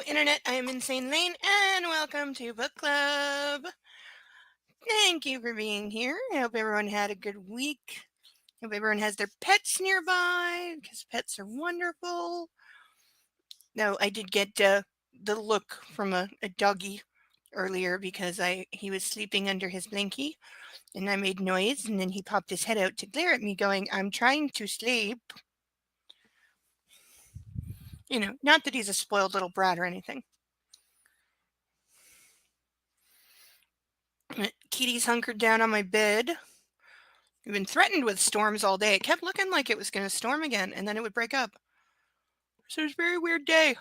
Hello, Internet. I am Insane Lane, and welcome to Book Club. Thank you for being here. I hope everyone had a good week. Hope everyone has their pets nearby, because pets are wonderful. No, I did get the look from a doggy earlier because he was sleeping under his blankie, and I made noise, and then he popped his head out to glare at me, going, "I'm trying to sleep." Not that he's a spoiled little brat or anything. Kitty's hunkered down on my bed. We've been threatened with storms all day. It kept looking like it was going to storm again, and then it would break up. So it was a very weird day.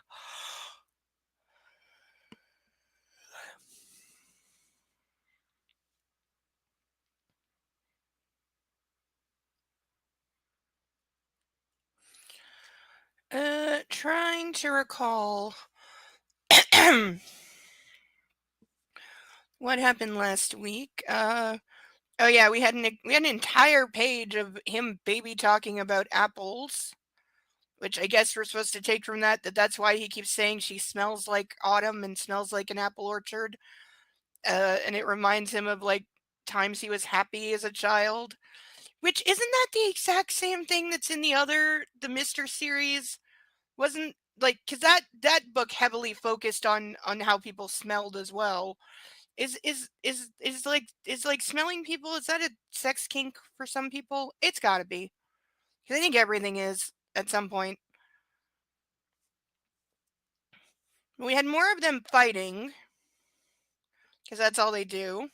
Trying to recall what happened last week. Oh yeah, we had an entire page of him baby talking about apples, which I guess we're supposed to take from that's why he keeps saying she smells like autumn and smells like an apple orchard. And it reminds him of like times he was happy as a child. Which isn't that the exact same thing that's in the Mr. series? Wasn't like because that book heavily focused on how people smelled as well. Is smelling people, is that a sex kink for some people? It's got to be. Because I think everything is at some point. We had more of them fighting because that's all they do.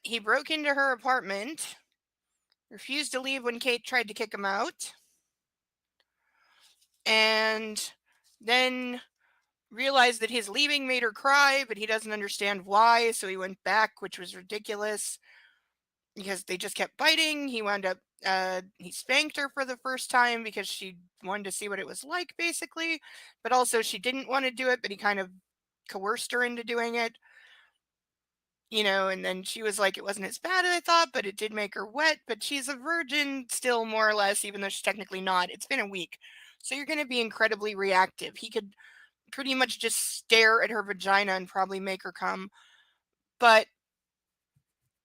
He broke into her apartment, refused to leave when Kate tried to kick him out, and then realized that his leaving made her cry, but he doesn't understand why, so he went back, which was ridiculous because they just kept biting. He wound up he spanked her for the first time because she wanted to see what it was like, basically, but also she didn't want to do it, but he kind of coerced her into doing it. And then she was like, it wasn't as bad as I thought, but it did make her wet, but she's a virgin still, more or less, even though she's technically not. It's been a week, so you're going to be incredibly reactive. He could pretty much just stare at her vagina and probably make her come. But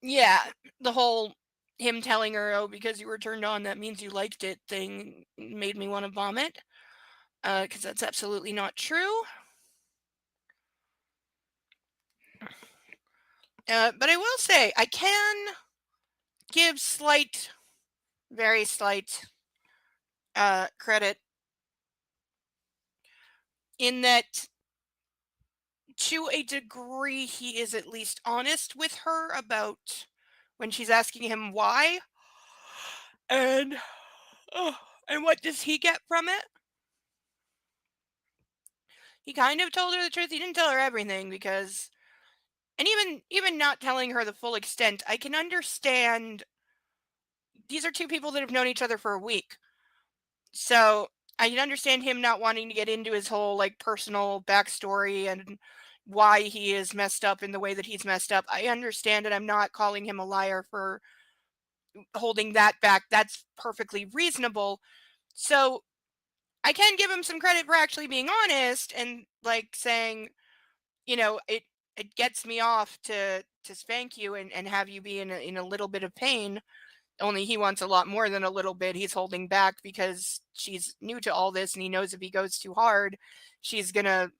yeah, the whole him telling her, "Oh, because you were turned on, that means you liked it" thing made me want to vomit. Because that's absolutely not true. But I will say, I can give very slight credit in that to a degree he is at least honest with her about when she's asking him why. And and what does he get from it? He kind of told her the truth. He didn't tell her everything because, and even not telling her the full extent, I can understand. These are two people that have known each other for a week, so I can understand him not wanting to get into his whole like personal backstory and why he is messed up in the way that he's messed up. I understand it. I'm not calling him a liar for holding that back. That's perfectly reasonable. So I can give him some credit for actually being honest and like saying, it gets me off to spank you and have you be in a little bit of pain. Only he wants a lot more than a little bit. He's holding back because she's new to all this, and he knows if he goes too hard, she's gonna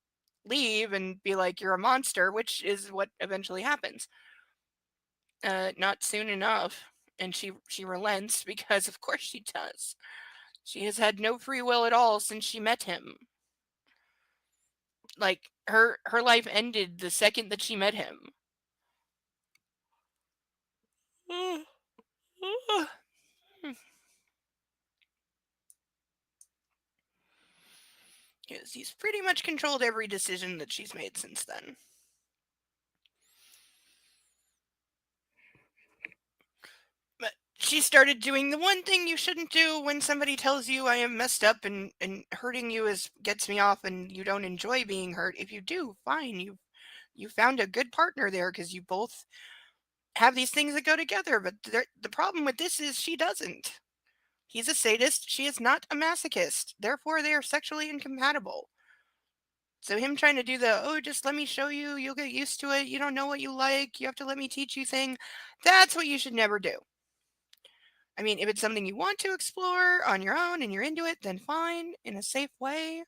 leave and be like, "You're a monster," which is what eventually happens. Not soon enough, and she relents because of course she does. She has had no free will at all since she met him. Like her life ended the second that she met him. Because he's pretty much controlled every decision that she's made since then. But she started doing the one thing you shouldn't do when somebody tells you I am messed up and hurting you gets me off and you don't enjoy being hurt. If you do, fine. You found a good partner there because you both have these things that go together. But the problem with this is she doesn't. He's a sadist. She is not a masochist. Therefore, they are sexually incompatible. So him trying to do the, oh, just let me show you, you'll get used to it, you don't know what you like, you have to let me teach you thing, that's what you should never do. I mean, if it's something you want to explore on your own and you're into it, then fine, in a safe way.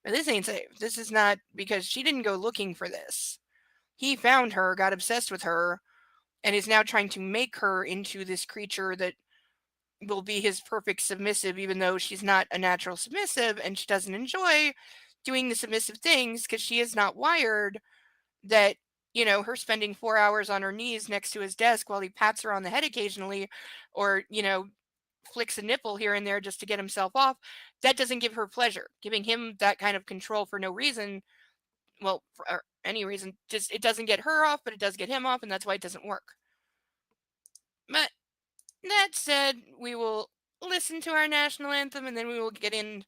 But this ain't safe. This is not, because she didn't go looking for this. He found her, got obsessed with her, and is now trying to make her into this creature that will be his perfect submissive, even though she's not a natural submissive and she doesn't enjoy doing the submissive things because she is not wired that, her spending 4 hours on her knees next to his desk while he pats her on the head occasionally, or, flicks a nipple here and there just to get himself off, that doesn't give her pleasure. Giving him that kind of control for no reason, well, for any reason, just it doesn't get her off, but it does get him off, and that's why it doesn't work. But that said, we will listen to our national anthem and then we will get into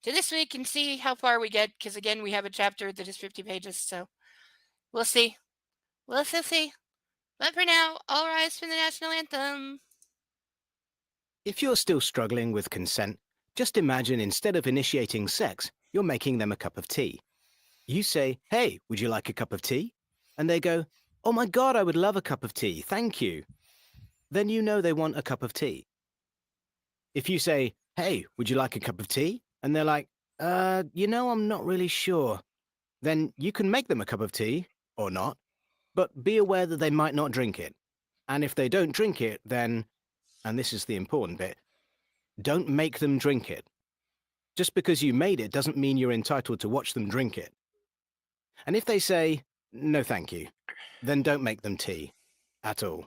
this week and see how far we get, because again, we have a chapter that is 50 pages, so we'll see. We'll still see. But for now, all rise for the national anthem. If you're still struggling with consent, just imagine instead of initiating sex, you're making them a cup of tea. You say, "Hey, would you like a cup of tea?" And they go, "Oh my God, I would love a cup of tea, thank you." Then you know they want a cup of tea. If you say, "Hey, would you like a cup of tea?" And they're like, I'm not really sure." Then you can make them a cup of tea, or not, but be aware that they might not drink it. And if they don't drink it, then, and this is the important bit, don't make them drink it. Just because you made it doesn't mean you're entitled to watch them drink it. And if they say, "No thank you," then don't make them tea. At all.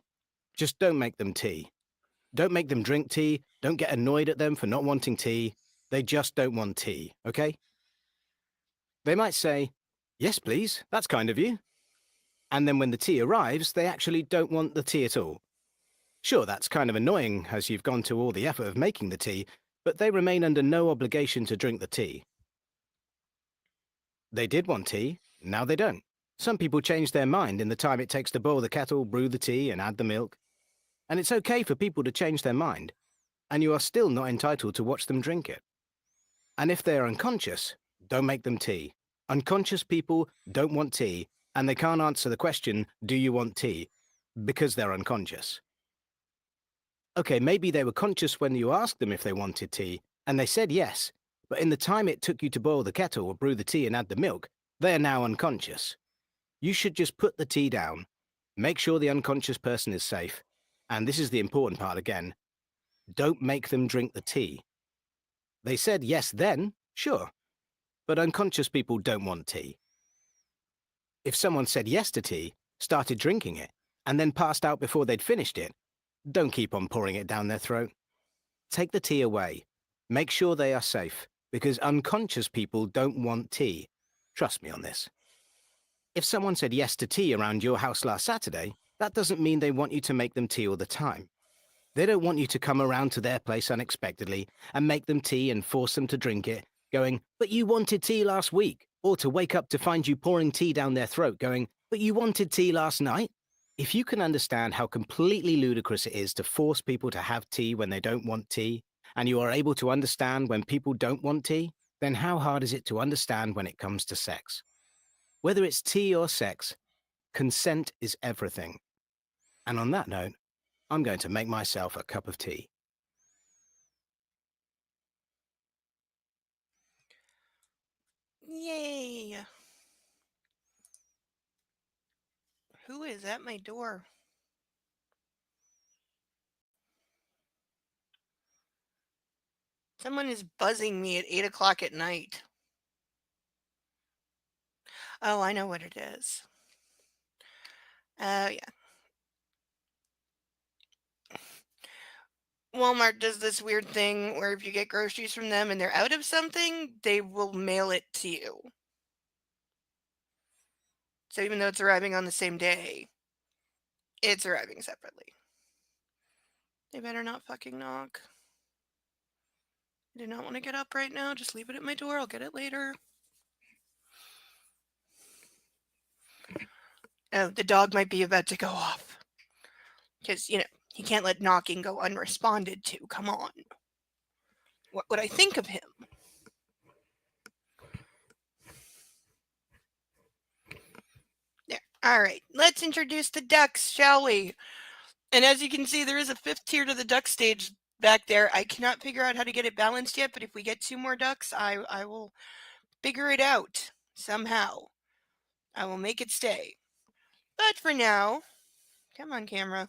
Just don't make them tea. Don't make them drink tea. Don't get annoyed at them for not wanting tea. They just don't want tea, okay? They might say, "Yes, please, that's kind of you." And then when the tea arrives, they actually don't want the tea at all. Sure, that's kind of annoying as you've gone to all the effort of making the tea, but they remain under no obligation to drink the tea. They did want tea, now they don't. Some people change their mind in the time it takes to boil the kettle, brew the tea, and add the milk. And it's okay for people to change their mind, and you are still not entitled to watch them drink it. And if they are unconscious, don't make them tea. Unconscious people don't want tea, and they can't answer the question, "Do you want tea?" because they're unconscious. Okay, maybe they were conscious when you asked them if they wanted tea, and they said yes, but in the time it took you to boil the kettle or brew the tea and add the milk, they are now unconscious. You should just put the tea down, make sure the unconscious person is safe, and this is the important part again, don't make them drink the tea. They said yes then, sure, but unconscious people don't want tea. If someone said yes to tea, started drinking it, and then passed out before they'd finished it, don't keep on pouring it down their throat. Take the tea away. Make sure they are safe, because unconscious people don't want tea. Trust me on this. If someone said yes to tea around your house last Saturday, that doesn't mean they want you to make them tea all the time. They don't want you to come around to their place unexpectedly and make them tea and force them to drink it, going, "But you wanted tea last week," or to wake up to find you pouring tea down their throat, going, "But you wanted tea last night." If you can understand how completely ludicrous it is to force people to have tea when they don't want tea, and you are able to understand when people don't want tea, then how hard is it to understand when it comes to sex? Whether it's tea or sex, consent is everything. And on that note, I'm going to make myself a cup of tea. Yay. Who is at my door? Someone is buzzing me at 8 o'clock at night. Oh, I know what it is. Yeah. Walmart does this weird thing where if you get groceries from them and they're out of something, they will mail it to you. So even though it's arriving on the same day, it's arriving separately. They better not fucking knock. I do not want to get up right now. Just leave it at my door. I'll get it later. Oh, the dog might be about to go off. Because, he can't let knocking go unresponded to. Come on. What would I think of him? All right, let's introduce the ducks, shall we? And as you can see, there is a fifth tier to the duck stage back there. I cannot figure out how to get it balanced yet, but if we get 2 more ducks, I will figure it out somehow. I will make it stay. But for now, come on, camera.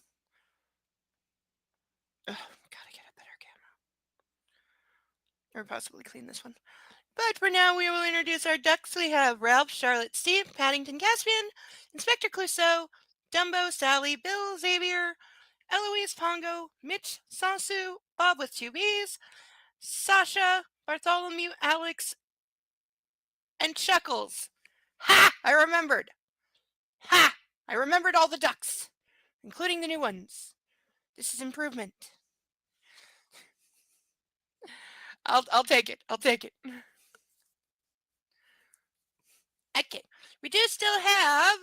Ugh, gotta get a better camera. Or possibly clean this one. But for now, we will introduce our ducks. We have Ralph, Charlotte, Steve, Paddington, Caspian, Inspector Clouseau, Dumbo, Sally, Bill, Xavier, Eloise, Pongo, Mitch, Sasu, Bob with 2 B's, Sasha, Bartholomew, Alex, and Chuckles. Ha! I remembered. Ha! I remembered all the ducks, including the new ones. This is improvement. I'll take it. I'll take it. Okay. We do still have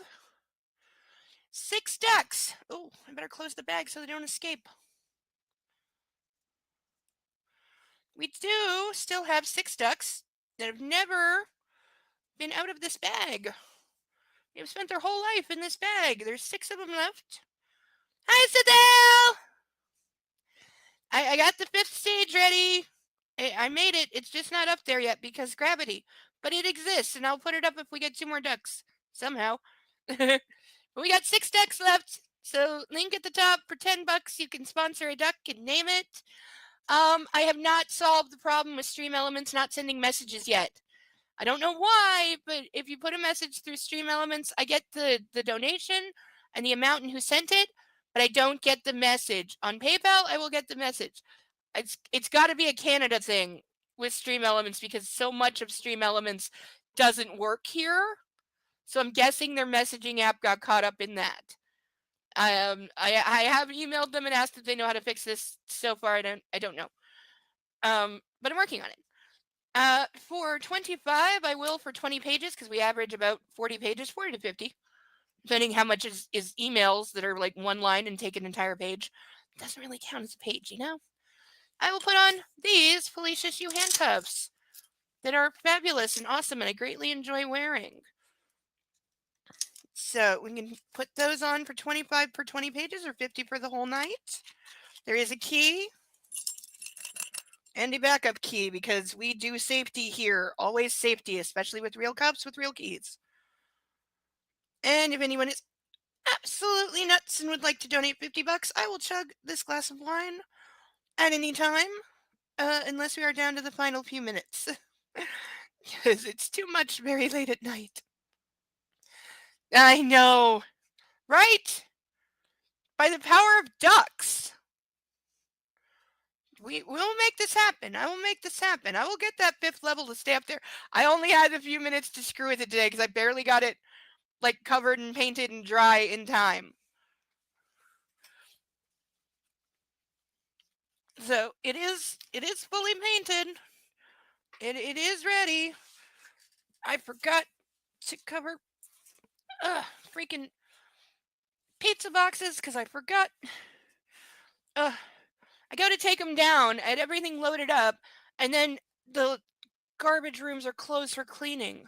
6 ducks. Oh, I better close the bag so they don't escape. We do still have 6 ducks that have never been out of this bag. They've spent their whole life in this bag. There's 6 of them left. Hi, Sidel! I got the 5th stage ready. I made it. It's just not up there yet because gravity. But it exists, and I'll put it up if we get 2 more ducks. Somehow. But we got 6 ducks left. So link at the top for $10. You can sponsor a duck and name it. I have not solved the problem with Stream Elements not sending messages yet. I don't know why, but if you put a message through Stream Elements, I get the donation and the amount and who sent it, but I don't get the message. On PayPal, I will get the message. It's got to be a Canada thing with Stream Elements because so much of Stream Elements doesn't work here. So I'm guessing their messaging app got caught up in that. I have emailed them and asked if they know how to fix this. So far, I don't know. But I'm working on it. For 25, I will for 20 pages because we average about 40 pages, 40 to 50, depending how much is emails that are like one line and take an entire page. It doesn't really count as a page, you know? I will put on these Felicia Shoe handcuffs that are fabulous and awesome and I greatly enjoy wearing. So we can put those on for 25 per 20 pages or 50 for the whole night. There is a key and a backup key because we do safety here. Always safety, especially with real cups with real keys. And if anyone is absolutely nuts and would like to donate $50, I will chug this glass of wine at any time, unless we are down to the final few minutes. Because it's too much very late at night. I know, right? By the power of ducks. We will make this happen. I will make this happen. I will get that 5th level to stay up there. I only had a few minutes to screw with it today because I barely got it like covered and painted and dry in time. So it is fully painted. It is ready. I forgot to cover freaking pizza boxes because I forgot. I go to take them down. I had everything loaded up, and then the garbage rooms are closed for cleaning,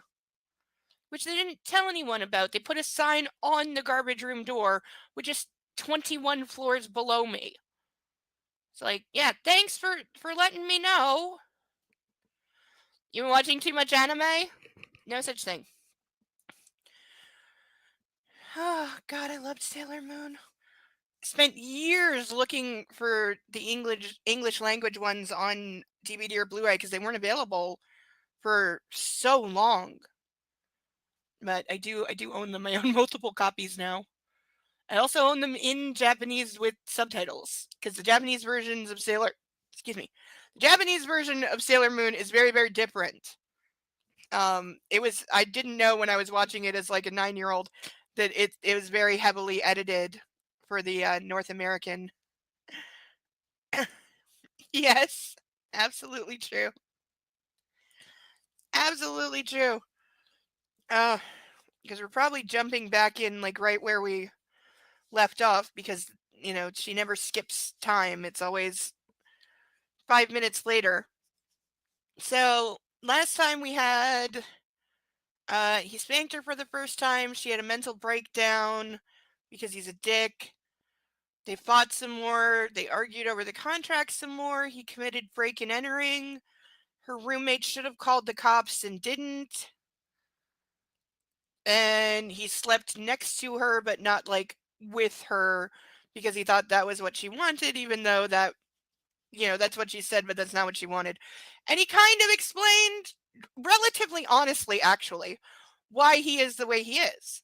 which they didn't tell anyone about. They put a sign on the garbage room door, which is 21 floors below me. It's like, yeah, thanks for letting me know. You watching too much anime? No such thing. Oh, God, I loved Sailor Moon. Spent years looking for the English language ones on DVD or Blu-ray because they weren't available for so long. But I do own them. I own multiple copies now. I also own them in Japanese with subtitles because the Japanese versions of the Japanese version of Sailor Moon is very, very different. I didn't know when I was watching it as like a 9-year-old that it was very heavily edited for the North American. Yes, absolutely true. Absolutely true. Because we're probably jumping back in like right where we left off because she never skips time. It's always 5 minutes later. So last time we had He spanked her for the first time. She had a mental breakdown because he's a dick. They fought some more. They argued over the contract some more. He committed break and entering. Her roommate should have called the cops and didn't. And he slept next to her, but not like with her because he thought that was what she wanted, even though that, that's what she said, but that's not what she wanted. And he kind of explained relatively honestly, actually, why he is the way he is.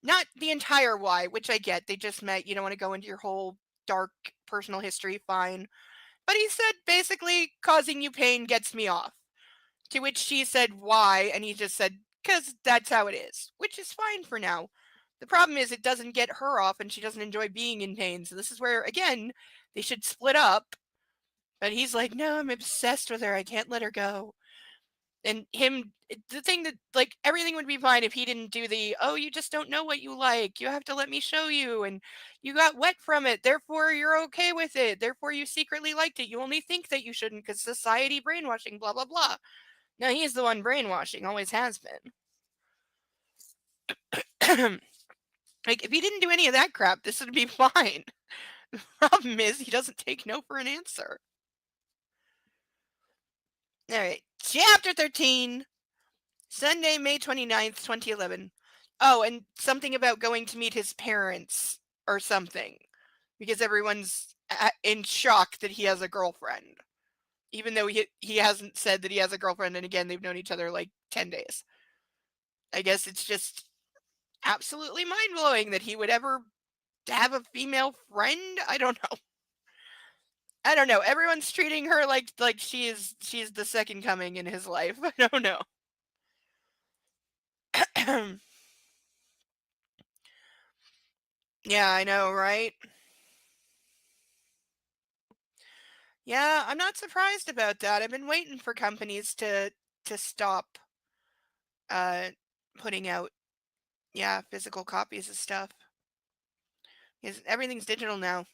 Not the entire why, which I get. They just met. You don't want to go into your whole dark personal history, fine. But he said basically, causing you pain gets me off. To which she said, why? And he just said, because that's how it is, which is fine for now. The problem is it doesn't get her off and she doesn't enjoy being in pain. So this is where, again, they should split up. But he's like, no, I'm obsessed with her. I can't let her go. And the thing that, like, everything would be fine if he didn't do the, oh, you just don't know what you like. You have to let me show you. And you got wet from it. Therefore, you're okay with it. Therefore, you secretly liked it. You only think that you shouldn't because society brainwashing, blah, blah, blah. No, he's the one brainwashing, always has been. Like, if he didn't do any of that crap, this would be fine. The problem is he doesn't take no for an answer. All right, chapter 13, Sunday, May 29th, 2011. Oh, and something about going to meet his parents or something, because everyone's in shock that he has a girlfriend, even though he hasn't said that he has a girlfriend, and again, they've known each other like 10 days. I guess it's just absolutely mind-blowing that he would ever have a female friend. I don't know. Everyone's treating her like she's the second coming in his life. I don't know. Yeah, I know, right? Yeah, I'm not surprised about that. I've been waiting for companies to stop uh putting out physical copies of stuff. Because everything's digital now.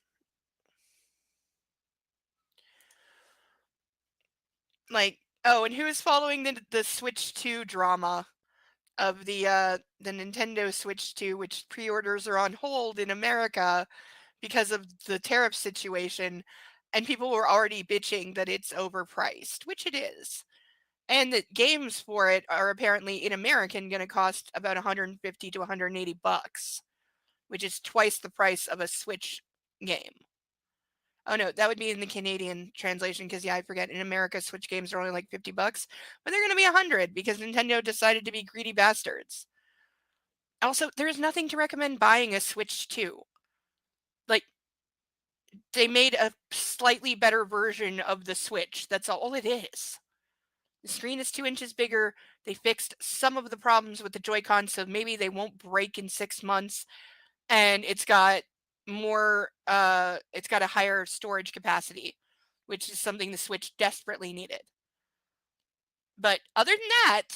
Like, oh, and who is following the Switch 2 drama of the Nintendo Switch 2, which pre-orders are on hold in America because of the tariff situation, and people were already bitching that it's overpriced, which it is. And that games for it are apparently in American going to cost about 150 to 180 bucks, which is twice the price of a Switch game. Oh no, that would be in the Canadian translation because I forget in America Switch games are only like 50 bucks, but they're going to be 100 because Nintendo decided to be greedy bastards. Also, there is nothing to recommend buying a Switch 2. Like, they made a slightly better version of the Switch. That's all it is. The screen is 2 inches bigger. They fixed some of the problems with the Joy-Con, so maybe they won't break in 6 months. And it's got it's got a higher storage capacity, which is something the Switch desperately needed. But other than that,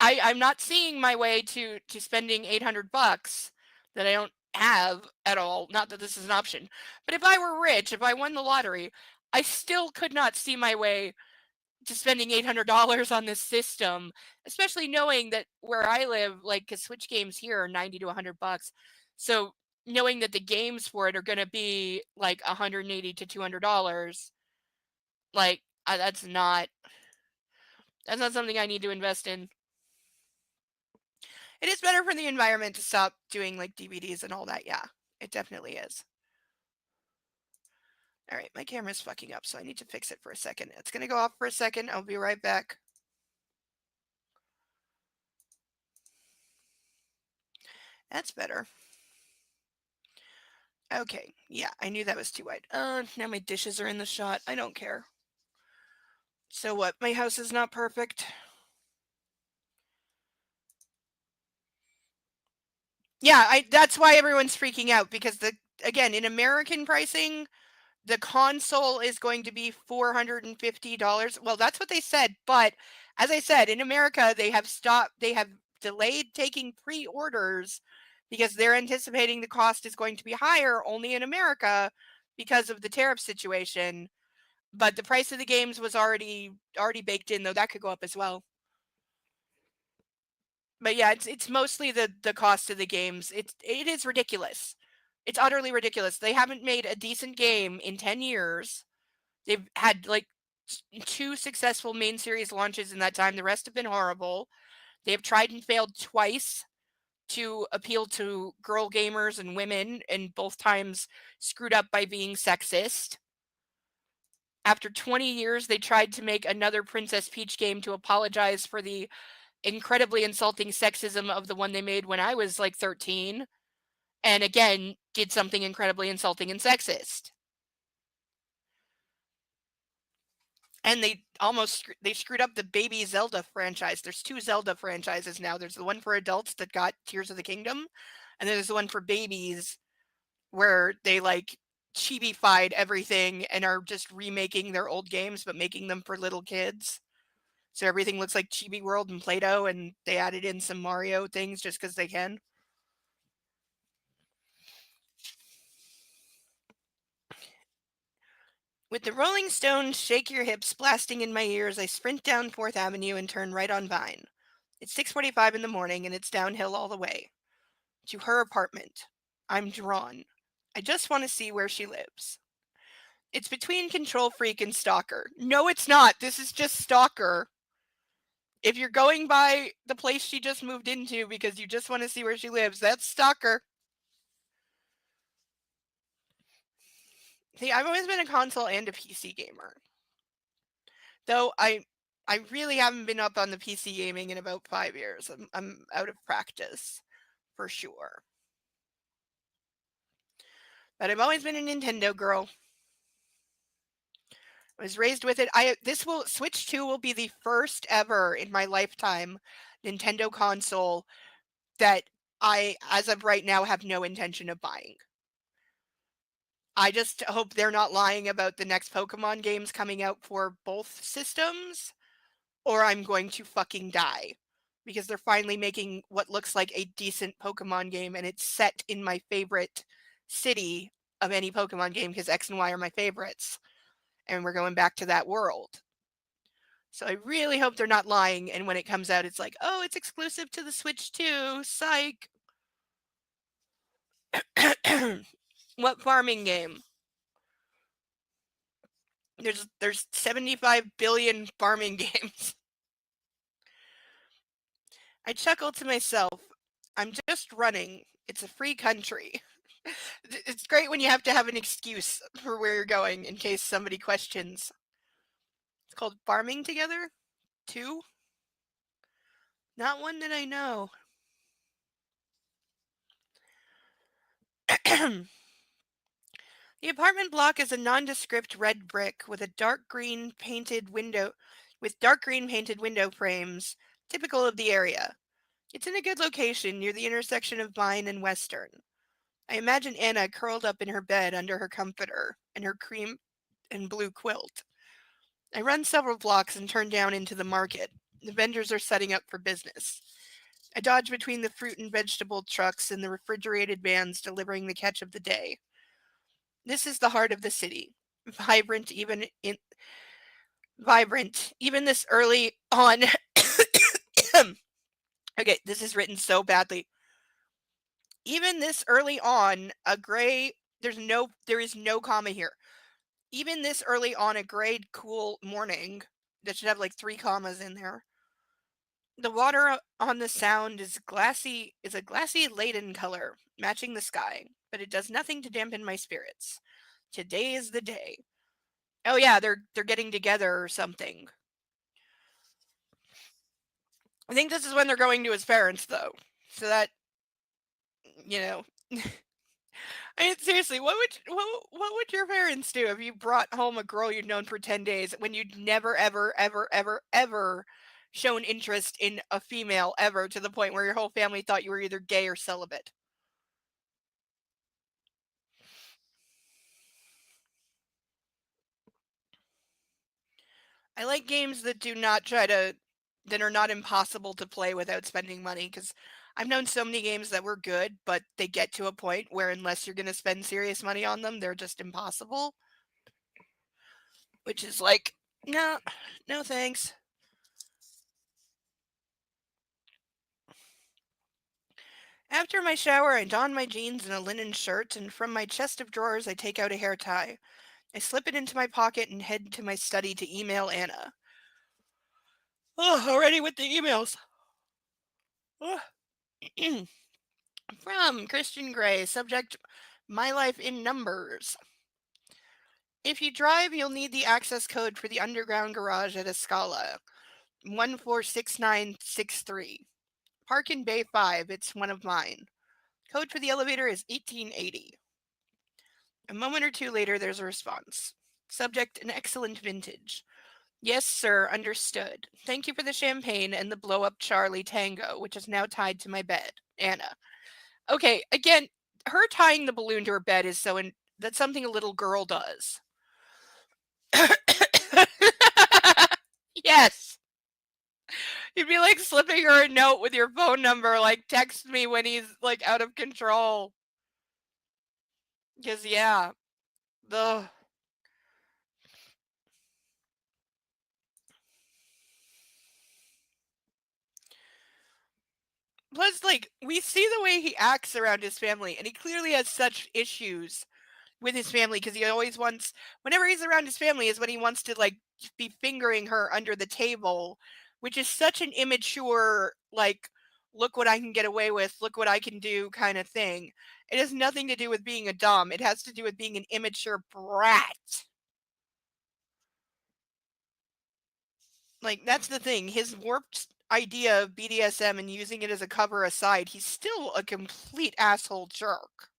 I'm not seeing my way to spending 800 bucks that I don't have at all. Not that this is an option, but if I were rich, if I won the lottery, I still could not see my way to spending $800 on this system, especially knowing that where I live, like, 'cause Switch games here are 90 to 100 bucks. So knowing that the games for it are going to be like 180 to $200, like, that's not something I need to invest in. It is better for the environment to stop doing like DVDs and all that. Yeah, it definitely is. All right, my camera's fucking up, so I need to fix it for a second. It's going to go off for a second. I'll be right back. That's better. Okay, yeah, I knew that was too wide. Now my dishes are in the shot. I don't care. So what? My house is not perfect. Yeah, that's why everyone's freaking out because again, in American pricing, the console is going to be $450. Well, that's what they said, but as I said, in America, they have delayed taking pre-orders because they're anticipating the cost is going to be higher only in America because of the tariff situation. But the price of the games was already baked in, though that could go up as well. But yeah, it's mostly the cost of the games. It is ridiculous. It's utterly ridiculous. They haven't made a decent game in 10 years. They've had like two successful main series launches in that time. The rest have been horrible. They have tried and failed twice to appeal to girl gamers and women, and both times screwed up by being sexist. After 20 years, they tried to make another Princess Peach game to apologize for the incredibly insulting sexism of the one they made when I was like 13, and again did something incredibly insulting and sexist. And they screwed up the Baby Zelda franchise. There's two Zelda franchises now. There's the one for adults that got Tears of the Kingdom, and then there's the one for babies where they like chibi-fied everything and are just remaking their old games but making them for little kids. So everything looks like Chibi World and Play-Doh, and they added in some Mario things just because they can. With the Rolling Stones' Shake Your Hips blasting in my ears, I sprint down 4th Avenue and turn right on Vine. It's 6:45 in the morning and it's downhill all the way. To her apartment. I'm drawn. I just want to see where she lives. It's between control freak and stalker. No, it's not. This is just stalker. If you're going by the place she just moved into because you just want to see where she lives, that's stalker. See, I've always been a console and a PC gamer. Though I really haven't been up on the PC gaming in about 5 years. I'm out of practice for sure. But I've always been a Nintendo girl. I was raised with it. Switch 2 will be the first ever in my lifetime Nintendo console that I, as of right now, have no intention of buying. I just hope they're not lying about the next Pokemon games coming out for both systems, or I'm going to fucking die. Because they're finally making what looks like a decent Pokemon game, and it's set in my favorite city of any Pokemon game, because X and Y are my favorites. And we're going back to that world. So I really hope they're not lying, and when it comes out, it's like, oh, it's exclusive to the Switch too. Psych. What farming game? There's 75 billion farming games. I chuckle to myself. I'm just running. It's a free country. It's great when you have to have an excuse for where you're going in case somebody questions. It's called Farming Together 2. Not one that I know. The apartment block is a nondescript red brick with dark green painted window frames, typical of the area. It's in a good location near the intersection of Vine and Western. I imagine Anna curled up in her bed under her comforter and her cream and blue quilt. I run several blocks and turn down into the market. The vendors are setting up for business. I dodge between the fruit and vegetable trucks and the refrigerated vans delivering the catch of the day. This is the heart of the city, vibrant even this early on. Okay, this is written so badly. Even this early on, there is no comma here. Even this early on a gray, cool morning, that should have like 3 commas in there. The water on the sound is a glassy leaden color, matching the sky, but it does nothing to dampen my spirits. Today is the day. Oh yeah, they're getting together or something. I think this is when they're going to his parents though. So that, you know, I mean, seriously, what would your parents do if you brought home a girl you'd known for 10 days when you'd never ever ever ever ever shown interest in a female ever, to the point where your whole family thought you were either gay or celibate? I like games that are not impossible to play without spending money, because I've known so many games that were good, but they get to a point where unless you're going to spend serious money on them, they're just impossible. Which is like, no, no thanks. After my shower, I don my jeans and a linen shirt, and from my chest of drawers, I take out a hair tie. I slip it into my pocket and head to my study to email Anna. Oh, already with the emails. Ugh. From Christian Gray, subject My Life in Numbers. If you drive, you'll need the access code for the underground garage at Escala, 146963. Park in Bay 5, it's one of mine. Code for the elevator is 1880. A moment or two later, there's a response. Subject, an excellent vintage. Yes, sir, understood. Thank you for the champagne and the blow up Charlie Tango, which is now tied to my bed. Anna. Okay, again, her tying the balloon to her bed is that's something a little girl does. Yes. You'd be like slipping her a note with your phone number, like text me when he's like out of control. Because yeah, the plus like we see the way he acts around his family, and he clearly has such issues with his family because he always wants whenever he's around his family is when he wants to like be fingering her under the table, which is such an immature like look what I can get away with, look what I can do kind of thing. It has nothing to do with being a dom. It has to do with being an immature brat. Like that's the thing. His warped idea of BDSM and using it as a cover aside, he's still a complete asshole jerk.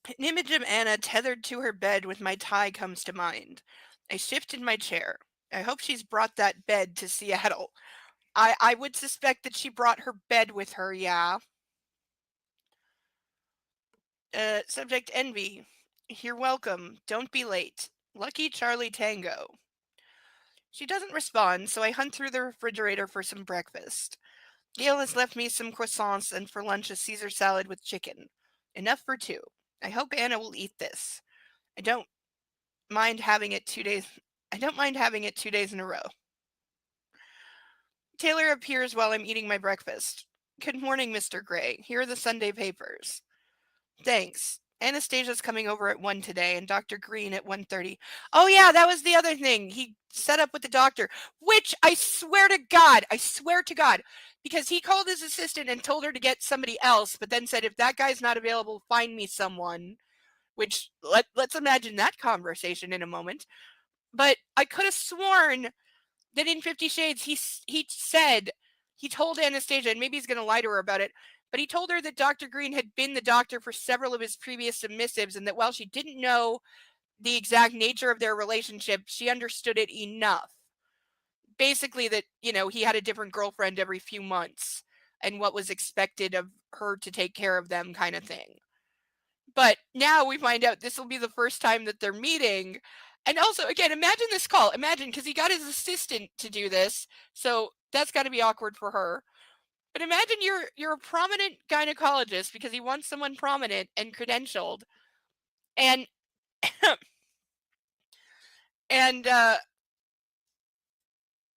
An image of Anna tethered to her bed with my tie comes to mind. I shift in my chair. I hope she's brought that bed to Seattle. I would suspect that she brought her bed with her, yeah. Subject envy. You're welcome. Don't be late. Lucky Charlie Tango. She doesn't respond, so I hunt through the refrigerator for some breakfast. Gail has left me some croissants and for lunch a Caesar salad with chicken. Enough for two. I hope Anna will eat this. I don't mind having it 2 days. I don't mind having it 2 days in a row. Taylor appears while I'm eating my breakfast. Good morning, Mr. Gray. Here are the Sunday papers. Thanks. Anastasia's coming over at 1 today and Dr. Green at 1:30. Oh yeah, that was the other thing. He set up with the doctor, which I swear to God, because he called his assistant and told her to get somebody else, but then said if that guy's not available, find me someone. Which let's imagine that conversation in a moment. But I could have sworn that in 50 Shades he told Anastasia, and maybe he's going to lie to her about it, but he told her that Dr. Green had been the doctor for several of his previous submissives, and that while she didn't know the exact nature of their relationship, she understood it enough. Basically, that, he had a different girlfriend every few months, and what was expected of her to take care of them, kind of thing. But now we find out this will be the first time that they're meeting. And also, again, imagine this call. Imagine, because he got his assistant to do this, so that's got to be awkward for her. But imagine you're a prominent gynecologist because he wants someone prominent and credentialed, and and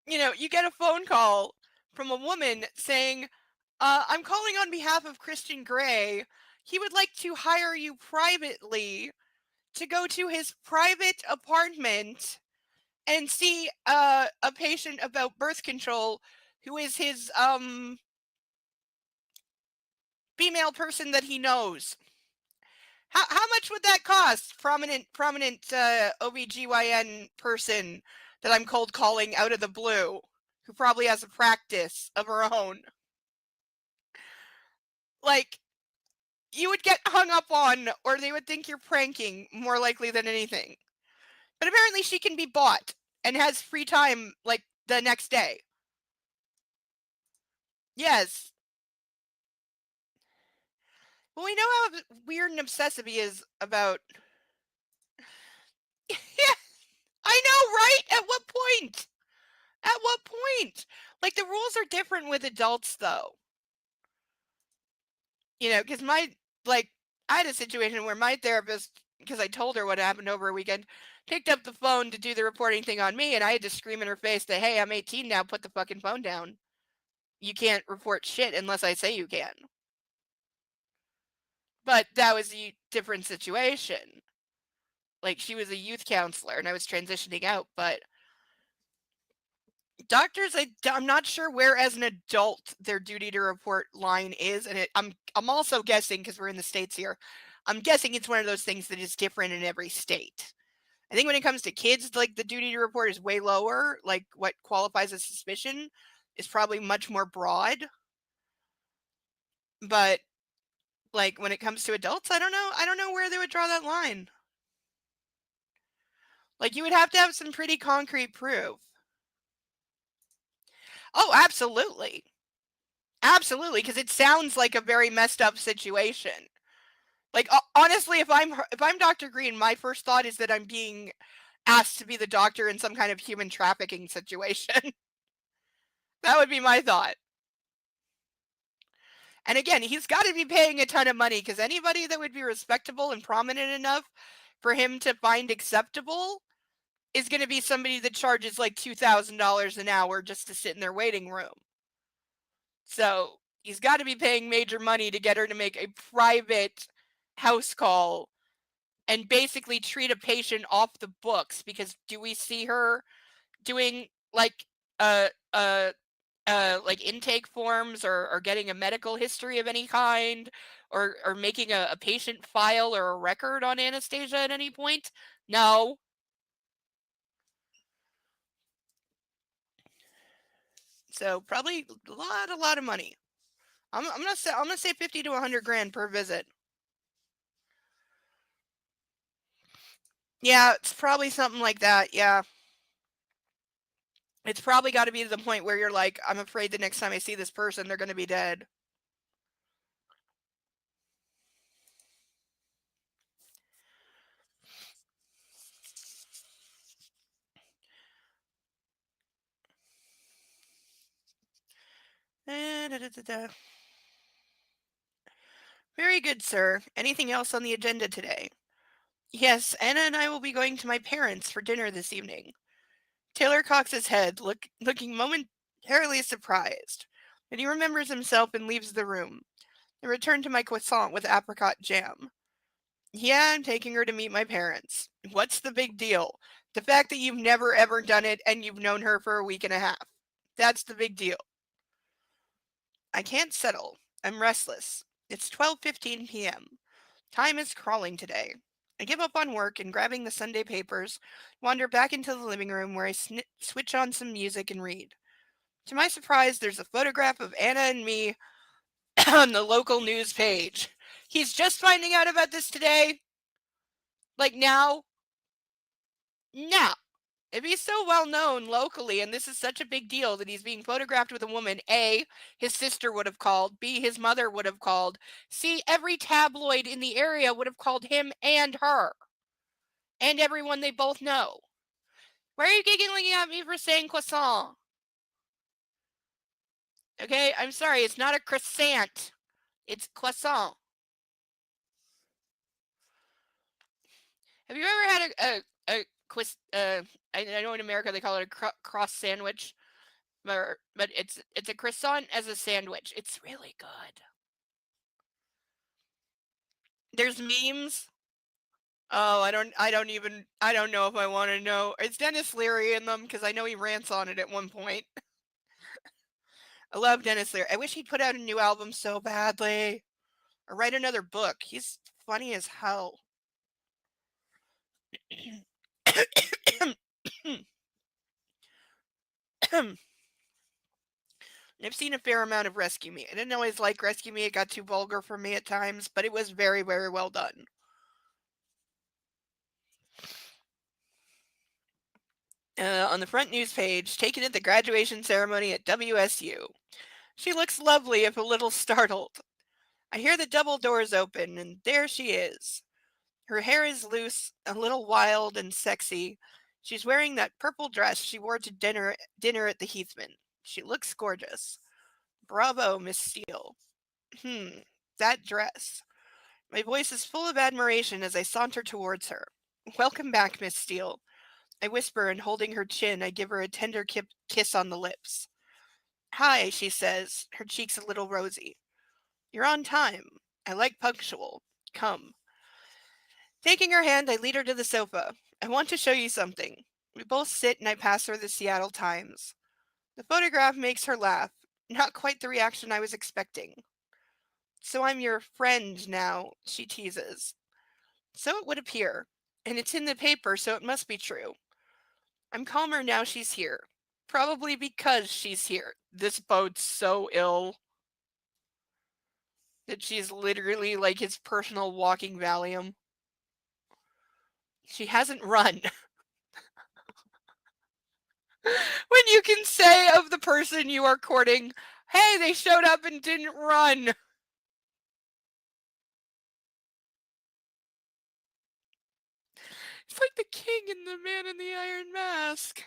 you get a phone call from a woman saying, "I'm calling on behalf of Christian Gray. He would like to hire you privately to go to his private apartment and see a patient about birth control who is his female person that he knows." How much would that cost? Prominent OBGYN person that I'm cold calling out of the blue, who probably has a practice of her own. Like, you would get hung up on, or they would think you're pranking more likely than anything. But apparently she can be bought and has free time like the next day. Yes. Well, we know how weird and obsessive he is about. Yeah, I know, right? At what point? At what point? Like, the rules are different with adults, though. Because I had a situation where my therapist, because I told her what happened over a weekend, picked up the phone to do the reporting thing on me, and I had to scream in her face that, hey, I'm 18 now, put the fucking phone down. you can't report shit unless I say you can. But that was a different situation. Like, she was a youth counselor and I was transitioning out, but doctors, I'm not sure where as an adult their duty to report line is, and I'm also guessing, because we're in the States here, I'm guessing it's one of those things that is different in every state. I think when it comes to kids, like, the duty to report is way lower. Like, what qualifies as suspicion is probably much more broad. But, like, when it comes to adults, I don't know. I don't know where they would draw that line. Like, you would have to have some pretty concrete proof. Oh, absolutely. Absolutely, because it sounds like a very messed up situation. Like, honestly, if I'm Dr. Green, my first thought is that I'm being asked to be the doctor in some kind of human trafficking situation. That would be my thought. And again, he's got to be paying a ton of money, because anybody that would be respectable and prominent enough for him to find acceptable is going to be somebody that charges like $2,000 an hour just to sit in their waiting room. So he's got to be paying major money to get her to make a private house call and basically treat a patient off the books, because do we see her doing like like intake forms, or getting a medical history of any kind, or making a patient file or a record on Anastasia at any point? No. So probably a lot of money. I'm gonna say 50 to 100 grand per visit. Yeah, it's probably something like that. Yeah. It's probably got to be to the point where you're like, I'm afraid the next time I see this person, they're going to be dead. Da, da, da, da. Very good, sir. Anything else on the agenda today? Yes, Anna and I will be going to my parents for dinner this evening. Taylor cocks his head, looking momentarily surprised. Then he remembers himself and leaves the room. I return to my croissant with apricot jam. Yeah, I'm taking her to meet my parents. What's the big deal? The fact that you've never ever done it and you've known her for a week and a half. That's the big deal. I can't settle. I'm restless. It's 12:15 p.m. Time is crawling today. I give up on work and, grabbing the Sunday papers, wander back into the living room where I switch on some music and read. To my surprise, there's a photograph of Anna and me on the local news page. He's just finding out about this today? Like now? Now. If he's so well known locally and this is such a big deal that he's being photographed with a woman, A, his sister would have called, B, his mother would have called, C, every tabloid in the area would have called him and her. And everyone they both know. Why are you giggling at me for saying croissant? Okay, I'm sorry, it's not a croissant. It's croissant. Have you ever had I know in America they call it a cross sandwich, but it's a croissant as a sandwich. It's really good. There's memes. Oh, I don't know if I want to know. Is Dennis Leary in them? Because I know he rants on it at one point. I love Dennis Leary. I wish he'd put out a new album so badly. Or write another book. He's funny as hell. I've seen a fair amount of Rescue Me. I didn't always like Rescue Me. It got too vulgar for me at times, but it was very, very well done. On the front news page, taken at the graduation ceremony at WSU. She looks lovely, if a little startled. I hear the double doors open, and there she is. Her hair is loose, a little wild and sexy. She's wearing that purple dress she wore to dinner at the Heathman. She looks gorgeous. Bravo, Miss Steele. That dress. My voice is full of admiration as I saunter towards her. Welcome back, Miss Steele. I whisper, and holding her chin, I give her a tender kiss on the lips. Hi, she says, her cheeks a little rosy. You're on time. I like punctual. Come. Taking her hand, I lead her to the sofa. I want to show you something. We both sit and I pass her the Seattle Times. The photograph makes her laugh. Not quite the reaction I was expecting. So I'm your friend now, she teases. So it would appear. And it's in the paper, so it must be true. I'm calmer now she's here. Probably because she's here. This bodes so ill that she's literally like his personal walking Valium. She hasn't run. When you can say of the person you are courting, hey, they showed up and didn't run. It's like the king and the man in the iron mask.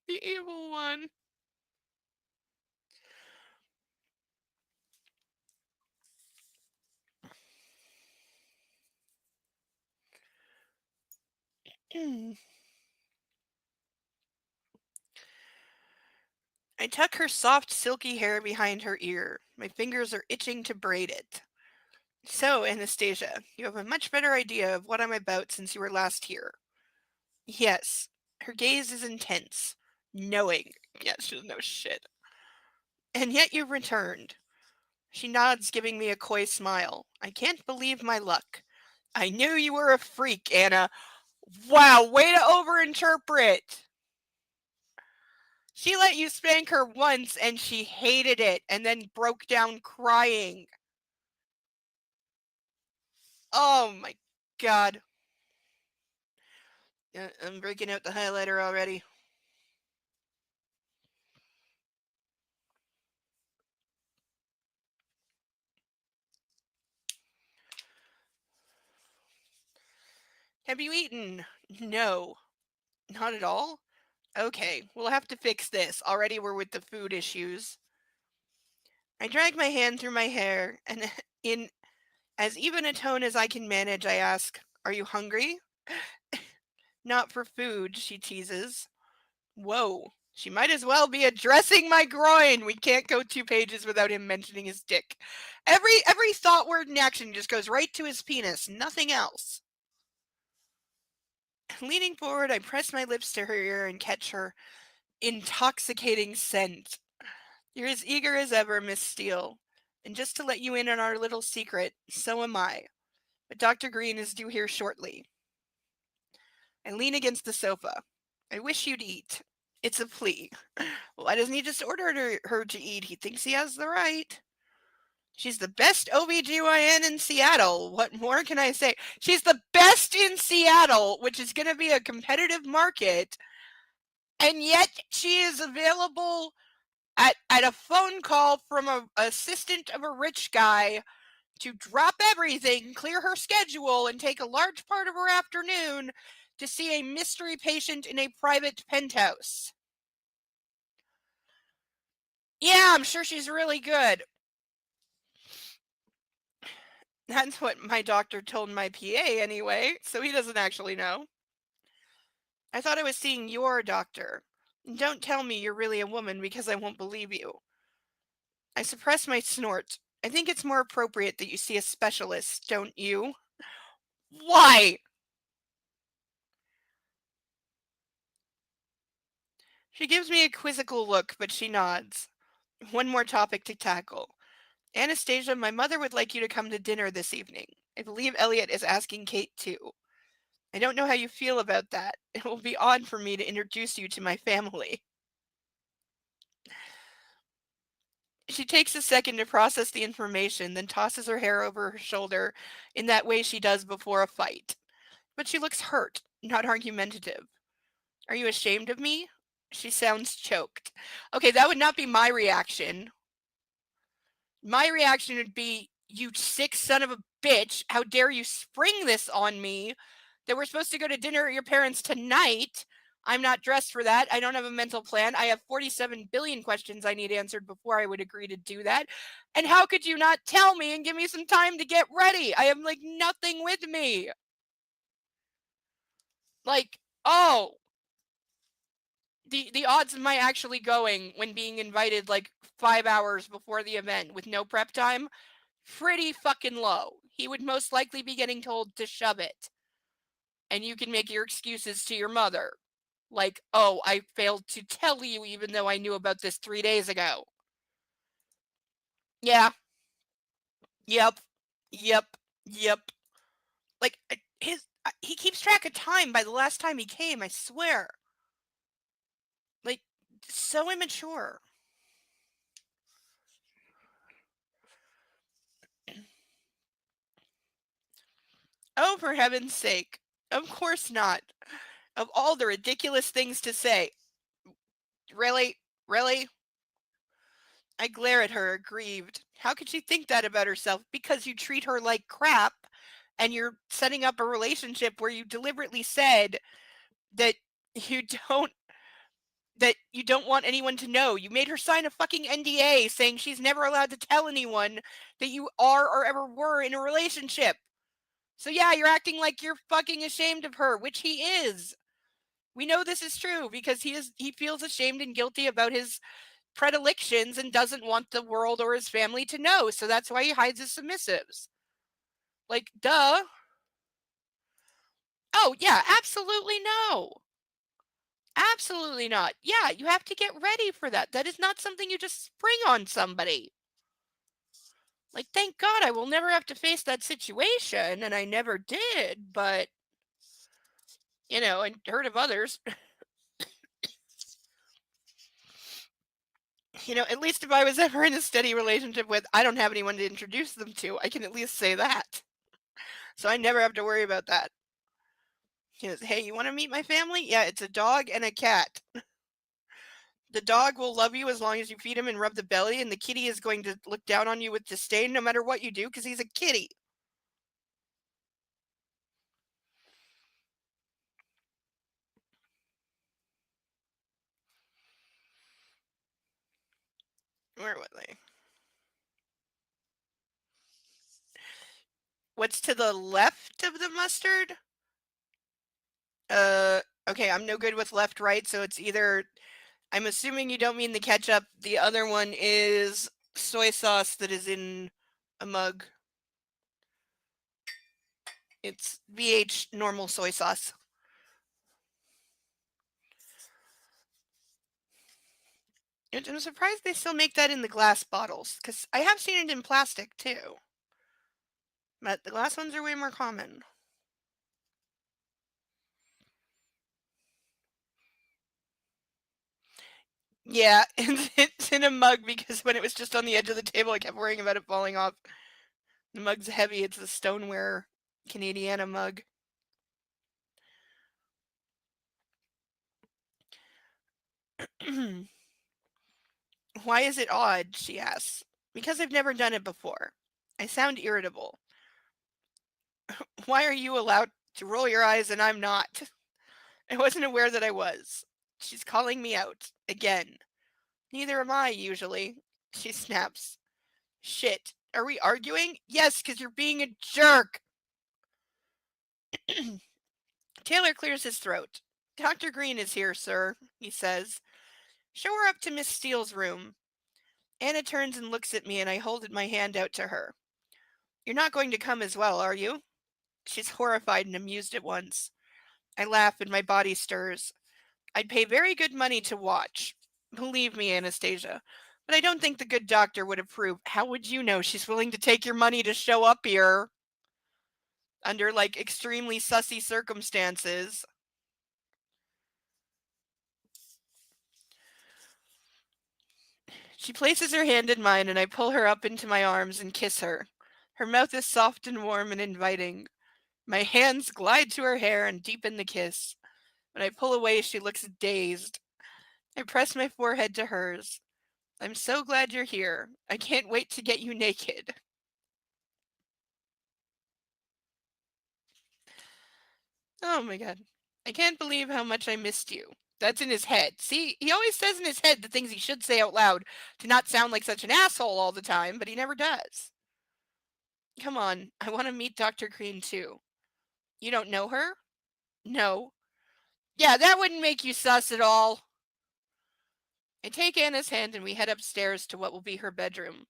The evil one. I tuck her soft, silky hair behind her ear. My fingers are itching to braid it. So, Anastasia, you have a much better idea of what I'm about since you were last here. Yes. Her gaze is intense. Knowing. Yeah, she doesn't know shit. And yet you've returned. She nods, giving me a coy smile. I can't believe my luck. I knew you were a freak, Anna. Wow, way to overinterpret. She let you spank her once and she hated it and then broke down crying. Oh my god. I'm breaking out the highlighter already. Have you eaten? No. Not at all? Okay, we'll have to fix this. Already we're with the food issues. I drag my hand through my hair, and in as even a tone as I can manage, I ask, are you hungry? Not for food, she teases. Whoa, she might as well be addressing my groin. We can't go 2 pages without him mentioning his dick. Every thought, word, and action just goes right to his penis, nothing else. Leaning forward, I press my lips to her ear and catch her intoxicating scent. You're as eager as ever, Miss Steele. And just to let you in on our little secret, so am I. But Dr. Green is due here shortly. I lean against the sofa. I wish you'd eat. It's a plea. Why doesn't he just order her to eat? He thinks he has the right. She's the best OBGYN in Seattle. What more can I say? She's the best in Seattle, which is going to be a competitive market. And yet she is available at a phone call from a assistant of a rich guy to drop everything, clear her schedule, and take a large part of her afternoon to see a mystery patient in a private penthouse. Yeah, I'm sure she's really good. That's what my doctor told my PA anyway, so he doesn't actually know. I thought I was seeing your doctor. Don't tell me you're really a woman because I won't believe you. I suppress my snort. I think it's more appropriate that you see a specialist, don't you? Why? She gives me a quizzical look, but she nods. One more topic to tackle. Anastasia, my mother would like you to come to dinner this evening. I believe Elliot is asking Kate too. I don't know how you feel about that. It will be odd for me to introduce you to my family. She takes a second to process the information, then tosses her hair over her shoulder in that way she does before a fight. But she looks hurt, not argumentative. Are you ashamed of me? She sounds choked. Okay, that would not be my reaction. My reaction would be, you sick son of a bitch, how dare you spring this on me? That we're supposed to go to dinner at your parents' tonight. I'm not dressed for that. I don't have a mental plan. I have 47 billion questions I need answered before I would agree to do that. And how could you not tell me and give me some time to get ready? I have like nothing with me. Like, oh, the odds of my actually going when being invited like 5 hours before the event with no prep time, pretty fucking low. He would most likely be getting told to shove it. And you can make your excuses to your mother. Like, oh, I failed to tell you even though I knew about this 3 days ago. Yeah, yep, yep, yep. Like, he keeps track of time by the last time he came, I swear. Like, so immature. Oh, for heaven's sake. Of course not. Of all the ridiculous things to say. Really? Really? I glare at her, aggrieved. How could she think that about herself? Because you treat her like crap and you're setting up a relationship where you deliberately said that you don't that you don't want anyone to know. You made her sign a fucking NDA saying she's never allowed to tell anyone that you are or ever were in a relationship. So yeah, you're acting like you're fucking ashamed of her, which he is. We know this is true because he feels ashamed and guilty about his predilections and doesn't want the world or his family to know. So that's why he hides his submissives. Like, duh. Oh, yeah, absolutely no. Absolutely not. Yeah, you have to get ready for that. That is not something you just spring on somebody. Like, thank God I will never have to face that situation, and I never did, but, and heard of others. At least if I was ever in a steady relationship with, I don't have anyone to introduce them to, I can at least say that. So I never have to worry about that. He goes, hey, you want to meet my family? Yeah, it's a dog and a cat. The dog will love you as long as you feed him and rub the belly, and the kitty is going to look down on you with disdain no matter what you do because he's a kitty. Where were they? What's to the left of the mustard? Okay, I'm no good with left, right, so it's either, I'm assuming you don't mean the ketchup. The other one is soy sauce that is in a mug. It's VH normal soy sauce. I'm surprised they still make that in the glass bottles, because I have seen it in plastic too. But the glass ones are way more common. Yeah, it's in a mug because when it was just on the edge of the table, I kept worrying about it falling off. The mug's heavy. It's a stoneware Canadiana mug. Why is it odd? She asks. Because I've never done it before. I sound irritable. Why are you allowed to roll your eyes and I'm not? I wasn't aware that I was. She's calling me out. Again. Neither am I, usually. She snaps. Shit. Are we arguing? Yes, because you're being a jerk. Taylor clears his throat. Dr. Green is here, sir, he says. Show her up to Miss Steele's room. Anna turns and looks at me, and I hold my hand out to her. You're not going to come as well, are you? She's horrified and amused at once. I laugh and my body stirs. I'd pay very good money to watch. Believe me, Anastasia. But I don't think the good doctor would approve. How would you know she's willing to take your money to show up here? Under, like, extremely sussy circumstances. She places her hand in mine and I pull her up into my arms and kiss her. Her mouth is soft and warm and inviting. My hands glide to her hair and deepen the kiss. When I pull away, she looks dazed. I press my forehead to hers. I'm so glad you're here. I can't wait to get you naked. Oh my god. I can't believe how much I missed you. That's in his head. See, he always says in his head the things he should say out loud to not sound like such an asshole all the time, but he never does. Come on, I want to meet Dr. Green too. You don't know her? No. Yeah, that wouldn't make you sus at all. I take Anna's hand and we head upstairs to what will be her bedroom.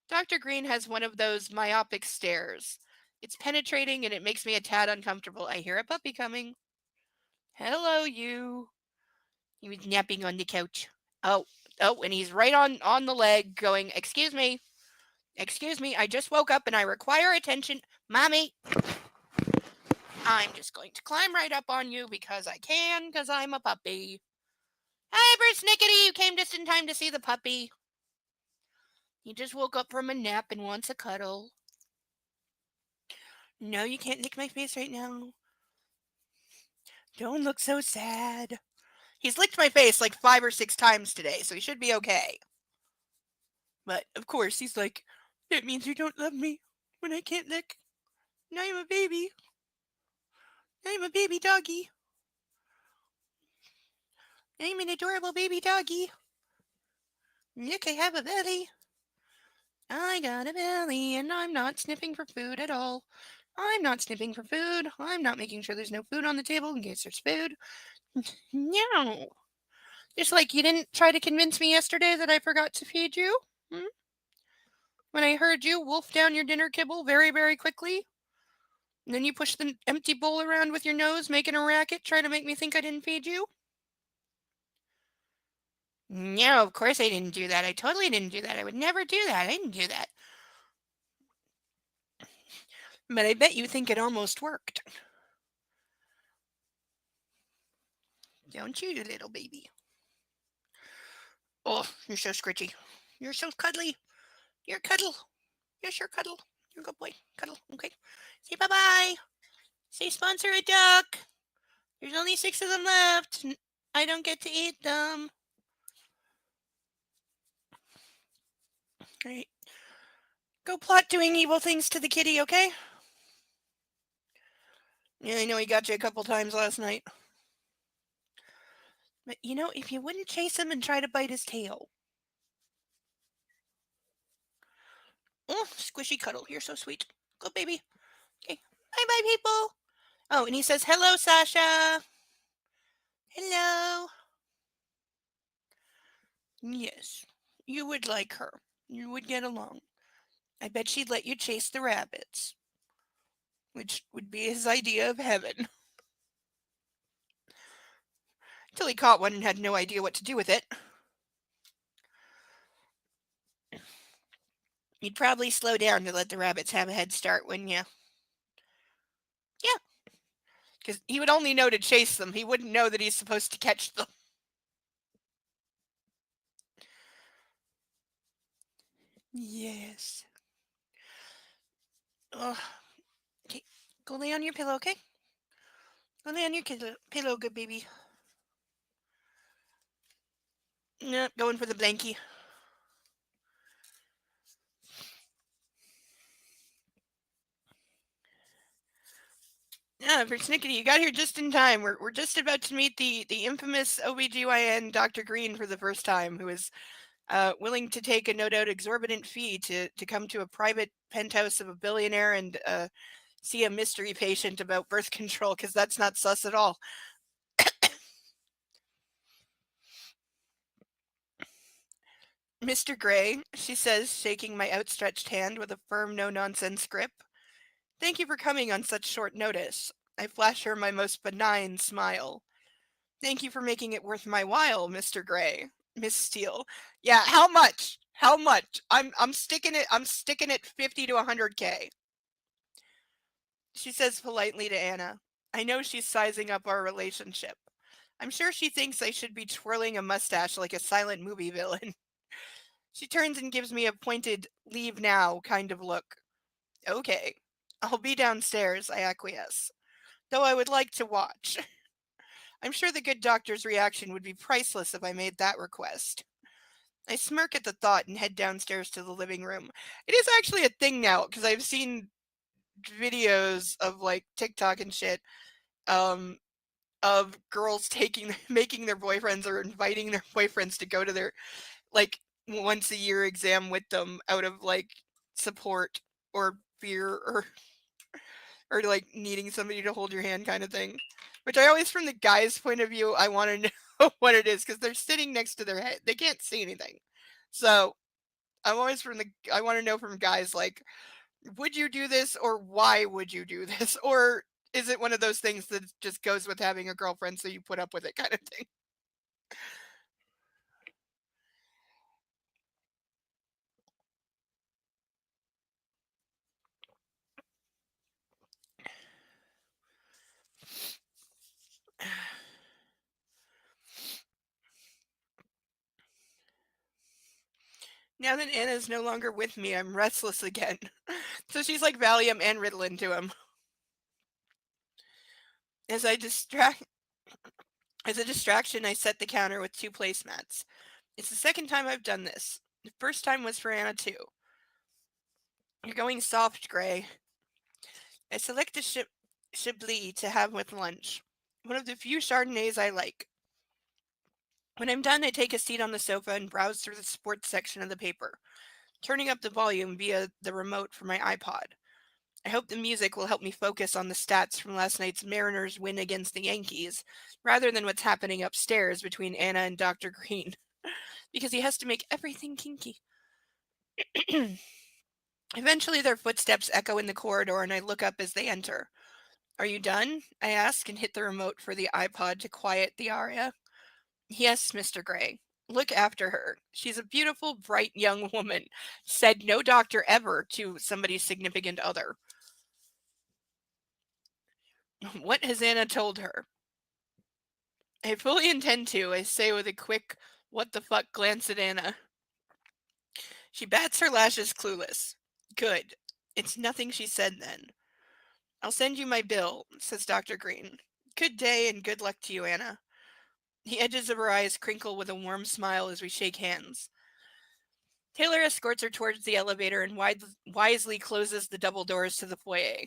Dr. Green has one of those myopic stares. It's penetrating and it makes me a tad uncomfortable. I hear a puppy coming. Hello, you. He was napping on the couch. Oh, oh, and he's right on the leg going, excuse me, I just woke up and I require attention. Mommy, I'm just going to climb right up on you because I can, because I'm a puppy. Hi, Persnickety, you came just in time to see the puppy. He just woke up from a nap and wants a cuddle. No, you can't lick my face right now. Don't look so sad. He's licked my face like 5 or 6 times today, so he should be okay. But, of course, he's like, that means you don't love me when I can't lick. And I'm a baby. I'm a baby doggy. I'm an adorable baby doggy. Look, I have a belly. I got a belly, and I'm not sniffing for food at all. I'm not sniffing for food. I'm not making sure there's no food on the table in case there's food. No. Just like you didn't try to convince me yesterday that I forgot to feed you. Hmm? When I heard you wolf down your dinner kibble very, very quickly. And then you pushed the empty bowl around with your nose, making a racket, trying to make me think I didn't feed you. No, of course I didn't do that. I totally didn't do that. I would never do that. I didn't do that. But I bet you think it almost worked. Don't you, you little baby? Oh, you're so scritchy. You're so cuddly. You're cuddle. You're sure cuddle. You're a good boy. Cuddle. Okay. Say bye-bye. Say sponsor a duck. There's only 6 of them left. I don't get to eat them. All right. Go plot doing evil things to the kitty, okay? Yeah, I know he got you a couple times last night. But you know, if you wouldn't chase him and try to bite his tail. Oh, squishy cuddle. You're so sweet. Good baby. Okay. Bye-bye, people. Oh, and he says, hello, Sasha. Hello. Yes, you would like her. You would get along. I bet she'd let you chase the rabbits, which would be his idea of heaven. Till he caught one and had no idea what to do with it. You'd probably slow down to let the rabbits have a head start, wouldn't you? Yeah. Because he would only know to chase them. He wouldn't know that he's supposed to catch them. Yes. Oh, okay. Go lay on your pillow, okay? Go lay on your pillow, good baby. No, going for the blankie. Yeah, for Snickety, you got here just in time. We're just about to meet the infamous OBGYN Dr. Green for the first time, who is willing to take a no doubt exorbitant fee to come to a private penthouse of a billionaire and see a mystery patient about birth control, because that's not sus at all. Mr. Gray, she says, shaking my outstretched hand with a firm, no nonsense grip. Thank you for coming on such short notice. I flash her my most benign smile. Thank you for making it worth my while, Mr. Gray. Miss Steele. Yeah, how much? How much? I'm sticking it 50 to 100K. She says politely to Anna, I know she's sizing up our relationship. I'm sure she thinks I should be twirling a mustache like a silent movie villain. She turns and gives me a pointed leave now kind of look. Okay. I'll be downstairs, I acquiesce. Though I would like to watch. I'm sure the good doctor's reaction would be priceless if I made that request. I smirk at the thought and head downstairs to the living room. It is actually a thing now, because I've seen videos of like TikTok and shit, of girls making their boyfriends or inviting their boyfriends to go to their like once a year exam with them out of like support or fear or like needing somebody to hold your hand kind of thing. Which I always, from the guy's point of view, I want to know what it is because they're sitting next to their head. They can't see anything. So I'm always I want to know from guys like, would you do this or why would you do this? Or is it one of those things that just goes with having a girlfriend so you put up with it kind of thing? Now that Anna's no longer with me, I'm restless again. So she's like Valium and Ritalin to him. As I distract as a distraction, I set the counter with 2 placemats. It's the second time I've done this. The first time was for Anna too. You're going soft, Gray. I select a Chablis to have with lunch. One of the few Chardonnays I like. When I'm done, I take a seat on the sofa and browse through the sports section of the paper, turning up the volume via the remote for my iPod. I hope the music will help me focus on the stats from last night's Mariners win against the Yankees, rather than what's happening upstairs between Anna and Dr. Green, because he has to make everything kinky. Eventually, their footsteps echo in the corridor, and I look up as they enter. Are you done? I ask and hit the remote for the iPod to quiet the aria. Yes, Mr. Gray. Look after her. She's a beautiful, bright young woman, said no doctor ever to somebody's significant other. What has Anna told her? I fully intend to, I say with a quick, what the fuck glance at Anna. She bats her lashes clueless. Good. It's nothing she said then. I'll send you my bill, says Dr. Green. Good day and good luck to you, Anna. The edges of her eyes crinkle with a warm smile as we shake hands. Taylor escorts her towards the elevator and wisely closes the double doors to the foyer.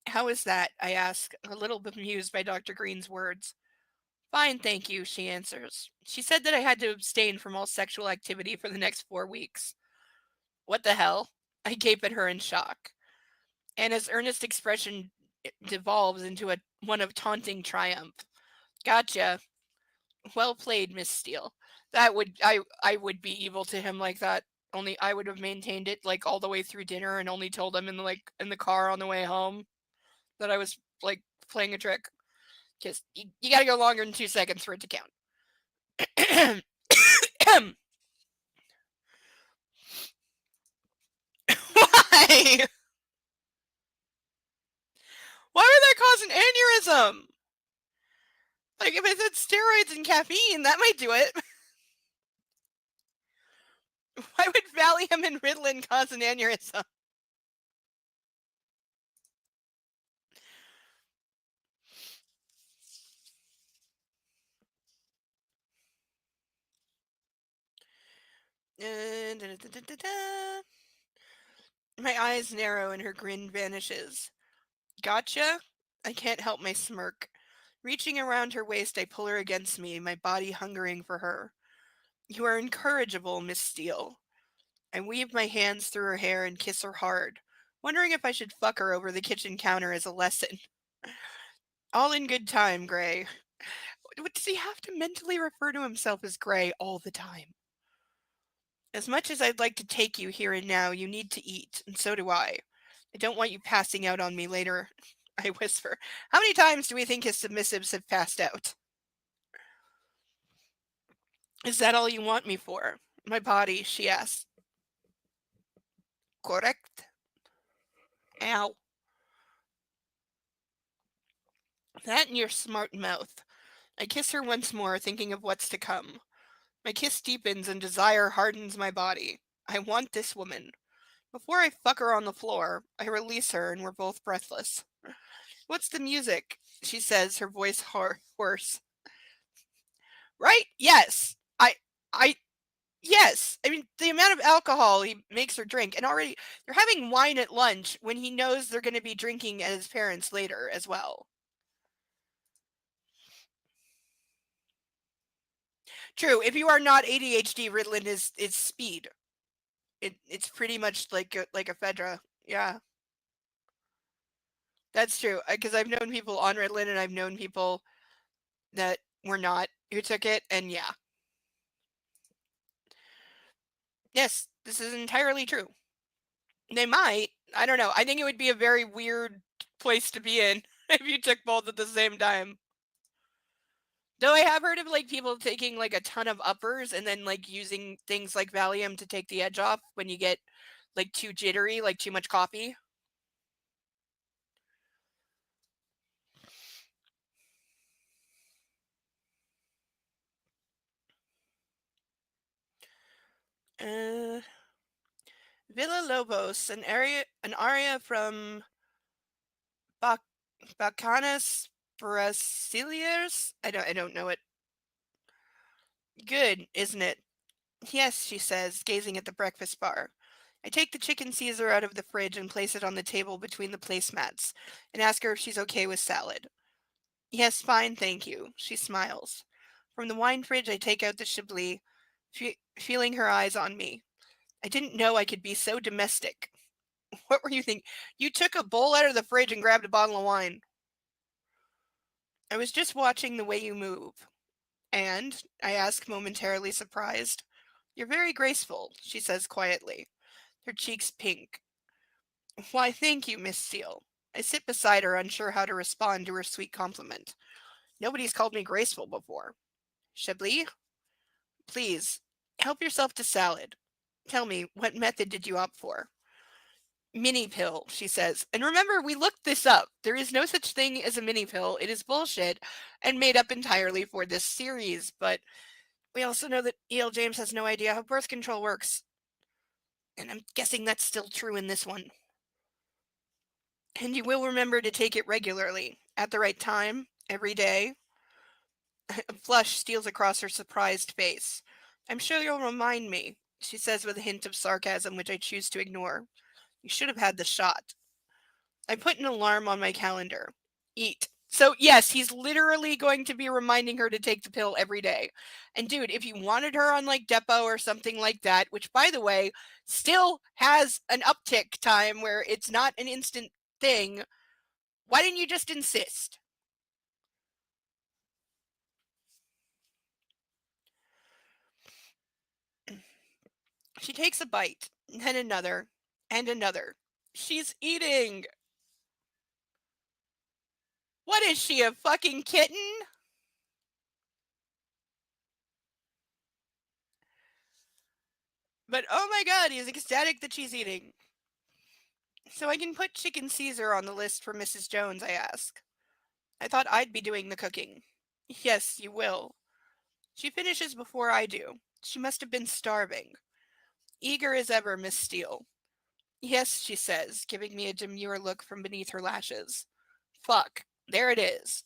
How is that? I ask, a little bemused by Dr. Green's words. Fine, thank you, she answers. She said that I had to abstain from all sexual activity for the next 4 weeks. What the hell? I gape at her in shock. Anna's earnest expression devolves into one of taunting triumph. Gotcha. Well played, Miss Steele. I would be evil to him like that. Only I would have maintained it like all the way through dinner and only told him in the car on the way home that I was like playing a trick. Because you got to go longer than 2 seconds for it to count. Why? Why would that cause an aneurysm? Like if it said steroids and caffeine, that might do it. Why would Valium and Ritalin cause an aneurysm? My eyes narrow and her grin vanishes. Gotcha? I can't help my smirk. Reaching around her waist, I pull her against me, my body hungering for her. You are incorrigible, Miss Steele. I weave my hands through her hair and kiss her hard, wondering if I should fuck her over the kitchen counter as a lesson. All in good time, Gray. Does he have to mentally refer to himself as Gray all the time? As much as I'd like to take you here and now, you need to eat, and so do I. I don't want you passing out on me later, I whisper. How many times do we think his submissives have passed out? Is that all you want me for? My body, she asks. Correct? Ow. That in your smart mouth. I kiss her once more, thinking of what's to come. My kiss deepens and desire hardens my body. I want this woman. Before I fuck her on the floor, I release her and we're both breathless. What's the music? She says, her voice hoarse. Right? Yes. I, yes. I mean, the amount of alcohol he makes her drink, and already they're having wine at lunch when he knows they're going to be drinking at his parents' later as well. True. If you are not ADHD, Ritalin is speed. It's pretty much like a Fedra. Yeah, that's true. Because I've known people on Ritalin, and I've known people that were not who took it, and yeah. Yes, this is entirely true. They might. I don't know. I think it would be a very weird place to be in if you took both at the same time. Though I have heard of like people taking like a ton of uppers and then like using things like Valium to take the edge off when you get like too jittery, like too much coffee. Uh, Villa Lobos, an aria from Bac- Bacanas Brasileiras. I don't know it. Good, isn't it? Yes, she says, gazing at the breakfast bar. I take the chicken Caesar out of the fridge and place it on the table between the placemats, and ask her if she's okay with salad. Yes, fine, thank you. She smiles. From the wine fridge, I take out the Chablis, feeling her eyes on me. I didn't know I could be so domestic. What were you thinking? You took a bowl out of the fridge and grabbed a bottle of wine. I was just watching the way you move. And, I ask, momentarily surprised. You're very graceful, she says quietly, her cheeks pink. Why, thank you, Miss Steele. I sit beside her, unsure how to respond to her sweet compliment. Nobody's called me graceful before. Chablis, please, help yourself to salad. Tell me, what method did you opt for? Mini pill, she says. And remember, we looked this up. There is no such thing as a mini pill. It is bullshit and made up entirely for this series. But we also know that E.L. James has no idea how birth control works. And I'm guessing that's still true in this one. And you will remember to take it regularly, at the right time, every day. A flush steals across her surprised face. I'm sure you'll remind me, she says with a hint of sarcasm which I choose to ignore. You should have had the shot. I put an alarm on my calendar. Eat. So, yes, he's literally going to be reminding her to take the pill every day. And, dude, if you wanted her on like Depo or something like that, which, by the way, still has an uptick time where it's not an instant thing, why didn't you just insist? She takes a bite, then another, and another. She's eating. What is she, a fucking kitten? But oh my god, he's ecstatic that she's eating. So I can put chicken Caesar on the list for Mrs. Jones, I ask. I thought I'd be doing the cooking. Yes, you will. She finishes before I do. She must have been starving. Eager as ever, Miss Steele. Yes, she says, giving me a demure look from beneath her lashes. Fuck, there it is.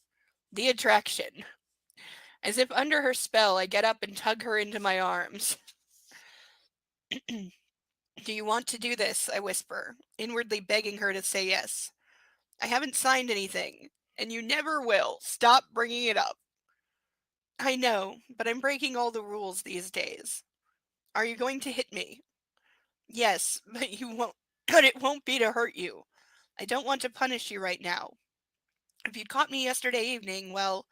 The attraction. As if under her spell, I get up and tug her into my arms. Do you want to do this? I whisper, inwardly begging her to say yes. I haven't signed anything, and you never will. Stop bringing it up. I know, but I'm breaking all the rules these days. Are you going to hit me? Yes, but you won't. But it won't be to hurt you. I don't want to punish you right now. If you'd caught me yesterday evening, well,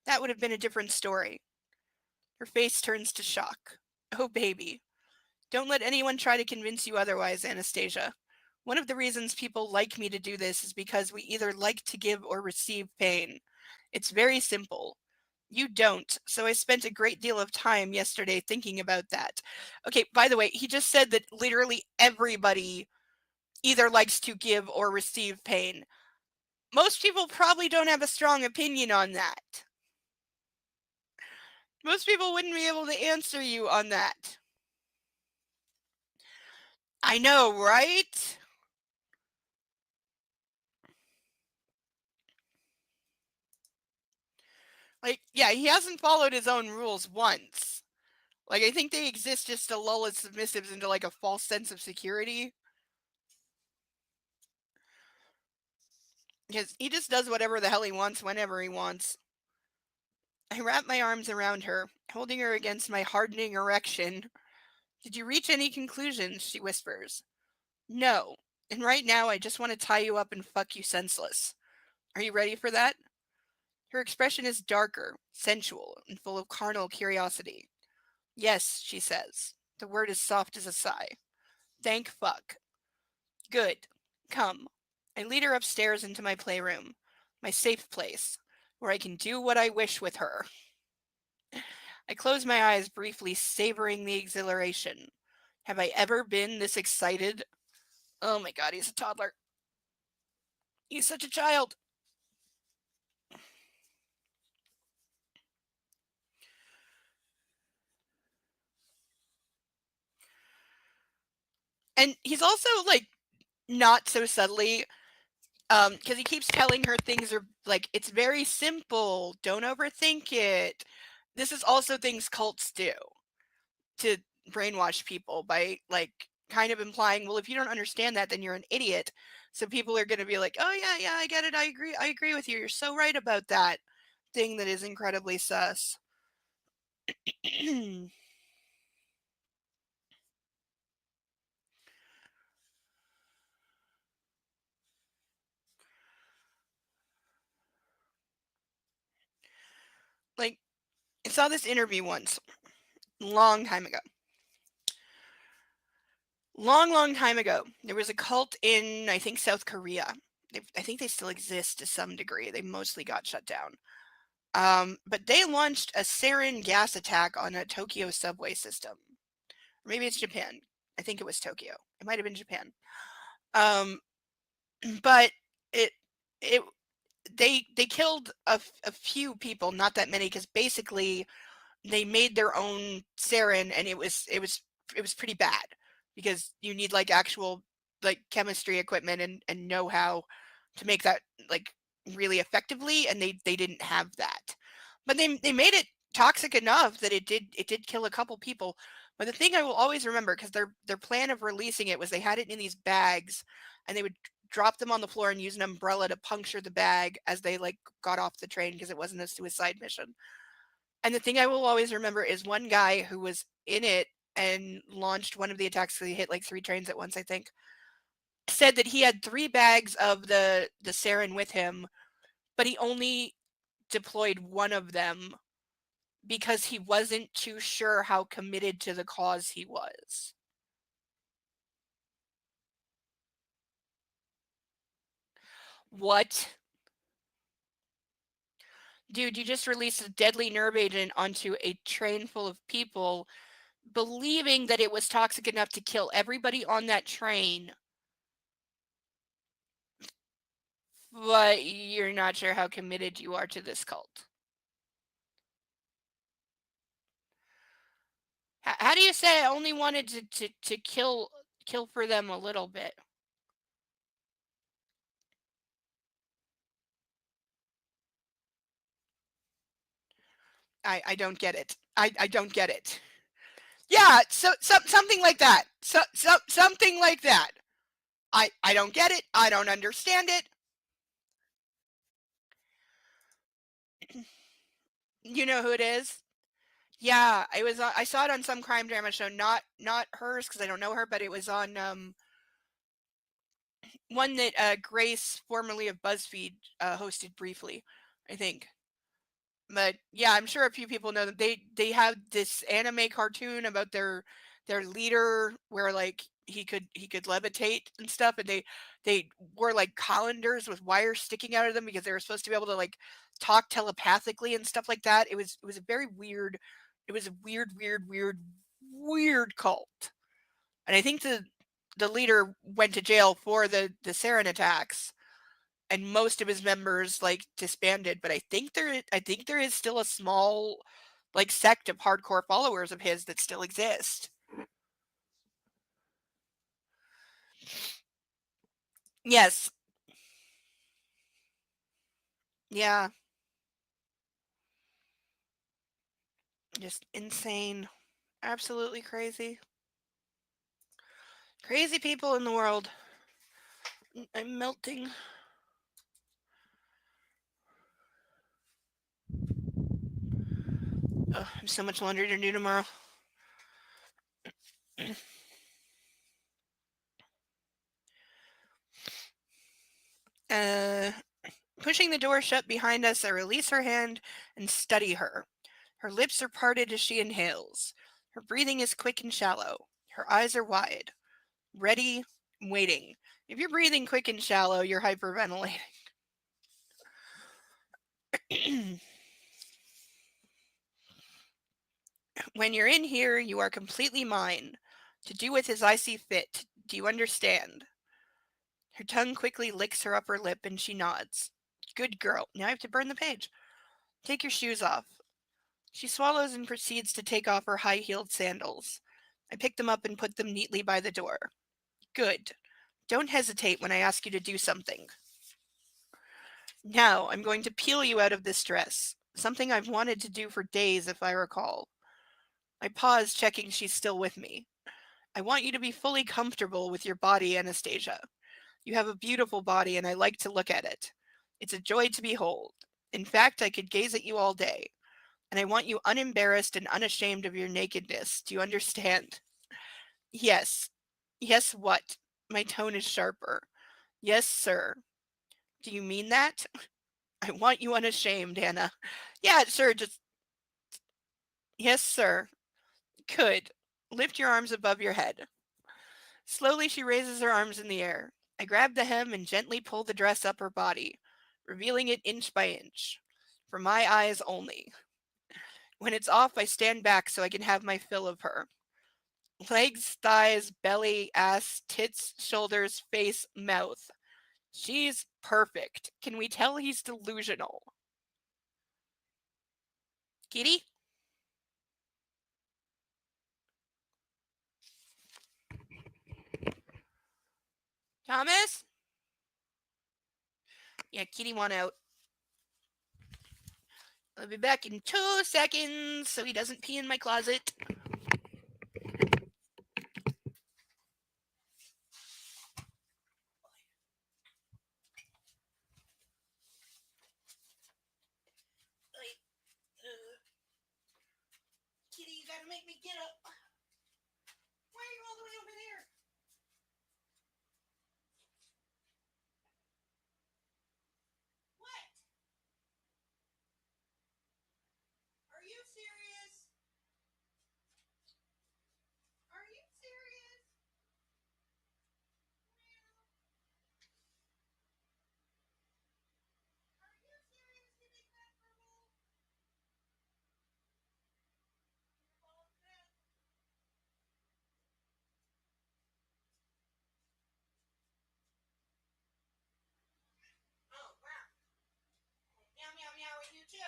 that would have been a different story. Her face turns to shock. Oh, baby. Don't let anyone try to convince you otherwise, Anastasia. One of the reasons people like me to do this is because we either like to give or receive pain. It's very simple. You don't, so I spent a great deal of time yesterday thinking about that. Okay, by the way, he just said that literally everybody either likes to give or receive pain. Most people probably don't have a strong opinion on that. Most people wouldn't be able to answer you on that. I know, right? Like, yeah, he hasn't followed his own rules once. Like, I think they exist just to lull his submissives into like a false sense of security. Because he just does whatever the hell he wants whenever he wants. I wrap my arms around her, holding her against my hardening erection. Did you reach any conclusions? She whispers. No. And right now I just want to tie you up and fuck you senseless. Are you ready for that? Her expression is darker, sensual, and full of carnal curiosity. Yes, she says. The word is soft as a sigh. Thank fuck. Good. Come. I lead her upstairs into my playroom, my safe place, where I can do what I wish with her. I close my eyes briefly, savoring the exhilaration. Have I ever been this excited? Oh my god, he's a toddler. He's such a child. And he's also like not so subtly because he keeps telling her things are like it's very simple, don't overthink it. This is also things cults do to brainwash people by like kind of implying, well, if you don't understand that, then you're an idiot. So people are going to be like, oh yeah, I get it, I agree with you, you're so right about that thing that is incredibly sus. Like, I saw this interview once, long time ago. Long time ago, there was a cult in, I think, South Korea. I think they still exist to some degree. They mostly got shut down. But they launched a sarin gas attack on a Tokyo subway system. Or maybe it's Japan. I think it was Tokyo. It might have been Japan. Um, but it it they killed a few people, not that many, because basically they made their own sarin, and it was pretty bad because you need like actual like chemistry equipment and know how to make that like really effectively, and they didn't have that. But they made it toxic enough that it did kill a couple people. But the thing I will always remember, because their plan of releasing it was they had it in these bags, and they would drop them on the floor and use an umbrella to puncture the bag as they like got off the train because it wasn't a suicide mission. And the thing I will always remember is one guy who was in it and launched one of the attacks, because he hit like 3 trains at once, I think, said that he had 3 bags of the sarin with him, but he only deployed one of them because he wasn't too sure how committed to the cause he was. What? Dude, you just released a deadly nerve agent onto a train full of people, believing that it was toxic enough to kill everybody on that train, but you're not sure how committed you are to this cult. How do you say I only wanted to kill for them a little bit? I don't get it. I don't get it. Yeah, something like that. Something like that. I don't get it. I don't understand it. You know who it is? Yeah, I saw it on some crime drama show, not hers because I don't know her, but it was on one that Grace, formerly of BuzzFeed, hosted briefly, I think. But yeah, I'm sure a few people know that they have this anime cartoon about their leader where like he could levitate and stuff, and they wore like colanders with wires sticking out of them because they were supposed to be able to like talk telepathically and stuff like that. It was a very weird, it was a weird cult. And I think the leader went to jail for the sarin attacks, and most of his members like disbanded, but I think there is still a small like sect of hardcore followers of his that still exist. Yes. Yeah. Just insane. Absolutely crazy. Crazy people in the world. I'm melting. Ugh, I have so much laundry to do tomorrow. uh Pushing the door shut behind us, I release her hand and study her. Her lips are parted as she inhales. Her breathing is quick and shallow. Her eyes are wide. Ready, waiting. If you're breathing quick and shallow, you're hyperventilating. When you're in here, you are completely mine, to do with as I see fit. Do you understand? Her tongue quickly licks her upper lip and she nods. Good girl. Now I have to burn the page. Take your shoes off. She swallows and proceeds to take off her high-heeled sandals. I pick them up and put them neatly by the door. Good. Don't hesitate when I ask you to do something. Now, I'm going to peel you out of this dress. Something I've wanted to do for days, if I recall. I pause, checking she's still with me. I want you to be fully comfortable with your body, Anastasia. You have a beautiful body, and I like to look at it. It's a joy to behold. In fact, I could gaze at you all day. And I want you unembarrassed and unashamed of your nakedness. Do you understand? Yes. Yes, what? My tone is sharper. Yes, sir. Do you mean that? I want you unashamed, Anna. Yeah, sure, just. Yes, sir. Good. Lift your arms above your head. Slowly, she raises her arms in the air. I grab the hem and gently pull the dress up her body, revealing it inch by inch. For my eyes only. When it's off, I stand back so I can have my fill of her. Legs, thighs, belly, ass, tits, shoulders, face, mouth. She's perfect. Can we tell he's delusional? Kitty? Thomas? Yeah, Kitty want out. I'll be back in 2 seconds so he doesn't pee in my closet. Kitty, you gotta make me get up. Why are you all the way over there? What? Are you serious? Are you serious? Are you serious, you big fat purple? Oh, wow. Meow, meow, meow at you too.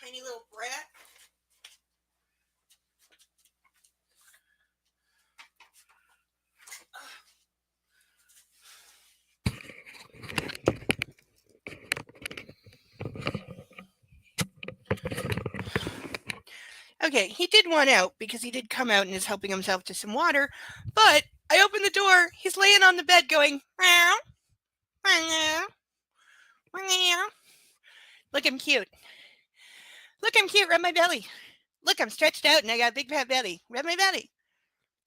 Tiny little brat. Okay, he did want out because he did come out and is helping himself to some water, but I open the door. He's laying on the bed going, meow, meow, meow. Look, I'm cute. Look, I'm cute. Rub my belly. Look, I'm stretched out and I got a big fat belly. Rub my belly.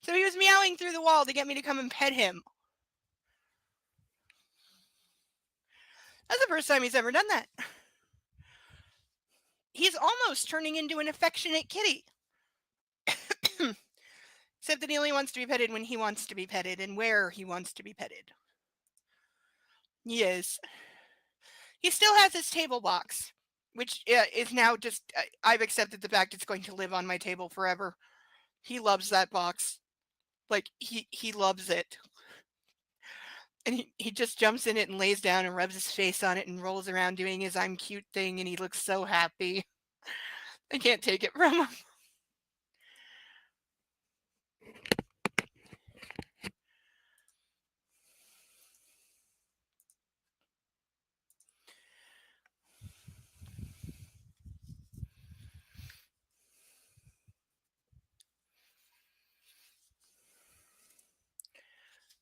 So he was meowing through the wall to get me to come and pet him. That's the first time he's ever done that. He's almost turning into an affectionate kitty. Except that he only wants to be petted when he wants to be petted and where he wants to be petted. Yes. He still has his table box. which is now just, I've accepted the fact it's going to live on my table forever. He loves that box. Like, he loves it. And he just jumps in it and lays down and rubs his face on it and rolls around doing his I'm cute thing, and he looks so happy. I can't take it from him.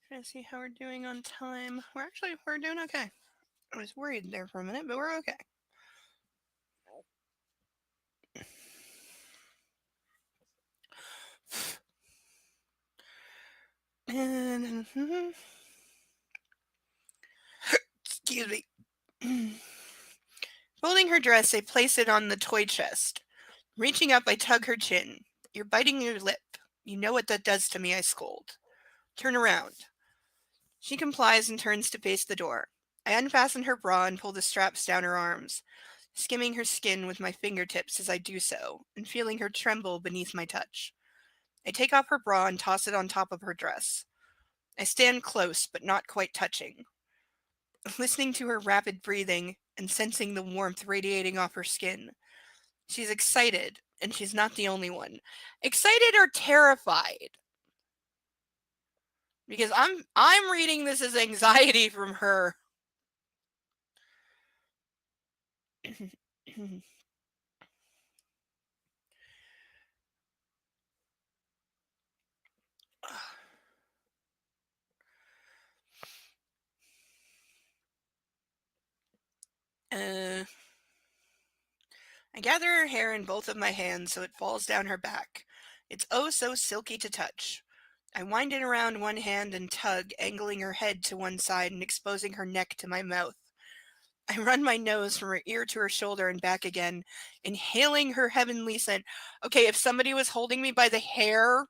Trying to see how we're doing on time. We're doing okay. I was worried there for a minute, but we're okay. And excuse me. Folding her dress, I place it on the toy chest. Reaching up, I tug her chin. You're biting your lip. You know what that does to me, I scold. Turn around. She complies and turns to face the door. I unfasten her bra and pull the straps down her arms, skimming her skin with my fingertips as I do so, and feeling her tremble beneath my touch. I take off her bra and toss it on top of her dress. I stand close, but not quite touching, listening to her rapid breathing and sensing the warmth radiating off her skin. She's excited, and she's not the only one. Excited or terrified? Because I'm reading this as anxiety from her. I gather her hair in both of my hands so it falls down her back. It's oh so silky to touch. I wind it around one hand and tug, angling her head to one side and exposing her neck to my mouth. I run my nose from her ear to her shoulder and back again, inhaling her heavenly scent. Okay, if somebody was holding me by the hair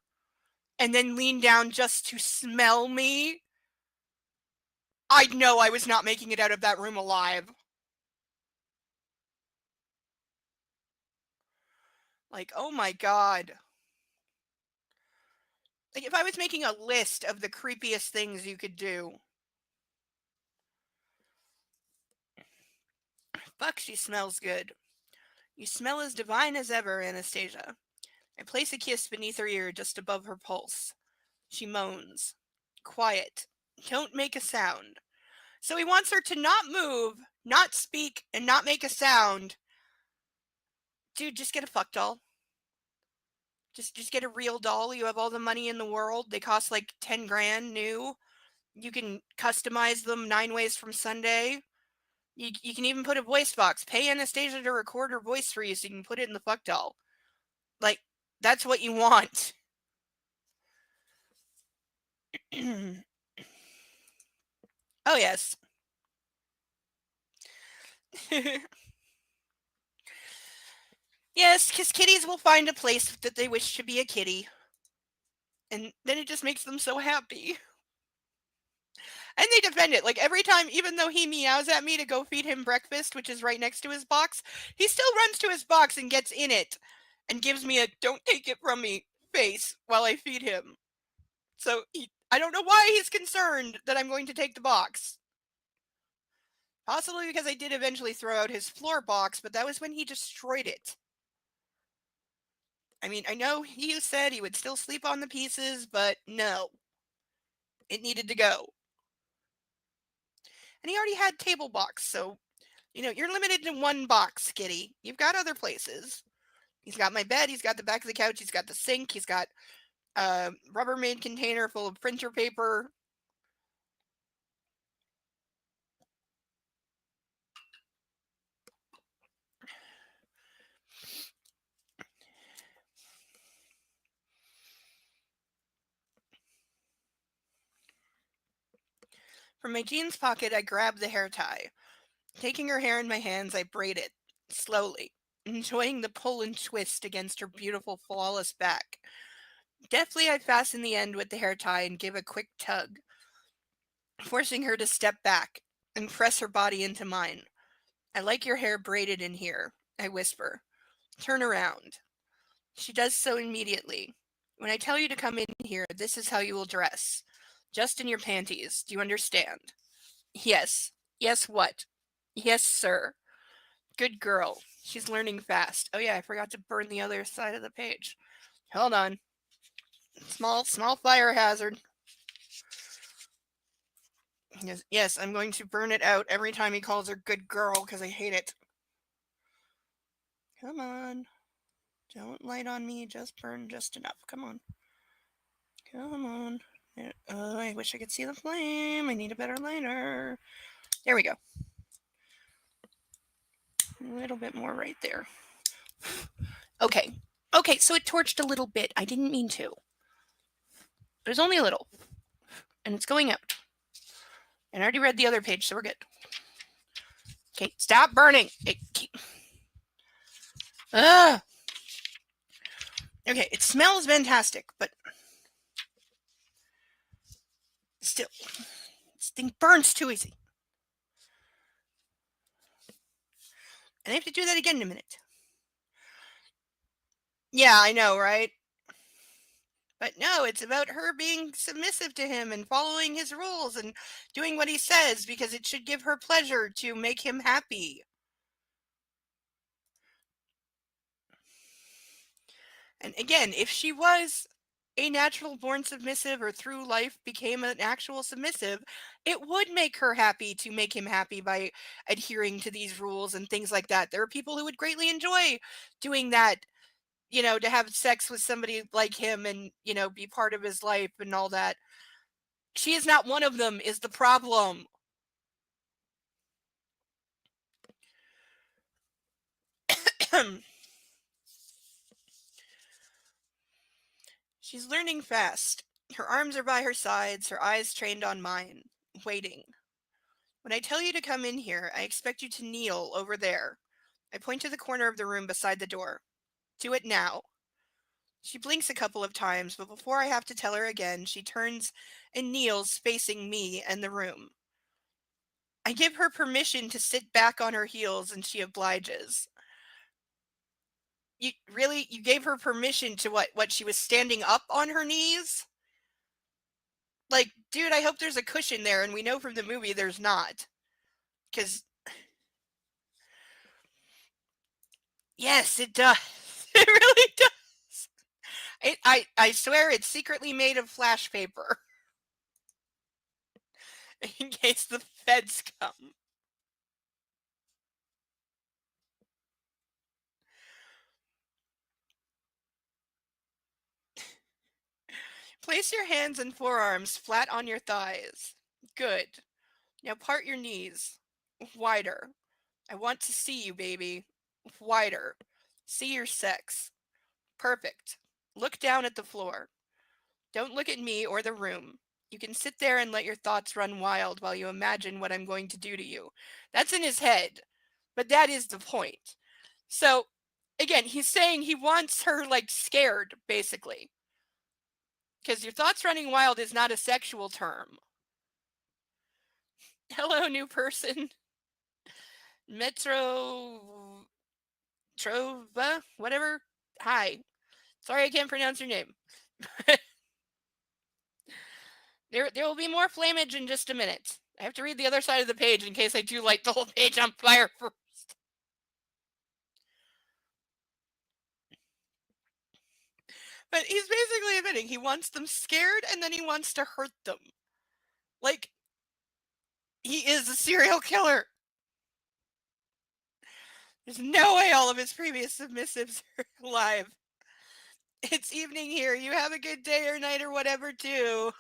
and then leaned down just to smell me, I'd know I was not making it out of that room alive. Like, oh my God. Like, if I was making a list of the creepiest things you could do. Fuck, she smells good. You smell as divine as ever, Anastasia. I place a kiss beneath her ear just above her pulse. She moans. Quiet. Don't make a sound. So he wants her to not move, not speak, and not make a sound. Dude, just get a fuck doll. Just get a real doll. You have all the money in the world. They cost like 10 grand new. You can customize them 9 ways from Sunday. You can even put a voice box. Pay Anastasia to record her voice for you so you can put it in the fuck doll. Like, that's what you want. Oh, yes. Yes, because kitties will find a place that they wish to be a kitty. And then it just makes them so happy. And they defend it. Like, every time, even though he meows at me to go feed him breakfast, which is right next to his box, he still runs to his box and gets in it and gives me a don't take it from me face while I feed him. So I don't know why he's concerned that I'm going to take the box. Possibly because I did eventually throw out his floor box, but that was when he destroyed it. I mean, I know he said he would still sleep on the pieces, but no. It needed to go. And he already had table box, so, you're limited to one box, kitty. You've got other places. He's got my bed, he's got the back of the couch, he's got the sink, he's got a Rubbermaid container full of printer paper. From my jeans pocket, I grab the hair tie. Taking her hair in my hands, I braid it, slowly, enjoying the pull and twist against her beautiful, flawless back. Deftly, I fasten the end with the hair tie and give a quick tug, forcing her to step back and press her body into mine. I like your hair braided in here, I whisper. Turn around. She does so immediately. When I tell you to come in here, this is how you will dress. Just in your panties. Do you understand? Yes. Yes, what? Yes, sir. Good girl. She's learning fast. Oh, yeah, I forgot to burn the other side of the page. Hold on. Small fire hazard. Yes, I'm going to burn it out every time he calls her good girl because I hate it. Come on. Don't light on me. Just burn just enough. Come on. Come on. Oh, I wish I could see the flame. I need a better lighter. There we go. A little bit more right there. Okay. Okay, so it torched a little bit. I didn't mean to. It was only a little. And it's going out. And I already read the other page, so we're good. Okay, stop burning. Ugh. Okay, it smells fantastic, but still, this thing burns too easy. And I have to do that again in a minute. Yeah, I know, right? But no, it's about her being submissive to him and following his rules and doing what he says because it should give her pleasure to make him happy. And again, if she was a natural born submissive or through life became an actual submissive, it would make her happy to make him happy by adhering to these rules and things like that. There are people who would greatly enjoy doing that, to have sex with somebody like him and, be part of his life and all that. She is not one of them, is the problem. She's learning fast. Her arms are by her sides, her eyes trained on mine, waiting. When I tell you to come in here, I expect you to kneel over there. I point to the corner of the room beside the door. Do it now. She blinks a couple of times, but before I have to tell her again, she turns and kneels facing me and the room. I give her permission to sit back on her heels and she obliges. You gave her permission to what she was standing up on her knees? Like, dude, I hope there's a cushion there, and we know from the movie there's not. Because, yes, it does. It really does. I swear it's secretly made of flash paper. In case the feds come. Place your hands and forearms flat on your thighs. Good. Now part your knees. Wider. I want to see you, baby. Wider. See your sex. Perfect. Look down at the floor. Don't look at me or the room. You can sit there and let your thoughts run wild while you imagine what I'm going to do to you. That's in his head, but that is the point. So, again, he's saying he wants her, scared, basically. Because your thoughts running wild is not a sexual term. Hello, new person. Metro... Trova? Whatever. Hi. Sorry I can't pronounce your name. There will be more flamage in just a minute. I have to read the other side of the page in case I do light the whole page on fire first. But he's basically admitting he wants them scared and then he wants to hurt them. Like, he is a serial killer. There's no way all of his previous submissives are alive. It's evening here. You have a good day or night or whatever, too.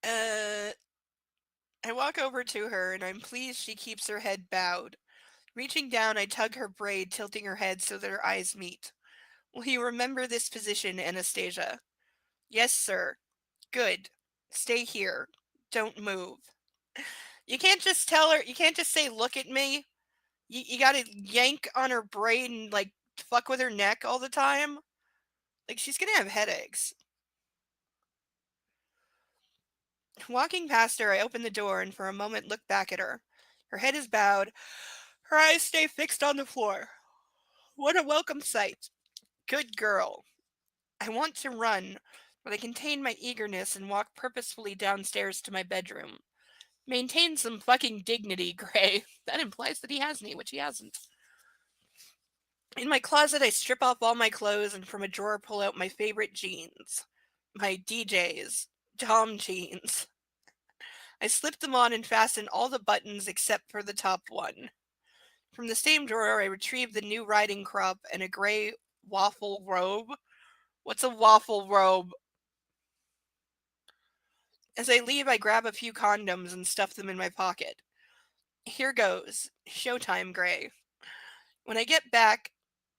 I walk over to her and I'm pleased she keeps her head bowed. Reaching down, I tug her braid, tilting her head so that her eyes meet. Will you remember this position, Anastasia? Yes, sir. Good. Stay here. Don't move. You can't just tell her, you can't just say, look at me. You gotta yank on her braid and, fuck with her neck all the time. Like, she's gonna have headaches. Walking past her, I open the door and for a moment look back at her. Her head is bowed. Her eyes stay fixed on the floor. What a welcome sight. Good girl. I want to run, but I contain my eagerness and walk purposefully downstairs to my bedroom. Maintain some fucking dignity, Gray. That implies that he has any, which he hasn't. In my closet, I strip off all my clothes and from a drawer pull out my favorite jeans. My DJs. Tom jeans. I slip them on and fasten all the buttons except for the top one. From the same drawer, I retrieve the new riding crop and a gray waffle robe. What's a waffle robe? As I leave, I grab a few condoms and stuff them in my pocket. Here goes. Showtime, Gray. When I get back,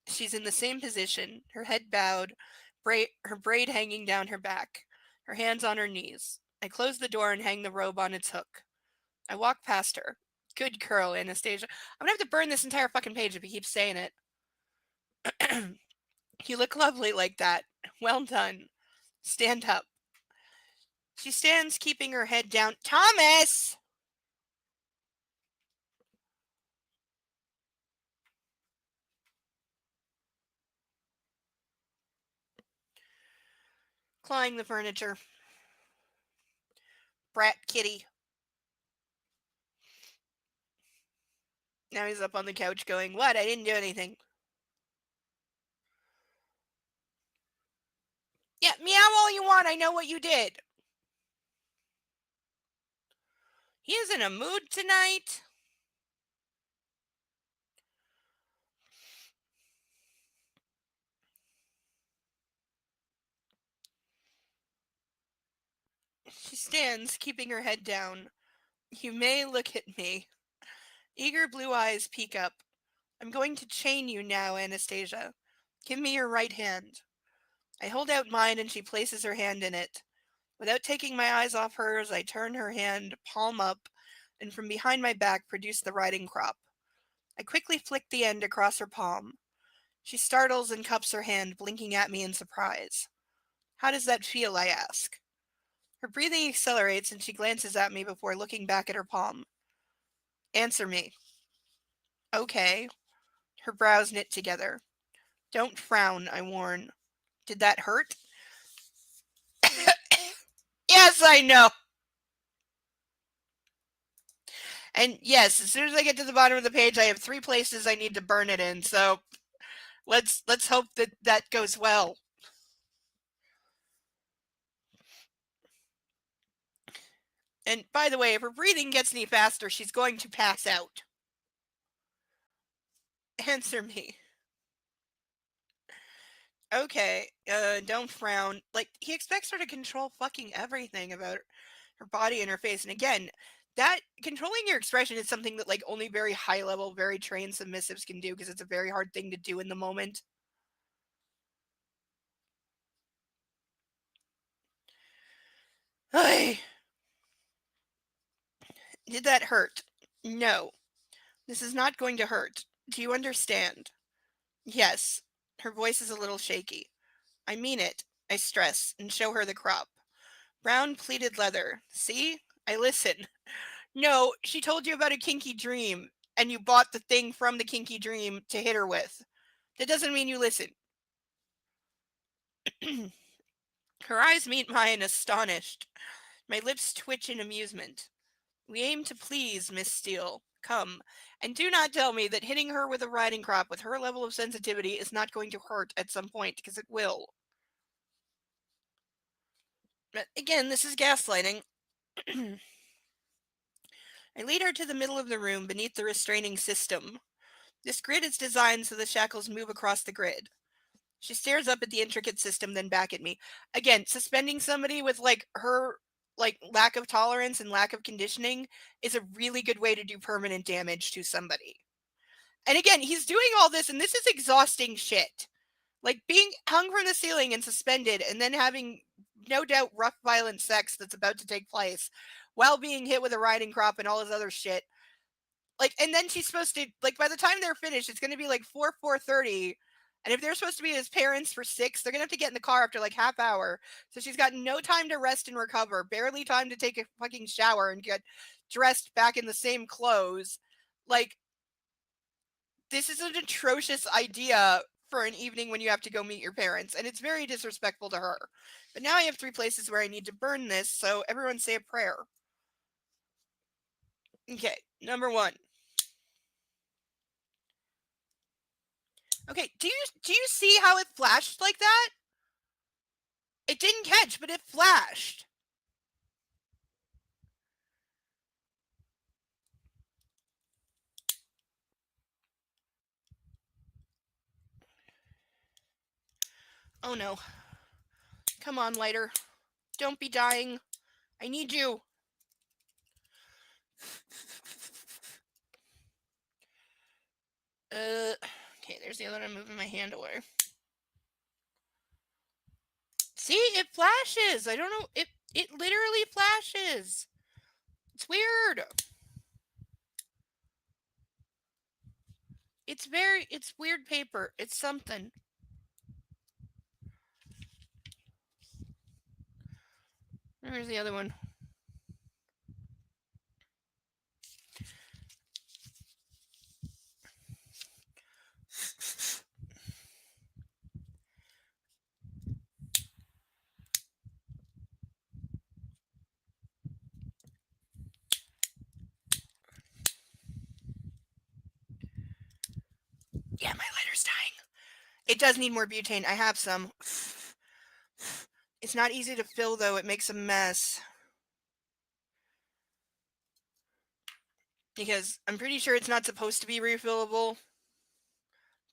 she's in the same position, her head bowed, her braid hanging down her back, her hands on her knees. I close the door and hang the robe on its hook. I walk past her. Good girl, Anastasia. I'm gonna have to burn this entire fucking page if he keeps saying it. You look lovely like that. Well done. Stand up. She stands, keeping her head down. Thomas! Clawing the furniture. Brat kitty. Now he's up on the couch going, what? I didn't do anything. Yeah, meow all you want. I know what you did. He is in a mood tonight. She stands, keeping her head down. You may look at me. Eager blue eyes peek up. I'm going to chain you now, Anastasia. Give me your right hand. I hold out mine and she places her hand in it. Without taking my eyes off hers, I turn her hand palm up and from behind my back produce the riding crop. I quickly flick the end across her palm. She startles and cups her hand, blinking at me in surprise. How does that feel? I ask. Her breathing accelerates and she glances at me before looking back at her palm. Answer me. Okay. Her brows knit together. Don't frown, I warn. Did that hurt? Yes, I know. And yes, as soon as I get to the bottom of the page, I have 3 places I need to burn it in. So let's hope that that goes well. And by the way, if her breathing gets any faster, she's going to pass out. Answer me. Okay, don't frown. Like, he expects her to control fucking everything about her body and her face. And again, that controlling your expression is something that like only very high level, very trained submissives can do because it's a very hard thing to do in the moment. Ay. Did that hurt? No. This is not going to hurt. Do you understand? Yes. Her voice is a little shaky. I mean it, I stress, and show her the crop. Brown pleated leather. See? I listen. No, she told you about a kinky dream, and you bought the thing from the kinky dream to hit her with. That doesn't mean you listen. Her eyes meet mine, astonished. My lips twitch in amusement. We aim to please, Miss Steele. Come, and do not tell me that hitting her with a riding crop with her level of sensitivity is not going to hurt at some point, because it will. But again, this is gaslighting. I lead her to the middle of the room beneath the restraining system. This grid is designed so the shackles move across the grid. She stares up at the intricate system, then back at me. Again, suspending somebody with like her like lack of tolerance and lack of conditioning is a really good way to do permanent damage to somebody. And again, he's doing all this and this is exhausting shit. Like being hung from the ceiling and suspended and then having no doubt rough violent sex that's about to take place while being hit with a riding crop and all his other shit. Like, and then she's supposed to like by the time they're finished, it's going to be like 4:30, And if they're supposed to be his parents for 6, they're going to have to get in the car after like half hour. So she's got no time to rest and recover, barely time to take a fucking shower and get dressed back in the same clothes. Like, this is an atrocious idea for an evening when you have to go meet your parents, and it's very disrespectful to her. But now I have 3 places where I need to burn this, so everyone say a prayer. Okay, number 1. Okay, do you see how it flashed like that? It didn't catch, but it flashed. Oh no. Come on, lighter. Don't be dying. I need you. Okay, there's the other one. I'm moving my hand away. See, it flashes. I don't know. It literally flashes. It's weird. It's weird paper. It's something. Where's the other one? Yeah, my lighter's dying. It does need more butane. I have some. It's not easy to fill, though. It makes a mess. Because I'm pretty sure it's not supposed to be refillable.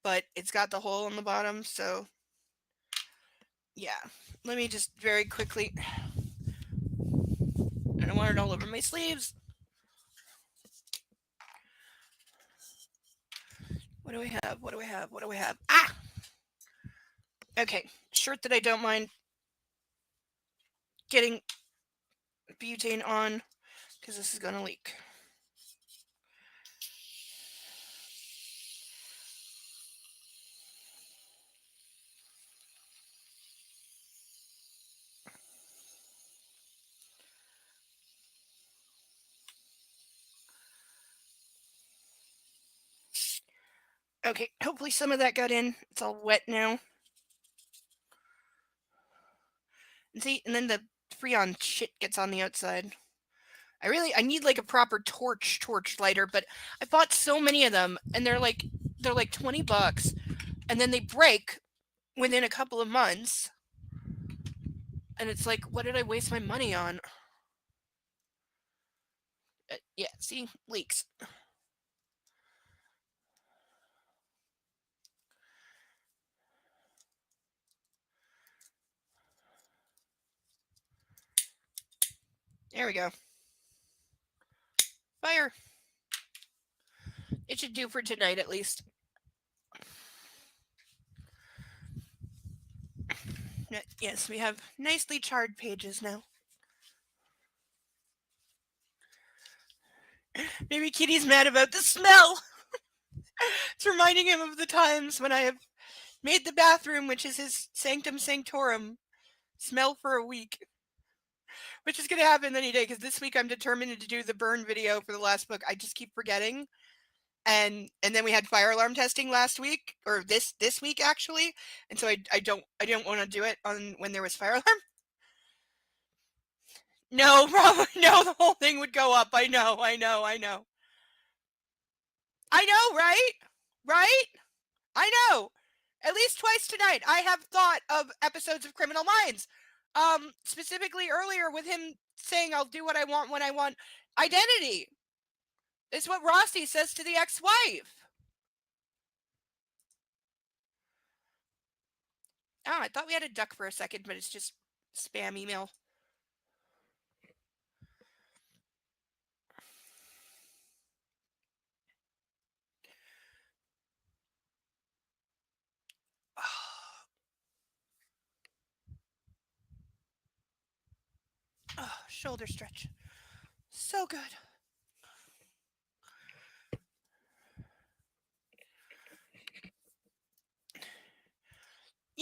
But it's got the hole in the bottom, so... Yeah. Let me just very quickly... I don't want it all over my sleeves. What do we have? What do we have? What do we have? Ah! Okay. Shirt that I don't mind getting butane on, because this is going to leak. Okay, hopefully some of that got in. It's all wet now. And see, and then the Freon shit gets on the outside. I need like a proper torch lighter, but I bought so many of them, and they're like $20, and then they break within a couple of months. And it's like, what did I waste my money on? Yeah, see, leaks. There we go. Fire. It should do for tonight at least. Yes, we have nicely charred pages now. Maybe Kitty's mad about the smell. It's reminding him of the times when I have made the bathroom, which is his sanctum sanctorum, smell for a week. Which is going to happen any day, because this week I'm determined to do the burn video for the last book. I just keep forgetting. And then we had fire alarm testing last week, or this week actually, and so I don't want to do it on when there was fire alarm. No, probably no. The whole thing would go up. I know, right? I know. At least twice tonight, I have thought of episodes of Criminal Minds. Specifically earlier with him saying, "I'll do what I want when I want." Identity. It's what Rossi says to the ex-wife. Oh, I thought we had a duck for a second, but it's just spam email. Oh, shoulder stretch. So good.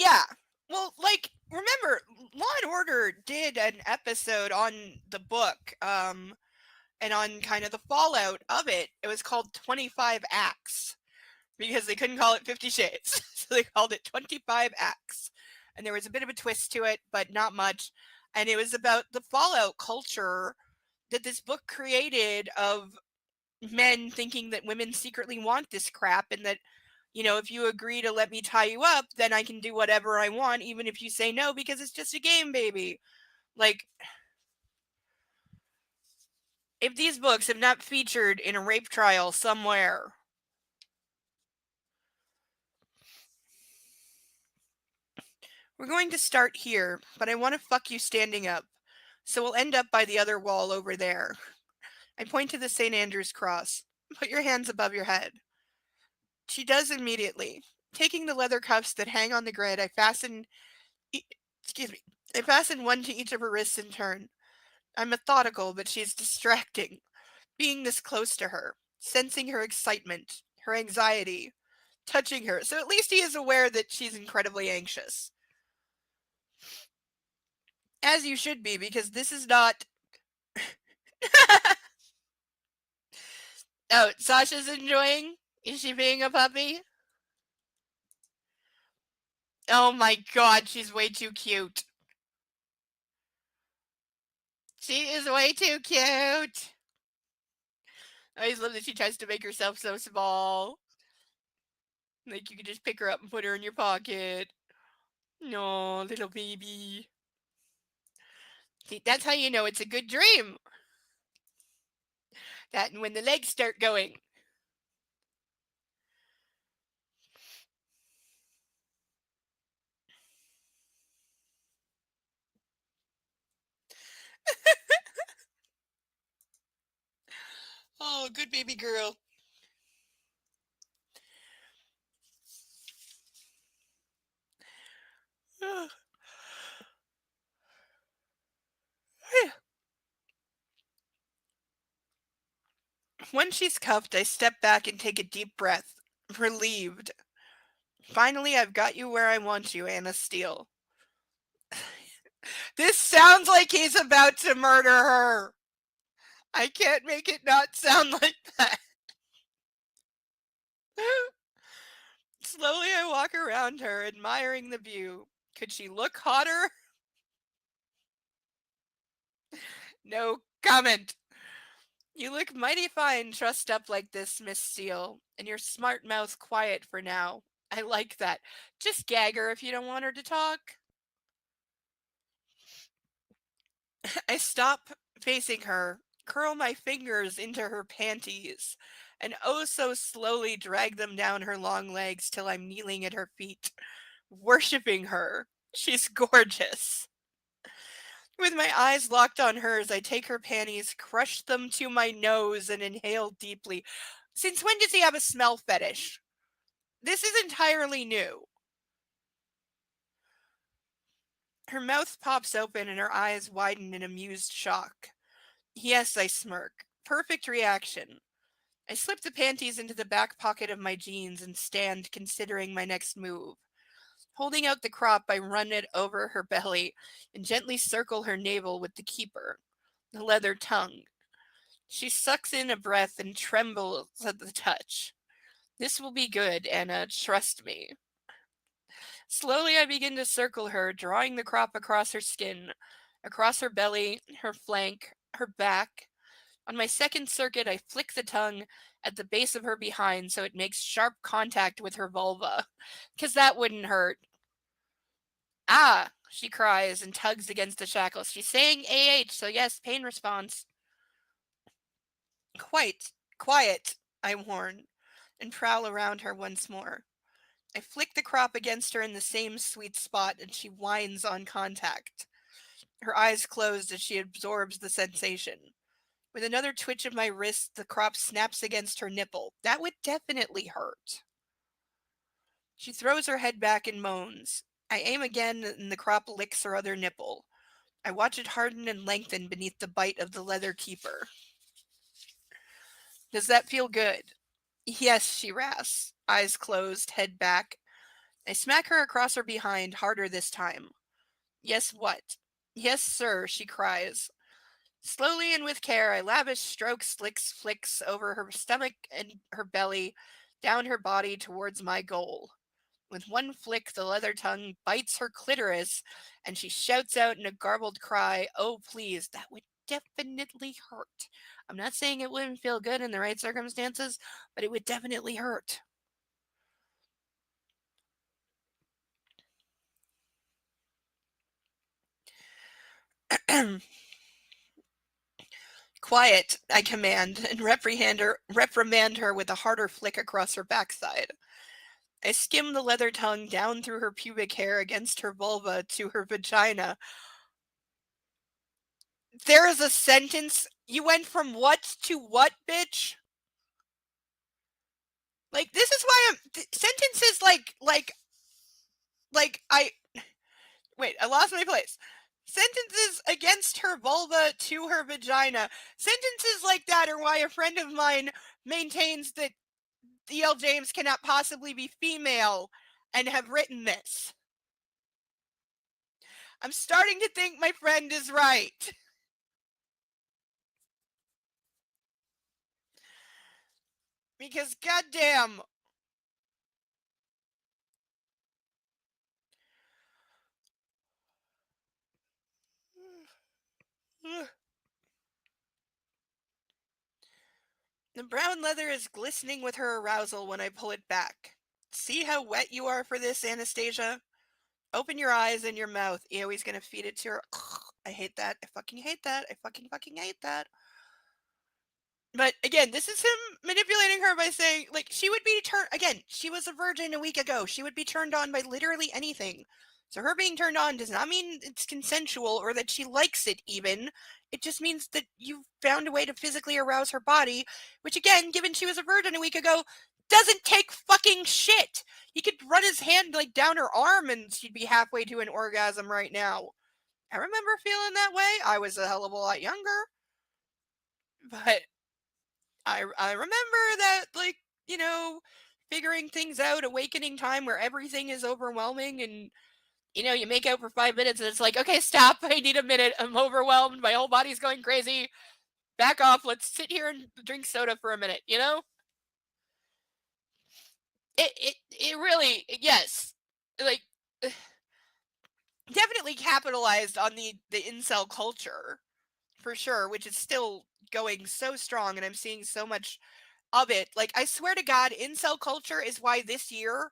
Yeah. Well, like, remember, Law and Order did an episode on the book, and on kind of the fallout of it. It was called 25 Acts because they couldn't call it 50 Shades. So they called it 25 Acts. And there was a bit of a twist to it, but not much. And it was about the fallout culture that this book created of men thinking that women secretly want this crap and that, if you agree to let me tie you up, then I can do whatever I want, even if you say no, because it's just a game, baby. Like, if these books have not featured in a rape trial somewhere, we're going to start here, but I want to fuck you standing up. So we'll end up by the other wall over there. I point to the St. Andrew's cross. Put your hands above your head. She does immediately. Taking the leather cuffs that hang on the grid, e- excuse me, I fasten one to each of her wrists in turn. I'm methodical, but she's distracting. Being this close to her, sensing her excitement, her anxiety, touching her, so at least he is aware that she's incredibly anxious. As you should be, because this is not. Oh, Sasha's enjoying? Is she being a puppy? Oh my god, she's way too cute. She is way too cute. I always love that she tries to make herself so small. Like you can just pick her up and put her in your pocket. No, little baby. See, that's how you know it's a good dream. That and when the legs start going. Oh, good baby girl. When she's cuffed, I step back and take a deep breath, relieved. Finally, I've got you where I want you, Anna Steele. This sounds like he's about to murder her. I can't make it not sound like that. Slowly, I walk around her, admiring the view. Could she look hotter? No comment. You look mighty fine trussed up like this, Miss Steele, and your smart mouth quiet for now. I like that. Just gag her if you don't want her to talk. I stop facing her, curl my fingers into her panties, and oh so slowly drag them down her long legs till I'm kneeling at her feet, worshipping her. She's gorgeous. With my eyes locked on hers, I take her panties, crush them to my nose, and inhale deeply. Since when does he have a smell fetish? This is entirely new. Her mouth pops open and her eyes widen in amused shock. Yes, I smirk. Perfect reaction. I slip the panties into the back pocket of my jeans and stand considering my next move. Holding out the crop, I run it over her belly and gently circle her navel with the keeper, the leather tongue. She sucks in a breath and trembles at the touch. This will be good, Anna, trust me. Slowly I begin to circle her, drawing the crop across her skin, across her belly, her flank, her back. On my second circuit, I flick the tongue at the base of her behind so it makes sharp contact with her vulva, 'cause that wouldn't hurt. Ah, she cries and tugs against the shackles. She's saying AH, so yes, pain response. Quite, quiet, I warn, and prowl around her once more. I flick the crop against her in the same sweet spot, and she whines on contact. Her eyes closed as she absorbs the sensation. With another twitch of my wrist, the crop snaps against her nipple. That would definitely hurt. She throws her head back and moans. I aim again, and the crop licks her other nipple. I watch it harden and lengthen beneath the bite of the leather keeper. Does that feel good? Yes, she rasps, eyes closed, head back. I smack her across her behind, harder this time. Yes, what? Yes, sir, she cries. Slowly and with care, I lavish strokes, licks, flicks over her stomach and her belly, down her body towards my goal. With one flick, the leather tongue bites her clitoris, and she shouts out in a garbled cry, "Oh, please, that would definitely hurt." I'm not saying it wouldn't feel good in the right circumstances, but it would definitely hurt. Quiet, I command, and reprimand her with a harder flick across her backside. I skim the leather tongue down through her pubic hair against her vulva to her vagina. There is a sentence. You went from what to what, bitch? Like, this is why sentences I wait, I lost my place. Sentences against her vulva to her vagina. Sentences like that are why a friend of mine maintains that D.L. James cannot possibly be female and have written this. I'm starting to think my friend is right. Because goddamn. The brown leather is glistening with her arousal when I pull it back. See how wet you are for this, Anastasia? Open your eyes and your mouth. Eowie's gonna feed it to her. I hate that. I fucking hate that. I fucking hate that. But again, this is him manipulating her by saying, like, she would be turned, again, she was a virgin a week ago. She would be turned on by literally anything. So her being turned on does not mean it's consensual or that she likes it even. It just means that you found a way to physically arouse her body, which again, given she was a virgin a week ago, doesn't take fucking shit. He could run his hand like down her arm and she'd be halfway to an orgasm right now. I remember feeling that way. I was a hell of a lot younger. But I remember that, like, you know, figuring things out, awakening time where everything is overwhelming and you make out for 5 minutes and it's like, okay, stop. I need a minute. I'm overwhelmed. My whole body's going crazy. Back off. Let's sit here and drink soda for a minute, you know? It really, yes. Like, definitely capitalized on the incel culture for sure, which is still going so strong and I'm seeing so much of it. Like, I swear to God, incel culture is why this year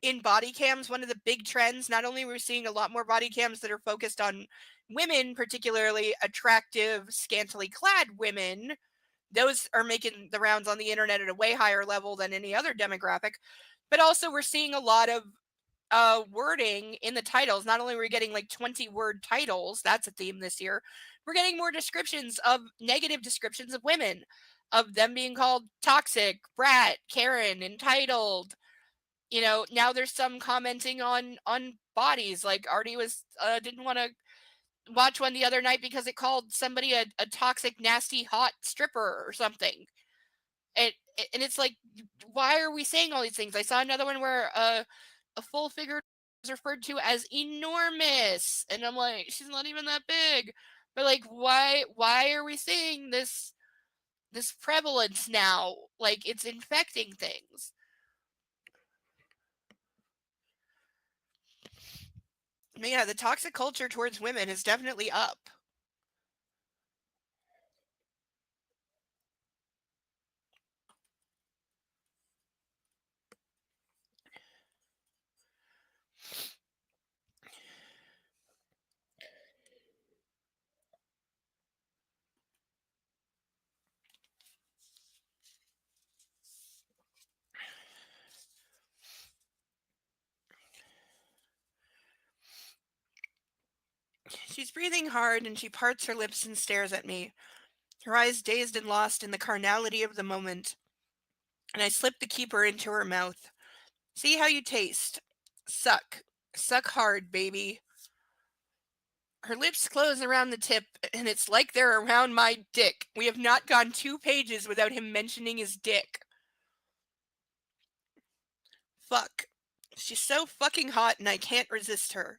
in body cams, one of the big trends, not only we're seeing a lot more body cams that are focused on women, particularly attractive, scantily clad women. Those are making the rounds on the internet at a way higher level than any other demographic. But also, we're seeing a lot of wording in the titles. Not only are we getting like 20-word titles, that's a theme this year, we're getting more descriptions of negative descriptions of women, of them being called toxic, brat, Karen, entitled. Now there's some commenting on bodies. Like Artie was didn't want to watch one the other night because it called somebody a toxic, nasty, hot stripper or something. And it's like, why are we saying all these things? I saw another one where a full figure is referred to as enormous, and I'm like, she's not even that big. But like, why are we seeing this prevalence now? Like, it's infecting things. But yeah, the toxic culture towards women is definitely up. She's breathing hard and she parts her lips and stares at me, her eyes dazed and lost in the carnality of the moment. And I slip the keeper into her mouth. See how you taste. Suck. Suck hard, baby. Her lips close around the tip, and it's like they're around my dick. We have not gone 2 pages without him mentioning his dick. Fuck. She's so fucking hot and I can't resist her.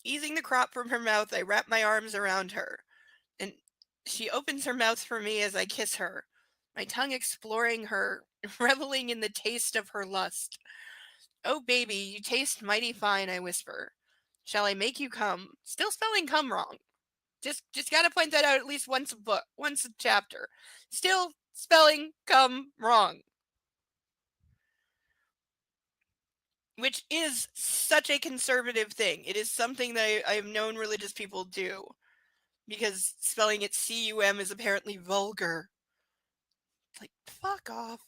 Easing the crop from her mouth, I wrap my arms around her, and she opens her mouth for me as I kiss her, my tongue exploring her, reveling in the taste of her lust. "Oh, baby, you taste mighty fine," I whisper. "Shall I make you come?" Still spelling "come" wrong. Just gotta point that out at least once a chapter. Still spelling "come" wrong. Which is such a conservative thing. It is something that I have known religious people do. Because spelling it cum is apparently vulgar. Like, fuck off.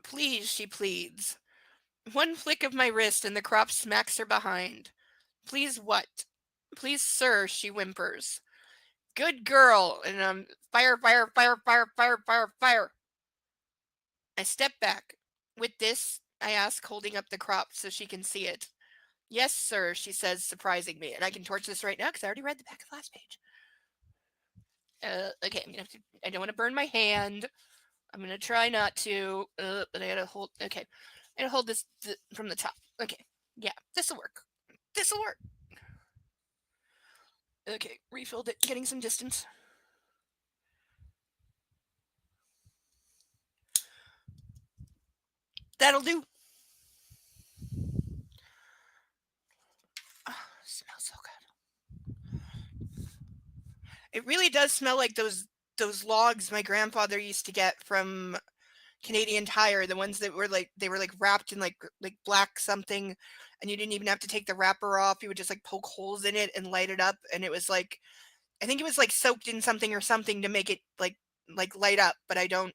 "Please," she pleads. One flick of my wrist and the crop smacks her behind. "Please what?" "Please, sir," she whimpers. "Good girl," and fire, fire, fire, fire, fire, fire, fire. I step back. "With this?" I ask, holding up the crop so she can see it. "Yes, sir," she says, surprising me. And I can torch this right now because I already read the back of the last page. Okay, I'm gonna have to. I don't want to burn my hand. I'm gonna try not to. But I gotta hold. Okay, I gotta hold this from the top. Okay, yeah, this'll work. This'll work. Okay, refilled it. Getting some distance. That'll do. Oh, smells so good. It really does smell like those logs my grandfather used to get from Canadian Tire, the ones that were like they were like wrapped in like black something, and you didn't even have to take the wrapper off. You would just like poke holes in it and light it up, and it was like I think it was like soaked in something or something to make it like light up. But I don't.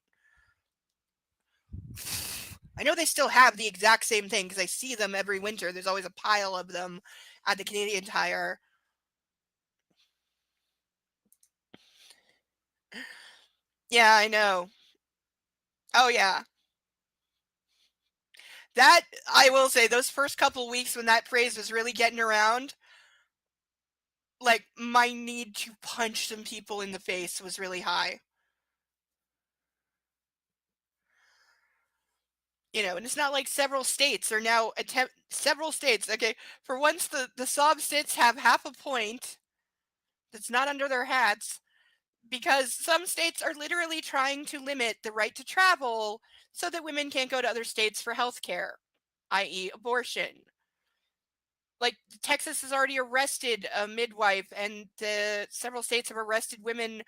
I know they still have the exact same thing because I see them every winter. There's always a pile of them at the Canadian Tire. Yeah, I know. Oh yeah. That I will say those first couple weeks when that phrase was really getting around, like my need to punch some people in the face was really high. And it's not like several states are now several states. Okay, for once the sob states have half a point that's not under their hats because some states are literally trying to limit the right to travel so that women can't go to other states for health care, i.e., abortion. Like Texas has already arrested a midwife, and several states have arrested women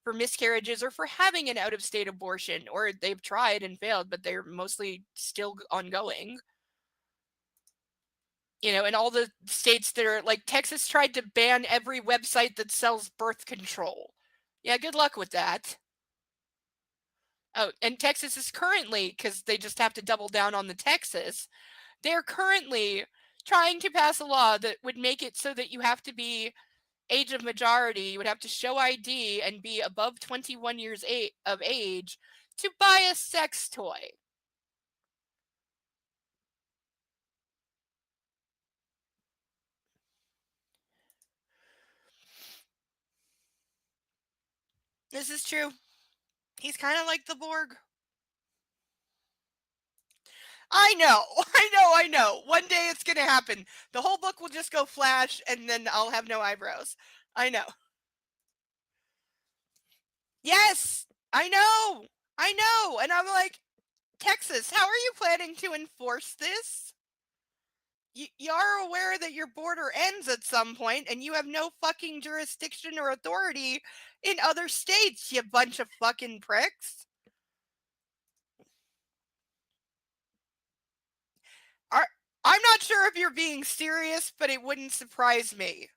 for miscarriages or for having an out of state abortion, or they've tried and failed, but they're mostly still ongoing. And all the states that are like Texas tried to ban every website that sells birth control. Yeah, good luck with that. Oh, and Texas is currently, because they just have to double down on the Texas, they're currently trying to pass a law that would make it so that you have to be age of majority, you would have to show ID and be above 21 years of age to buy a sex toy. This is true. He's kind of like the Borg. I know, I know. One day it's going to happen. The whole book will just go flash and then I'll have no eyebrows. I know. Yes, I know. I know. And I'm like, Texas, how are you planning to enforce this? You are aware that your border ends at some point and you have no fucking jurisdiction or authority in other states, you bunch of fucking pricks. Are, I'm not sure if you're being serious, but it wouldn't surprise me.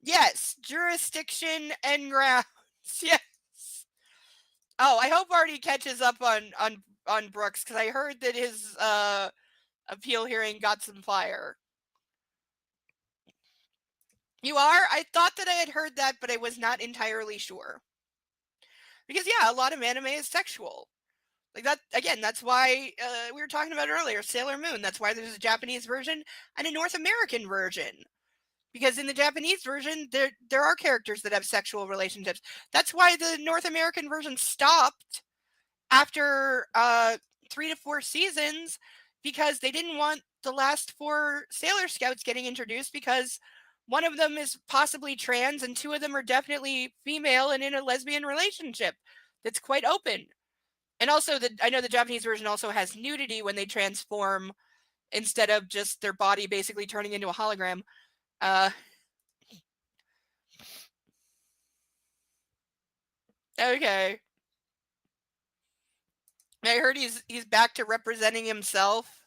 Yes, jurisdiction and grounds. Yes. Oh, I hope Artie catches up on Brooks because I heard that his appeal hearing got some fire. You are? I thought that I had heard that, but I was not entirely sure. Because yeah, a lot of anime is sexual. Like that again. That's why we were talking about earlier, Sailor Moon. That's why there's a Japanese version and a North American version. Because in the Japanese version, there are characters that have sexual relationships. That's why the North American version stopped after 3 to 4 seasons because they didn't want the last 4 Sailor Scouts getting introduced because one of them is possibly trans and 2 of them are definitely female and in a lesbian relationship that's quite open. And also, I know the Japanese version also has nudity when they transform instead of just their body basically turning into a hologram. Uh, okay. I heard he's back to representing himself.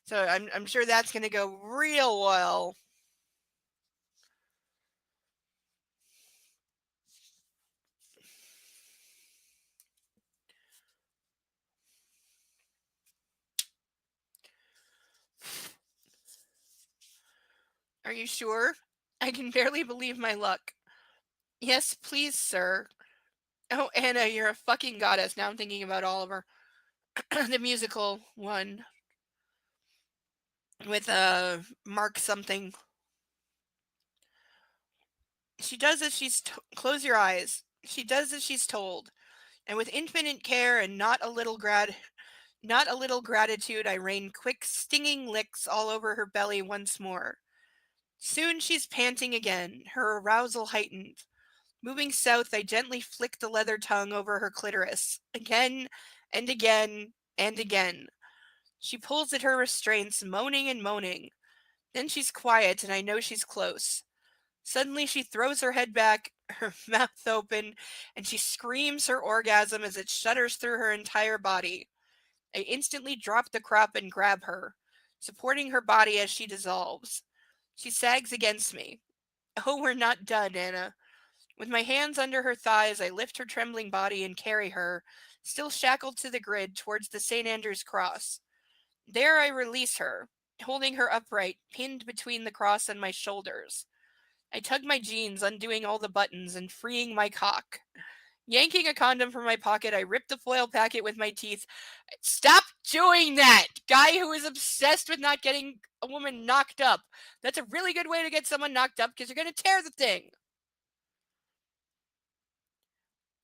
So I'm sure that's going to go real well. Are you sure? I can barely believe my luck. Yes, please, sir. Oh, Anna, you're a fucking goddess. Now I'm thinking about Oliver. The musical one with Mark something. She does as she's close your eyes. She does as she's told. And with infinite care and not a little gratitude, I rain quick stinging licks all over her belly once more. Soon she's panting again, her arousal heightened. Moving south, I gently flick the leather tongue over her clitoris. Again and again and again. She pulls at her restraints, moaning and moaning. Then she's quiet, and I know she's close. Suddenly, she throws her head back, her mouth open, and she screams her orgasm as it shudders through her entire body. I instantly drop the crop and grab her, supporting her body as she dissolves. She sags against me. Oh, we're not done, Anna. With my hands under her thighs, I lift her trembling body and carry her, still shackled to the grid, towards the St. Andrew's cross. There I release her, holding her upright, pinned between the cross and my shoulders. I tug my jeans, undoing all the buttons and freeing my cock. Yanking a condom from my pocket, I rip the foil packet with my teeth. Stop doing that! Guy who is obsessed with not getting a woman knocked up. That's a really good way to get someone knocked up because you're going to tear the thing.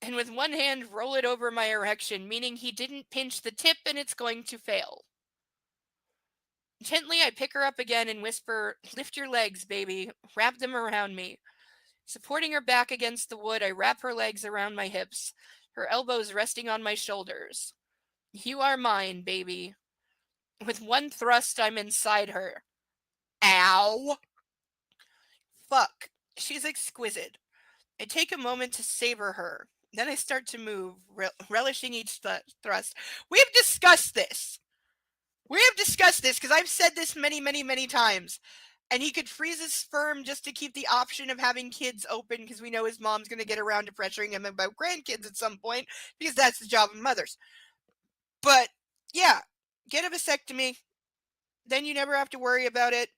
And with one hand roll it over my erection, meaning he didn't pinch the tip and it's going to fail. Gently, I pick her up again and whisper, "Lift your legs, baby. Wrap them around me." Supporting her back against the wood, I wrap her legs around my hips, her elbows resting on my shoulders. You are mine, baby. With one thrust, I'm inside her. Ow! Fuck. She's exquisite. I take a moment to savor her. Then I start to move, relishing each thrust. We have discussed this. We have discussed this because I've said this many, many, many times. And he could freeze his sperm just to keep the option of having kids open because we know his mom's going to get around to pressuring him about grandkids at some point because that's the job of mothers. But yeah, get a vasectomy. Then you never have to worry about it.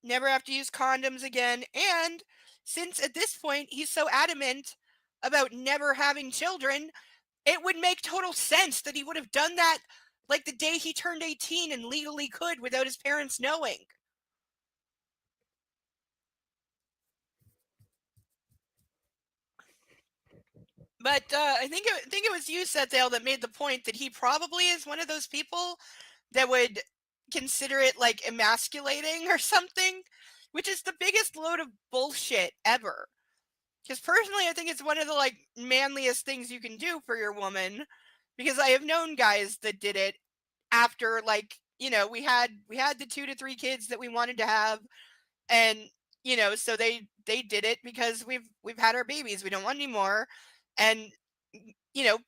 Never have to use condoms again. And since at this point he's so adamant about never having children, it would make total sense that he would have done that like the day he turned 18 and legally could without his parents knowing. But I think it was you, Sethdale, that made the point that he probably is one of those people that would consider it like emasculating or something, which is the biggest load of bullshit ever. Because personally, I think it's one of the like manliest things you can do for your woman. Because I have known guys that did it after, like, we had the 2 to 3 kids that we wanted to have, and so they did it because we've had our babies, we don't want any more. And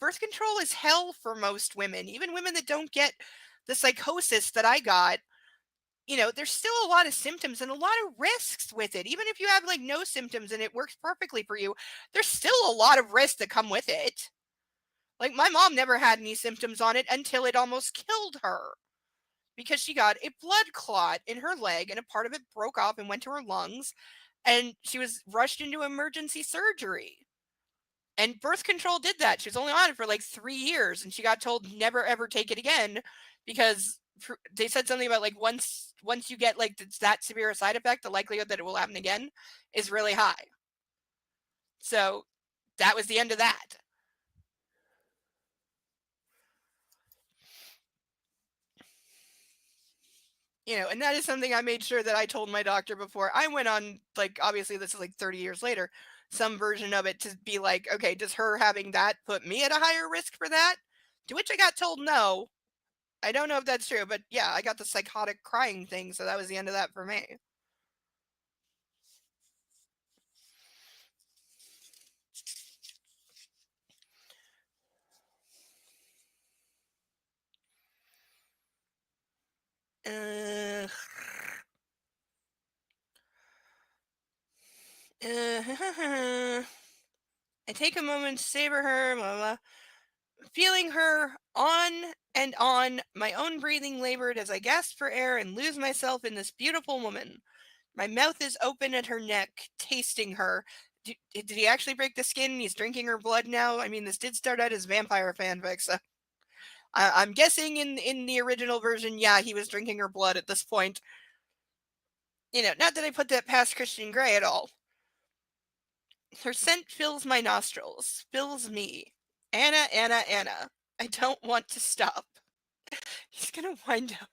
birth control is hell for most women, even women that don't get the psychosis that I got. There's still a lot of symptoms and a lot of risks with it. Even if you have like no symptoms and it works perfectly for you, there's still a lot of risks that come with it. Like, my mom never had any symptoms on it until it almost killed her because she got a blood clot in her leg and a part of it broke off and went to her lungs, and she was rushed into emergency surgery. And birth control did that. She was only on it for like 3 years, and she got told never ever take it again because they said something about like once you get like that severe a side effect, the likelihood that it will happen again is really high. So that was the end of that. And that is something I made sure that I told my doctor before I went on, like, obviously this is like 30 years later, some version of it to be like, okay, does her having that put me at a higher risk for that? To which I got told no. I don't know if that's true, but yeah, I got the psychotic crying thing, so that was the end of that for me. Uh, I take a moment to savor her, blah, blah, feeling her on, my own breathing labored as I gasped for air and lose myself in this beautiful woman. My mouth is open at her neck, tasting her. Did he actually break the skin? He's drinking her blood now. I mean, this did start out as vampire fanfic, so I'm guessing in the original version, yeah, he was drinking her blood at this point. Not that I put that past Christian Grey at all. Her scent fills my nostrils, fills me. Anna, Anna, Anna. I don't want to stop. He's gonna wind up.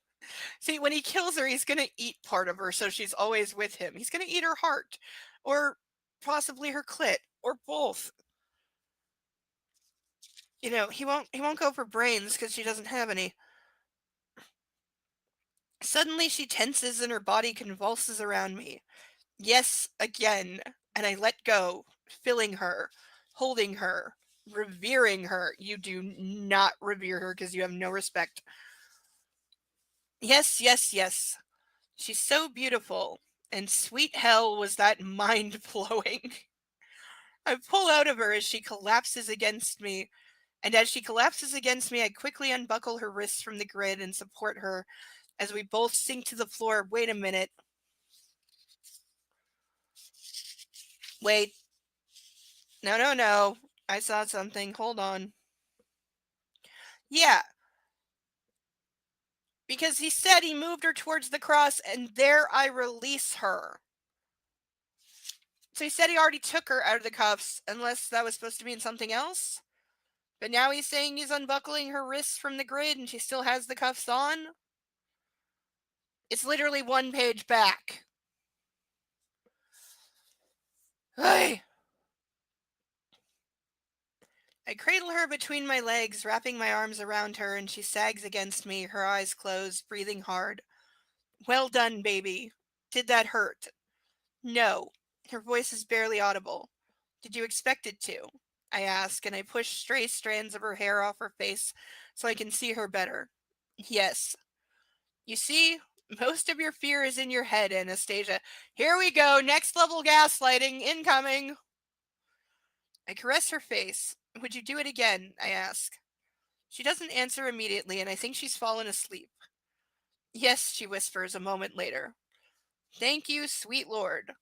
See, when he kills her, he's gonna eat part of her, so she's always with him. He's gonna eat her heart, or possibly her clit, or both. He won't go for brains because she doesn't have any. Suddenly she tenses and her body convulses around me. Yes, again. And I let go, filling her, holding her, revering her. You do not revere her because you have no respect. Yes, yes, yes. She's so beautiful. And sweet hell was that mind blowing. I pull out of her as she collapses against me. And as she collapses against me, I quickly unbuckle her wrists from the grid and support her as we both sink to the floor. Wait a minute. Wait. No, no, no. I saw something. Hold on. Yeah, because he said he moved her towards the cross and there I release her. So he said he already took her out of the cuffs, unless that was supposed to mean something else. But now he's saying he's unbuckling her wrists from the grid and she still has the cuffs on. It's literally one page back. Hey. I cradle her between my legs, wrapping my arms around her, and she sags against me, her eyes closed, breathing hard. Well done, baby. Did that hurt? No. Her voice is barely audible. Did you expect it to? I ask, and I push stray strands of her hair off her face so I can see her better. Yes. You see, most of your fear is in your head, Anastasia. Here we go, next level gaslighting incoming. I caress her face. Would you do it again? I ask. She doesn't answer immediately, and I think she's fallen asleep. Yes, she whispers a moment later. Thank you, sweet Lord.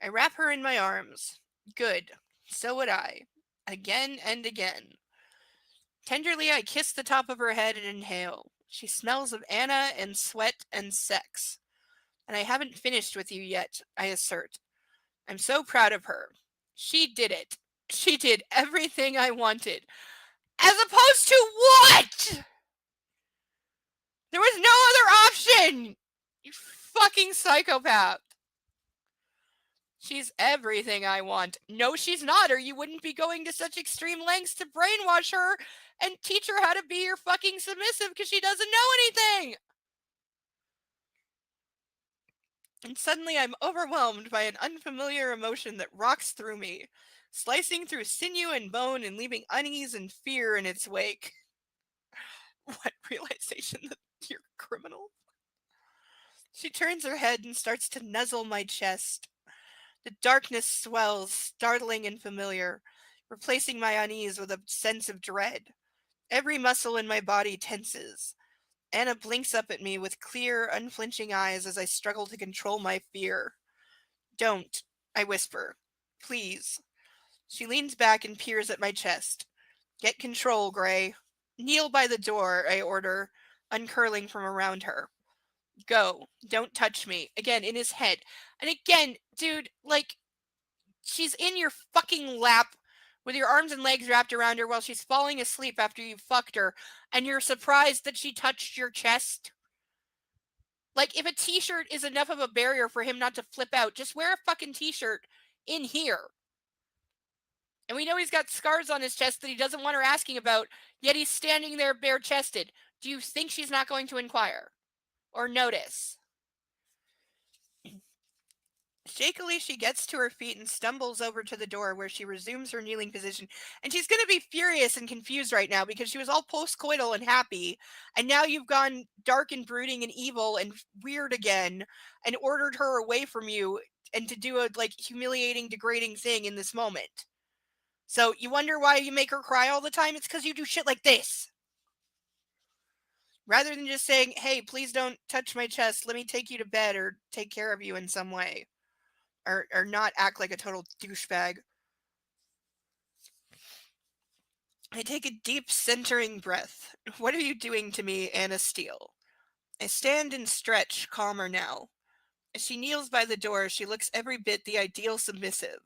I wrap her in my arms. Good. So would I. Again and again. Tenderly, I kiss the top of her head and inhale. She smells of Anna and sweat and sex. And I haven't finished with you yet, I assert. I'm so proud of her. She did it. She did everything I wanted. As opposed to what? There was no other option! You fucking psychopath. She's everything I want. No, she's not, or you wouldn't be going to such extreme lengths to brainwash her and teach her how to be your fucking submissive because she doesn't know anything. And suddenly I'm overwhelmed by an unfamiliar emotion that rocks through me, slicing through sinew and bone and leaving unease and fear in its wake. What realization that you're a criminal? She turns her head and starts to nuzzle my chest. The darkness swells, startling and familiar, replacing my unease with a sense of dread. Every muscle in my body tenses. Anna blinks up at me with clear, unflinching eyes as I struggle to control my fear. Don't, I whisper. Please. She leans back and peers at my chest. Get control, Gray. Kneel by the door, I order, uncurling from around her. Go. Don't touch me. Again, in his head. And again, dude, like, she's in your fucking lap with your arms and legs wrapped around her while she's falling asleep after you fucked her, and you're surprised that she touched your chest? Like, if a t-shirt is enough of a barrier for him not to flip out, just wear a fucking t-shirt in here. And we know he's got scars on his chest that he doesn't want her asking about, yet he's standing there bare-chested. Do you think she's not going to inquire? Or notice? Shakily, she gets to her feet and stumbles over to the door where she resumes her kneeling position. And she's going to be furious and confused right now because she was all post-coital and happy. And now you've gone dark and brooding and evil and weird again and ordered her away from you and to do a like humiliating, degrading thing in this moment. So you wonder why you make her cry all the time? It's because you do shit like this. Rather than just saying, hey, please don't touch my chest. Let me take you to bed or take care of you in some way. Or not act like a total douchebag. I take a deep, centering breath. What are you doing to me, Anna Steele? I stand and stretch, calmer now. As she kneels by the door, she looks every bit the ideal submissive.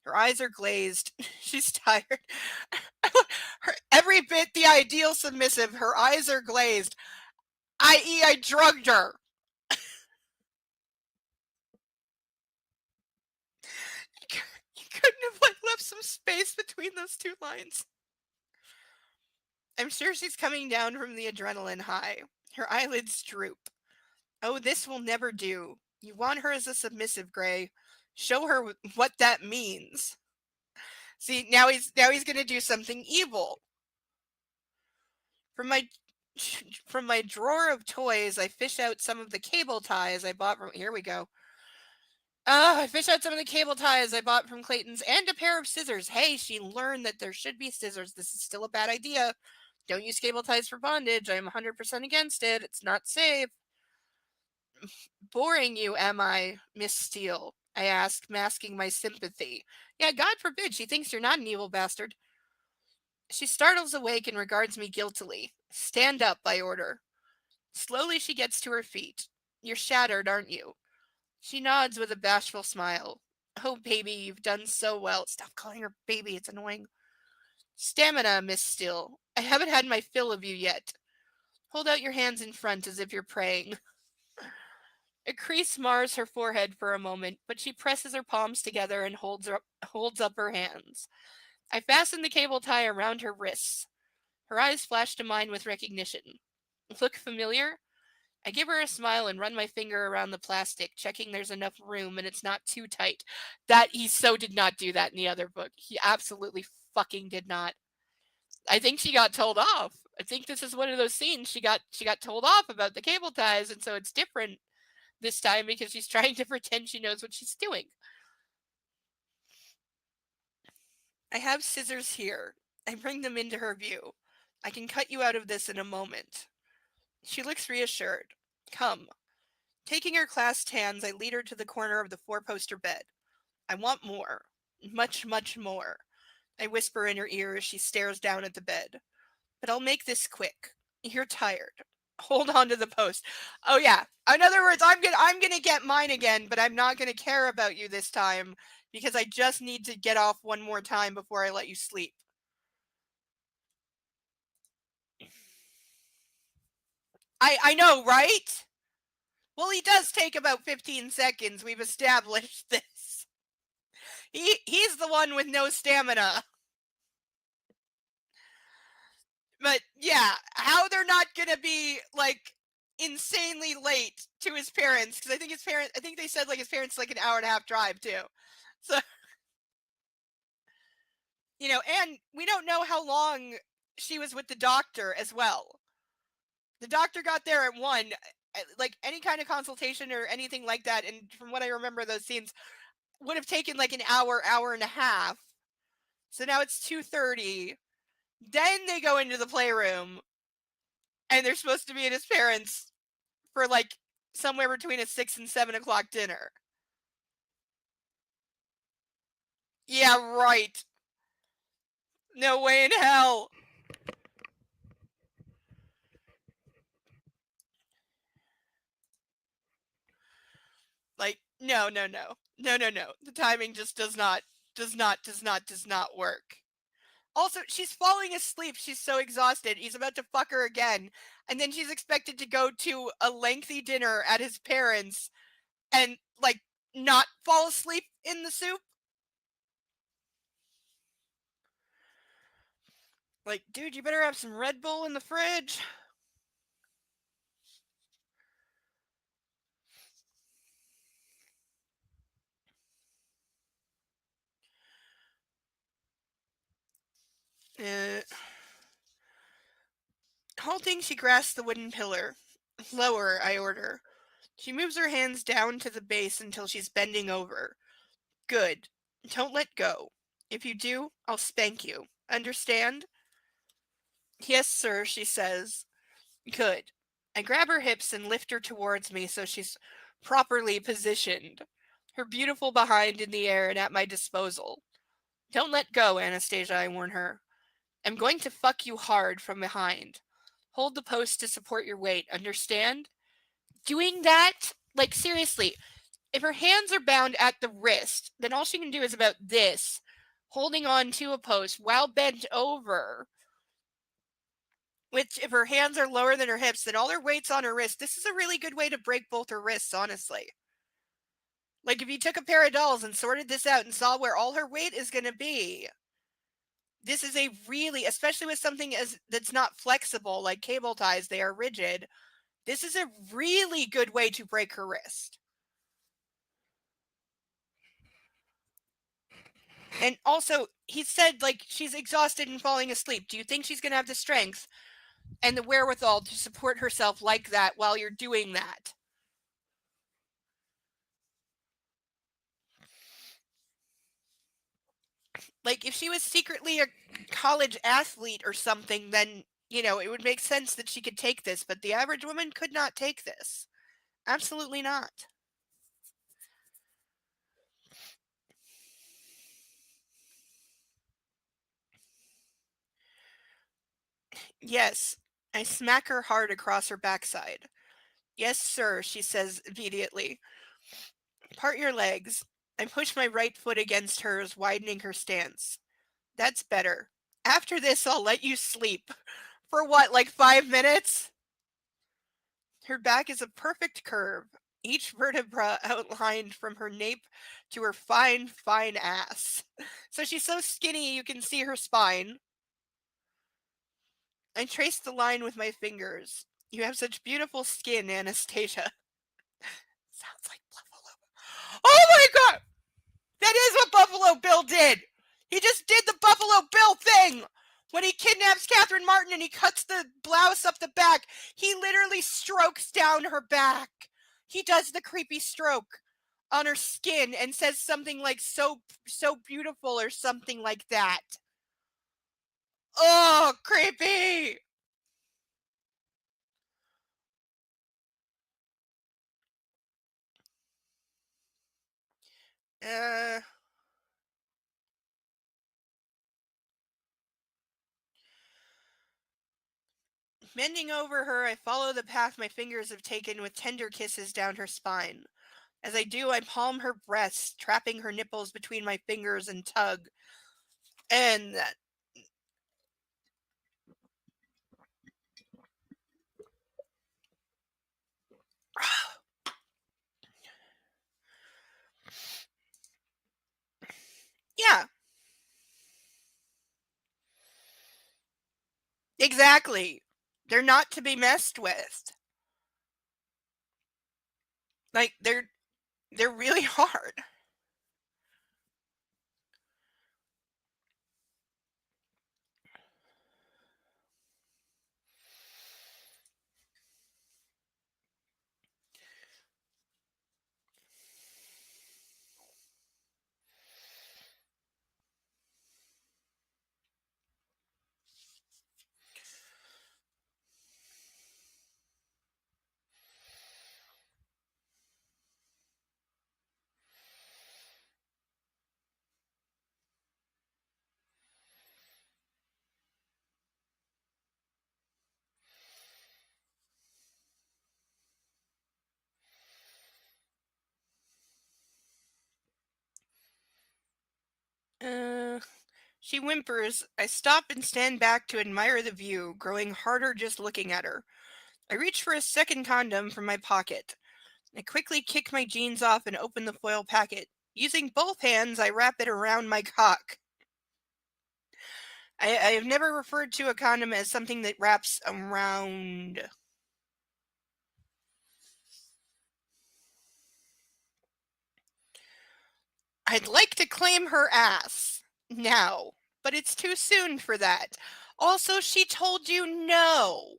Her eyes are glazed. She's tired. Every bit the ideal submissive. Her eyes are glazed. I.e., I drugged her. You couldn't have left some space between those two lines. I'm sure she's coming down from the adrenaline high. Her eyelids droop. Oh, this will never do. You want her as a submissive, Gray. Show her what that means. See, now he's going to do something evil. From my drawer of toys, I fish out some of the cable ties I bought from. Here we go. I fish out some of the cable ties I bought from Clayton's and a pair of scissors. Hey, she learned that there should be scissors. This is still a bad idea. Don't use cable ties for bondage. I am 100% against it. It's not safe. Boring you, am I, Miss Steele? I asked, masking my sympathy. Yeah, God forbid she thinks you're not an evil bastard. She startles awake and regards me guiltily. Stand up, I order. Slowly she gets to her feet. You're shattered, aren't you? She nods with a bashful smile. Oh, baby, you've done so well. Stop calling her baby, it's annoying. Stamina, Miss Steele. I haven't had my fill of you yet. Hold out your hands in front as if you're praying. A crease mars her forehead for a moment, but she presses her palms together and holds up her hands. I fasten the cable tie around her wrists. Her eyes flash to mine with recognition. Look familiar? I give her a smile and run my finger around the plastic, checking there's enough room and it's not too tight. That he so did not do that in the other book. He absolutely fucking did not. I think she got told off. I think this is one of those scenes she got told off about the cable ties, and so it's different this time because she's trying to pretend she knows what she's doing. I have scissors here. I bring them into her view. I can cut you out of this in a moment. She looks reassured. Come. Taking her clasped hands, I lead her to the corner of the four-poster bed. I want more. Much, much more. I whisper in her ear as she stares down at the bed. But I'll make this quick. You're tired. Hold on to the post. Oh yeah. In other words, I'm gonna get mine again, but I'm not gonna care about you this time because I just need to get off one more time before I let you sleep. I know, right? Well, he does take about 15 seconds. We've established this. He's the one with no stamina. But yeah, how they're not gonna be like insanely late to his parents, because I think they said like his parents like an hour and a half drive too. So and we don't know how long she was with the doctor as well. The doctor got there at 1. Like any kind of consultation or anything like that, and from what I remember, those scenes would have taken like an hour and a half. So now it's 2:30. Then they go into the playroom, and they're supposed to be at his parents for like somewhere between a 6 and 7 o'clock dinner. Yeah, right. No way in hell. Like, no. No. The timing just does not work. Also, she's falling asleep. She's so exhausted. He's about to fuck her again. And then she's expected to go to a lengthy dinner at his parents' and, like, not fall asleep in the soup. Like, dude, you better have some Red Bull in the fridge. Uh, Halting, she grasps the wooden pillar. Lower, I order. She moves her hands down to the base until she's bending over. Good. Don't let go. If you do, I'll spank you. Understand? Yes, sir, she says. Good. I grab her hips and lift her towards me so she's properly positioned. Her beautiful behind in the air and at my disposal. Don't let go, Anastasia, I warn her. I'm going to fuck you hard from behind. Hold the post to support your weight, understand? Doing that, like, seriously, if her hands are bound at the wrist, then all she can do is about this, holding on to a post while bent over. Which, if her hands are lower than her hips, then all her weight's on her wrist. This is a really good way to break both her wrists, honestly. Like, if you took a pair of dolls and sorted this out and saw where all her weight is going to be, this is a really, especially with something that's not flexible, like cable ties, they are rigid. This is a really good way to break her wrist. And also, he said, like, she's exhausted and falling asleep. Do you think she's going to have the strength and the wherewithal to support herself like that while you're doing that? Like, if she was secretly a college athlete or something, then, you know, it would make sense that she could take this, but the average woman could not take this. Absolutely not. Yes, I smack her hard across her backside. Yes, sir, she says immediately. Part your legs. I push my right foot against hers, widening her stance. That's better. After this, I'll let you sleep. For what, like 5 minutes? Her back is a perfect curve, each vertebra outlined from her nape to her fine, fine ass. So she's so skinny you can see her spine. I trace the line with my fingers. You have such beautiful skin, Anastasia. Sounds like Buffalo. Oh my god! That is what Buffalo Bill did! He just did the Buffalo Bill thing! When he kidnaps Catherine Martin and he cuts the blouse up the back, he literally strokes down her back. He does the creepy stroke on her skin and says something like so beautiful or something like that. Oh, creepy! Uh, Bending over her, I follow the path my fingers have taken with tender kisses down her spine. As I do, I palm her breasts, trapping her nipples between my fingers and tug. And that. Yeah, exactly. They're not to be messed with. Like, they're really hard. She whimpers. I stop and stand back to admire the view, growing harder just looking at her. I reach for a second condom from my pocket. I quickly kick my jeans off and open the foil packet. Using both hands, I wrap it around my cock. I have never referred to a condom as something that wraps around. I'd like to claim her ass now, but it's too soon for that. Also, she told you no.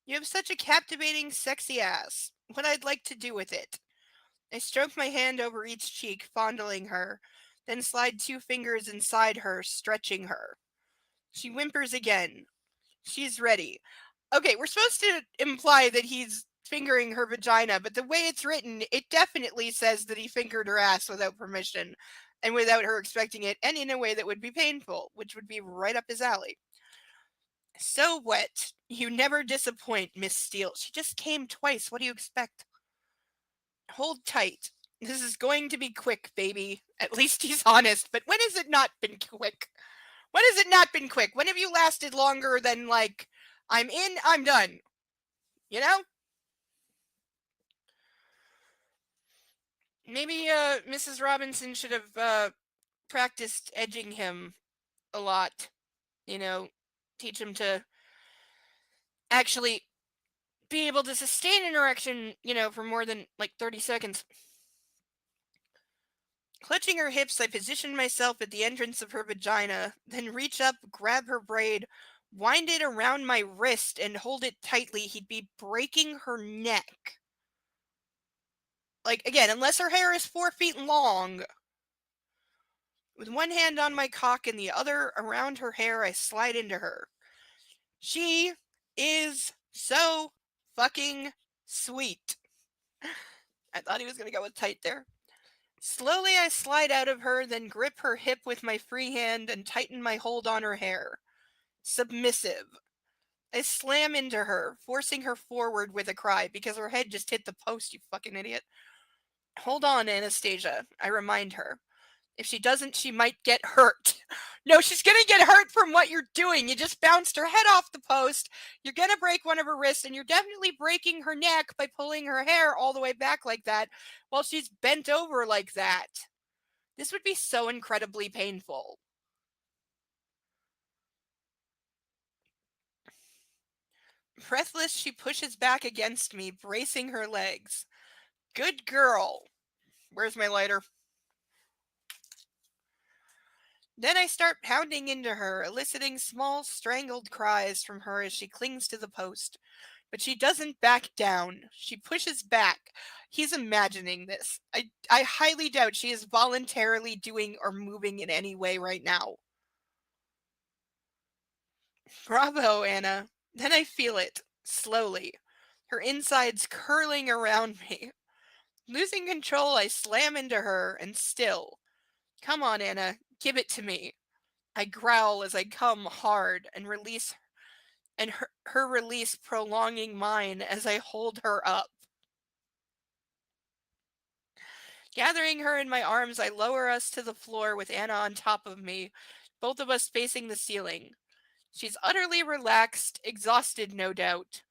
You have such a captivating, sexy ass. What I'd like to do with it. I stroke my hand over each cheek, fondling her, then slide two fingers inside her, stretching her. She whimpers again. She's ready. Okay, we're supposed to imply that he's fingering her vagina, but the way it's written, it definitely says that he fingered her ass without permission and without her expecting it, and in a way that would be painful, which would be right up his alley. So wet. You never disappoint, Miss Steele. She just came twice. What do you expect? Hold tight. This is going to be quick, baby. At least he's honest, but when has it not been quick? When has it not been quick? When have you lasted longer than, like, I'm in, I'm done? You know? Maybe Mrs. Robinson should have practiced edging him a lot. You know, teach him to actually be able to sustain an erection, for more than like 30 seconds. Clutching her hips, I position myself at the entrance of her vagina, then reach up, grab her braid, wind it around my wrist, and hold it tightly. He'd be breaking her neck. Like, again, unless her hair is 4 feet long. With one hand on my cock and the other around her hair, I slide into her. She is so fucking sweet. I thought he was going to go with tight there. Slowly, I slide out of her, then grip her hip with my free hand and tighten my hold on her hair. Submissive. I slam into her, forcing her forward with a cry because her head just hit the post, you fucking idiot. Hold on, Anastasia, I remind her. If she doesn't, she might get hurt. No, she's gonna get hurt from what you're doing. You just bounced her head off the post. You're gonna break one of her wrists, and you're definitely breaking her neck by pulling her hair all the way back like that while she's bent over like that. This would be so incredibly painful. Breathless, she pushes back against me, bracing her legs. Good girl. Where's my lighter? Then I start pounding into her, eliciting small, strangled cries from her as she clings to the post. But she doesn't back down. She pushes back. He's imagining this. I highly doubt she is voluntarily doing or moving in any way right now. Bravo, Anna. Then I feel it, slowly. Her insides curling around me. Losing control, I slam into her, and still. Come on, Anna, give it to me. I growl as I come hard and release, and her release prolonging mine as I hold her up. Gathering her in my arms, I lower us to the floor with Anna on top of me, both of us facing the ceiling. She's utterly relaxed, exhausted, no doubt.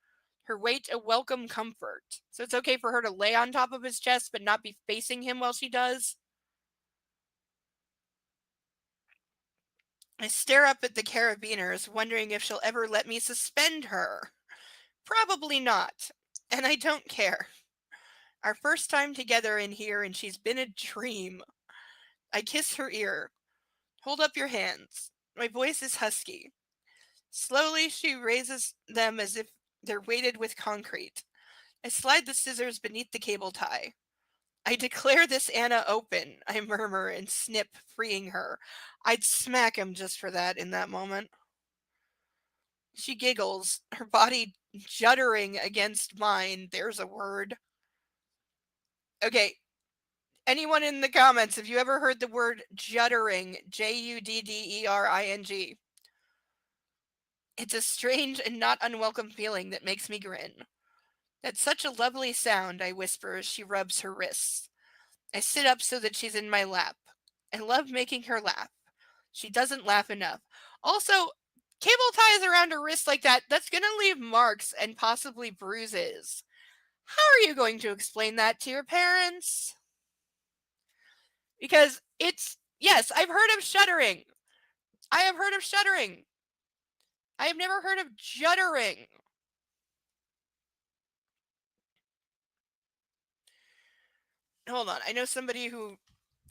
Her weight a welcome comfort. So it's okay for her to lay on top of his chest but not be facing him while she does. I stare up at the carabiners, wondering if she'll ever let me suspend her. Probably not. And I don't care. Our first time together in here, and she's been a dream. I kiss her ear. Hold up your hands. My voice is husky. Slowly, she raises them as if they're weighted with concrete. I slide the scissors beneath the cable tie. I declare this Anna open, I murmur and snip, freeing her. I'd smack him just for that in that moment. She giggles, her body juddering against mine. There's a word. Okay, anyone in the comments, have you ever heard the word juddering? Juddering. It's a strange and not unwelcome feeling that makes me grin. That's such a lovely sound, I whisper as she rubs her wrists. I sit up so that she's in my lap. I love making her laugh. She doesn't laugh enough. Also, cable ties around her wrist like that, that's going to leave marks and possibly bruises. How are you going to explain that to your parents? Because yes, I've heard of shuddering. I have heard of shuddering. I have never heard of juddering. Hold on. I know somebody who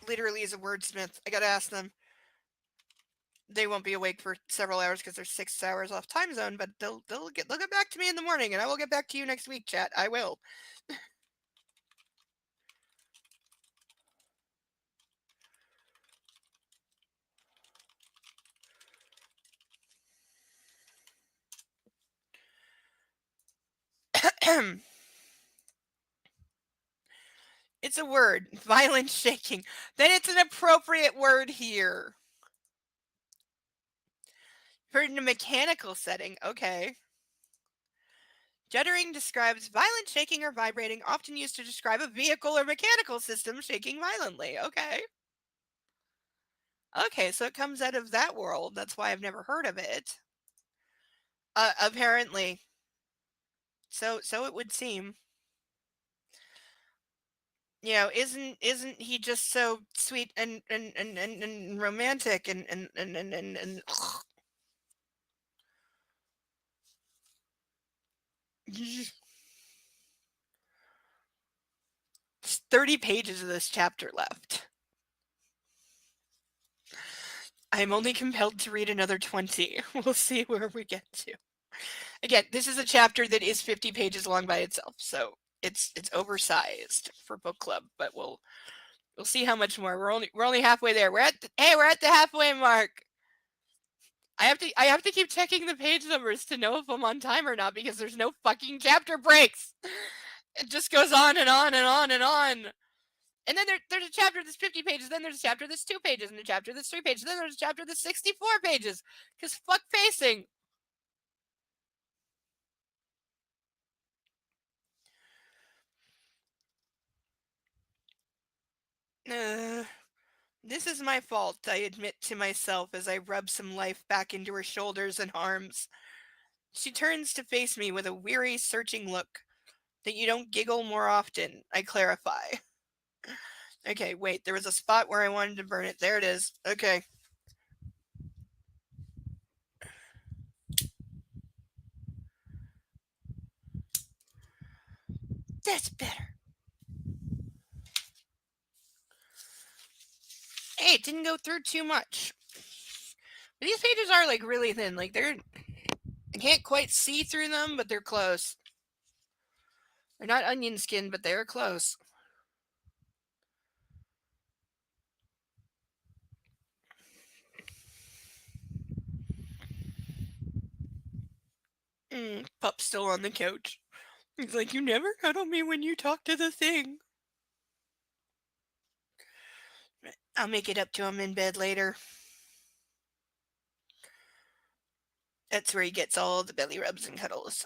literally is a wordsmith. I gotta ask them. They won't be awake for several hours because they're 6 hours off time zone, but they'll get back to me in the morning, and I will get back to you next week, chat. I will. It's a word. Violent shaking. Then it's an appropriate word here. For in a mechanical setting, okay. Juddering describes violent shaking or vibrating, often used to describe a vehicle or mechanical system shaking violently. Okay. Okay, so it comes out of that world. That's why I've never heard of it. Apparently. So it would seem. You know, isn't he just so sweet and romantic and 30 pages of this chapter left. I am only compelled to read another 20. We'll see where we get to. Again, this is a chapter that is 50 pages long by itself, so it's oversized for book club, but we'll see how much more. We're only halfway there. We're at the halfway mark. I have to keep checking the page numbers to know if I'm on time or not because there's no fucking chapter breaks. It just goes on and on and on and on. And then there's a chapter that's 50 pages, then there's a chapter that's 2 pages, and a chapter that's 3 pages, then there's a chapter that's 64 pages. Because fuck pacing. This is my fault, I admit to myself as I rub some life back into her shoulders and arms. She turns to face me with a weary, searching look. That you don't giggle more often, I clarify. Okay, wait, there was a spot where I wanted to burn it. There it is. Okay. That's better. Hey, it didn't go through too much. But these pages are like really thin. Like I can't quite see through them, but they're close. They're not onion skin, but they're close. Pup's still on the couch. He's like, you never cuddle me when you talk to the thing. I'll make it up to him in bed later. That's where he gets all the belly rubs and cuddles.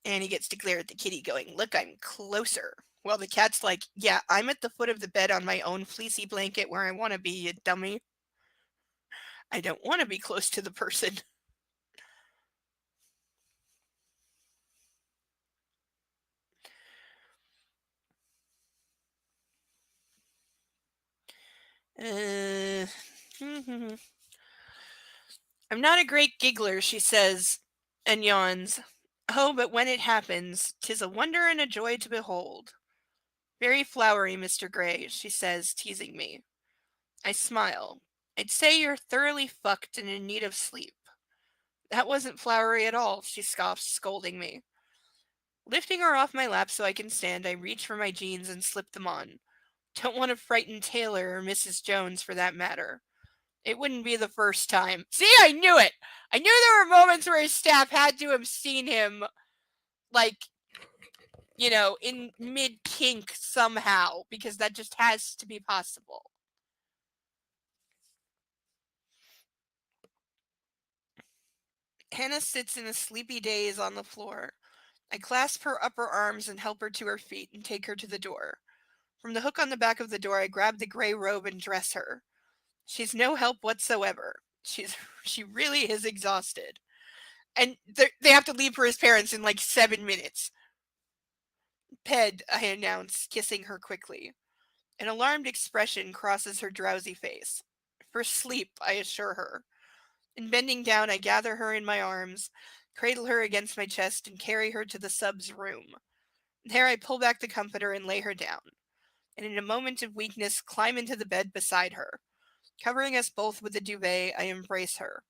And he gets to glare at the kitty going, look, I'm closer. Well, the cat's like, yeah, I'm at the foot of the bed on my own fleecy blanket where I want to be, you dummy. I don't want to be close to the person. I'm not a great giggler, she says, and yawns. Oh, but when it happens, 'tis a wonder and a joy to behold. Very flowery, Mr. Gray, she says, teasing me. I smile. I'd say you're thoroughly fucked and in need of sleep. That wasn't flowery at all, she scoffs, scolding me. Lifting her off my lap so I can stand, I reach for my jeans and slip them on. Don't want to frighten Taylor or Mrs. Jones for that matter. It wouldn't be the first time. See, I knew it! I knew there were moments where his staff had to have seen him, like, you know, in mid-kink somehow, because that just has to be possible. Hannah sits in a sleepy daze on the floor. I clasp her upper arms and help her to her feet and take her to the door. From the hook on the back of the door, I grab the gray robe and dress her. She's no help whatsoever. She really is exhausted. And they have to leave for his parents in like 7 minutes. Ped, I announce, kissing her quickly. An alarmed expression crosses her drowsy face. For sleep, I assure her. And bending down, I gather her in my arms, cradle her against my chest, and carry her to the sub's room. There I pull back the comforter and lay her down, and in a moment of weakness climb into the bed beside her. Covering us both with the duvet, I embrace her.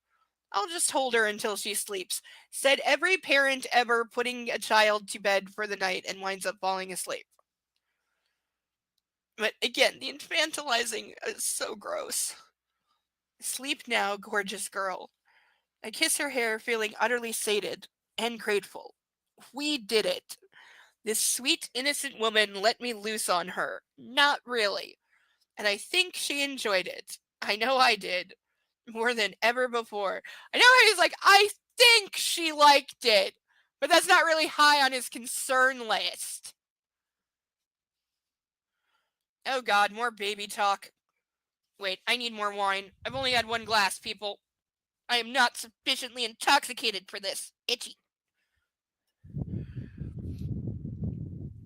I'll just hold her until she sleeps, said every parent ever putting a child to bed for the night and winds up falling asleep. But again, the infantilizing is so gross. Sleep now, gorgeous girl. I kiss her hair, feeling utterly sated and grateful. We did it. This sweet, innocent woman let me loose on her. Not really. And I think she enjoyed it. I know I did. More than ever before. I know he's like, I think she liked it. But that's not really high on his concern list. Oh god, more baby talk. Wait, I need more wine. I've only had one glass, people. I am not sufficiently intoxicated for this. Itchy.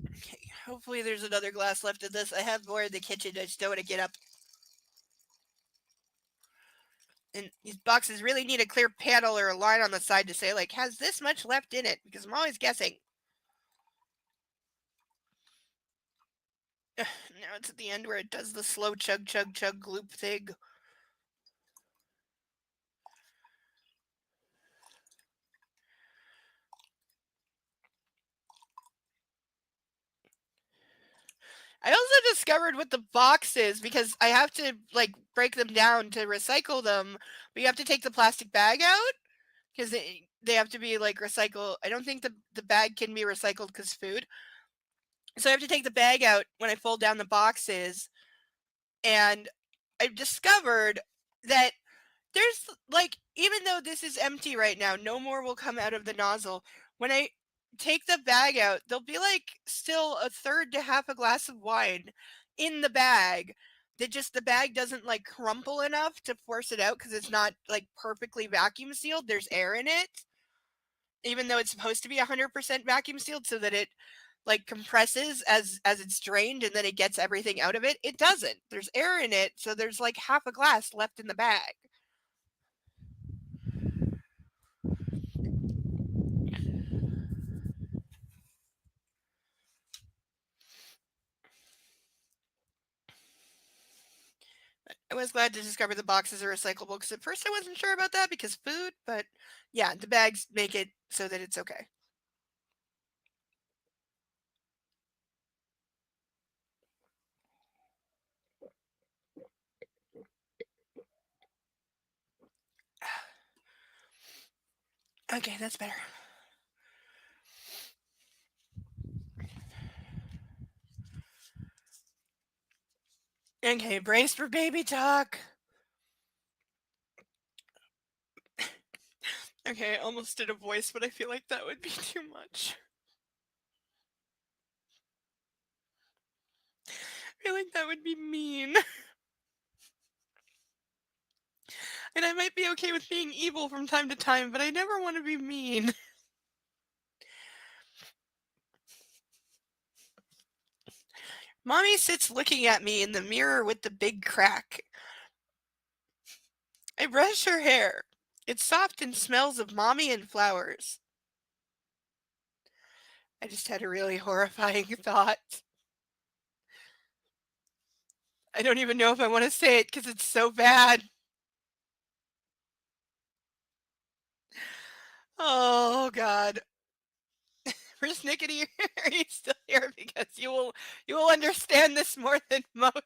Okay, hopefully there's another glass left of this. I have more in the kitchen. I just don't want to get up. And these boxes really need a clear panel or a line on the side to say, like, has this much left in it? Because I'm always guessing. Now it's at the end where it does the slow chug, chug, chug, gloop thing. I also discovered with the boxes, because I have to like break them down to recycle them, but you have to take the plastic bag out because they have to be like recycled. I don't think the bag can be recycled because food. So I have to take the bag out when I fold down the boxes, and I've discovered that there's like, even though this is empty right now, no more will come out of the nozzle. When I take the bag out, there'll be like still a third to half a glass of wine in the bag. That just the bag doesn't like crumple enough to force it out because it's not like perfectly vacuum sealed. There's air in it, even though it's supposed to be 100% vacuum sealed so that it like compresses as it's drained and then it gets everything out of it. It doesn't. There's air in it, so there's like half a glass left in the bag. I was glad to discover the boxes are recyclable because at first I wasn't sure about that because food, but yeah, the bags make it so that it's okay. Okay, that's better. Okay, brace for baby talk. Okay, I almost did a voice, but I feel like that would be too much. I feel like that would be mean. And I might be okay with being evil from time to time, but I never want to be mean. Mommy sits looking at me in the mirror with the big crack. I brush her hair. It's soft and smells of mommy and flowers. I just had a really horrifying thought. I don't even know if I want to say it because it's so bad. Oh God. Persnickety, are you still here? Because you will understand this more than most.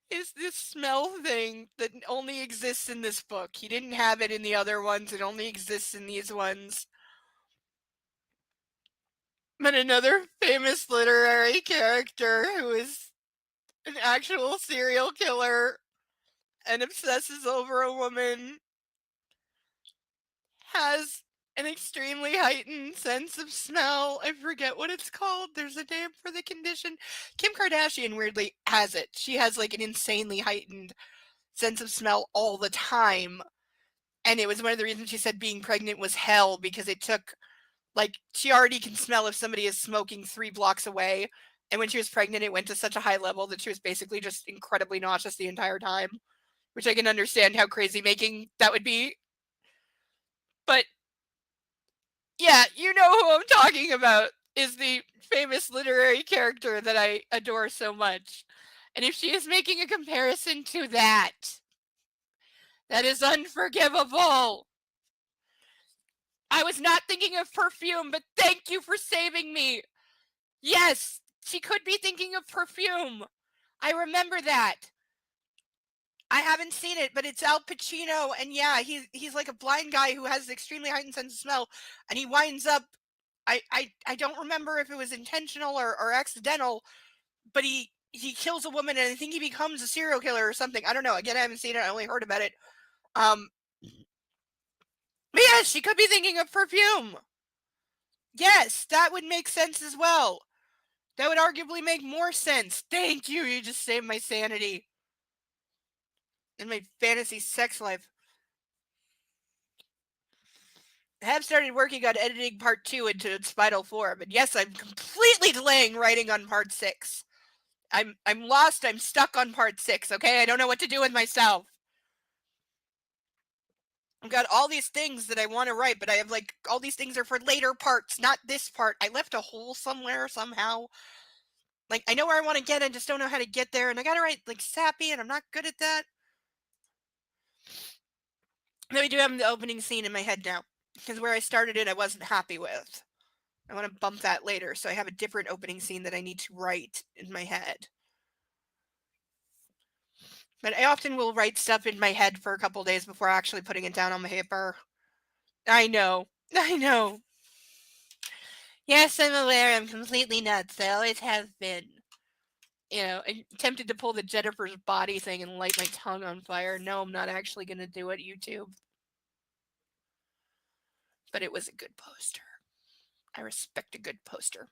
Is this smell thing that only exists in this book. He didn't have it in the other ones. It only exists in these ones. But another famous literary character who is an actual serial killer and obsesses over a woman has an extremely heightened sense of smell. I forget what it's called. There's a name for the condition. Kim Kardashian weirdly has it. She has like an insanely heightened sense of smell all the time. And it was one of the reasons she said being pregnant was hell because it took, like, she already can smell if somebody is smoking 3 blocks away. And when she was pregnant, it went to such a high level that she was basically just incredibly nauseous the entire time, which I can understand how crazy making that would be. But yeah, you know who I'm talking about, is the famous literary character that I adore so much. And if she is making a comparison to that, that is unforgivable. I was not thinking of perfume, but thank you for saving me. Yes, she could be thinking of perfume. I remember that. I haven't seen it, but it's Al Pacino, and yeah, he's like a blind guy who has an extremely heightened sense of smell, and he winds up. I don't remember if it was intentional or accidental, but he kills a woman, and I think he becomes a serial killer or something. I don't know. Again, I haven't seen it. I only heard about it. Um, but yes, she could be thinking of perfume. Yes, that would make sense as well. That would arguably make more sense. Thank you. You just saved my sanity and my fantasy sex life. I have started working on editing part 2 into its final form, and yes, I'm completely delaying writing on part 6. I'm lost. I'm stuck on part 6. Okay, I don't know what to do with myself. I've got all these things that I want to write, but I have like all these things are for later parts, not this part. I left a hole somewhere somehow. Like I know where I want to get, I just don't know how to get there, and I gotta write like sappy, and I'm not good at that. Though I do have the opening scene in my head now, because where I started it, I wasn't happy with. I want to bump that later, so I have a different opening scene that I need to write in my head. But I often will write stuff in my head for a couple days before actually putting it down on my paper. I know. I know. Yes, I'm aware I'm completely nuts. I always have been. You know, I'm tempted to pull the Jennifer's body thing and light my tongue on fire. No, I'm not actually going to do it, YouTube. But it was a good poster. I respect a good poster.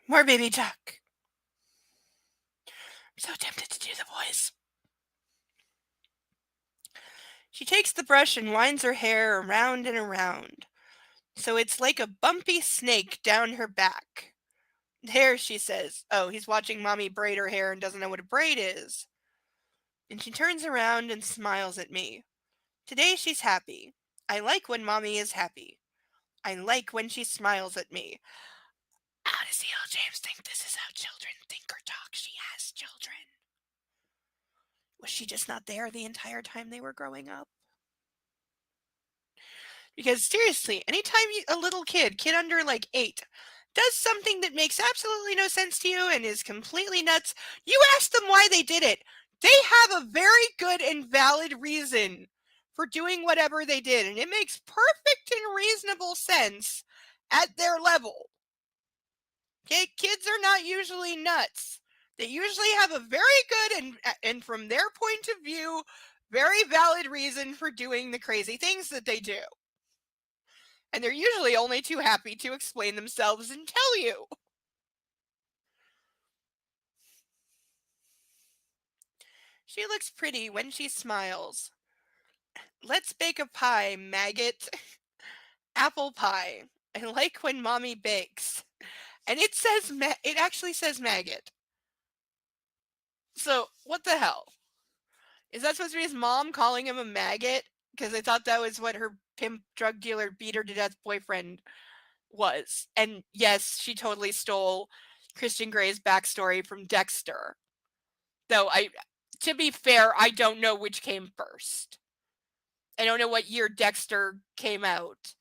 More baby talk. I'm so tempted to do the voice. She takes the brush and winds her hair around and around. So it's like a bumpy snake down her back. There, she says. Oh, he's watching mommy braid her hair and doesn't know what a braid is. And she turns around and smiles at me. Today she's happy. I like when mommy is happy. I like when she smiles at me. How does E.L. James think this is how children think or talk? She has children. Was she just not there the entire time they were growing up? Because seriously, anytime a little kid under like 8, does something that makes absolutely no sense to you and is completely nuts, you ask them why they did it. They have a very good and valid reason for doing whatever they did, and it makes perfect and reasonable sense at their level. Okay, kids are not usually nuts. They usually have a very good and from their point of view, very valid reason for doing the crazy things that they do. And they're usually only too happy to explain themselves and tell you. She looks pretty when she smiles. Let's bake a pie, maggot. Apple pie. I like when mommy bakes. And it says, it actually says maggot. So, what the hell? Is that supposed to be his mom calling him a maggot? Because I thought that was what her pimp drug dealer beat her to death boyfriend was. And yes, she totally stole Christian Grey's backstory from Dexter. Though to be fair, I don't know which came first. I don't know what year Dexter came out,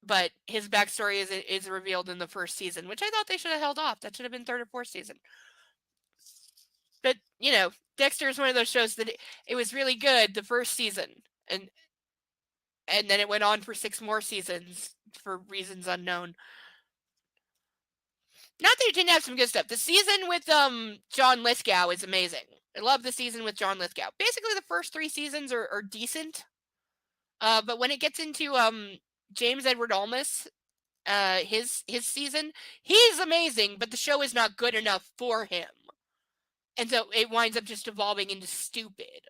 but his backstory is revealed in the first season, which I thought they should have held off. That should have been third or fourth season. But you know, Dexter is one of those shows that it was really good the first season, and then it went on for 6 more seasons for reasons unknown. Not that it didn't have some good stuff. The season with John Lithgow is amazing. I love the season with John Lithgow. Basically, the first 3 seasons are decent. But when it gets into James Edward Olmos, his season, he's amazing, but the show is not good enough for him. And so it winds up just evolving into stupid.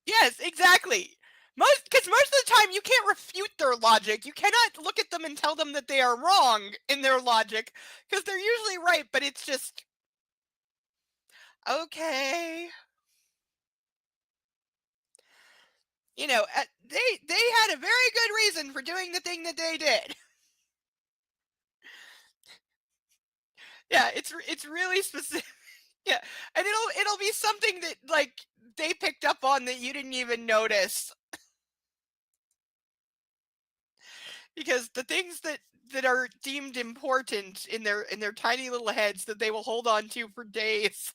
Yes, exactly. Because most of the time you can't refute their logic. You cannot look at them and tell them that they are wrong in their logic, because they're usually right, but it's just okay. They had a very good reason for doing the thing that they did. Yeah, it's really specific. Yeah, and it'll be something that like they picked up on that you didn't even notice, because the things that are deemed important in their tiny little heads that they will hold on to for days.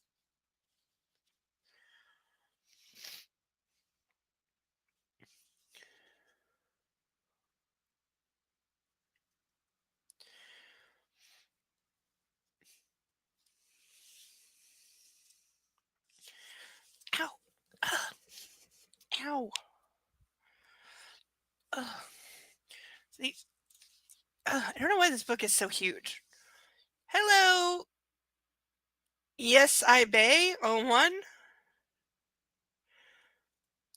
Ow. Ugh. Ow. Ugh. See, I don't know why this book is so huge. Hello. Yes, I bay. Oh, one.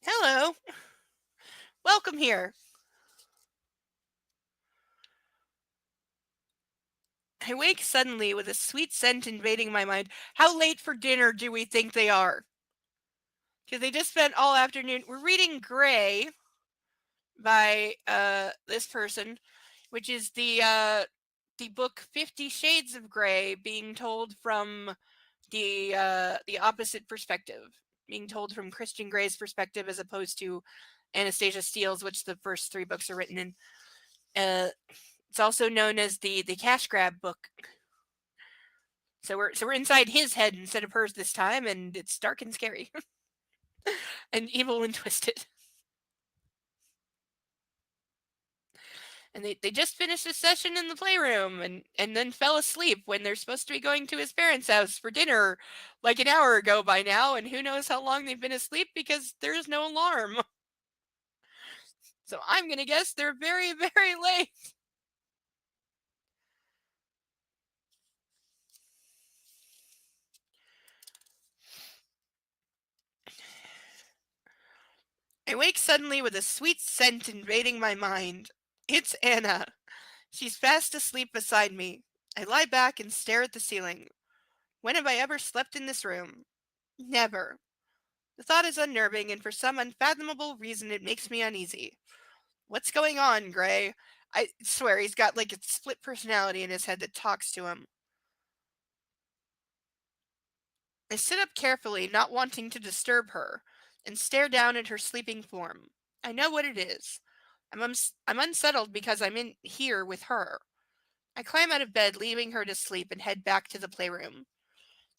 Hello. Welcome here. I wake suddenly with a sweet scent invading my mind. How late for dinner do we think they are? Because they just spent all afternoon. We're reading Gray by this person, which is the book 50 Shades of Grey, being told from the opposite perspective, being told from Christian Grey's perspective as opposed to Anastasia Steele's, which the first 3 books are written in. It's also known as the cash grab book. So we're inside his head instead of hers this time, and it's dark and scary, and evil and twisted. And they just finished a session in the playroom and then fell asleep when they're supposed to be going to his parents' house for dinner like an hour ago by now, and who knows how long they've been asleep because there's no alarm. So I'm gonna guess they're very, very late. I wake suddenly with a sweet scent invading my mind. It's Anna. She's fast asleep beside me. I lie back and stare at the ceiling. When have I ever slept in this room? Never. The thought is unnerving, and for some unfathomable reason it makes me uneasy. What's going on, Gray? I swear he's got like a split personality in his head that talks to him. I sit up carefully, not wanting to disturb her, and stare down at her sleeping form. I know what it is. I'm unsettled because I'm in here with her. I climb out of bed, leaving her to sleep, and head back to the playroom.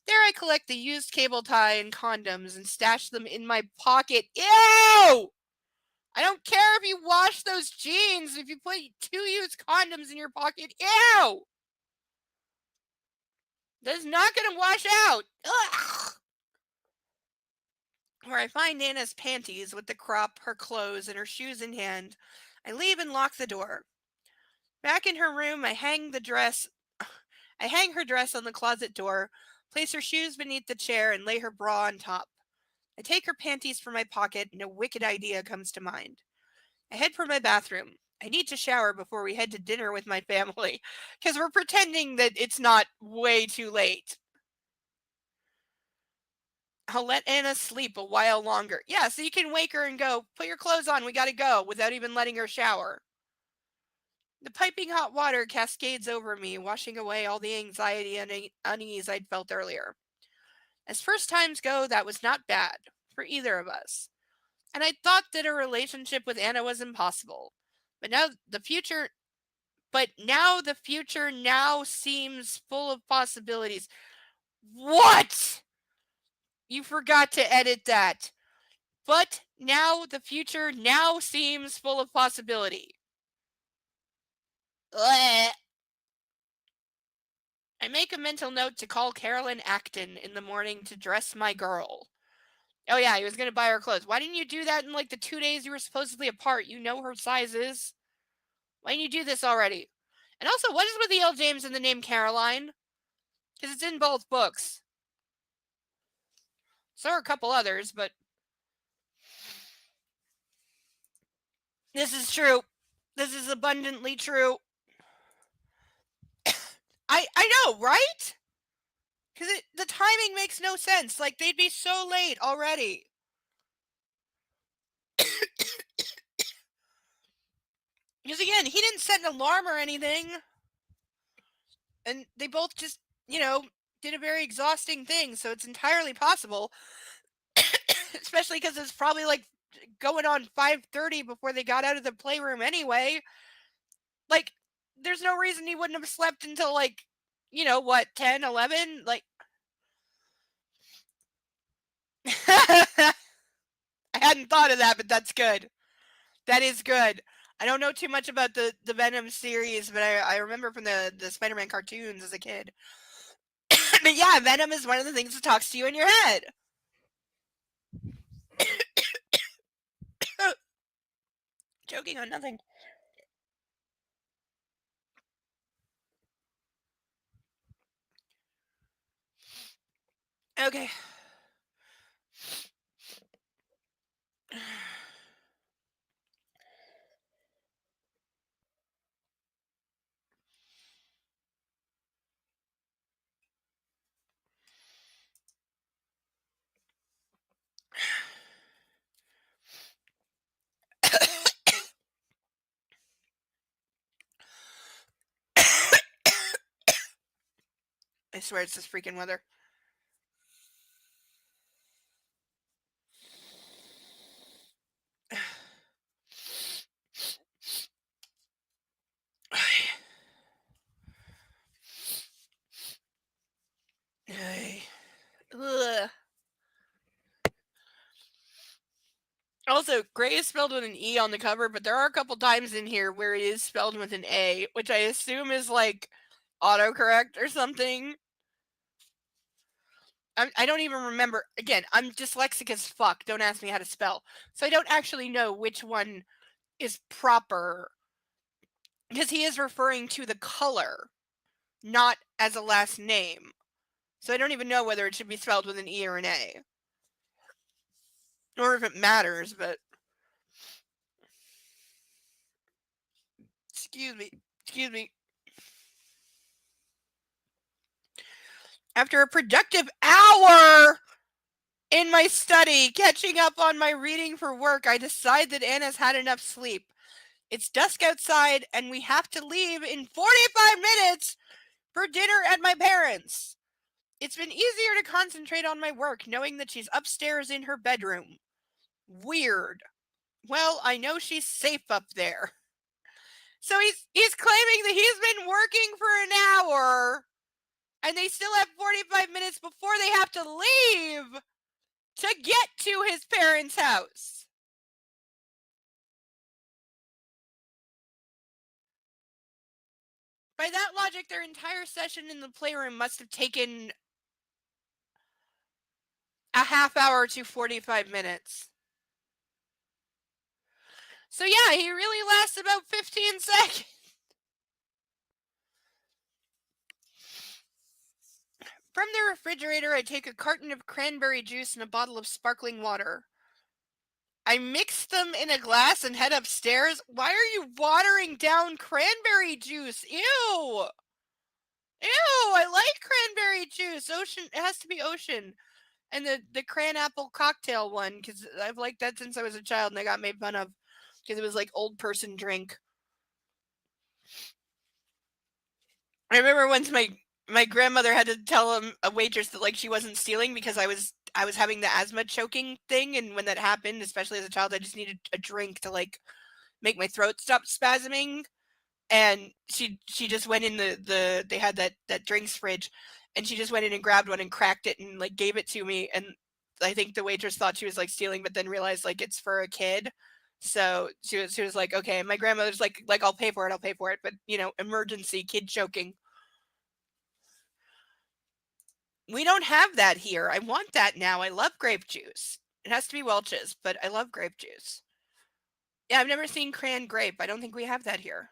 There I collect the used cable tie and condoms and stash them in my pocket. Ew! I don't care if you wash those jeans, if you put 2 used condoms in your pocket. Ew! That's not gonna wash out. Ugh! Where I find Nana's panties with the crop, her clothes, and her shoes in hand, I leave and lock the door. Back in her room, I hang her dress on the closet door, place her shoes beneath the chair, and lay her bra on top. I take her panties from my pocket, and a wicked idea comes to mind. I head for my bathroom. I need to shower before we head to dinner with my family, because we're pretending that it's not way too late. I'll let Anna sleep a while longer. Yeah, so you can wake her and go, put your clothes on, we gotta go, without even letting her shower. The piping hot water cascades over me, washing away all the anxiety and unease I'd felt earlier. As first times go, that was not bad, for either of us. And I thought that a relationship with Anna was impossible. But now the future now seems full of possibilities. What? You forgot to edit that. But now the future now seems full of possibility. Bleh. I make a mental note to call Carolyn Acton in the morning to dress my girl. Oh yeah, he was gonna buy her clothes. Why didn't you do that in like the 2 days you were supposedly apart? You know her sizes. Why didn't you do this already? And also, what is with E.L. James and the name Caroline? Because it's in both books. So are a couple others, but this is true. This is abundantly true. I know, right? Because the timing makes no sense. Like, they'd be so late already. Because again, he didn't set an alarm or anything. And they both just, did a very exhausting thing. So it's entirely possible. Especially because it's probably like going on 5:30 before they got out of the playroom anyway. Like, there's no reason he wouldn't have slept until like, 10, 11? Like, I hadn't thought of that, but that's good. That is good. I don't know too much about the Venom series, but I remember from the Spider-Man cartoons as a kid. But yeah, Venom is one of the things that talks to you in your head. Joking on nothing. Okay. I swear it's this freaking weather. Ugh. Also, Gray is spelled with an E on the cover, but there are a couple times in here where it is spelled with an A, which I assume is like autocorrect or something. I don't even remember. Again, I'm dyslexic as fuck. Don't ask me how to spell. So I don't actually know which one is proper. Because he is referring to the color, not as a last name. So I don't even know whether it should be spelled with an E or an A. Or if it matters, but. Excuse me. After a productive hour in my study, catching up on my reading for work, I decide that Anna's had enough sleep. It's dusk outside, and we have to leave in 45 minutes for dinner at my parents'. It's been easier to concentrate on my work knowing that she's upstairs in her bedroom. Weird. Well, I know she's safe up there. So he's claiming that he's been working for an hour, and they still have 45 minutes before they have to leave to get to his parents' house. By that logic, their entire session in the playroom must have taken a half hour to 45 minutes. So yeah, he really lasts about 15 seconds. From the refrigerator, I take a carton of cranberry juice and a bottle of sparkling water. I mix them in a glass and head upstairs. Why are you watering down cranberry juice? Ew! Ew, I like cranberry juice. Ocean, it has to be ocean. And the cran apple cocktail one, because I've liked that since I was a child and I got made fun of because it was like old person drink. I remember once my grandmother had to tell a waitress that like she wasn't stealing because I was having the asthma choking thing, and when that happened, especially as a child, I just needed a drink to like make my throat stop spasming. And she just went in they had that drinks fridge, and she just went in and grabbed one and cracked it and like gave it to me. And I think the waitress thought she was like stealing, but then realized like it's for a kid. So she was like, okay. And my grandmother's like, I'll pay for it. But emergency, kid choking. We don't have that here. I want that now. I love grape juice. It has to be Welch's, but I love grape juice. Yeah, I've never seen cran grape. I don't think we have that here.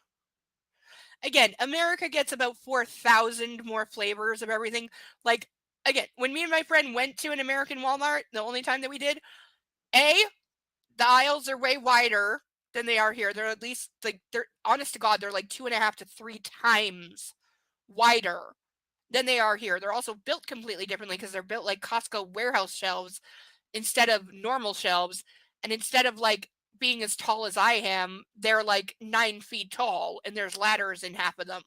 Again, America gets about 4,000 more flavors of everything. Like, again, when me and my friend went to an American Walmart, the only time that we did, the aisles are way wider than they are here. They're at least they're honest to God, they're like 2.5 to 3 times wider than they are here. They're also built completely differently because they're built like Costco warehouse shelves instead of normal shelves. And instead of like being as tall as I am, they're like 9 feet tall and there's ladders in half of them.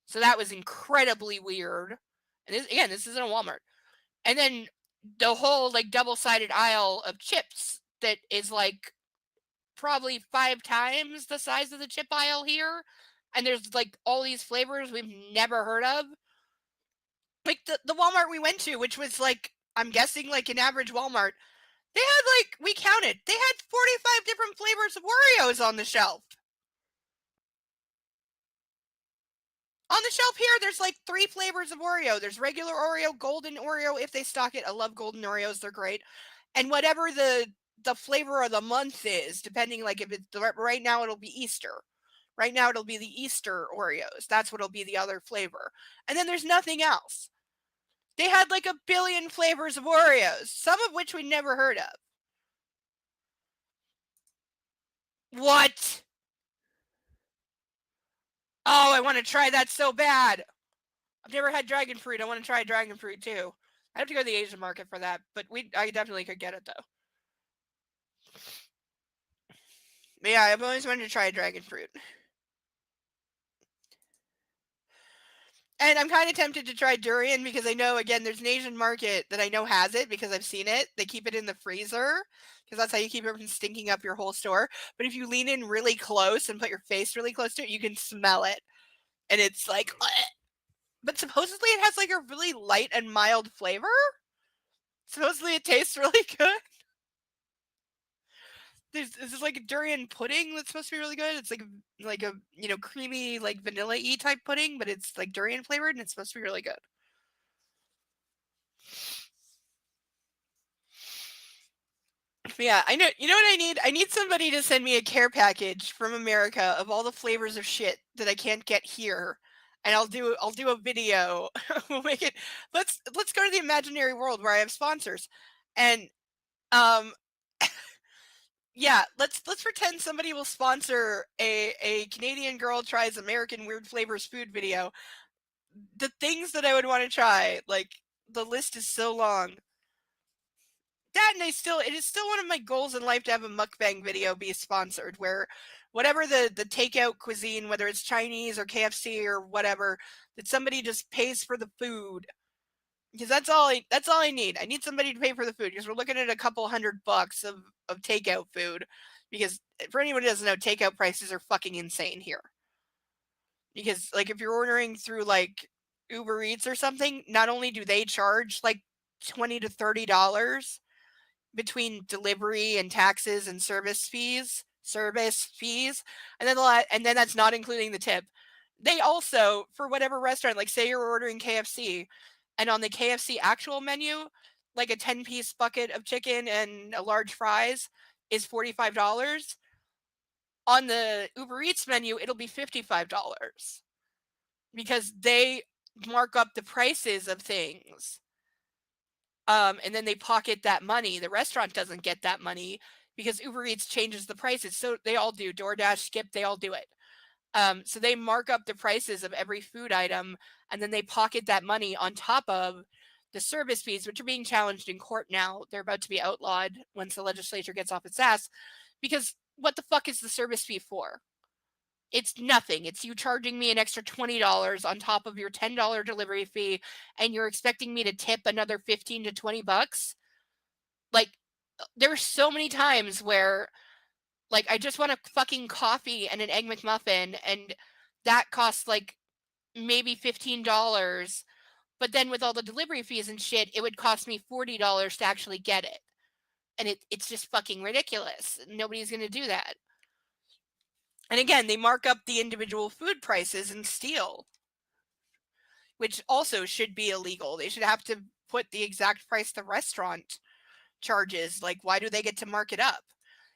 So that was incredibly weird. And this isn't a Walmart. And then the whole like double-sided aisle of chips that is like probably 5 times the size of the chip aisle here. And there's like all these flavors we've never heard of. Like the Walmart we went to, which was like, I'm guessing like an average Walmart, they had like, we counted, they had 45 different flavors of Oreos on the shelf. On the shelf here, there's like 3 flavors of Oreo. There's regular Oreo, golden Oreo, if they stock it. I love golden Oreos, they're great. And whatever the flavor of the month is, depending, like if it's right now it'll be Easter. Right now it'll be the Easter Oreos. That's what'll be the other flavor. And then there's nothing else. They had like a billion flavors of Oreos, some of which we never heard of. What? Oh, I want to try that so bad. I've never had dragon fruit. I want to try dragon fruit too. I have to go to the Asian market for that, but I definitely could get it though. But yeah, I've always wanted to try dragon fruit. And I'm kind of tempted to try durian because I know, again, there's an Asian market that I know has it because I've seen it. They keep it in the freezer because that's how you keep it from stinking up your whole store. But if you lean in really close and put your face really close to it, you can smell it. And it's like, but supposedly it has like a really light and mild flavor. Supposedly it tastes really good. This is like a durian pudding that's supposed to be really good. It's like a creamy like vanilla-y type pudding, but it's like durian flavored and it's supposed to be really good. Yeah, I know. You know what I need? I need somebody to send me a care package from America of all the flavors of shit that I can't get here, and I'll do a video. We'll make it. Let's go to the imaginary world where I have sponsors, and um, yeah, let's pretend somebody will sponsor a Canadian girl tries American weird flavors food video. The things that I would want to try, like the list is so long. That and it is still one of my goals in life to have a mukbang video be sponsored where whatever the takeout cuisine, whether it's Chinese or KFC or whatever, that somebody just pays for the food. Because that's all I need. I need somebody to pay for the food because we're looking at a couple $100 of takeout food. Because for anyone who doesn't know, takeout prices are fucking insane here. Because like if you're ordering through like Uber Eats or something, not only do they charge like $20 to $30 between delivery and taxes and service fees, and then that's not including the tip. They also, for whatever restaurant, like say you're ordering KFC, and on the KFC actual menu, like a 10-piece bucket of chicken and a large fries is $45. On the Uber Eats menu, it'll be $55 because they mark up the prices of things. And then they pocket that money. The restaurant doesn't get that money because Uber Eats changes the prices. So they all do. DoorDash, Skip, they all do it. So they mark up the prices of every food item, and then they pocket that money on top of the service fees, which are being challenged in court now. They're about to be outlawed once the legislature gets off its ass. Because what the fuck is the service fee for? It's nothing. It's you charging me an extra $20 on top of your $10 delivery fee, and you're expecting me to tip another 15 to $20. Like, there's so many times where, like, I just want a fucking coffee and an egg McMuffin, and that costs like maybe $15. But then with all the delivery fees and shit, it would cost me $40 to actually get it. And it's just fucking ridiculous. Nobody's going to do that. And again, they mark up the individual food prices and steal, which also should be illegal. They should have to put the exact price the restaurant charges. Like, why do they get to mark it up?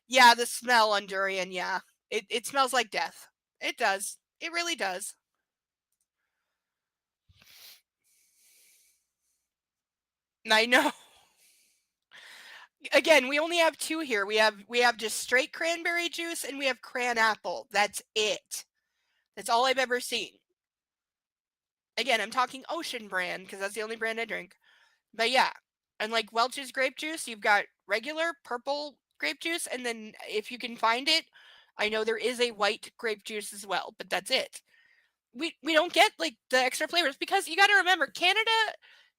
Yeah, the smell on durian, yeah. It smells like death. It does. It really does. I know. Again, we only have two here. We have just straight cranberry juice and we have cran apple. That's it. That's all I've ever seen. Again, I'm talking Ocean brand because that's the only brand I drink. But yeah, and like Welch's grape juice, you've got regular purple grape juice, and then if you can find it, I know there is a white grape juice as well, but that's it. We don't get like the extra flavors because you got to remember Canada,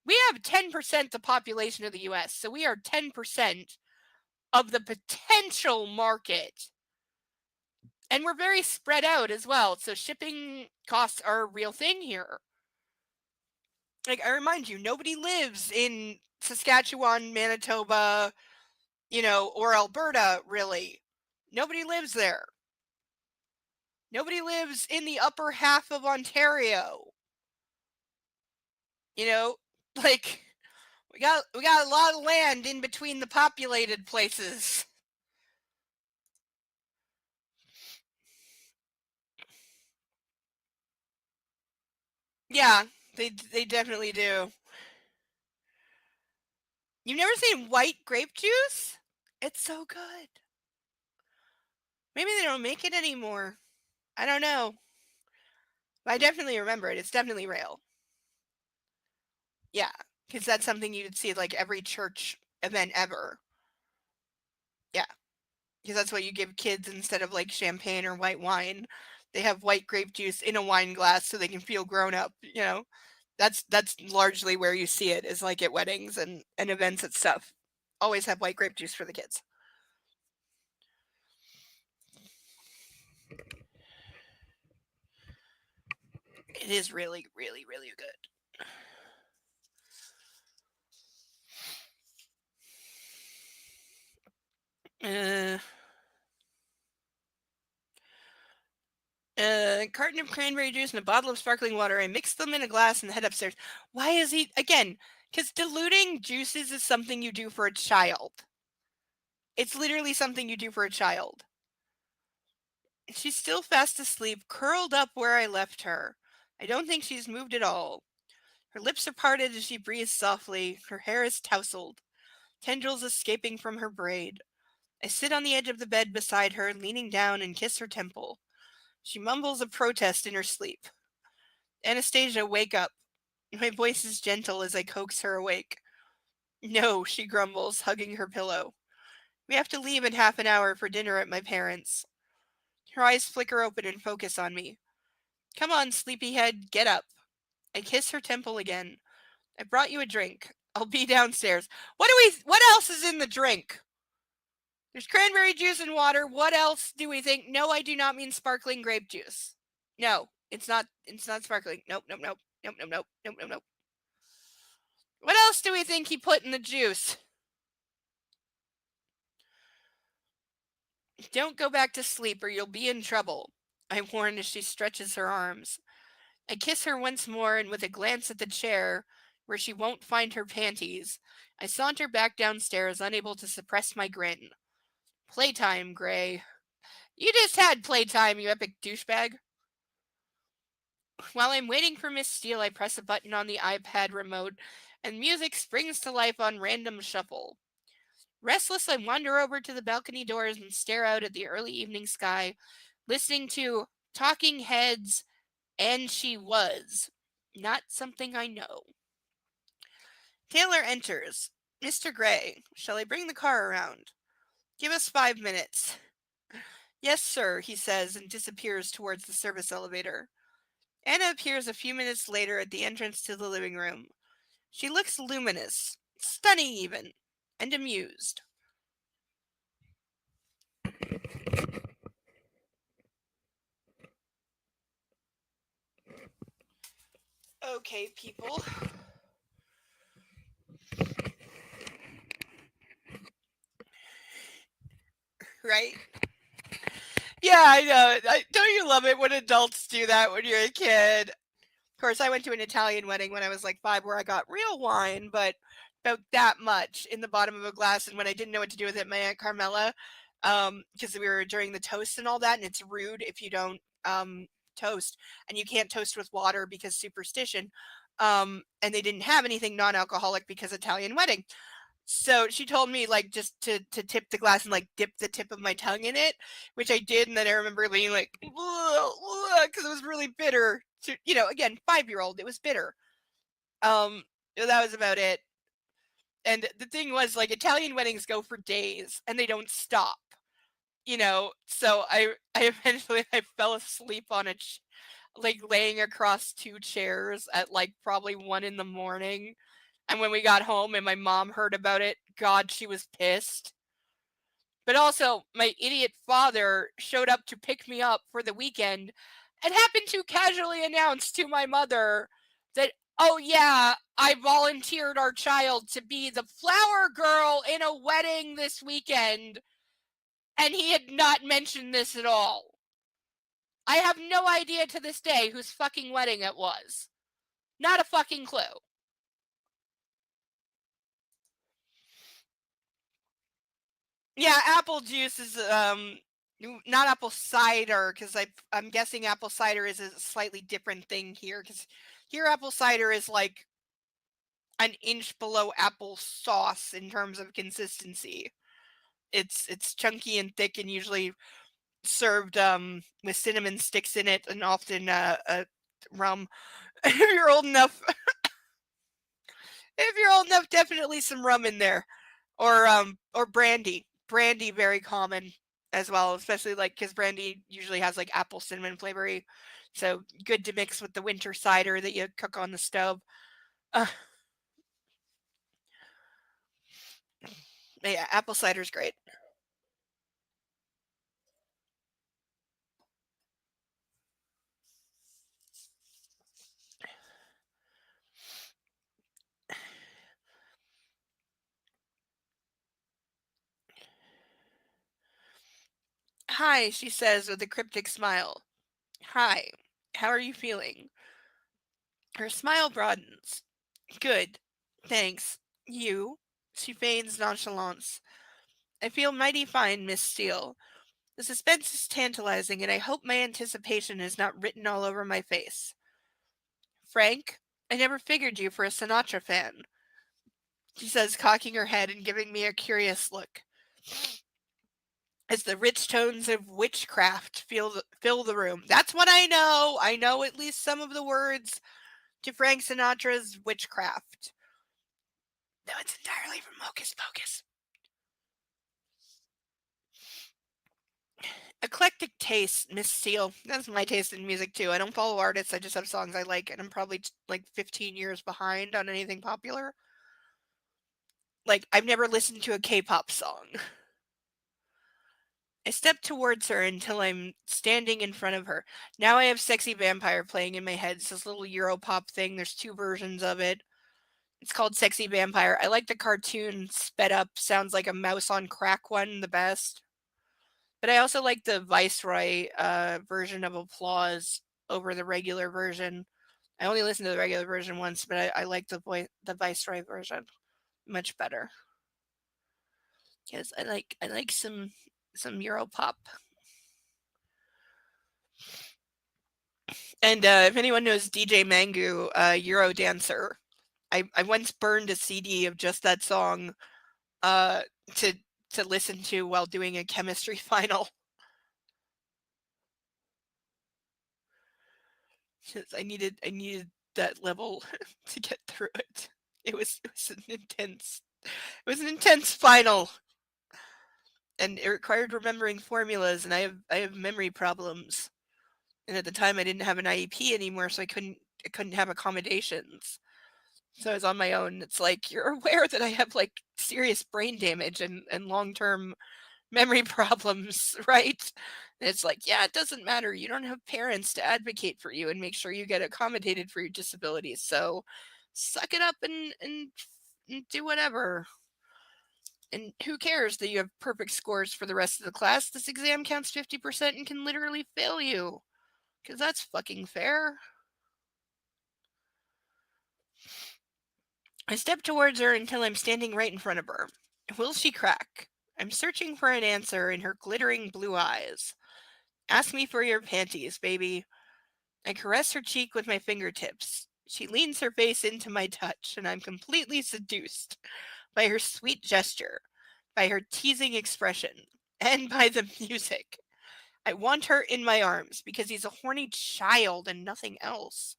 we have 10% the population of the US, so we are 10% of the potential market. And we're very spread out as well, so shipping costs are a real thing here. Like, I remind you, nobody lives in Saskatchewan, Manitoba, or Alberta, really. Nobody lives there. Nobody lives in the upper half of Ontario. You know, like we got a lot of land in between the populated places. Yeah, they definitely do. You've never seen white grape juice? It's so good. Maybe they don't make it anymore. I don't know. But I definitely remember it. It's definitely real. Yeah, because that's something you'd see at like every church event ever. Yeah, because that's what you give kids instead of like champagne or white wine. They have white grape juice in a wine glass so they can feel grown up. That's largely where you see it is like at weddings and events and stuff. Always have white grape juice for the kids. It is really, really, really good. A carton of cranberry juice and a bottle of sparkling water. I mix them in a glass and head upstairs. Why is he again? Because diluting juices is something you do for a child. It's literally something you do for a child. She's still fast asleep, curled up where I left her. I don't think she's moved at all. Her lips are parted as she breathes softly. Her hair is tousled, tendrils escaping from her braid. I sit on the edge of the bed beside her, leaning down and kiss her temple. She mumbles a protest in her sleep. Anastasia, wake up. My voice is gentle as I coax her awake. No, she grumbles, hugging her pillow. We have to leave in half an hour for dinner at my parents'. Her eyes flicker open and focus on me. Come on, sleepyhead, get up. I kiss her temple again. I brought you a drink. I'll be downstairs. What else is in the drink? There's cranberry juice and water. What else do we think? No, I do not mean sparkling grape juice. No, it's not sparkling. Nope, nope, nope. Nope, nope, nope. Nope, nope, nope. What else do we think he put in the juice? Don't go back to sleep or you'll be in trouble, I warn as she stretches her arms. I kiss her once more, and with a glance at the chair, where she won't find her panties, I saunter back downstairs, unable to suppress my grin. Playtime, Gray. You just had playtime, you epic douchebag. While I'm waiting for Miss Steele, I press a button on the iPad remote, and music springs to life on random shuffle. Restless, I wander over to the balcony doors and stare out at the early evening sky, listening to Talking Heads, and She Was. Not something I know. Taylor enters. Mr. Gray, shall I bring the car around? Give us 5 minutes. Yes, sir, he says and disappears towards the service elevator. Anna appears a few minutes later at the entrance to the living room. She looks luminous, stunning even, and amused. Okay, people. Right? Yeah, I know. Don't you love it when adults do that when you're a kid? Of course, I went to an Italian wedding when I was like 5 where I got real wine, but about that much in the bottom of a glass. And when I didn't know what to do with it, my Aunt Carmela, because we were during the toast and all that, and it's rude if you don't toast, and you can't toast with water because superstition. And they didn't have anything non-alcoholic because Italian wedding. So she told me like just to tip the glass and like dip the tip of my tongue in it, which I did, and then I remember being like, because it was really bitter. To, again, 5-year-old, it was bitter. That was about it. And the thing was, like, Italian weddings go for days and they don't stop. So I eventually I fell asleep on like laying across 2 chairs at like probably 1 in the morning. And when we got home and my mom heard about it, God, she was pissed. But also, my idiot father showed up to pick me up for the weekend and happened to casually announce to my mother that, oh, yeah, I volunteered our child to be the flower girl in a wedding this weekend. And he had not mentioned this at all. I have no idea to this day whose fucking wedding it was. Not a fucking clue. Yeah, apple juice is not apple cider, because I'm guessing apple cider is a slightly different thing here, because here apple cider is like an inch below apple sauce in terms of consistency. It's chunky and thick and usually served with cinnamon sticks in it, and often rum. If you're old enough, definitely some rum in there, or brandy. Brandy very common as well, especially like because brandy usually has like apple cinnamon flavory, so good to mix with the winter cider that you cook on the stove. Uh, yeah, apple cider's great. Hi, she says with a cryptic smile. Hi, how are you feeling? Her smile broadens. Good, thanks. You? She feigns nonchalance. I feel mighty fine, Miss Steele. The suspense is tantalizing, and I hope my anticipation is not written all over my face. Frank, I never figured you for a Sinatra fan, she says, cocking her head and giving me a curious look. As the rich tones of witchcraft fill the room. That's what I know. I know at least some of the words to Frank Sinatra's Witchcraft. No, it's entirely from Hocus Pocus. Eclectic taste, Miss Steele. That's my taste in music too. I don't follow artists. I just have songs I like, and I'm probably like 15 years behind on anything popular. Like, I've never listened to a K-pop song. I step towards her until I'm standing in front of her. Now I have Sexy Vampire playing in my head. It's this little Europop thing. There's 2 versions of it. It's called Sexy Vampire. I like the cartoon sped up, sounds like a mouse on crack one the best. But I also like the Viceroy version of Applause over the regular version. I only listened to the regular version once, but I like the Viceroy version much better. Because I like some Europop. And if anyone knows DJ Mangu, Euro dancer, I once burned a CD of just that song uh, to to listen to while doing a chemistry final. Because I needed that level to get through it. It was an intense final, and it required remembering formulas, and I have memory problems. And at the time, I didn't have an IEP anymore, so I couldn't have accommodations. So I was on my own. It's like you're aware that I have like serious brain damage and long term memory problems, right? And it's like, yeah, it doesn't matter. You don't have parents to advocate for you and make sure you get accommodated for your disabilities. So suck it up and do whatever. And who cares that you have perfect scores for the rest of the class? This exam counts 50% and can literally fail you. Because that's fucking fair. I step towards her until I'm standing right in front of her. Will she crack? I'm searching for an answer in her glittering blue eyes. Ask me for your panties, baby. I caress her cheek with my fingertips. She leans her face into my touch, and I'm completely seduced by her sweet gesture, by her teasing expression, and by the music. I want her in my arms because he's a horny child and nothing else.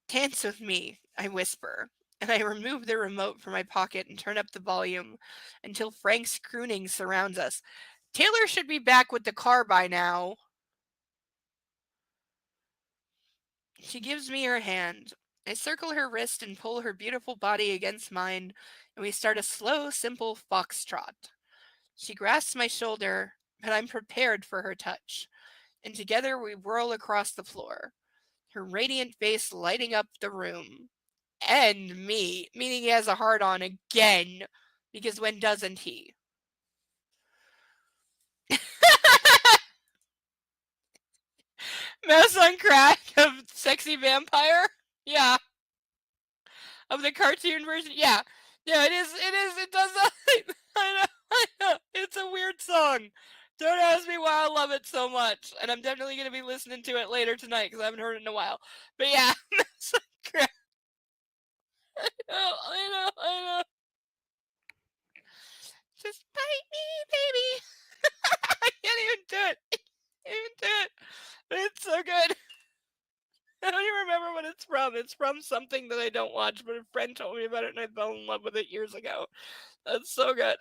Dance with me, I whisper, and I remove the remote from my pocket and turn up the volume until Frank's crooning surrounds us. Taylor should be back with the car by now. She gives me her hand. I circle her wrist and pull her beautiful body against mine, and we start a slow, simple foxtrot. She grasps my shoulder, but I'm prepared for her touch, and together we whirl across the floor, her radiant face lighting up the room. And me, meaning he has a hard on again, because when doesn't he? Mouse on crack of sexy vampire? Yeah. Of the cartoon version? Yeah. Yeah, it is, it does that. I know. It's a weird song. Don't ask me why I love it so much. And I'm definitely going to be listening to it later tonight because I haven't heard it in a while. But yeah, Mouse on crack. I know. Just bite me, baby. I can't even do it. I can't even do it. But it's so good. I don't even remember what it's from. It's from something that I don't watch, but a friend told me about it and I fell in love with it years ago. That's so good.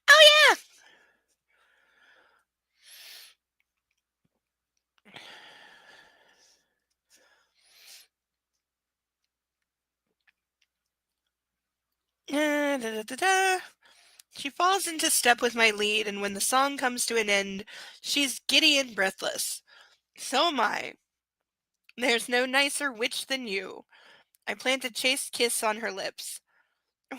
Oh yeah. Da, da, da, da. She falls into step with my lead, and when the song comes to an end, she's giddy and breathless. So am I. There's no nicer witch than you. I plant a chaste kiss on her lips.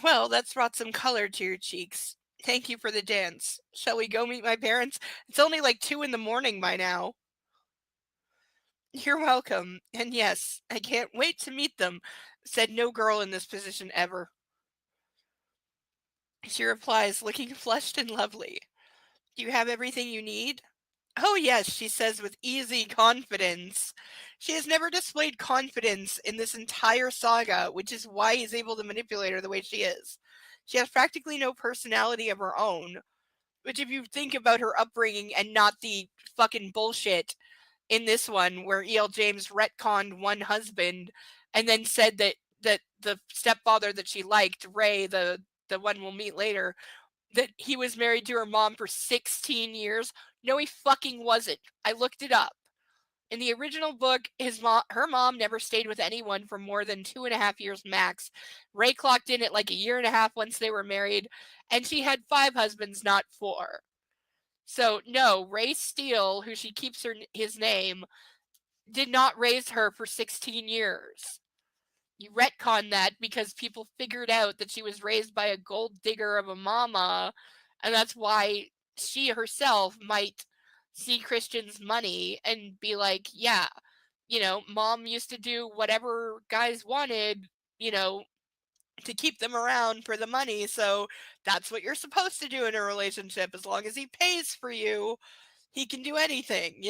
Well, that's brought some color to your cheeks. Thank you for the dance. Shall we go meet my parents? It's only like 2 in the morning by now. You're welcome. And yes, I can't wait to meet them, said no girl in this position ever. She replies, looking flushed and lovely. Do you have everything you need? Oh, yes, she says with easy confidence. She has never displayed confidence in this entire saga, which is why he's able to manipulate her the way she is. She has practically no personality of her own, which, if you think about her upbringing and not the fucking bullshit in this one where E.L. James retconned one husband and then said that the stepfather that she liked, Ray, the one we'll meet later, that he was married to her mom for 16 years. No, he fucking wasn't. I looked it up. In the original book, her mom never stayed with anyone for more than 2.5 years max. Ray clocked in at like a year and a half once they were married, and she had 5 husbands, not 4. So no, Ray Steele, who she keeps his name, did not raise her for 16 years. You retcon that because people figured out that she was raised by a gold digger of a mama, and that's why she herself might see Christian's money and be like, yeah, mom used to do whatever guys wanted, to keep them around for the money, so that's what you're supposed to do in a relationship. As long as he pays for you, he can do anything.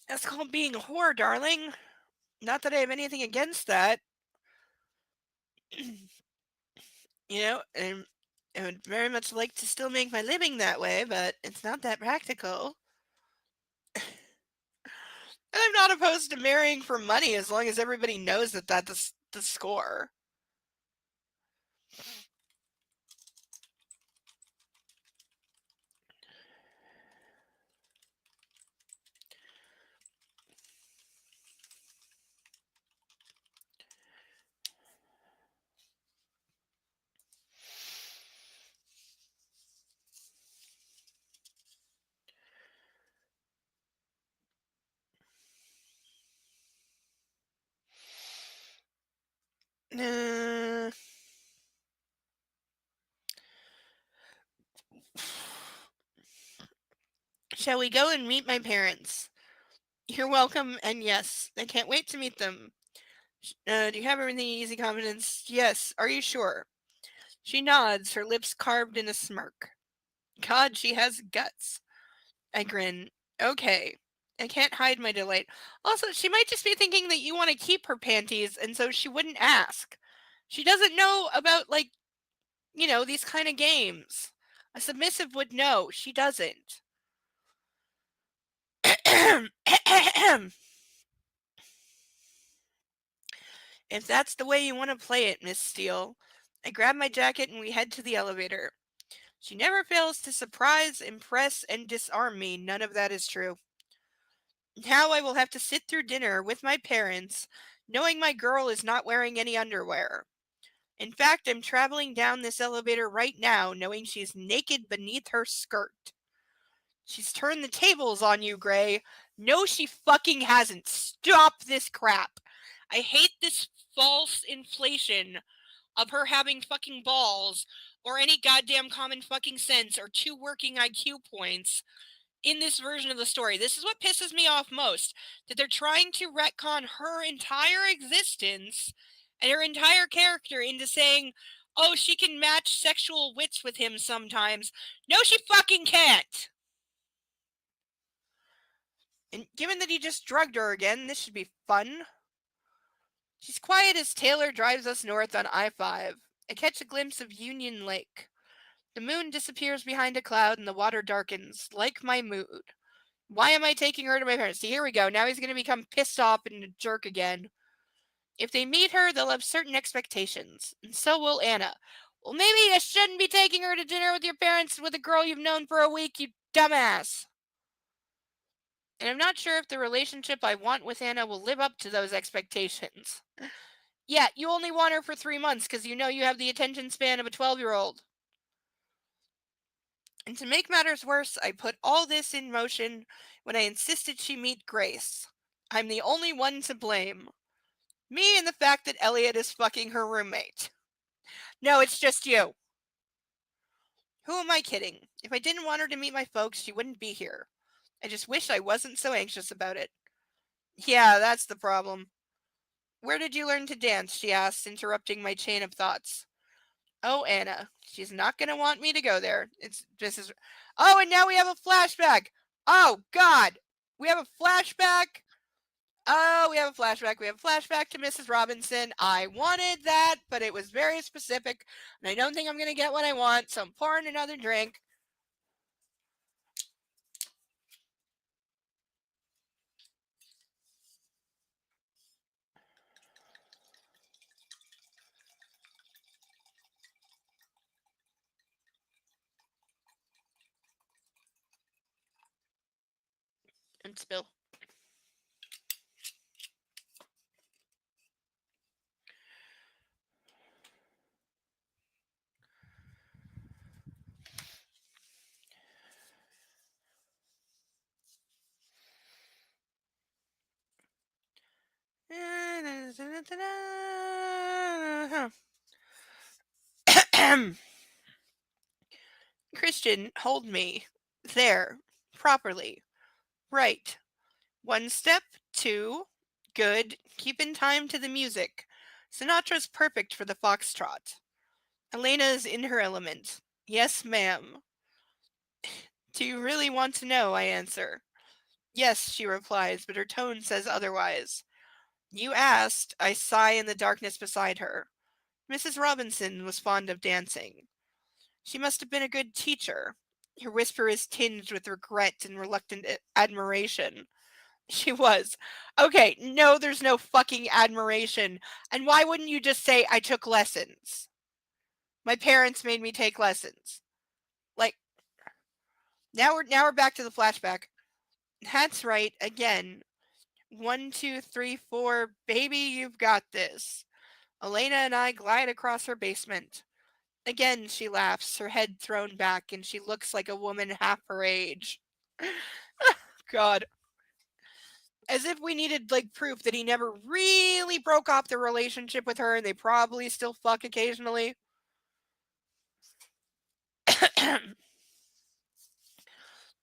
That's called being a whore, darling. Not that I have anything against that. And I would very much like to still make my living that way, but it's not that practical. And I'm not opposed to marrying for money as long as everybody knows that that's the score. Uh, shall we go and meet my parents? You're welcome, and yes, I can't wait to meet them. Do you have everything easy confidence? Yes. Are you sure? She nods, her lips carved in a smirk. God, she has guts. I grin. Okay. I can't hide my delight. Also, she might just be thinking that you want to keep her panties, and so she wouldn't ask. She doesn't know about, like, these kind of games. A submissive would know. She doesn't. If that's the way you want to play it, Miss Steele. I grab my jacket and we head to the elevator. She never fails to surprise, impress, and disarm me. None of that is true. Now I will have to sit through dinner with my parents, knowing my girl is not wearing any underwear. In fact, I'm traveling down this elevator right now, knowing she's naked beneath her skirt. She's turned the tables on you, Gray. No, she fucking hasn't. Stop this crap. I hate this false inflation of her having fucking balls or any goddamn common fucking sense or 2 working IQ points in this version of the story. This is what pisses me off most, that they're trying to retcon her entire existence and her entire character into saying, oh, she can match sexual wits with him sometimes. No, she fucking can't. And given that he just drugged her again, this should be fun. She's quiet as Taylor drives us north on I-5. I catch a glimpse of Union Lake. The moon disappears behind a cloud and the water darkens, like my mood. Why am I taking her to my parents? See, here we go. Now he's going to become pissed off and a jerk again. If they meet her, they'll have certain expectations, and so will Anna. Well, maybe you shouldn't be taking her to dinner with your parents with a girl you've known for a week, you dumbass. And I'm not sure if the relationship I want with Anna will live up to those expectations. Yeah, you only want her for 3 months because you know you have the attention span of a 12-year-old. And to make matters worse, I put all this in motion when I insisted she meet Grace. I'm the only one to blame. Me and the fact that Elliot is fucking her roommate. No, it's just you. Who am I kidding? If I didn't want her to meet my folks, she wouldn't be here. I just wish I wasn't so anxious about it. Yeah, that's the problem. Where did you learn to dance? She asked, interrupting my chain of thoughts. Oh, Anna. She's not going to want me to go there. It's this is. Oh, and now we have a flashback. Oh, God. We have a flashback. Oh, we have a flashback. We have a flashback to Mrs. Robinson. I wanted that, but it was very specific, and I don't think I'm going to get what I want, so I'm pouring another drink. And spill. Christian, hold me. There. Properly. Right. 1 step, 2. Good. Keep in time to the music. Sinatra's perfect for the foxtrot. Elena is in her element. Yes, ma'am. Do you really want to know? I answer. Yes, she replies, but her tone says otherwise. You asked, I sigh in the darkness beside her. Mrs. Robinson was fond of dancing. She must have been a good teacher. Her whisper is tinged with regret and reluctant admiration. She was. Okay, no, there's no fucking admiration. And why wouldn't you just say I took lessons? My parents made me take lessons. Like, now we're back to the flashback. That's right, again. 1, 2, 3, 4, baby, you've got this. Elena and I glide across her basement. Again, she laughs, her head thrown back, and she looks like a woman half her age. God. As if we needed, like, proof that he never really broke off the relationship with her and they probably still fuck occasionally.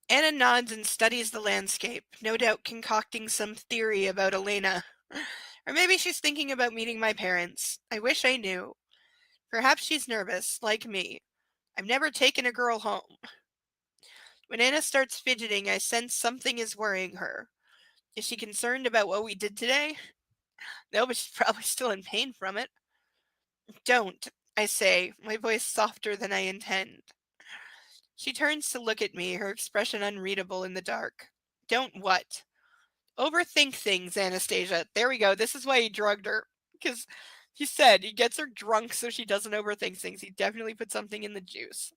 Anna nods and studies the landscape, no doubt concocting some theory about Elena. Or maybe she's thinking about meeting my parents. I wish I knew. Perhaps she's nervous, like me. I've never taken a girl home. When Anna starts fidgeting, I sense something is worrying her. Is she concerned about what we did today? No, but she's probably still in pain from it. Don't, I say, my voice softer than I intend. She turns to look at me, her expression unreadable in the dark. Don't what? Overthink things, Anastasia. There we go. This is why he drugged her. Because he said he gets her drunk so she doesn't overthink things. He definitely put something in the juice.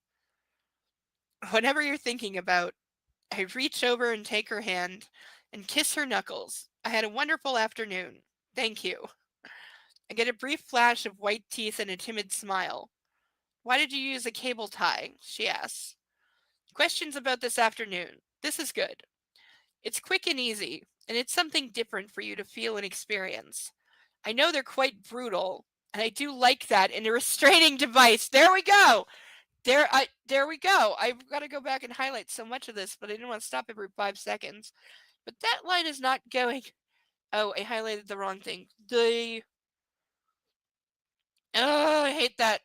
Whatever you're thinking about, I reach over and take her hand and kiss her knuckles. I had a wonderful afternoon. Thank you. I get a brief flash of white teeth and a timid smile. Why did you use a cable tie? She asks. Questions about this afternoon. This is good. It's quick and easy, and it's something different for you to feel and experience. I know they're quite brutal, and I do like that in a restraining device. There we go. There we go. I've got to go back and highlight so much of this, but I didn't want to stop every 5 seconds. But that line is not going. Oh, I highlighted the wrong thing. Oh, I hate that.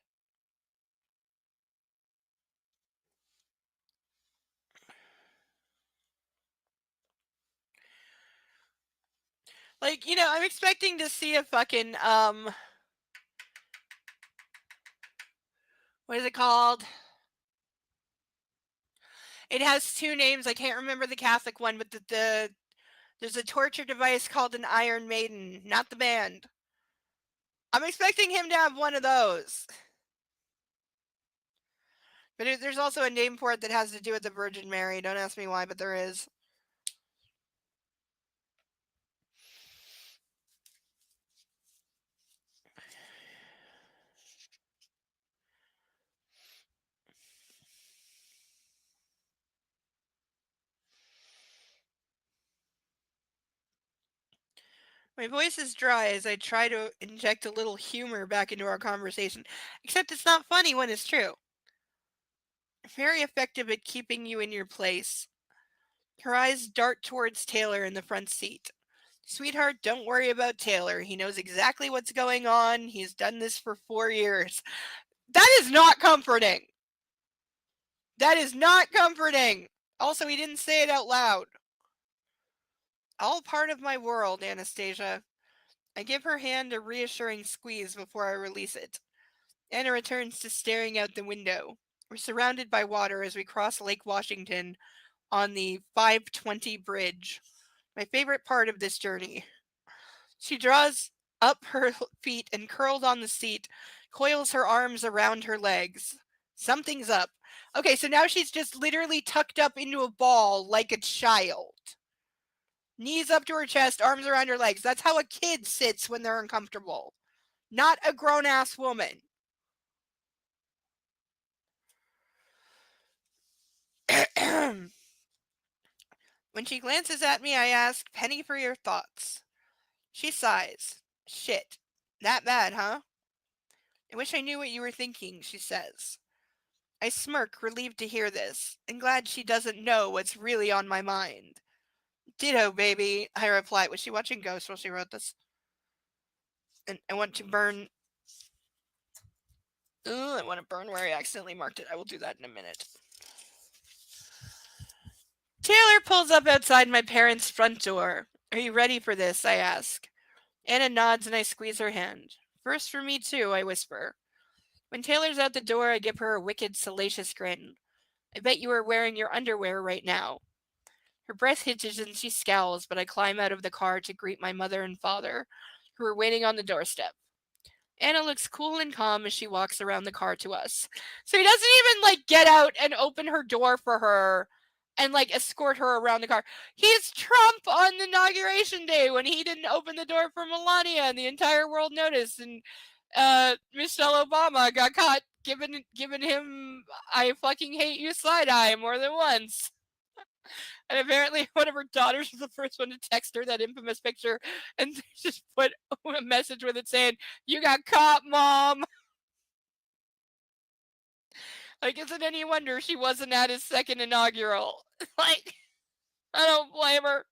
Like, I'm expecting to see a fucking what is it called? It has two names. I can't remember the Catholic one, but there's a torture device called an Iron Maiden, not the band. I'm expecting him to have one of those. But there's also a name for it that has to do with the Virgin Mary. Don't ask me why, but there is. My voice is dry as I try to inject a little humor back into our conversation, except it's not funny when it's true. Very effective at keeping you in your place. Her eyes dart towards Taylor in the front seat. Sweetheart, don't worry about Taylor. He knows exactly what's going on. He's done this for 4 years. That is not comforting. That is not comforting. Also, he didn't say it out loud. All part of my world, Anastasia. I give her hand a reassuring squeeze before I release it. Anna returns to staring out the window. We're surrounded by water as we cross Lake Washington on the 520 bridge. My favorite part of this journey. She draws up her feet and curled on the seat, coils her arms around her legs. Something's up. Okay, so now she's just literally tucked up into a ball like a child. Knees up to her chest, arms around her legs. That's how a kid sits when they're uncomfortable. Not a grown-ass woman. When she glances at me, I ask, Penny, for your thoughts. She sighs. Shit. That bad, huh? I wish I knew what you were thinking, she says. I smirk, relieved to hear this, and glad she doesn't know what's really on my mind. Ditto, baby, I reply. Was she watching Ghost while she wrote this? And I want to burn. I want to burn where I accidentally marked it. I will do that in a minute. Taylor pulls up outside my parents' front door. Are you ready for this? I ask. Anna nods and I squeeze her hand. First for me too, I whisper. When Taylor's out the door, I give her a wicked, salacious grin. I bet you are wearing your underwear right now. Her breath hitches and she scowls, but I climb out of the car to greet my mother and father, who are waiting on the doorstep. Anna looks cool and calm as she walks around the car to us. So he doesn't even get out and open her door for her and escort her around the car. He's Trump on the inauguration day when he didn't open the door for Melania and the entire world noticed, and Michelle Obama got caught giving him "I fucking hate you" side eye more than once. And apparently, one of her daughters was the first one to text her that infamous picture and just put a message with it saying, "You got caught, mom." Like, is it any wonder she wasn't at his second inaugural? Like, I don't blame her.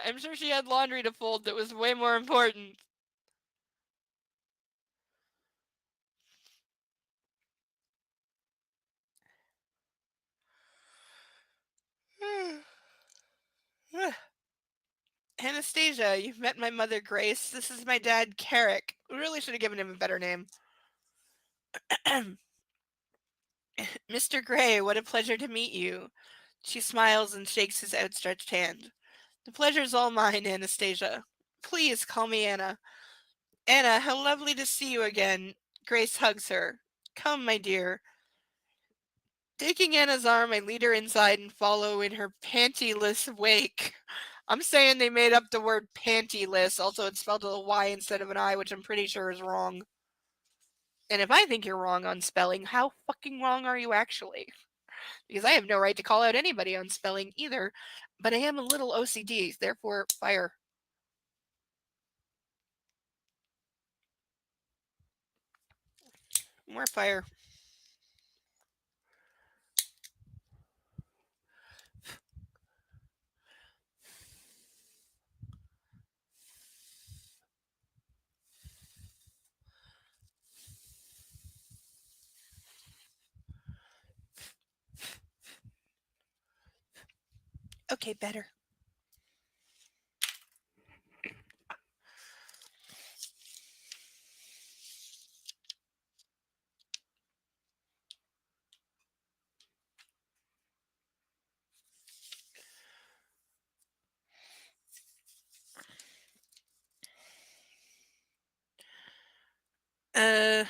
I'm sure she had laundry to fold that was way more important. Anastasia, you've met my mother, Grace. This is my dad, Carrick. We really should have given him a better name. Mr. Gray, what a pleasure to meet you. She smiles and shakes his outstretched hand. The pleasure's all mine, Anastasia. Please call me Anna. Anna, how lovely to see you again. Grace hugs her. Come, my dear. Taking Anna's arm, I lead her inside and follow in her pantyless wake. I'm saying they made up the word pantyless. Also, it's spelled with a Y instead of an I, which I'm pretty sure is wrong. And if I think you're wrong on spelling, how fucking wrong are you actually? Because I have no right to call out anybody on spelling either, but I am a little OCD, therefore, fire. More fire. Okay, better. Uh,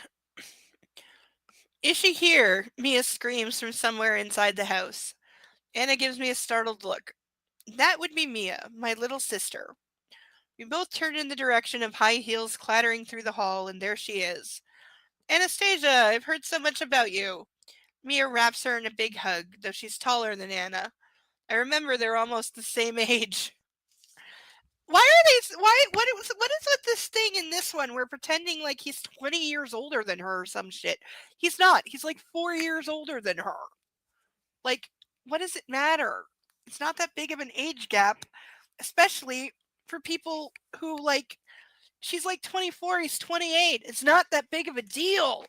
is she here? Mia screams from somewhere inside the house. Anna gives me a startled look. That would be Mia, my little sister. We both turn in the direction of high heels clattering through the hall, and there she is. Anastasia, I've heard so much about you. Mia wraps her in a big hug, though she's taller than Anna. I remember they're almost the same age. Why are they? What is with this thing in this one? We're pretending like he's 20 years older than her or some shit. He's not. He's like 4 years older than her. Like, what does it matter? It's not that big of an age gap, especially for people who like. She's like 24. He's 28. It's not that big of a deal.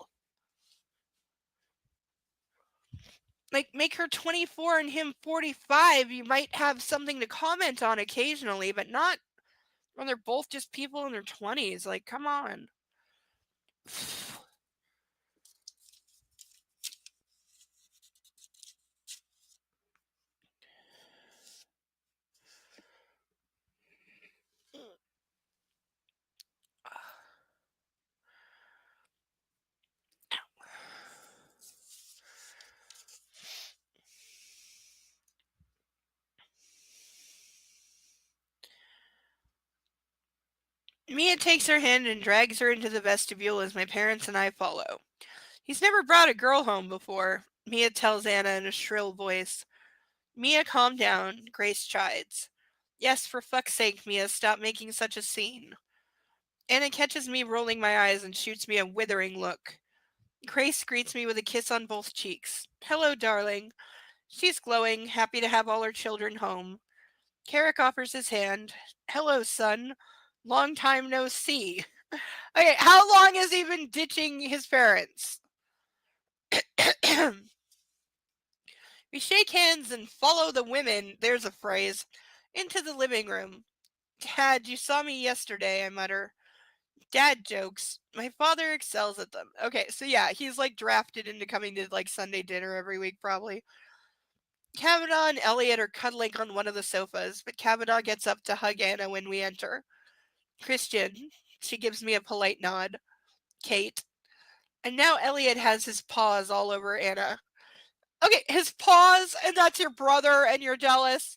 Like, make her 24 and him 45. You might have something to comment on occasionally, but not when they're both just people in their 20s. Like, come on. Mia takes her hand and drags her into the vestibule as my parents and I follow. He's never brought a girl home before, Mia tells Anna in a shrill voice. Mia, calm down, Grace chides. Yes, for fuck's sake, Mia, stop making such a scene. Anna catches me rolling my eyes and shoots me a withering look. Grace greets me with a kiss on both cheeks. Hello, darling. She's glowing, happy to have all her children home. Carrick offers his hand. Hello, son. Long time no see. Okay, how long has he been ditching his parents? We shake hands and follow the women, there's a phrase, into the living room. Dad, you saw me yesterday, I mutter. Dad jokes. My father excels at them. Okay, so yeah, he's like drafted into coming to like Sunday dinner every week, probably. Kavanaugh and Elliot are cuddling on one of the sofas, but Kavanaugh gets up to hug Anna when we enter. Christian, she gives me a polite nod. Kate. And now Elliot has his paws all over Anna. Okay, his paws, and that's your brother, and you're jealous?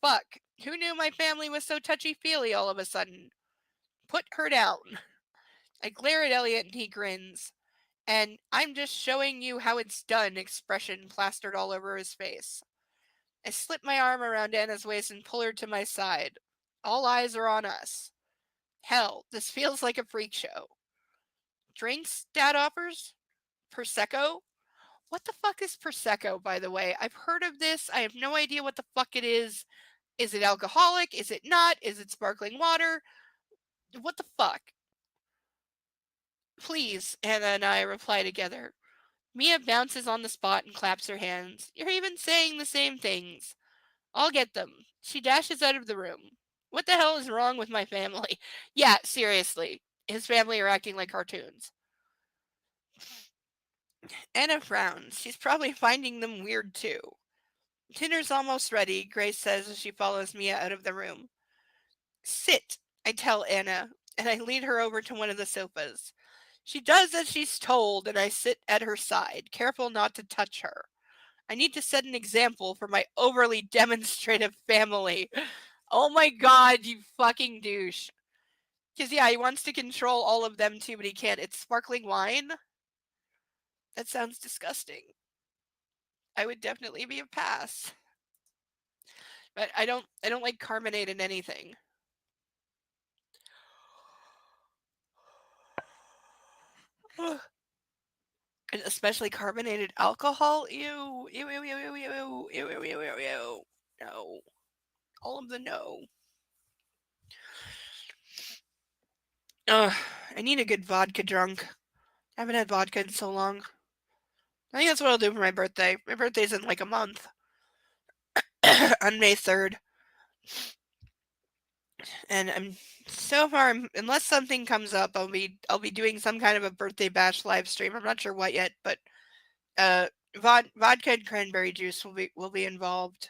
Fuck. Who knew my family was so touchy-feely all of a sudden? Put her down. I glare at Elliot and he grins. and I'm just showing you how it's done expression plastered all over his face. I slip my arm around Anna's waist and pull her to my side. All eyes are on us. Hell, this feels like a freak show. Drinks Dad offers? Prosecco? What the fuck is Prosecco, by the way? I've heard of this. I have no idea what the fuck it is. Is it alcoholic? Is it not? Is it sparkling water? What the fuck? Please, Anna and I reply together. Mia bounces on the spot and claps her hands. You're even saying the same things. I'll get them. She dashes out of the room. What the hell is wrong with my family? Yeah, seriously. His family are acting like cartoons. Anna frowns. She's probably finding them weird too. Dinner's almost ready, Grace says as she follows Mia out of the room. Sit, I tell Anna, and I lead her over to one of the sofas. She does as she's told, and I sit at her side, careful not to touch her. I need to set an example for my overly demonstrative family. Oh my god, you fucking douche. Because, yeah, he wants to control all of them too, but he can't. It's sparkling wine? That sounds disgusting. I would definitely be a pass. But I don't like carbonated anything. And especially carbonated alcohol. Ew. Ew, ew, ew, ew, ew, ew, ew, ew, ew, ew. No. All of the no. Ugh. I need a good vodka drunk. I haven't had vodka in so long. I think that's what I'll do for my birthday. My birthday's in like a month. On May 3rd. And I'm so far unless something comes up, I'll be doing some kind of a birthday bash live stream. I'm not sure what yet, but uh vodka and cranberry juice will be involved.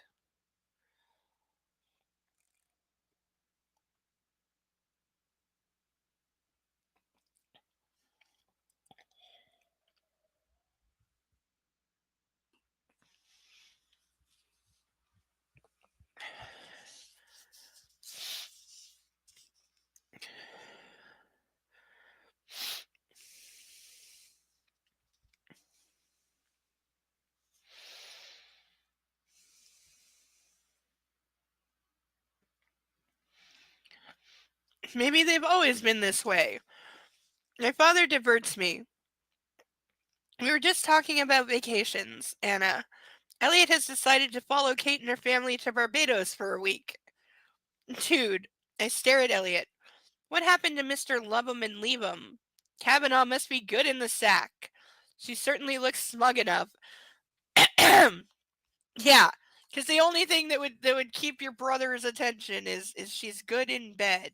Maybe they've always been this way. My father diverts me. We were just talking about vacations, Anna. Elliot has decided to follow Kate and her family to Barbados for a week. Dude, I stare at Elliot. What happened to Mr. Love 'em and leave 'em? Kavanaugh must be good in the sack. She certainly looks smug enough. Yeah, because the only thing that would keep your brother's attention is she's good in bed.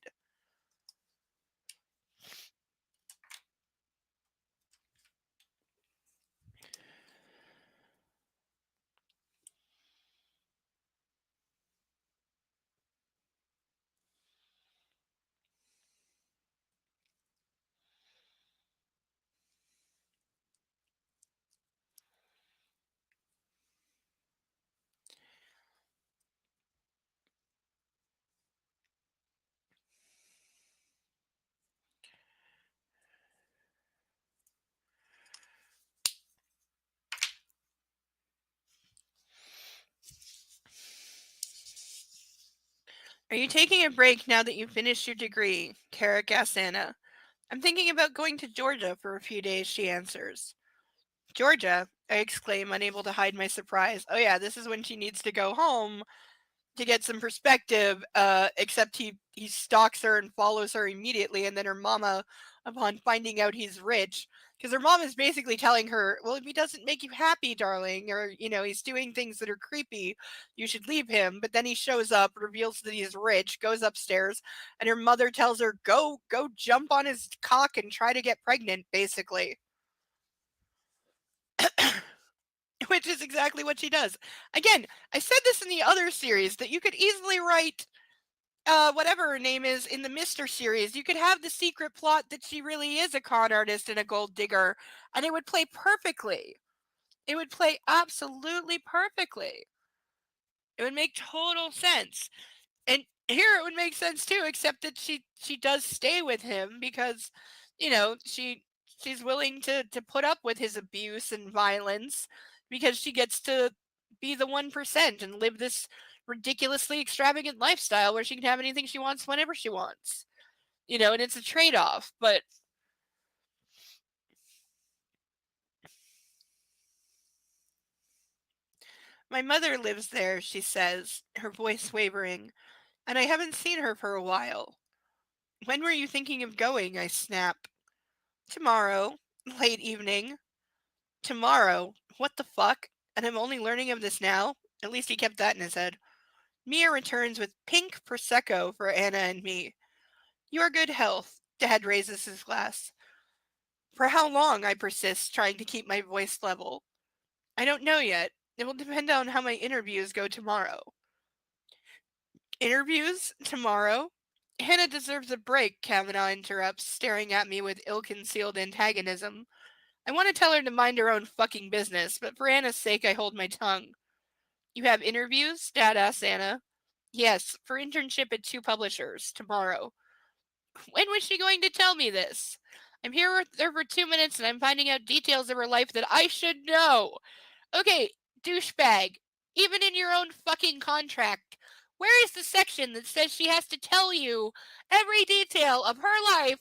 Are you taking a break now that you've finished your degree? Carrick asks Anna. I'm thinking about going to Georgia for a few days, she answers. Georgia? I exclaim, unable to hide my surprise. Oh yeah, this is when she needs to go home to get some perspective, except he stalks her and follows her immediately, and then her mama, upon finding out he's rich, because her mom is basically telling her, well, if he doesn't make you happy, darling, or he's doing things that are creepy, you should leave him. But then he shows up, reveals that he's rich, goes upstairs, and her mother tells her, go jump on his cock and try to get pregnant, basically. Which is exactly what she does. Again, I said this in the other series that you could easily write whatever her name is in the Mister series. You could have the secret plot that she really is a con artist and a gold digger, and it would play perfectly. It would play absolutely perfectly. It would make total sense. And here it would make sense too, except that she does stay with him because, she She's willing to put up with his abuse and violence because she gets to be the 1% and live this ridiculously extravagant lifestyle where she can have anything she wants whenever she wants. And it's a trade-off, but my mother lives there, she says, her voice wavering, and I haven't seen her for a while. When were you thinking of going? I snap. Tomorrow. Late evening. Tomorrow. What the fuck? And I'm only learning of this now? At least he kept that in his head. Mia returns with pink Prosecco for Anna and me. Your good health. Dad raises his glass. For how long? I persist, trying to keep my voice level. I don't know yet. It will depend on how my interviews go tomorrow. Interviews? Tomorrow? Hannah deserves a break, Kavanaugh interrupts, staring at me with ill-concealed antagonism. I want to tell her to mind her own fucking business, but for Anna's sake I hold my tongue. You have interviews? Dad asks Anna. Yes, for internship at 2 publishers, tomorrow. When was she going to tell me this? I'm here with her for 2 minutes and I'm finding out details of her life that I should know. Okay, douchebag, even in your own fucking contract, where is the section that says she has to tell you every detail of her life?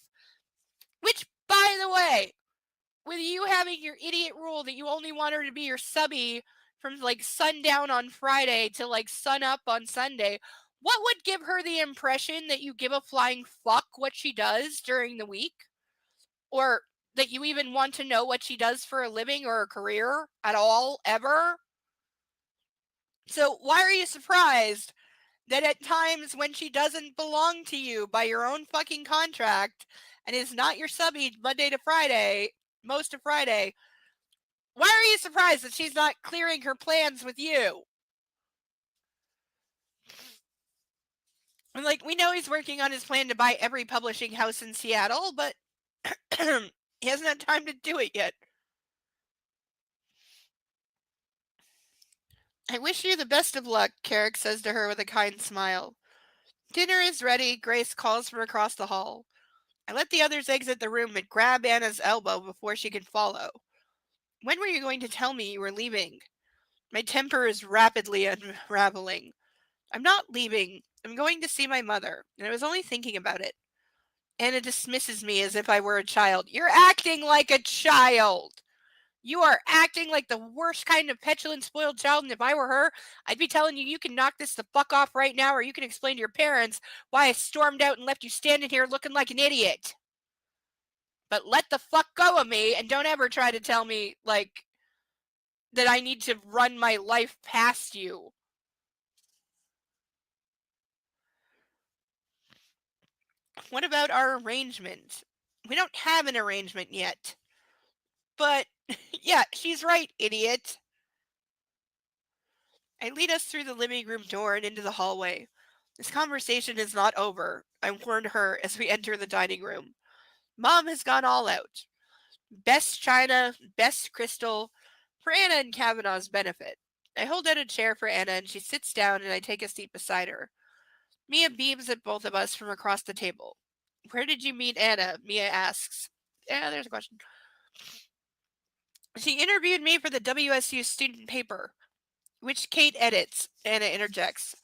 Which, by the way, with you having your idiot rule that you only want her to be your subby from like sundown on Friday to like sun up on Sunday, what would give her the impression that you give a flying fuck what she does during the week? Or that you even want to know what she does for a living or a career at all, ever? So why are you surprised that at times when she doesn't belong to you by your own fucking contract and is not your subby Monday to Friday, most of Friday, why are you surprised that she's not clearing her plans with you? And like, we know he's working on his plan to buy every publishing house in Seattle, but he hasn't had time to do it yet. I wish you the best of luck, Carrick says to her with a kind smile. Dinner is ready, Grace calls from across the hall. I let the others exit the room and grab Anna's elbow before she could follow. When were you going to tell me you were leaving? My temper is rapidly unraveling. I'm not leaving. I'm going to see my mother, and I was only thinking about it. Anna dismisses me as if I were a child. You're acting like a child. You are acting like the worst kind of petulant, spoiled child, and if I were her, I'd be telling you can knock this the fuck off right now, or you can explain to your parents why I stormed out and left you standing here looking like an idiot. But let the fuck go of me, and don't ever try to tell me, like, that I need to run my life past you. What about our arrangement? We don't have an arrangement yet. But, yeah, she's right, idiot. I lead us through the living room door and into the hallway. This conversation is not over, I warn her as we enter the dining room. Mom has gone all out. Best china, best crystal, for Anna and Kavanaugh's benefit. I hold out a chair for Anna and she sits down and I take a seat beside her. Mia beams at both of us from across the table. Where did you meet Anna? Mia asks. Yeah, there's a question. She interviewed me for the WSU student paper, which Kate edits, Anna interjects.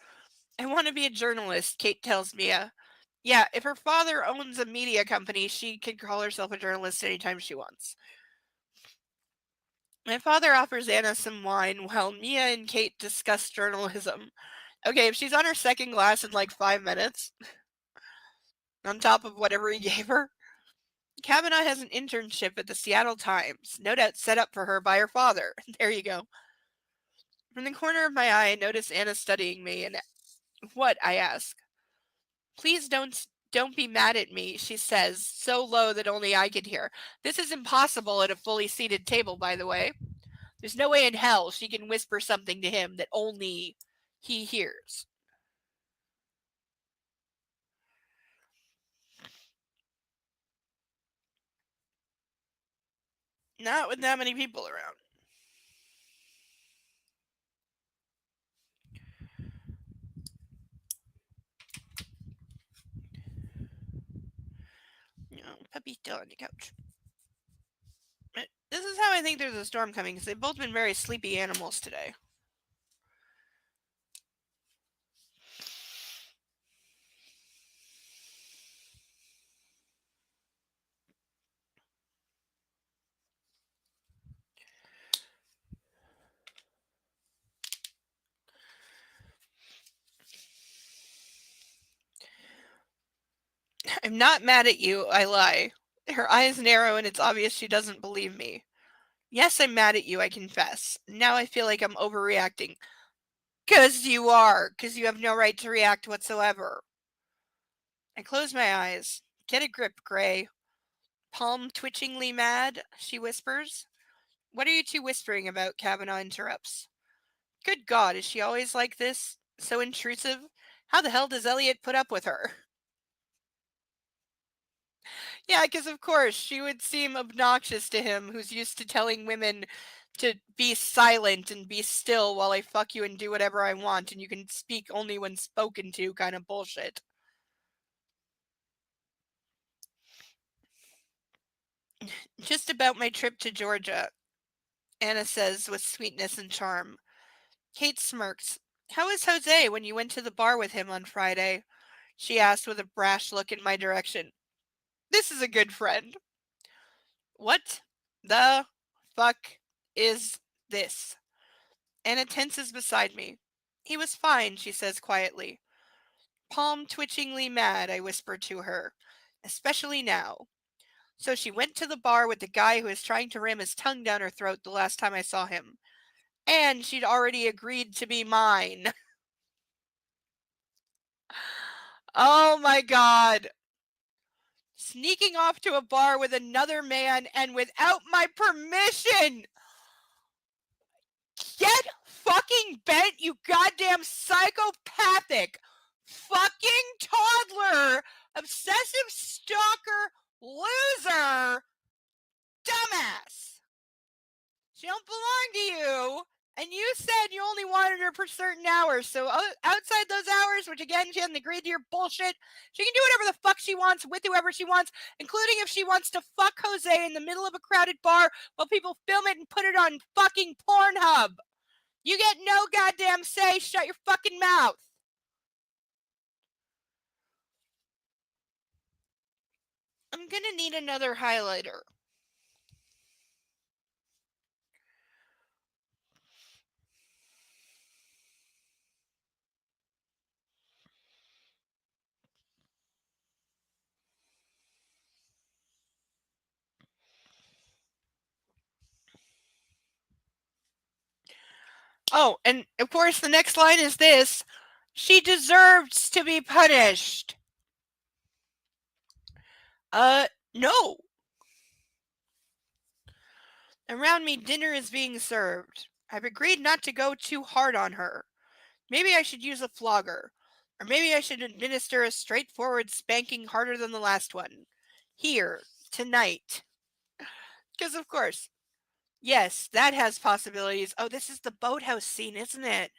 I want to be a journalist, Kate tells Mia. Yeah, if her father owns a media company, she can call herself a journalist anytime she wants. My father offers Anna some wine while Mia and Kate discuss journalism. Okay, if she's on her second glass in like 5 minutes, on top of whatever he gave her. Kavanaugh has an internship at the Seattle Times, no doubt set up for her by her father. There you go. From the corner of my eye, I notice Anna studying me, and what? I ask. Please don't be mad at me, she says, so low that only I can hear. This is impossible at a fully seated table, by the way. There's no way in hell she can whisper something to him that only he hears. Not with that many people around. No, puppy's still on the couch. This is how I think there's a storm coming, because they've both been very sleepy animals today. I'm not mad at you, I lie. Her eyes narrow and it's obvious she doesn't believe me. Yes, I'm mad at you, I confess. Now I feel like I'm overreacting. 'Cause you are, 'cause you have no right to react whatsoever. I close my eyes. Get a grip, Gray. Palm twitchingly mad, she whispers. What are you two whispering about? Kavanaugh interrupts. Good God, is she always like this? So intrusive? How the hell does Elliot put up with her? Yeah, because of course she would seem obnoxious to him, who's used to telling women to be silent and be still while I fuck you and do whatever I want, and you can speak only when spoken to kind of bullshit. Just about my trip to Georgia, Anna says with sweetness and charm. Kate smirks. How is Jose when you went to the bar with him on Friday? She asked with a brash look in my direction. This is a good friend. What the fuck is this? Anna tenses beside me. He was fine, she says quietly. Palm twitchingly mad, I whisper to her. Especially now. So she went to the bar with the guy who was trying to ram his tongue down her throat the last time I saw him. And she'd already agreed to be mine. Oh my god. Sneaking off to a bar with another man and without my permission. Get fucking bent, you goddamn psychopathic fucking toddler, obsessive stalker, loser, dumbass. She don't belong to you. And you said you only wanted her for certain hours. So outside those hours, which again, she hasn't agreed to your bullshit, she can do whatever the fuck she wants with whoever she wants, including if she wants to fuck Jose in the middle of a crowded bar while people film it and put it on fucking Pornhub. You get no goddamn say. Shut your fucking mouth. I'm gonna need another highlighter. Oh, and of course the next line is this. She deserves to be punished. No. Around me, dinner is being served. I've agreed not to go too hard on her. Maybe I should use a flogger. Or maybe I should administer a straightforward spanking harder than the last one. Here, tonight. Because, of course, yes, that has possibilities. Oh, this is the boathouse scene, isn't it?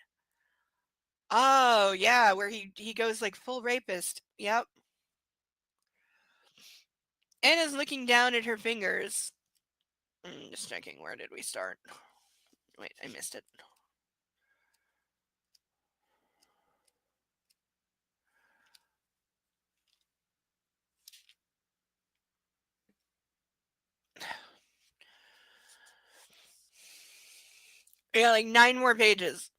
Oh, yeah, where he goes like full rapist. Yep. Anna's looking down at her fingers. Just checking, where did we start? Wait, I missed it. Yeah, like 9 more pages.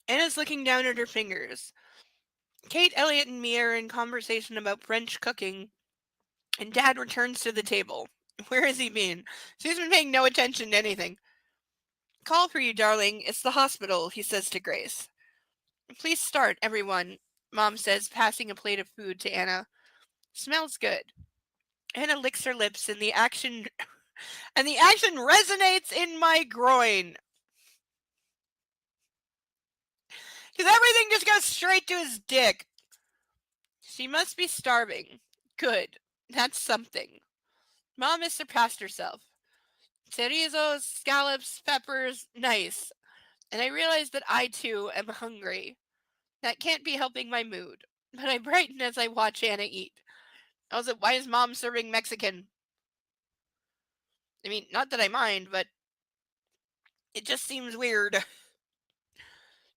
Anna's looking down at her fingers. Kate, Elliot, and me are in conversation about French cooking, and Dad returns to the table. Where has he been? She's been paying no attention to anything. Call for you, darling. It's the hospital, he says to Grace. Please start, everyone, Mom says, passing a plate of food to Anna. Smells good. Anna licks her lips, and the action resonates in my groin. Because everything just goes straight to his dick. She must be starving. Good. That's something. Mom has surpassed herself. Chorizo, scallops, peppers, nice. And I realize that I too am hungry. That can't be helping my mood. But I brighten as I watch Anna eat. Also, why is mom serving Mexican? I mean, not that I mind, but it just seems weird.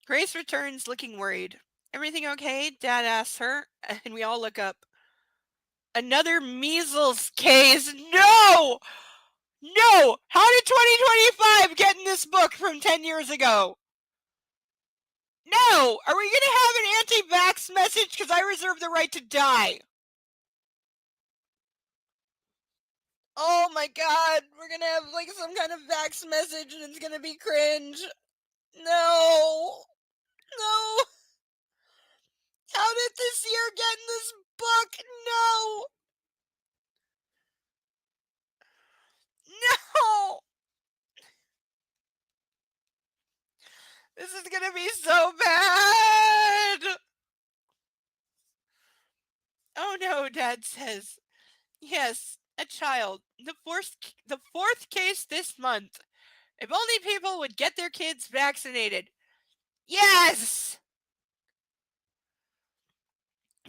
Grace returns looking worried. Everything okay? Dad asks her, and we all look up. Another measles case? No! No! How did 2025 get in this book from 10 years ago? No! Are we gonna have an anti-vax message? Because I reserve the right to die. Oh my god, we're gonna have like some kind of vax message and it's gonna be cringe. No! No! How did this year get in this book? No! No! This is gonna be so bad! Oh no, Dad says. Yes, a child. The fourth case this month. If only people would get their kids vaccinated. Yes!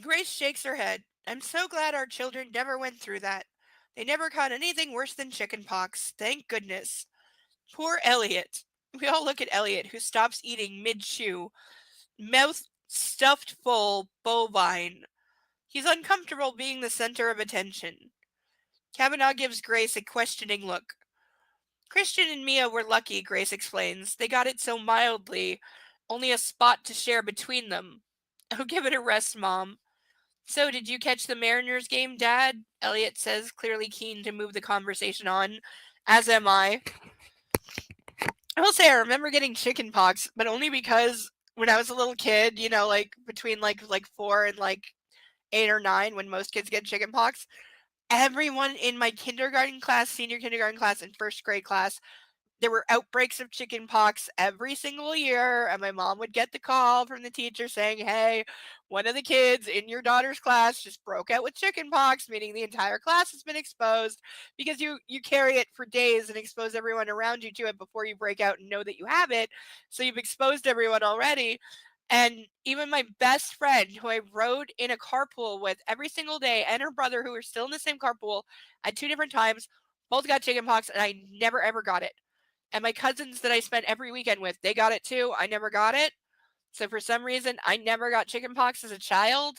Grace shakes her head. I'm so glad our children never went through that. They never caught anything worse than chickenpox. Thank goodness. Poor Elliot. We all look at Elliot, who stops eating mid chew, mouth stuffed full, bovine. He's uncomfortable being the center of attention. Kavanaugh gives Grace a questioning look. Christian and Mia were lucky, Grace explains. They got it so mildly, only a spot to share between them. Oh, give it a rest, Mom. So, did you catch the Mariners game, Dad? Elliot says, clearly keen to move the conversation on. As am I. I will say I remember getting chicken pox, but only because when I was a little kid, like between like 4 and like 8 or 9 when most kids get chicken pox, everyone in my kindergarten class, senior kindergarten class and first grade class, there were outbreaks of chicken pox every single year, and my mom would get the call from the teacher saying, hey, one of the kids in your daughter's class just broke out with chicken pox, meaning the entire class has been exposed, because you carry it for days and expose everyone around you to it before you break out and know that you have it, so you've exposed everyone already. And even my best friend, who I rode in a carpool with every single day, and her brother, who were still in the same carpool at 2 different times, both got chickenpox, and I never ever got it. And my cousins that I spent every weekend with, they got it too. I never got it. So for some reason, I never got chickenpox as a child.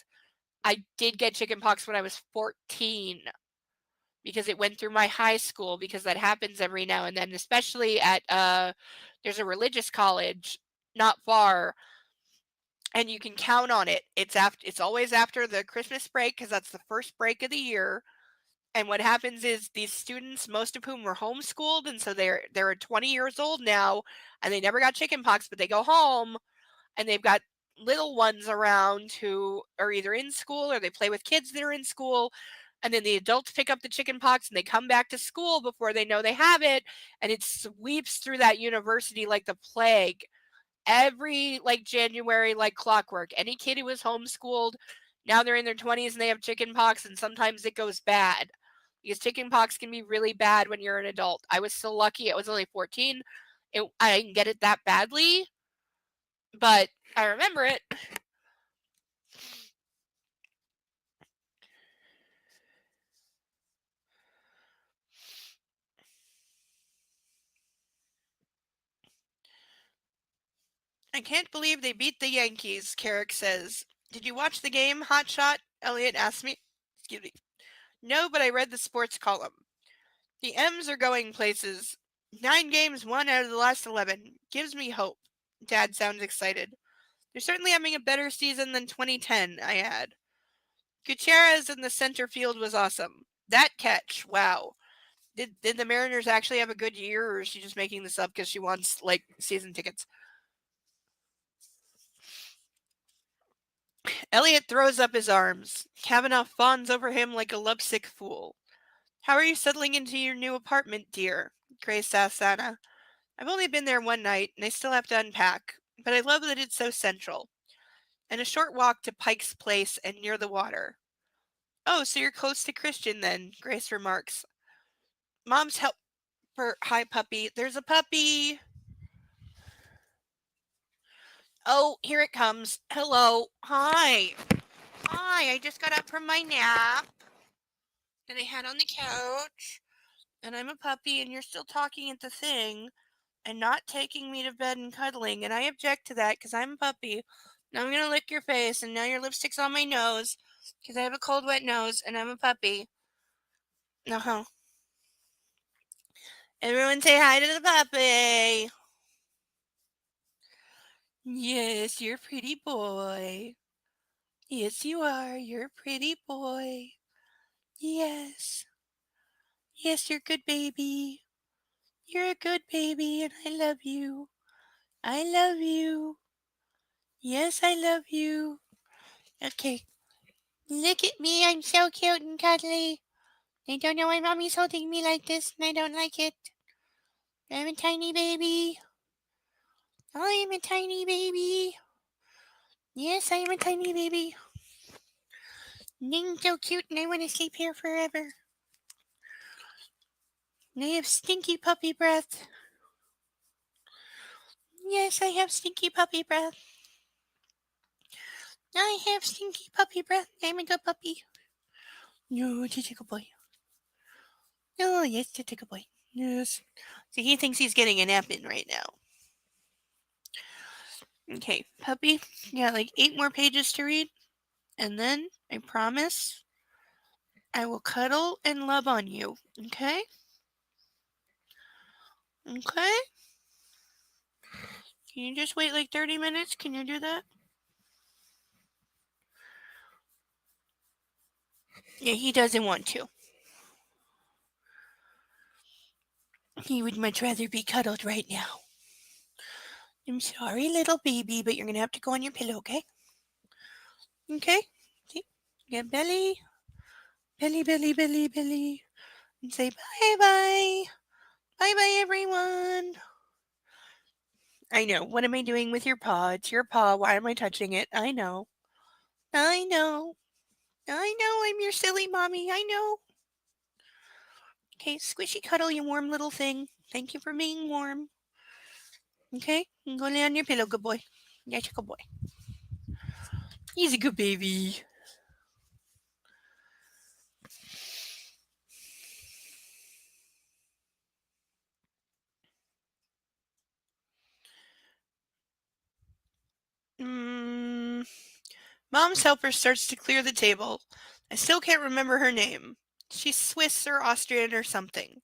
I did get chickenpox when I was 14 because it went through my high school, because that happens every now and then, especially at there's a religious college not far, and you can count on it. It's always after the Christmas break, because that's the first break of the year. And what happens is these students, most of whom were homeschooled, and so they're 20 years old now, and they never got chickenpox, but they go home and they've got little ones around who are either in school or they play with kids that are in school. And then the adults pick up the chickenpox and they come back to school before they know they have it. And it sweeps through that university like the plague every like January, like clockwork. Any kid who was homeschooled, now they're in their 20s and they have chickenpox, and sometimes it goes bad because chickenpox can be really bad when you're an adult. I was so lucky; I was only 14. I didn't get it that badly, but I remember it. I can't believe they beat the Yankees, Carrick says. Did you watch the game, Hotshot? Elliot asked me. Excuse me. No, but I read the sports column. The M's are going places. 9 games won out of the last 11. Gives me hope. Dad sounds excited. They're certainly having a better season than 2010, I add. Gutierrez in the center field was awesome. That catch, wow. Did the Mariners actually have a good year, or is she just making this up because she wants, like, season tickets? Elliot throws up his arms. Kavanaugh fawns over him like a lovesick fool. How are you settling into your new apartment, dear? Grace asks Anna. I've only been there one night, and I still have to unpack, but I love that it's so central. And a short walk to Pike's Place and near the water. Oh, so you're close to Christian then, Grace remarks. Mom's help Hi, puppy. There's a puppy. Oh, here it comes. Hello. Hi. Hi, I just got up from my nap that I had on the couch. And I'm a puppy, and you're still talking at the thing and not taking me to bed and cuddling. And I object to that because I'm a puppy. Now I'm going to lick your face, and now your lipstick's on my nose because I have a cold, wet nose, and I'm a puppy. Uh huh. Everyone say hi to the puppy. Yes, you're a pretty boy. Yes, you are. You're a pretty boy. Yes. Yes, you're a good baby. You're a good baby, and I love you. I love you. Yes, I love you. Okay. Look at me. I'm so cute and cuddly. I don't know why mommy's holding me like this, and I don't like it. I'm a tiny baby. I am a tiny baby. Yes, I am a tiny baby. I'm so cute, and I want to sleep here forever. And I have stinky puppy breath. Yes, I have stinky puppy breath. I have stinky puppy breath. I'm a good puppy. No, just a good boy. Oh, yes, just a good boy. Yes. So he thinks he's getting a nap in right now. Okay, puppy, you got like 8 more pages to read. And then, I promise, I will cuddle and love on you. Okay? Okay? Can you just wait like 30 minutes? Can you do that? Yeah, he doesn't want to. He would much rather be cuddled right now. I'm sorry, little baby, but you're gonna have to go on your pillow, okay? Okay? See? Yeah, belly. Belly, belly, belly, belly. And say bye bye. Bye bye, everyone. I know. What am I doing with your paw? It's your paw. Why am I touching it? I know. I know. I know I'm your silly mommy. I know. Okay, squishy cuddle, you warm little thing. Thank you for being warm. Okay, go lay on your pillow, good boy. Yes, good boy. He's a good baby. Mm, Mom's helper starts to clear the table. I still can't remember her name. She's Swiss or Austrian or something.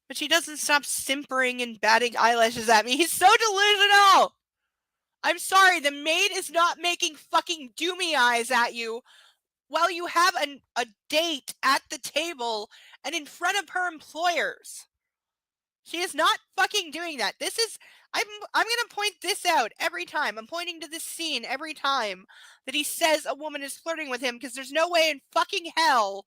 But she doesn't stop simpering and batting eyelashes at me. He's so delusional! I'm sorry, the maid is not making fucking doomy eyes at you while you have a date at the table and in front of her employers. She is not fucking doing that. This is I'm gonna point this out every time. I'm pointing to this scene every time that he says a woman is flirting with him because there's no way in fucking hell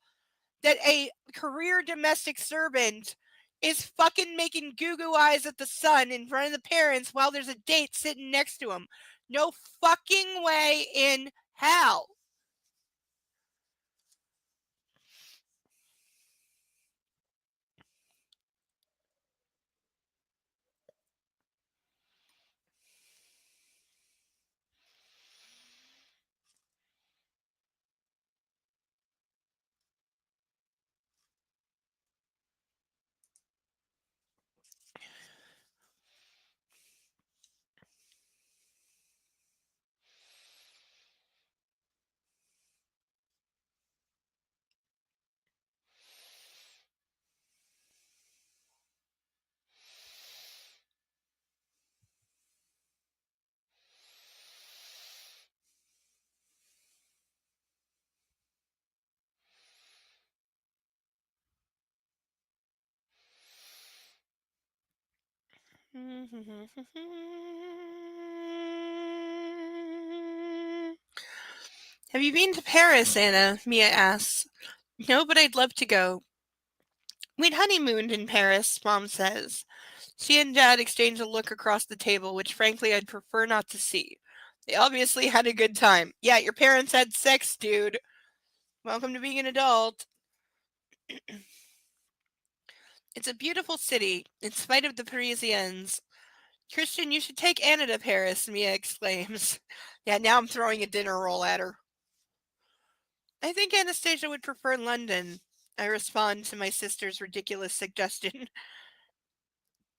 that a career domestic servant is fucking making goo-goo eyes at the son in front of the parents while there's a date sitting next to him. No fucking way in hell. Have you been to Paris, Anna? Mia asks. No, but I'd love to go. We'd honeymooned in Paris, Mom says. She and Dad exchange a look across the table, which frankly I'd prefer not to see. They obviously had a good time. Yeah, your parents had sex, dude. Welcome to being an adult. It's a beautiful city, in spite of the Parisians. Christian, you should take Anna to Paris, Mia exclaims. Yeah, now I'm throwing a dinner roll at her. I think Anastasia would prefer London. I respond to my sister's ridiculous suggestion.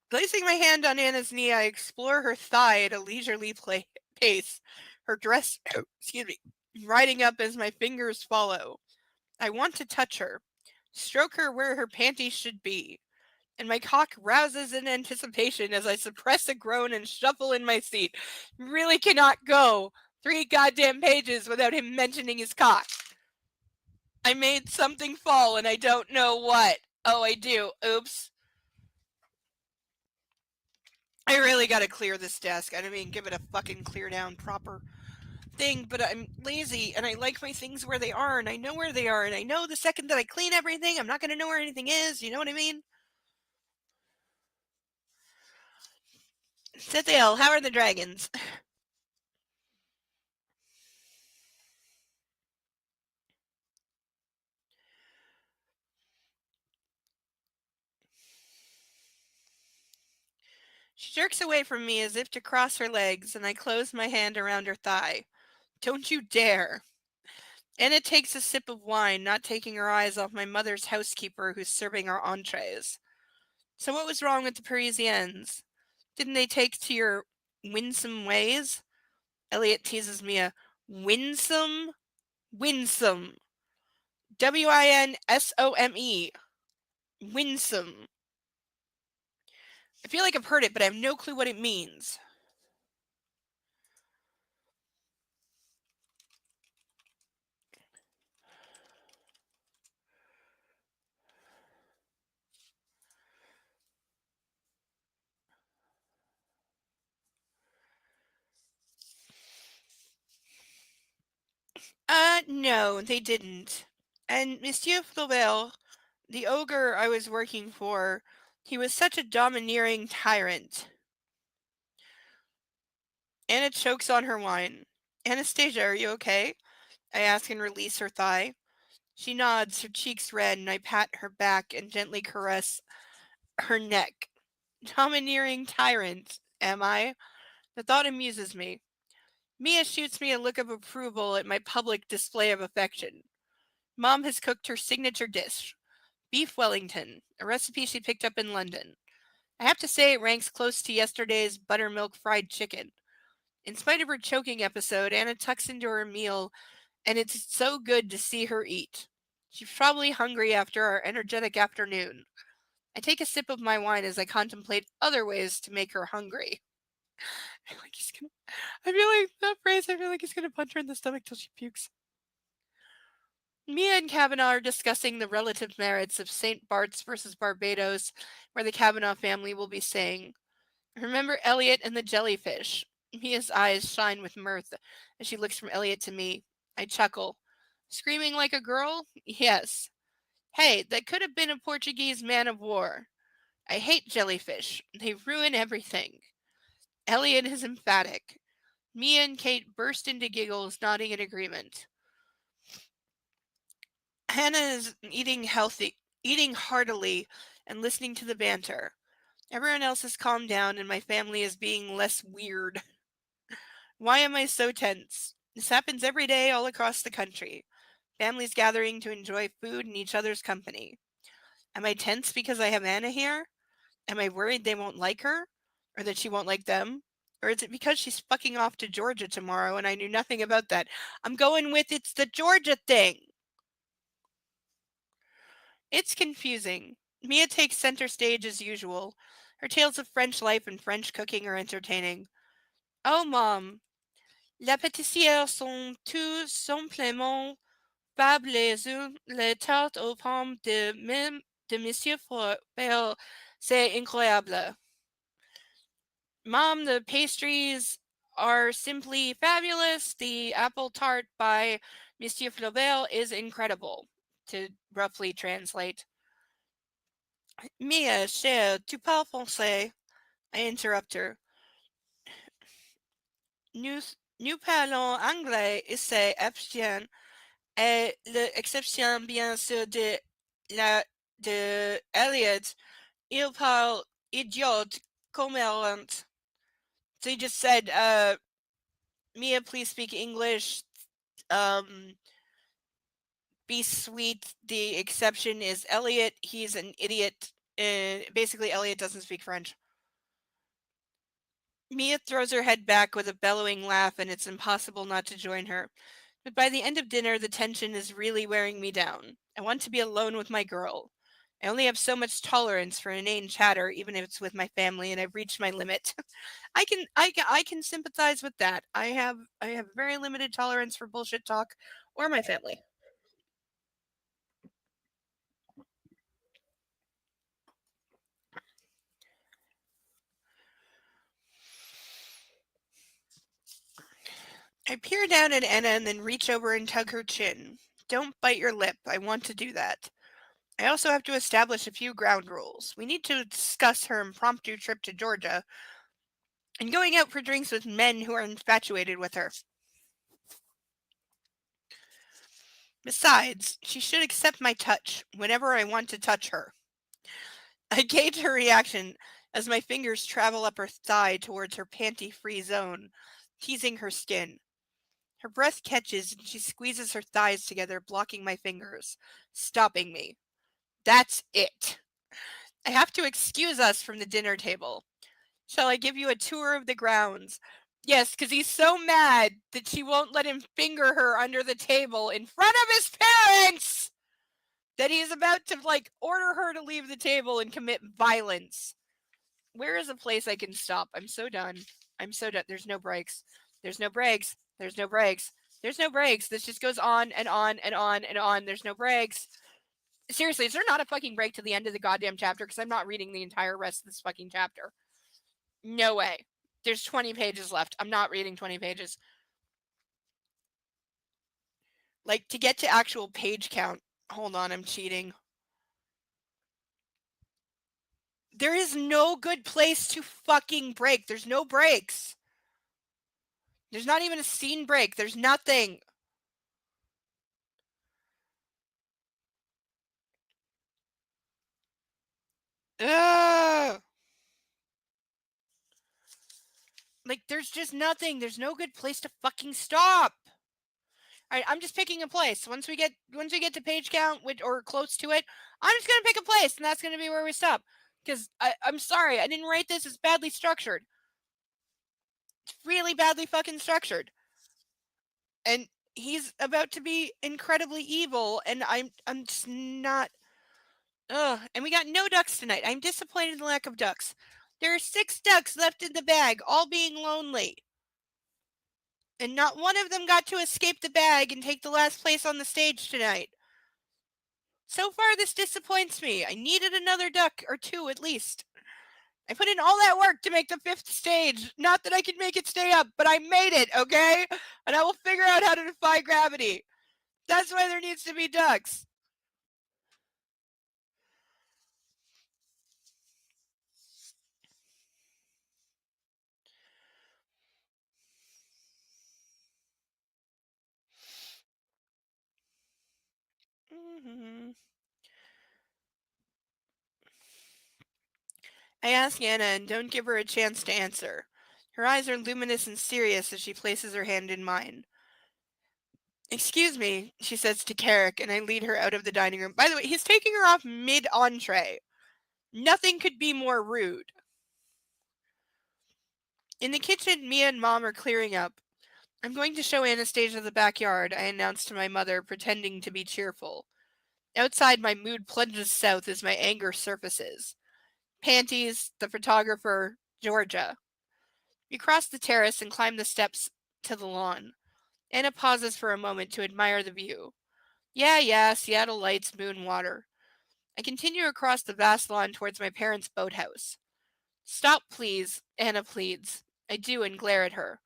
Placing my hand on Anna's knee, I explore her thigh at a leisurely pace, her dress, excuse me, riding up as my fingers follow. I want to touch her, stroke her where her panties should be, and my cock rouses in anticipation as I suppress a groan and shuffle in my seat. Really cannot go 3 goddamn pages without him mentioning his cock. I made something fall and I don't know what. Oh, I do. Oops. I really gotta clear this desk. I mean, give it a fucking clear down proper thing, but I'm lazy and I like my things where they are and I know where they are and I know the second that I clean everything, I'm not gonna know where anything is. You know what I mean? Cecile, how are the dragons? She jerks away from me as if to cross her legs, and I close my hand around her thigh. Don't you dare. Anna takes a sip of wine, not taking her eyes off my mother's housekeeper who's serving our entrees. So what was wrong with the Parisians? Didn't they take to your winsome ways? Elliot teases me a winsome? Winsome. Winsome. Winsome. I feel like I've heard it, but I have no clue what it means. No, they didn't. And Monsieur Flaubert, the ogre I was working for, he was such a domineering tyrant. Anna chokes on her wine. Anastasia, are you okay? I ask and release her thigh. She nods, her cheeks red, and I pat her back and gently caress her neck. Domineering tyrant, am I? The thought amuses me. Mia shoots me a look of approval at my public display of affection. Mom has cooked her signature dish, beef Wellington, a recipe she picked up in London. I have to say it ranks close to yesterday's buttermilk fried chicken. In spite of her choking episode, Anna tucks into her meal, and it's so good to see her eat. She's probably hungry after our energetic afternoon. I take a sip of my wine as I contemplate other ways to make her hungry. I feel like he's gonna. I feel like that phrase. I feel like he's gonna punch her in the stomach till she pukes. Mia and Kavanaugh are discussing the relative merits of St. Bart's versus Barbados, where the Kavanaugh family will be staying. Remember Elliot and the jellyfish? Mia's eyes shine with mirth as she looks from Elliot to me. I chuckle. Screaming like a girl? Yes. Hey, that could have been a Portuguese man of war. I hate jellyfish. They ruin everything. Elliot is emphatic. Mia and Kate burst into giggles, nodding in agreement. Hannah is eating heartily and listening to the banter. Everyone else has calmed down and my family is being less weird. Why am I so tense? This happens every day all across the country. Families gathering to enjoy food and each other's company. Am I tense because I have Anna here? Am I worried they won't like her? Or that she won't like them? Or is it because she's fucking off to Georgia tomorrow and I knew nothing about that? I'm going with it's the Georgia thing. It's confusing. Mia takes center stage as usual. Her tales of French life and French cooking are entertaining. Oh, Mom, les pâtissières sont tout simplement fabuleuses. Les tartes aux pommes de Monsieur Faubert, c'est incroyable. Mom, the pastries are simply fabulous. The apple tart by Monsieur Flaubert is incredible. To roughly translate. Mia, chère, tu parles français? I interrupt her. Nous, nous parlons anglais ici, Epstein, et l'exception, bien sûr, de Elliot. Il parle idiot comme errant. So he just said, Mia, please speak English. Um, be sweet. The exception is Elliot. He's an idiot. Basically, Elliot doesn't speak French. Mia throws her head back with a bellowing laugh, and it's impossible not to join her. But by the end of dinner, the tension is really wearing me down. I want to be alone with my girl. I only have so much tolerance for inane chatter, even if it's with my family, and I've reached my limit. I can sympathize with that. I have very limited tolerance for bullshit talk or my family. I peer down at Anna and then reach over and tug her chin. Don't bite your lip. I want to do that. I also have to establish a few ground rules. We need to discuss her impromptu trip to Georgia and going out for drinks with men who are infatuated with her. Besides, she should accept my touch whenever I want to touch her. I gauge her reaction as my fingers travel up her thigh towards her panty-free zone, teasing her skin. Her breath catches and she squeezes her thighs together, blocking my fingers, stopping me. That's it. I have to excuse us from the dinner table. Shall I give you a tour of the grounds? Yes, because he's so mad that she won't let him finger her under the table in front of his parents that he's about to, order her to leave the table and commit violence. Where is a place I can stop? I'm so done. I'm so done. There's no breaks. There's no breaks. There's no breaks. There's no breaks. This just goes on and on and on and on. There's no breaks. Seriously, is there not a fucking break to the end of the goddamn chapter? Because I'm not reading the entire rest of this fucking chapter. No way. There's 20 pages left. I'm not reading 20 pages. Like, to get to actual page count. Hold on, I'm cheating. There is no good place to fucking break. There's no breaks. There's not even a scene break. There's nothing. Ugh. Like, there's just nothing. There's no good place to fucking stop. All right, I'm just picking a place. Once we get to page count, or close to it, I'm just gonna pick a place, and that's gonna be where we stop. Because I'm sorry, I didn't write this. It's badly structured. It's really badly fucking structured. And he's about to be incredibly evil, and I'm just not. Ugh. And we got no ducks tonight. I'm disappointed in the lack of ducks. There are 6 ducks left in the bag, all being lonely. And not one of them got to escape the bag and take the last place on the stage tonight. So far, this disappoints me. I needed another duck, or 2 at least. I put in all that work to make the 5th stage. Not that I can make it stay up, but I made it, okay? And I will figure out how to defy gravity. That's why there needs to be ducks. Mm-hmm. I ask Anna and don't give her a chance to answer. Her eyes are luminous and serious as she places her hand in mine. Excuse me, she says to Carrick, and I lead her out of the dining room. By the way, he's taking her off mid-entree. Nothing could be more rude. In the kitchen, Mia and Mom are clearing up. I'm going to show Anastasia the backyard, I announce to my mother, pretending to be cheerful. Outside, my mood plunges south as my anger surfaces. Panties, the photographer, Georgia. We cross the terrace and climb the steps to the lawn. Anna pauses for a moment to admire the view. Yeah, Seattle lights, moon, water. I continue across the vast lawn towards my parents' boathouse. Stop, please, Anna pleads. I do and glare at her.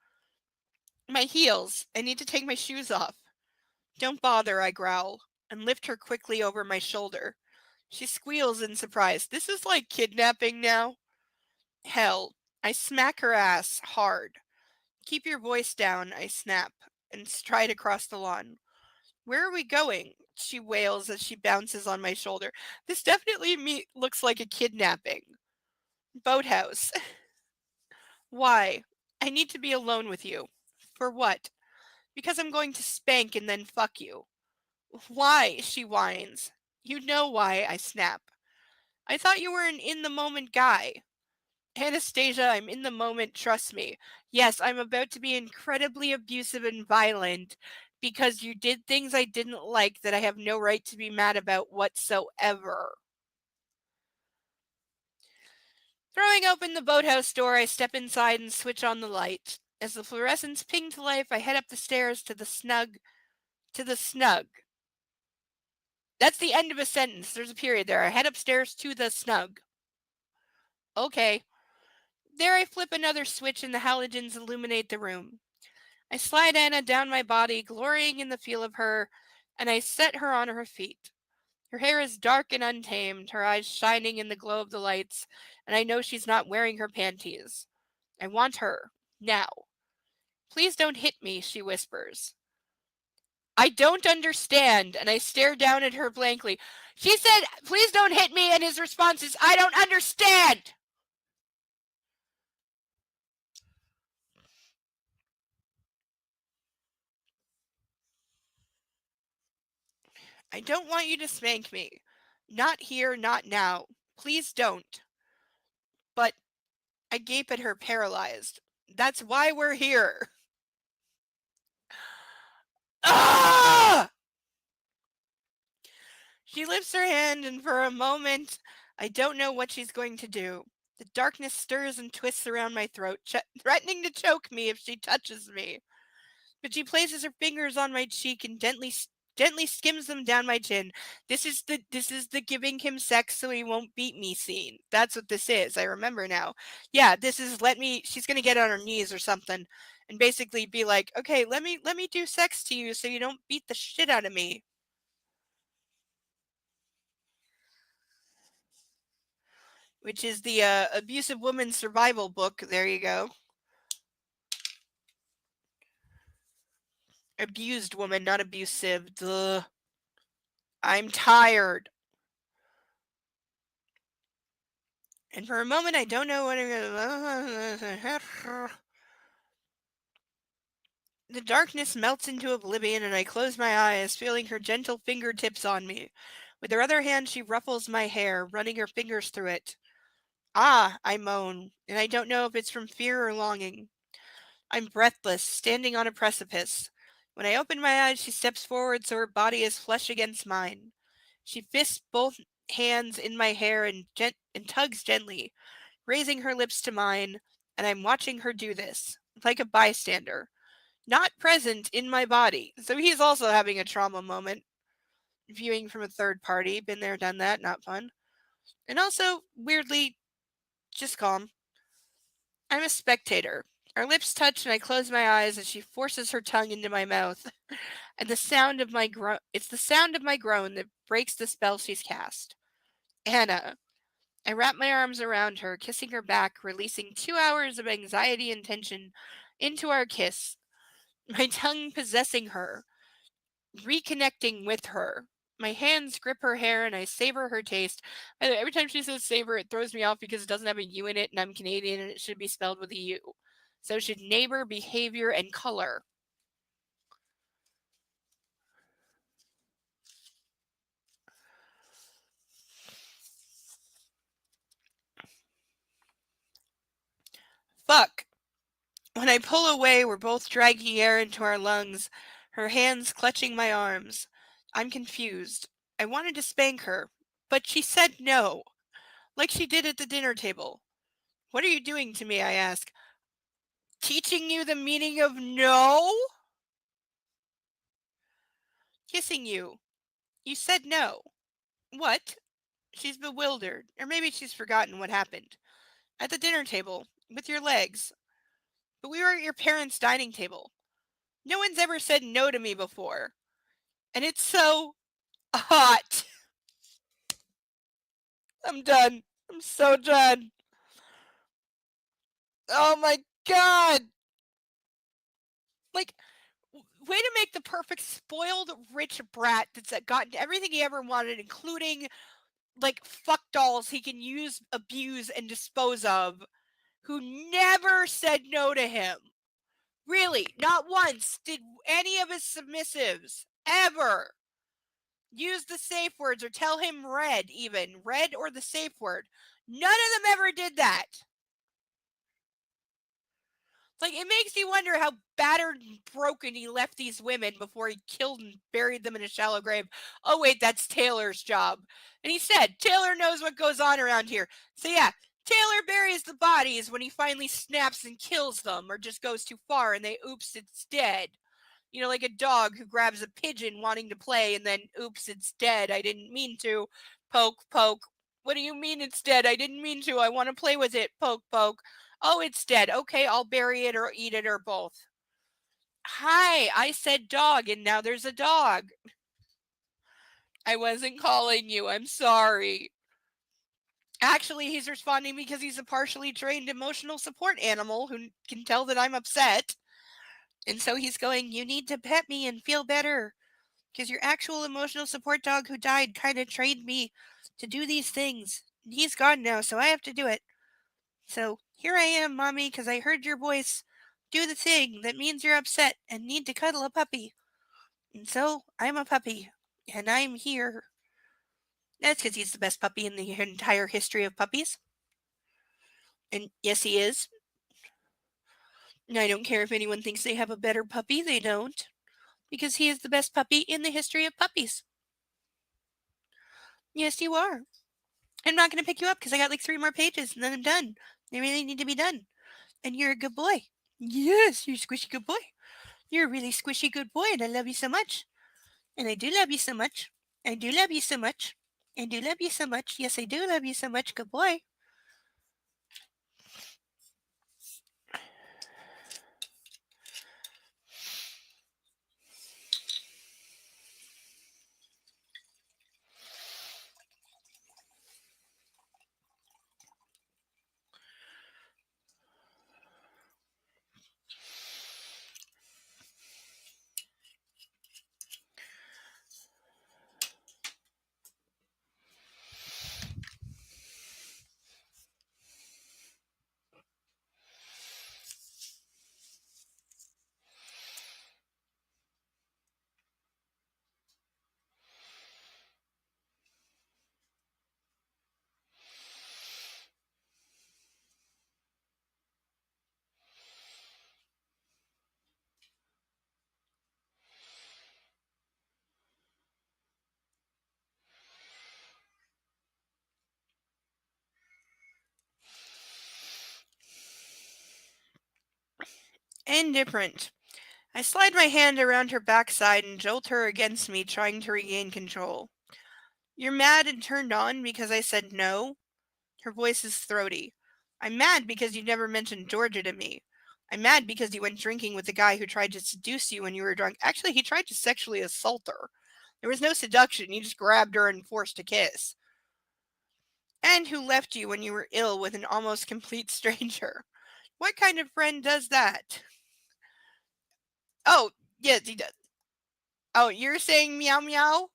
My heels. I need to take my shoes off. Don't bother, I growl, and lift her quickly over my shoulder. She squeals in surprise. This is like kidnapping now? Hell. I smack her ass hard. Keep your voice down, I snap, and stride across the lawn. Where are we going? She wails as she bounces on my shoulder. This definitely looks like a kidnapping. Boathouse. Why? I need to be alone with you. For what? Because I'm going to spank and then fuck you. Why? She whines. You know why, I snap. I thought you were an in the moment guy. Anastasia, I'm in the moment, trust me. Yes, I'm about to be incredibly abusive and violent because you did things I didn't like that I have no right to be mad about whatsoever. Throwing open the boathouse door, I step inside and switch on the light. As the fluorescents ping to life, I head up the stairs to the snug. That's the end of a sentence. There's a period there. I head upstairs to the snug. Okay. There I flip another switch and the halogens illuminate the room. I slide Anna down my body, glorying in the feel of her, and I set her on her feet. Her hair is dark and untamed, her eyes shining in the glow of the lights, and I know she's not wearing her panties. I want her. Now. Please don't hit me, she whispers. I don't understand, and I stare down at her blankly. She said, please don't hit me, and his response is, I don't understand! I don't want you to spank me. Not here, not now. Please don't. But I gape at her, paralyzed. That's why we're here. Ah! She lifts her hand, and for a moment, I don't know what she's going to do. The darkness stirs and twists around my throat, threatening to choke me if she touches me. But she places her fingers on my cheek and gently skims them down my chin. This is the giving him sex so he won't beat me scene. That's what this is. I remember now. Yeah, this is she's going to get on her knees or something and basically be like, "Okay, let me do sex to you so you don't beat the shit out of me." Which is the abusive woman survival book. There you go. Abused woman, not abusive. Duh. I'm tired. And for a moment, I don't know what I'm gonna. The darkness melts into oblivion, and I close my eyes, feeling her gentle fingertips on me. With her other hand, she ruffles my hair, running her fingers through it. Ah, I moan, and I don't know if it's from fear or longing. I'm breathless, standing on a precipice. When I open my eyes, she steps forward so her body is flush against mine. She fists both hands in my hair and tugs gently, raising her lips to mine, and I'm watching her do this, like a bystander, not present in my body. So he's also having a trauma moment, viewing from a third party. Been there, done that, not fun. And also, weirdly, just calm. I'm a spectator. Our lips touch and I close my eyes as she forces her tongue into my mouth. And it's the sound of my groan that breaks the spell she's cast. Anna. I wrap my arms around her, kissing her back, releasing 2 hours of anxiety and tension into our kiss, my tongue possessing her, reconnecting with her. My hands grip her hair and I savor her taste. By the way, every time she says savor, it throws me off because it doesn't have a U in it and I'm Canadian and it should be spelled with a U. So should neighbor, behavior, and color. Fuck. When I pull away, we're both dragging air into our lungs, her hands clutching my arms. I'm confused. I wanted to spank her, but she said no, like she did at the dinner table. What are you doing to me? I ask. Teaching you the meaning of no? Kissing you. You said no. What? She's bewildered, or maybe she's forgotten what happened. At the dinner table, with your legs. But we were at your parents' dining table. No one's ever said no to me before. And it's so hot. I'm done. I'm so done. Oh my god. Like, Way to make the perfect spoiled rich brat that's gotten everything he ever wanted, including like fuck dolls he can use, abuse, and dispose of, who never said no to him. Really, not once did any of his submissives ever use the safe words or tell him red, even red or the safe word. None of them ever did that. Like, it makes you wonder how battered and broken he left these women before he killed and buried them in a shallow grave. Oh, wait, that's Taylor's job. And he said, Taylor knows what goes on around here. So, yeah, Taylor buries the bodies when he finally snaps and kills them or just goes too far and they, oops, it's dead. You know, like a dog who grabs a pigeon wanting to play and then, oops, it's dead. I didn't mean to. Poke, poke. What do you mean it's dead? I didn't mean to. I want to play with it. Poke, poke. Oh, it's dead. Okay, I'll bury it or eat it or both. Hi, I said dog and now there's a dog. I wasn't calling you. I'm sorry. Actually, he's responding because he's a partially trained emotional support animal who can tell that I'm upset. And so he's going, you need to pet me and feel better. Because your actual emotional support dog who died kind of trained me to do these things. He's gone now, so I have to do it. So here I am, Mommy, because I heard your voice do the thing that means you're upset and need to cuddle a puppy. And so I'm a puppy, and I'm here. That's because he's the best puppy in the entire history of puppies. And yes, he is. And I don't care if anyone thinks they have a better puppy, they don't. Because he is the best puppy in the history of puppies. Yes, you are. I'm not going to pick you up because I got like 3 more pages and then I'm done. They really need to be done. And you're a good boy. Yes, you're a squishy good boy. You're a really squishy good boy and I love you so much. And I do love you so much. I do love you so much. I do love you so much. Yes, I do love you so much. Good boy. Indifferent. I slide my hand around her backside and jolt her against me, trying to regain control. You're mad and turned on because I said no? Her voice is throaty. I'm mad because you never mentioned Georgia to me. I'm mad because you went drinking with the guy who tried to seduce you when you were drunk. Actually, he tried to sexually assault her. There was no seduction, you just grabbed her and forced a kiss. And who left you when you were ill with an almost complete stranger. What kind of friend does that? Oh, yes, he does. Oh, you're saying meow meow?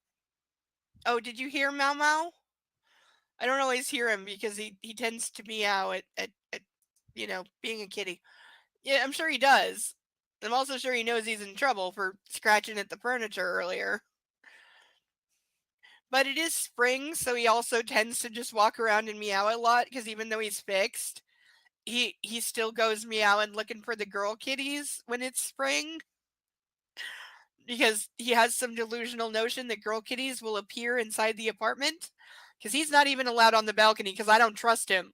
Oh, did you hear meow meow? I don't always hear him because he tends to meow at being a kitty. Yeah, I'm sure he does. I'm also sure he knows he's in trouble for scratching at the furniture earlier. But it is spring, so he also tends to just walk around and meow a lot because even though he's fixed, he still goes meowing looking for the girl kitties when it's spring because he has some delusional notion that girl kitties will appear inside the apartment because he's not even allowed on the balcony because I don't trust him.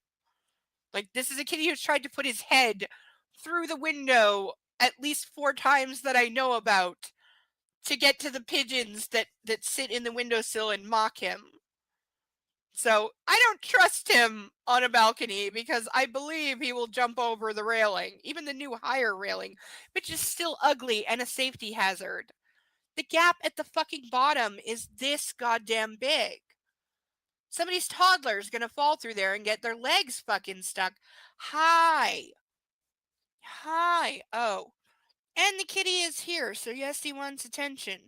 Like, this is a kitty who's tried to put his head through the window at least 4 times that I know about to get to the pigeons that sit in the windowsill and mock him. So I don't trust him on a balcony because I believe he will jump over the railing, even the new higher railing, which is still ugly and a safety hazard. The gap at the fucking bottom is this goddamn big. Somebody's toddler's gonna fall through there and get their legs fucking stuck. Hi. Hi. Oh. And the kitty is here, so yes, he wants attention.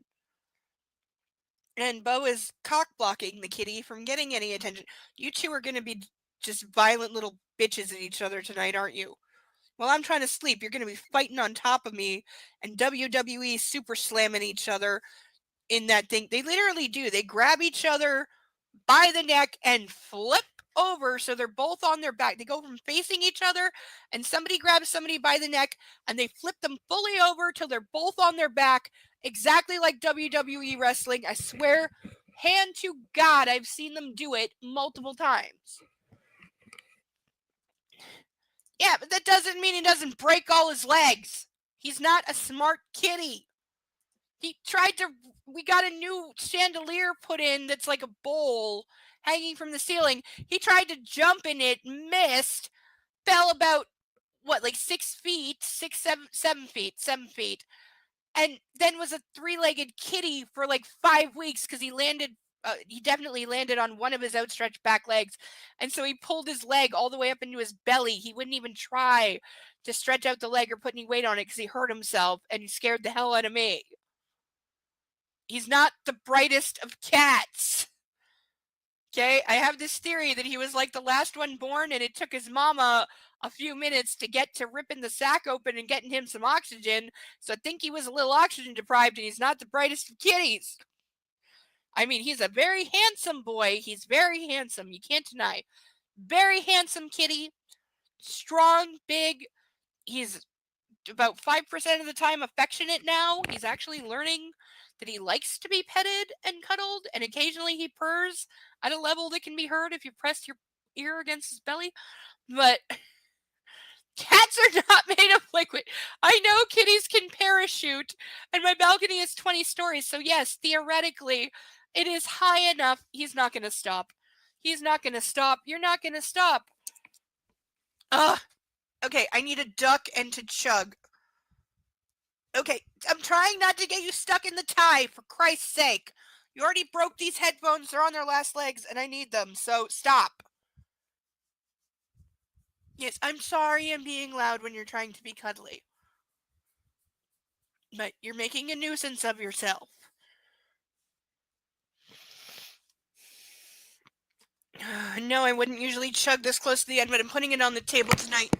And Bo is cock blocking the kitty from getting any attention. You two are going to be just violent little bitches at each other tonight, aren't you? While I'm trying to sleep, you're going to be fighting on top of me and WWE super slamming each other in that thing. They literally do. They grab each other by the neck and flip over so they're both on their back. They go from facing each other and somebody grabs somebody by the neck and they flip them fully over till they're both on their back, exactly like WWE wrestling. I swear, hand to God, I've seen them do it multiple times. Yeah, but that doesn't mean he doesn't break all his legs. He's not a smart kitty. We got a new chandelier put in that's like a bowl hanging from the ceiling. He tried to jump in it, missed, fell about, like 6 feet, 7 feet, and then was a 3-legged kitty for like 5 weeks because he definitely landed on one of his outstretched back legs. And so he pulled his leg all the way up into his belly. He wouldn't even try to stretch out the leg or put any weight on it because he hurt himself and he scared the hell out of me. He's not the brightest of cats. Okay, I have this theory that he was like the last one born and it took his mama a few minutes to get to ripping the sack open and getting him some oxygen. So I think he was a little oxygen deprived and he's not the brightest of kitties. I mean, he's a very handsome boy. He's very handsome. You can't deny. Very handsome kitty. Strong, big. He's about 5% of the time affectionate now. He's actually learning that he likes to be petted and cuddled, and occasionally he purrs at a level that can be heard if you press your ear against his belly. But cats are not made of liquid. I know kitties can parachute, and my balcony is 20 stories, so yes, theoretically, it is high enough. He's not going to stop. He's not going to stop. You're not going to stop. Ugh. Okay, I need a duck and to chug. Okay, I'm trying not to get you stuck in the tie, for Christ's sake. You already broke these headphones. They're on their last legs, and I need them, so stop. Yes, I'm sorry I'm being loud when you're trying to be cuddly. But you're making a nuisance of yourself. No, I wouldn't usually chug this close to the end, but I'm putting it on the table tonight.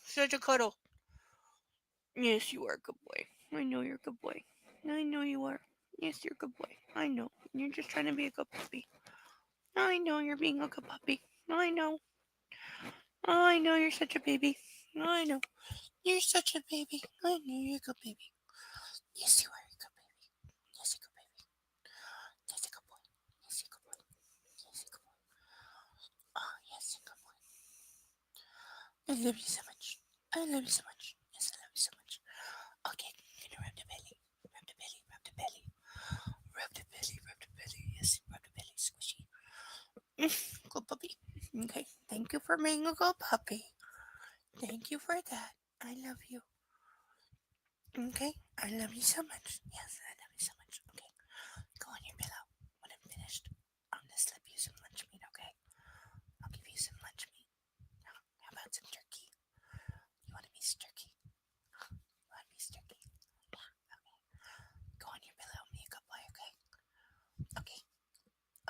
Such a cuddle. Yes, you are a good boy. I know you're a good boy. I know you are. Yes, you're a good boy. I know. You're just trying to be a good puppy. I know you're being a good puppy. I know. I know you're such a baby. I know. You're such a baby. I know you're a good baby. Yes, you are a good baby. Yes, you're a good baby. Yes, you're a good boy. Yes, you're a good boy. Yes, you're a good boy. Oh, yes, you're a good boy. I love you so much. I love you so much. Yes, I love you so much. Okay, I'm gonna rub the belly. Rub the belly. Rub the belly. Rub the belly. Rub the belly. Yes, rub the belly. Squishy. Good puppy. Okay, thank you for being a good puppy. Thank you for that. I love you. Okay, I love you so much. Yes, I love you so much. Okay, go on your pillow. When I'm finished, I'm gonna slip you some lunch meat. Okay, I'll give you some lunch meat. Now, how about some turkey? You want a piece of turkey? You want a piece of turkey? Yeah. Okay. Go on your pillow. Be a good boy. Okay. Okay.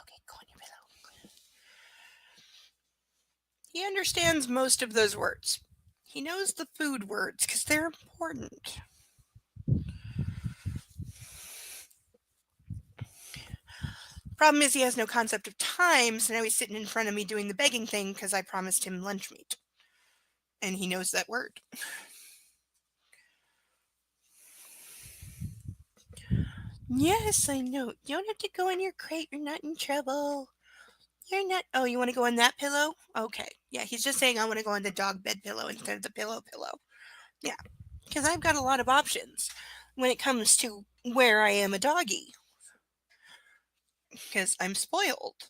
Okay. Go on your pillow. He understands most of those words. He knows the food words because they're important. Problem is, he has no concept of time, so now he's sitting in front of me doing the begging thing because I promised him lunch meat. And he knows that word. Yes, I know. You don't have to go in your crate. You're not in trouble. You're not. Oh, you want to go on that pillow? Okay. Yeah, he's just saying I want to go on the dog bed pillow instead of the pillow. Yeah, because I've got a lot of options when it comes to where I am a doggy. Because I'm spoiled.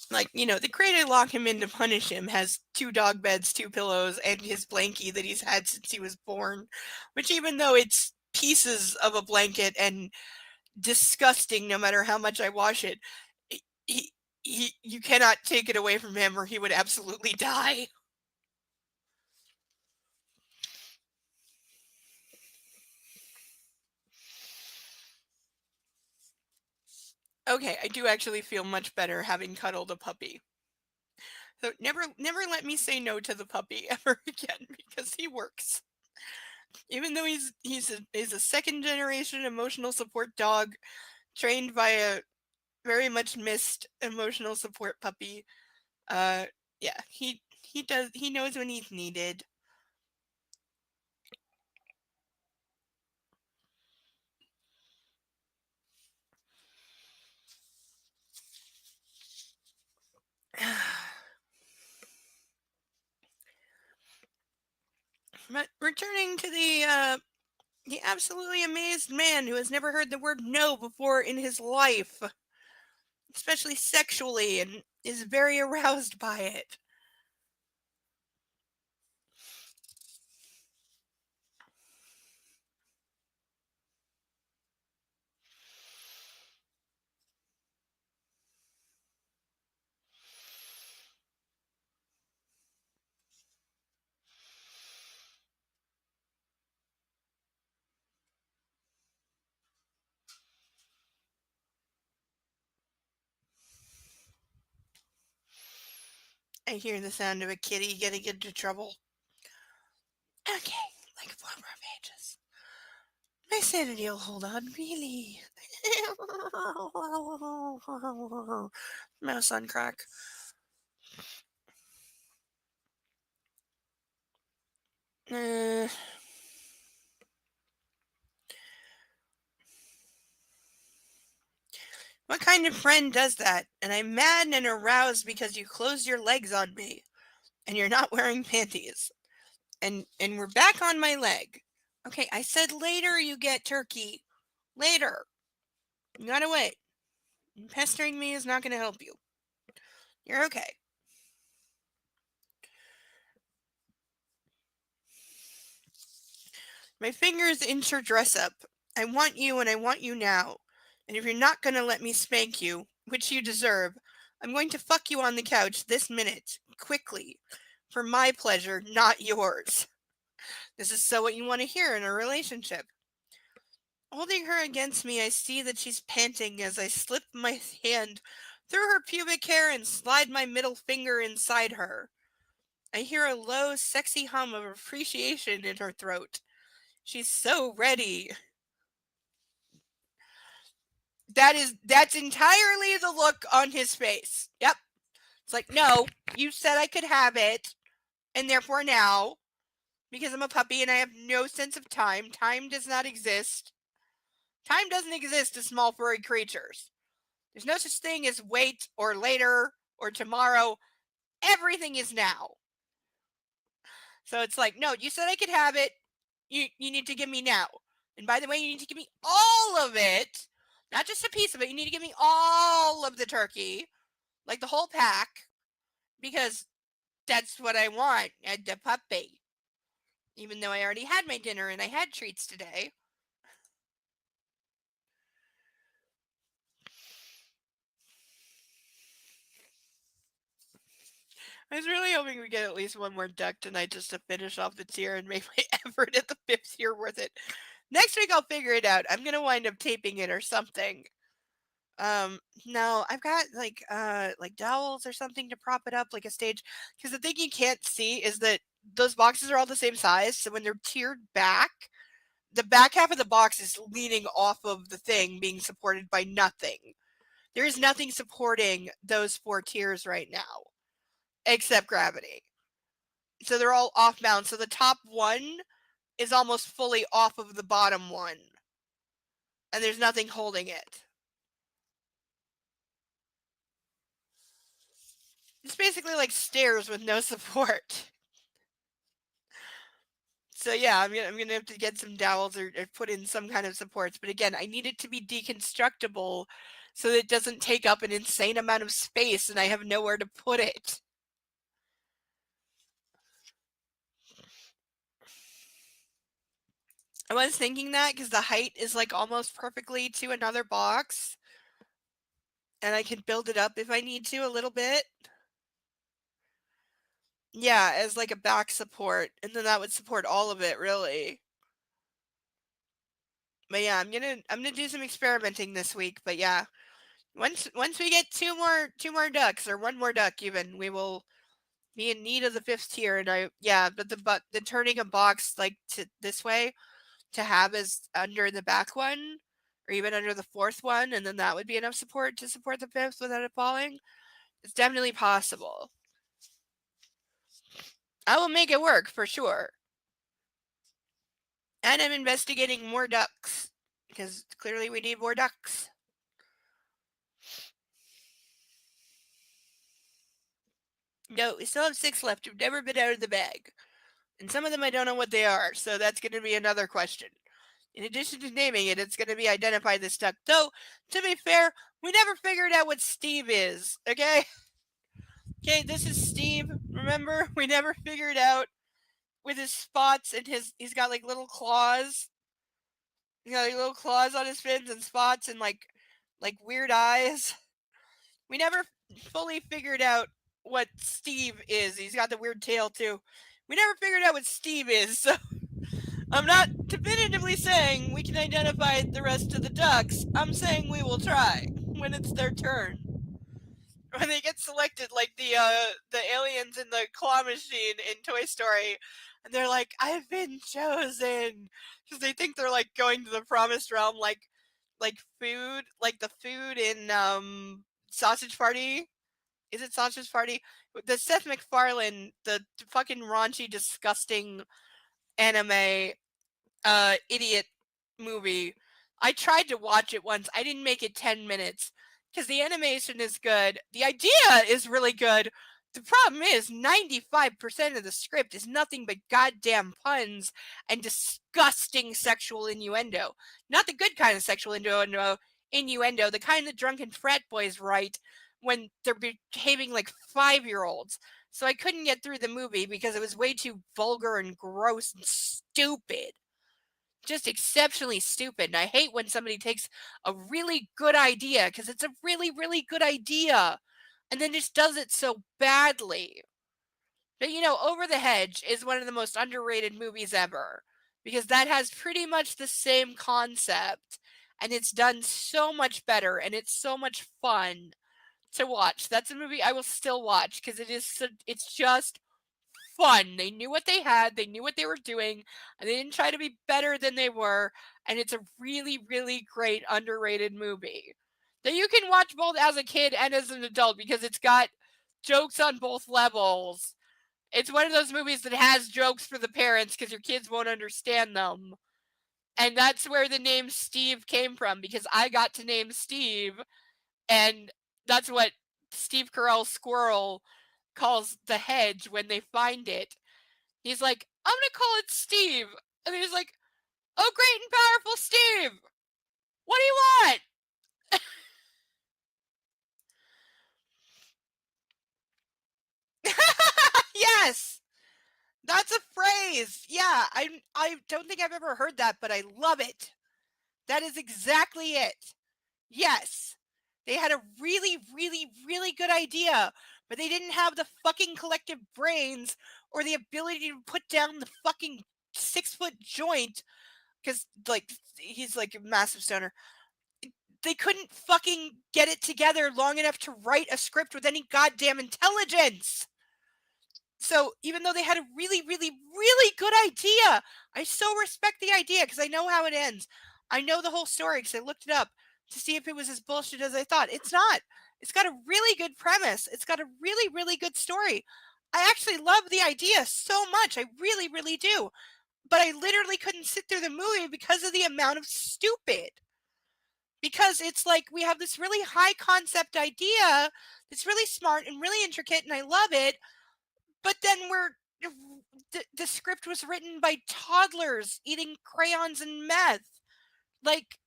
Like, the crate I lock him in to punish him has 2 dog beds, 2 pillows, and his blankie that he's had since he was born. Which, even though it's pieces of a blanket and disgusting no matter how much I wash it, he you cannot take it away from him or he would absolutely die. Okay, I do actually feel much better having cuddled a puppy. So never let me say no to the puppy ever again because he works. Even though he's a second generation emotional support dog trained by a very much missed emotional support puppy. Uh yeah, he knows when he's needed. But returning to the absolutely amazed man who has never heard the word no before in his life, especially sexually, and is very aroused by it. I hear the sound of a kitty getting into trouble. Okay, like 4 more pages. My sanity will hold on, really. Mouse on crack. Uh, what kind of friend does that? And I'm mad and aroused because you closed your legs on me and you're not wearing panties. And we're back on my leg. Okay, I said later you get turkey. Later. You gotta wait. Pestering me is not gonna help you. You're okay. My fingers inch your dress up. I want you and I want you now. And if you're not gonna let me spank you, which you deserve, I'm going to fuck you on the couch this minute, quickly. For my pleasure, not yours. This is so what you want to hear in a relationship. Holding her against me, I see that she's panting as I slip my hand through her pubic hair and slide my middle finger inside her. I hear a low, sexy hum of appreciation in her throat. She's so ready. That's entirely the look on his face. Yep. It's like, no, you said I could have it, and therefore now, because I'm a puppy and I have no sense of time, time does not exist. Time doesn't exist to small furry creatures. There's no such thing as wait or later or tomorrow. Everything is now. So it's like, no, you said I could have it. You need to give me now. And by the way, you need to give me all of it. Not just a piece of it. You need to give me all of the turkey. Like the whole pack. Because that's what I want. And the puppy. Even though I already had my dinner and I had treats today. I was really hoping we get at least one more duck tonight just to finish off the tier and make my effort at the 5th tier worth it. Next week I'll figure it out. I'm gonna wind up taping it or something. No, I've got like dowels or something to prop it up, like a stage. Because the thing you can't see is that those boxes are all the same size, so when they're tiered back, the back half of the box is leaning off of the thing, being supported by nothing. There is nothing supporting those 4 tiers right now, except gravity. So they're all off bound. So the top one is almost fully off of the bottom one. And there's nothing holding it. It's basically like stairs with no support. So yeah, I'm gonna have to get some dowels or put in some kind of supports. But again, I need it to be deconstructible so that it doesn't take up an insane amount of space and I have nowhere to put it. I was thinking that because the height is like almost perfectly to another box. and I can build it up if I need to a little bit. Yeah, as like a back support, and then that would support all of it really. But yeah, I'm gonna do some experimenting this week. But yeah, once we get two more ducks or one more duck even, we will be in need of the fifth tier. And but the turning a box like to this way to have as under the back one or even under the fourth one, and then that would be enough support to support the fifth without it falling. It's definitely possible. I will make it work for sure. And I'm investigating more ducks because clearly we need more ducks. No, we still have 6 left who've never been out of the bag. And some of them I don't know what they are, so that's going to be another question. In addition to naming it, it's going to be identify this duck. Though, to be fair, we never figured out what Steve is, okay? Okay, this is Steve. Remember, we never figured out with his spots and he's got like little claws. He's got like little claws on his fins and spots and like weird eyes. We never fully figured out what Steve is. He's got the weird tail too. We never figured out what Steve is, so I'm not definitively saying we can identify the rest of the ducks. I'm saying we will try when it's their turn. When they get selected, like the aliens in the claw machine in Toy Story, and they're like, "I've been chosen," because they think they're like going to the promised realm, like food, like the food in Sausage Party. Is it Sausage Party? The Seth MacFarlane, the fucking raunchy, disgusting anime idiot movie. I tried to watch it once. I didn't make it 10 minutes because the animation is good. The idea is really good. The problem is 95% of the script is nothing but goddamn puns and disgusting sexual innuendo. Not the good kind of sexual innuendo, the kind that drunken frat boys write when they're behaving like 5-year-olds. So I couldn't get through the movie because it was way too vulgar and gross and stupid. Just exceptionally stupid. And I hate when somebody takes a really good idea because it's a really, really good idea and then just does it so badly. But Over the Hedge is one of the most underrated movies ever because that has pretty much the same concept and it's done so much better and it's so much fun to watch. That's a movie I will still watch because it's just fun. They knew what they had, they knew what they were doing, and they didn't try to be better than they were. And it's a really, really great, underrated movie that you can watch both as a kid and as an adult because it's got jokes on both levels. It's one of those movies that has jokes for the parents because your kids won't understand them. And that's where the name Steve came from because I got to name Steve, and that's what Steve Carell's squirrel calls the hedge when they find it. He's like, I'm gonna call it Steve. And he's like, oh, great and powerful Steve. What do you want? Yes, that's a phrase. Yeah, I don't think I've ever heard that, but I love it. That is exactly it. Yes. They had a really, really, really good idea, but they didn't have the fucking collective brains or the ability to put down the fucking 6-foot joint because, like, he's like a massive stoner. They couldn't fucking get it together long enough to write a script with any goddamn intelligence. So even though they had a really, really, really good idea, I so respect the idea because I know how it ends. I know the whole story because I looked it up to see if it was as bullshit as I thought. It's not. It's got a really good premise. It's got a really, really good story. I actually love the idea so much. I really, really do. But I literally couldn't sit through the movie because of the amount of stupid. Because it's like we have this really high concept idea that's really smart and really intricate, and I love it. But then the script was written by toddlers eating crayons and meth. Like,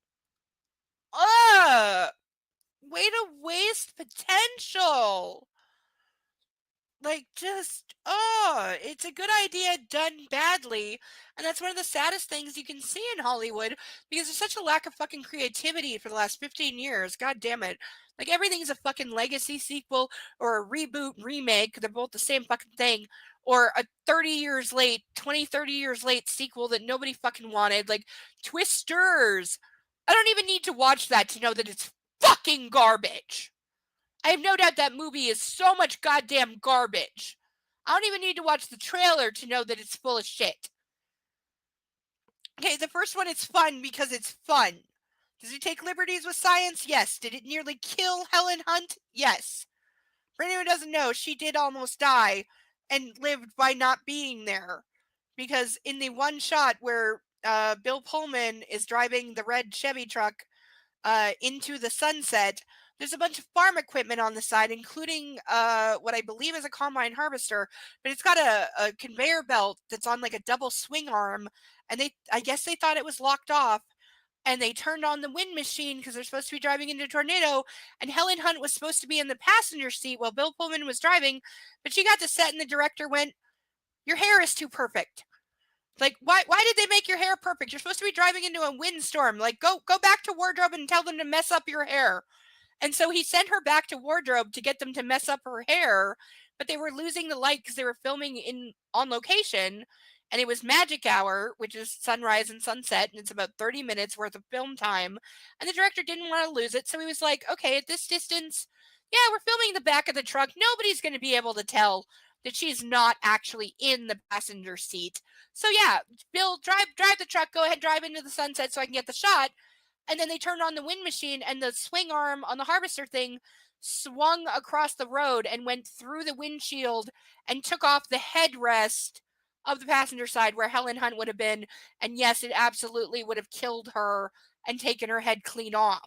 way to waste potential. Like, just, it's a good idea done badly. And that's one of the saddest things you can see in Hollywood because there's such a lack of fucking creativity for the last 15 years. God damn it. Like, everything's a fucking legacy sequel or a reboot, remake. They're both the same fucking thing. Or a 30 years late, 20, 30 years late sequel that nobody fucking wanted. Like, Twisters. I don't even need to watch that to know that it's fucking garbage. I have no doubt that movie is so much goddamn garbage. I don't even need to watch the trailer to know that it's full of shit. Okay, the first one is fun because it's fun. Does it take liberties with science? Yes. Did it nearly kill Helen Hunt? Yes. For anyone who doesn't know, she did almost die and lived by not being there. Because in the one shot where Bill Pullman is driving the red Chevy truck into the sunset, there's a bunch of farm equipment on the side, including what I believe is a combine harvester, but it's got a conveyor belt that's on like a double swing arm, and I guess they thought it was locked off, and they turned on the wind machine because they're supposed to be driving into a tornado, and Helen Hunt was supposed to be in the passenger seat while Bill Pullman was driving, but she got to set and the director went, "Your hair is too perfect." Like, why did they make your hair perfect? You're supposed to be driving into a windstorm. Like, go back to wardrobe and tell them to mess up your hair. And so he sent her back to wardrobe to get them to mess up her hair, but they were losing the light because they were filming in on location, and it was magic hour, which is sunrise and sunset, and it's about 30 minutes worth of film time. And the director didn't want to lose it, so he was like, "Okay, at this distance, yeah, we're filming the back of the truck. Nobody's going to be able to tell that she's not actually in the passenger seat. So yeah, Bill, drive the truck. Go ahead, drive into the sunset so I can get the shot." And then they turned on the wind machine, and the swing arm on the harvester thing swung across the road and went through the windshield and took off the headrest of the passenger side where Helen Hunt would have been. And yes, it absolutely would have killed her and taken her head clean off.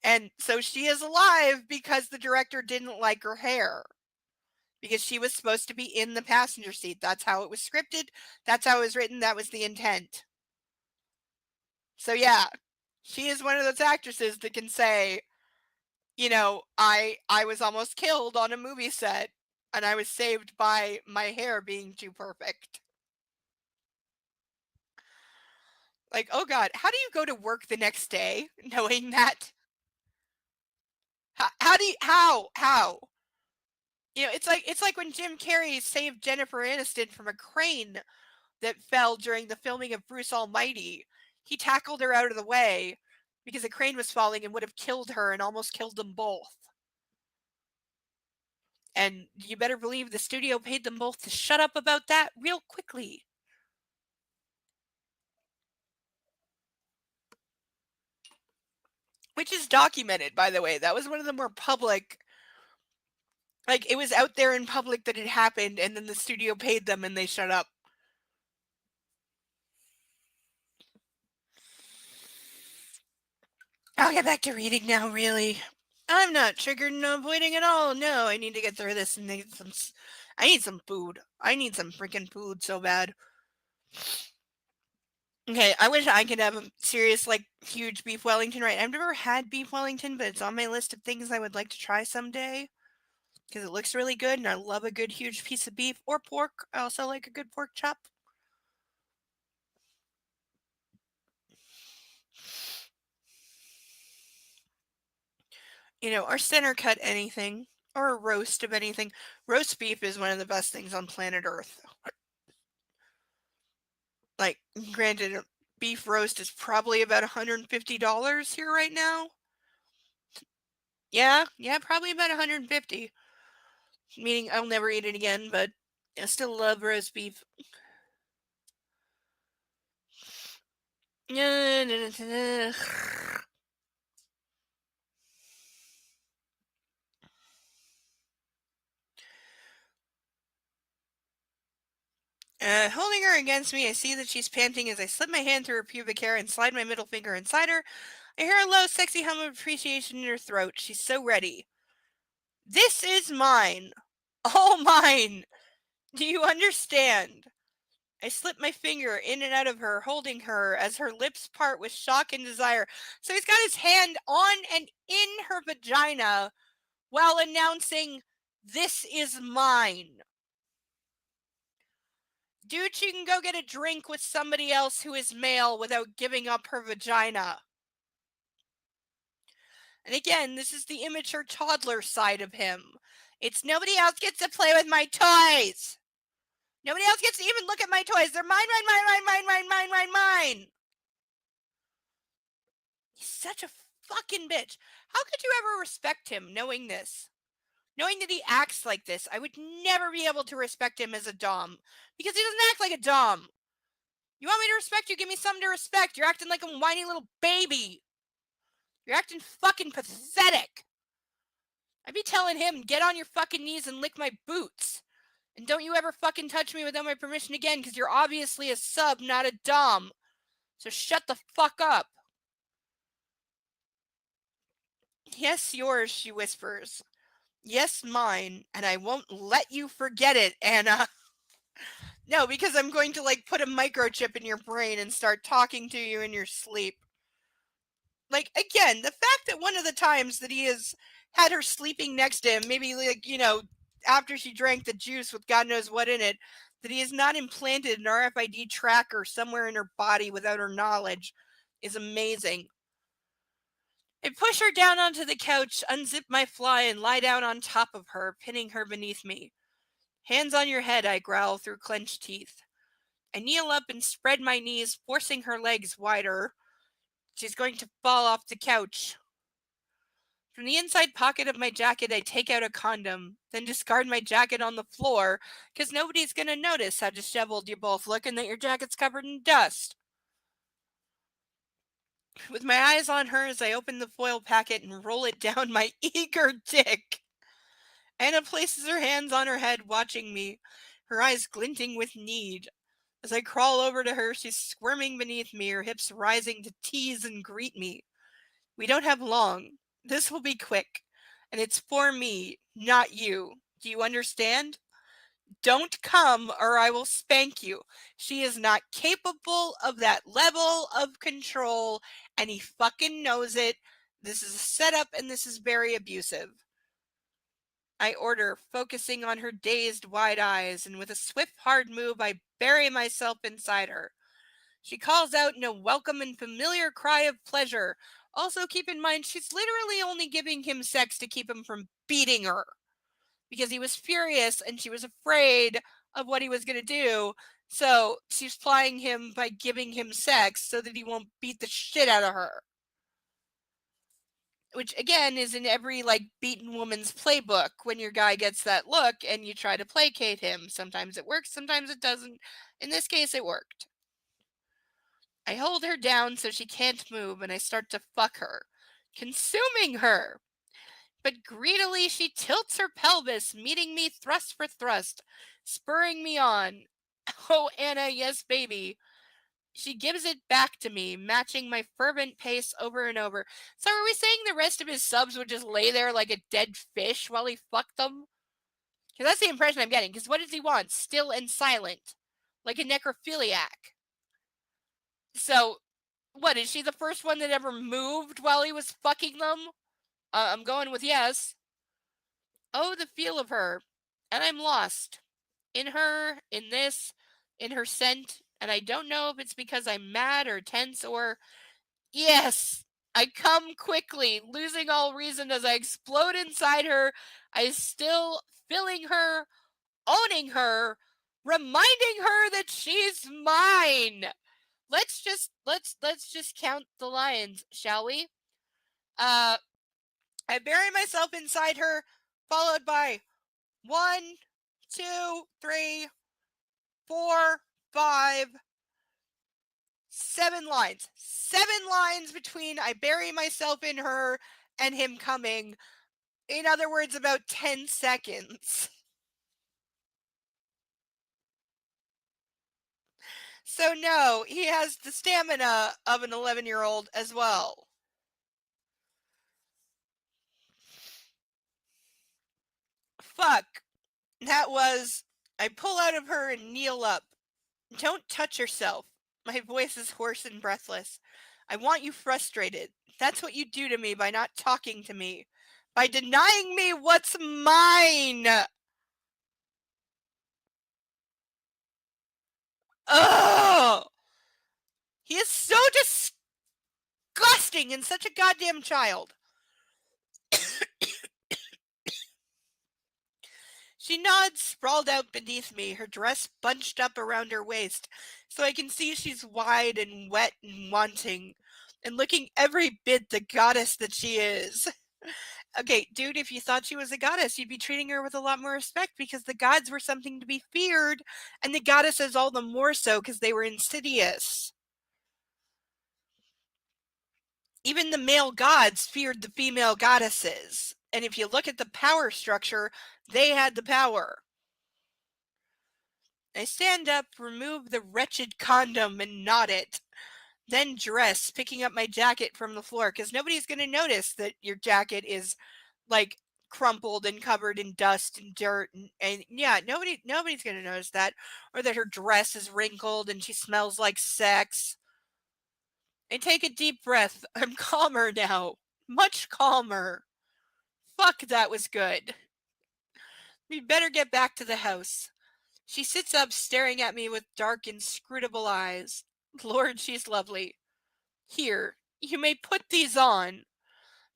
And so she is alive because the director didn't like her hair, because she was supposed to be in the passenger seat. That's how it was scripted. That's how it was written. That was the intent. So yeah, she is one of those actresses that can say, I was almost killed on a movie set and I was saved by my hair being too perfect. Like, oh god, how do you go to work the next day knowing that? How do you how? It's like when Jim Carrey saved Jennifer Aniston from a crane that fell during the filming of Bruce Almighty. He tackled her out of the way because a crane was falling and would have killed her and almost killed them both. And you better believe the studio paid them both to shut up about that real quickly. Which is documented, by the way. That was one of the more public, like, it was out there in public that it happened, and then the studio paid them and they shut up. I'll get back to reading now, really. I'm not triggered and avoiding at all. No, I need to get through this and I need some food. I need some freaking food so bad. Okay, I wish I could have a serious, like, huge beef Wellington, right? I've never had beef Wellington, but it's on my list of things I would like to try someday because it looks really good and I love a good huge piece of beef or pork. I also like a good pork chop. Or center cut anything or a roast of anything. Roast beef is one of the best things on planet Earth. Like, granted, a beef roast is probably about $150 here right now. Yeah, probably about 150. Meaning I'll never eat it again, but I still love roast beef. Holding her against me, I see that she's panting as I slip my hand through her pubic hair and slide my middle finger inside her. I hear a low, sexy hum of appreciation in her throat. She's so ready. This is mine. All mine. Do you understand? I slip my finger in and out of her, holding her as her lips part with shock and desire. So he's got his hand on and in her vagina while announcing, This is mine. Dude, she can go get a drink with somebody else who is male without giving up her vagina. And again, this is the immature toddler side of him. It's nobody else gets to play with my toys. Nobody else gets to even look at my toys. They're mine, mine, mine, mine, mine, mine, mine, mine, mine. He's such a fucking bitch. How could you ever respect him knowing this? Knowing that he acts like this, I would never be able to respect him as a dom. Because he doesn't act like a dom. You want me to respect you? Give me something to respect. You're acting like a whiny little baby. You're acting fucking pathetic. I'd be telling him, get on your fucking knees and lick my boots. And don't you ever fucking touch me without my permission again, because you're obviously a sub, not a dom. So shut the fuck up. Yes, yours, she whispers. Yes, mine, and I won't let you forget it, Anna. No, because I'm going to, like, put a microchip in your brain and start talking to you in your sleep. Like, again, the fact that one of the times that he has had her sleeping next to him, maybe, like, after she drank the juice with God knows what in it, that he has not implanted an RFID tracker somewhere in her body without her knowledge is amazing. I push her down onto the couch, unzip my fly, and lie down on top of her, pinning her beneath me. Hands on your head, I growl through clenched teeth. I kneel up and spread my knees, forcing her legs wider. She's going to fall off the couch. From the inside pocket of my jacket, I take out a condom, then discard my jacket on the floor, because nobody's going to notice how disheveled you both look and that your jacket's covered in dust. With my eyes on hers, I open the foil packet and roll it down my eager dick. Anna places her hands on her head, watching me, her eyes glinting with need. As I crawl over to her, she's squirming beneath me, her hips rising to tease and greet me. We don't have long. This will be quick. And it's for me, not you. Do you understand? Don't come or I will spank you. She is not capable of that level of control, and he fucking knows it. This is a setup and this is very abusive. I order, focusing on her dazed, wide eyes, and with a swift, hard move, I bury myself inside her. She calls out in a welcome and familiar cry of pleasure. Also, keep in mind, she's literally only giving him sex to keep him from beating her. Because he was furious and she was afraid of what he was going to do. So she's plying him by giving him sex so that he won't beat the shit out of her. Which, again, is in every, like, beaten woman's playbook when your guy gets that look and you try to placate him. Sometimes it works, sometimes it doesn't. In this case, it worked. I hold her down so she can't move and I start to fuck her, consuming her. But greedily she tilts her pelvis, meeting me thrust for thrust, spurring me on. Oh, Anna, yes, baby. She gives it back to me, matching my fervent pace over and over. So are we saying the rest of his subs would just lay there like a dead fish while he fucked them? Because that's the impression I'm getting. Because what does he want? Still and silent. Like a necrophiliac. So, what, is she the first one that ever moved while he was fucking them? I'm going with yes. Oh, the feel of her. And I'm lost. In her, in this, in her scent. And I don't know if it's because I'm mad or tense or... Yes! I come quickly, losing all reason as I explode inside her. I still filling her, owning her, reminding her that she's mine. Let's just count the lions, shall we? I bury myself inside her, followed by 1, 2, 3, 4, 5, 7 lines. 7 lines between I bury myself in her and him coming. In other words, about 10 seconds. So no, he has the stamina of an 11-year-old as well. Fuck. That was, I pull out of her and kneel up. Don't touch yourself. My voice is hoarse and breathless. I want you frustrated. That's what you do to me by not talking to me. by denying me what's mine. Ugh! He is so disgusting and such a goddamn child. She nods, sprawled out beneath me, her dress bunched up around her waist, so I can see she's wide and wet and wanting, and looking every bit the goddess that she is. Okay, dude, if you thought she was a goddess, you'd be treating her with a lot more respect because the gods were something to be feared, and the goddesses all the more so because they were insidious. Even the male gods feared the female goddesses. And if you look at the power structure, they had the power. I stand up, remove the wretched condom, and knot it. Then dress, picking up my jacket from the floor, because nobody's going to notice that your jacket is like crumpled and covered in dust and dirt and yeah, nobody's going to notice that, or that her dress is wrinkled and she smells like sex. I take a deep breath. I'm calmer now, much calmer. Fuck, that was good. We better get back to the house. She sits up, staring at me with dark, inscrutable eyes. Lord, she's lovely. Here, you may put these on.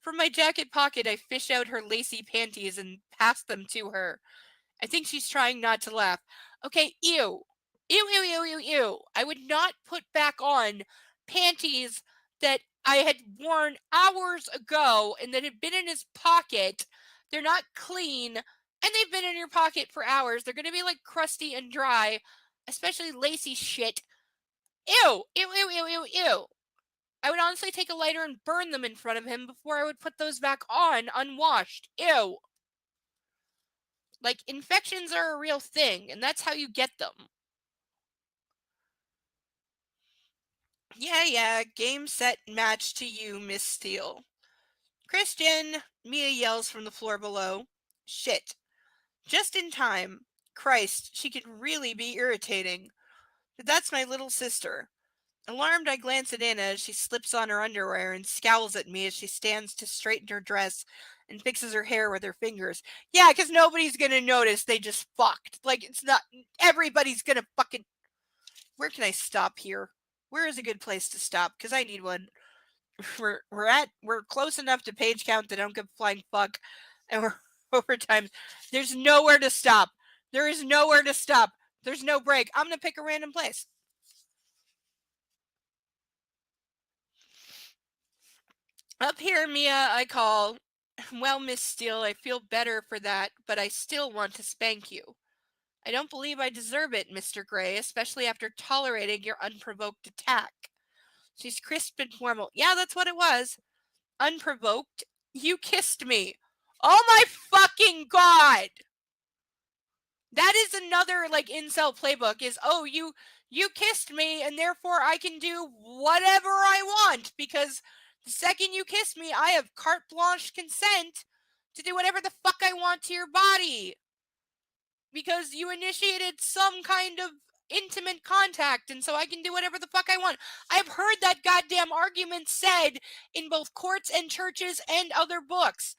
From my jacket pocket, I fish out her lacy panties and pass them to her. I think she's trying not to laugh. Okay, ew. Ew, ew, ew, ew, ew. I would not put back on panties that I had worn hours ago and that had been in his pocket. They're not clean, and they've been in your pocket for hours. They're going to be like crusty and dry, especially lacy shit. Ew, ew, ew, ew, ew, ew. I would honestly take a lighter and burn them in front of him before I would put those back on unwashed. Ew. Like, infections are a real thing, and that's how you get them. Yeah, game, set, match to you, Miss Steele. Christian, Mia yells from the floor below. Shit. Just in time. Christ, she can really be irritating. But that's my little sister. Alarmed, I glance at Anna as she slips on her underwear and scowls at me as she stands to straighten her dress and fixes her hair with her fingers. Yeah, because nobody's gonna notice they just fucked. Like, it's not. Everybody's gonna fucking. Where can I stop here? Where is a good place to stop? Because I need one. We're close enough to page count that I don't give a flying fuck, and we're over time. There's nowhere to stop. There is nowhere to stop. There's no break. I'm gonna pick a random place. Up here, Mia, I call. Well, Miss Steele, I feel better for that, but I still want to spank you. I don't believe I deserve it, Mr. Gray, especially after tolerating your unprovoked attack. She's crisp and formal. Yeah, that's what it was. Unprovoked. You kissed me. Oh my fucking god! That is another like incel playbook is, oh, you kissed me and therefore I can do whatever I want because the second you kiss me, I have carte blanche consent to do whatever the fuck I want to your body because you initiated some kind of intimate contact and so I can do whatever the fuck I want. I've heard that goddamn argument said in both courts and churches and other books.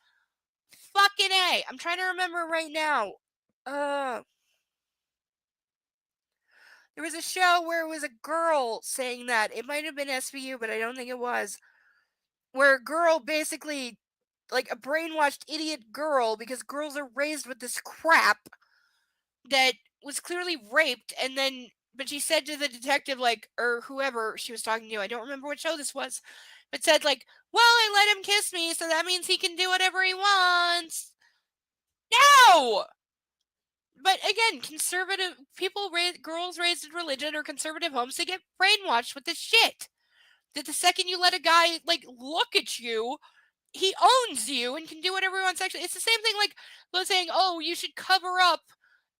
Fucking A. I'm trying to remember right now. There was a show where it was a girl saying that. It might have been SVU, but I don't think it was. Where a girl basically, like a brainwashed idiot girl, because girls are raised with this crap that was clearly raped, and then, but she said to the detective, like, or whoever she was talking to, I don't remember what show this was, but said, like, well, I let him kiss me, so that means he can do whatever he wants. No! But again, conservative people, girls raised in religion or conservative homes, they get brainwashed with this shit. That the second you let a guy like look at you, he owns you and can do whatever he wants sexually. It's the same thing like saying, oh, you should cover up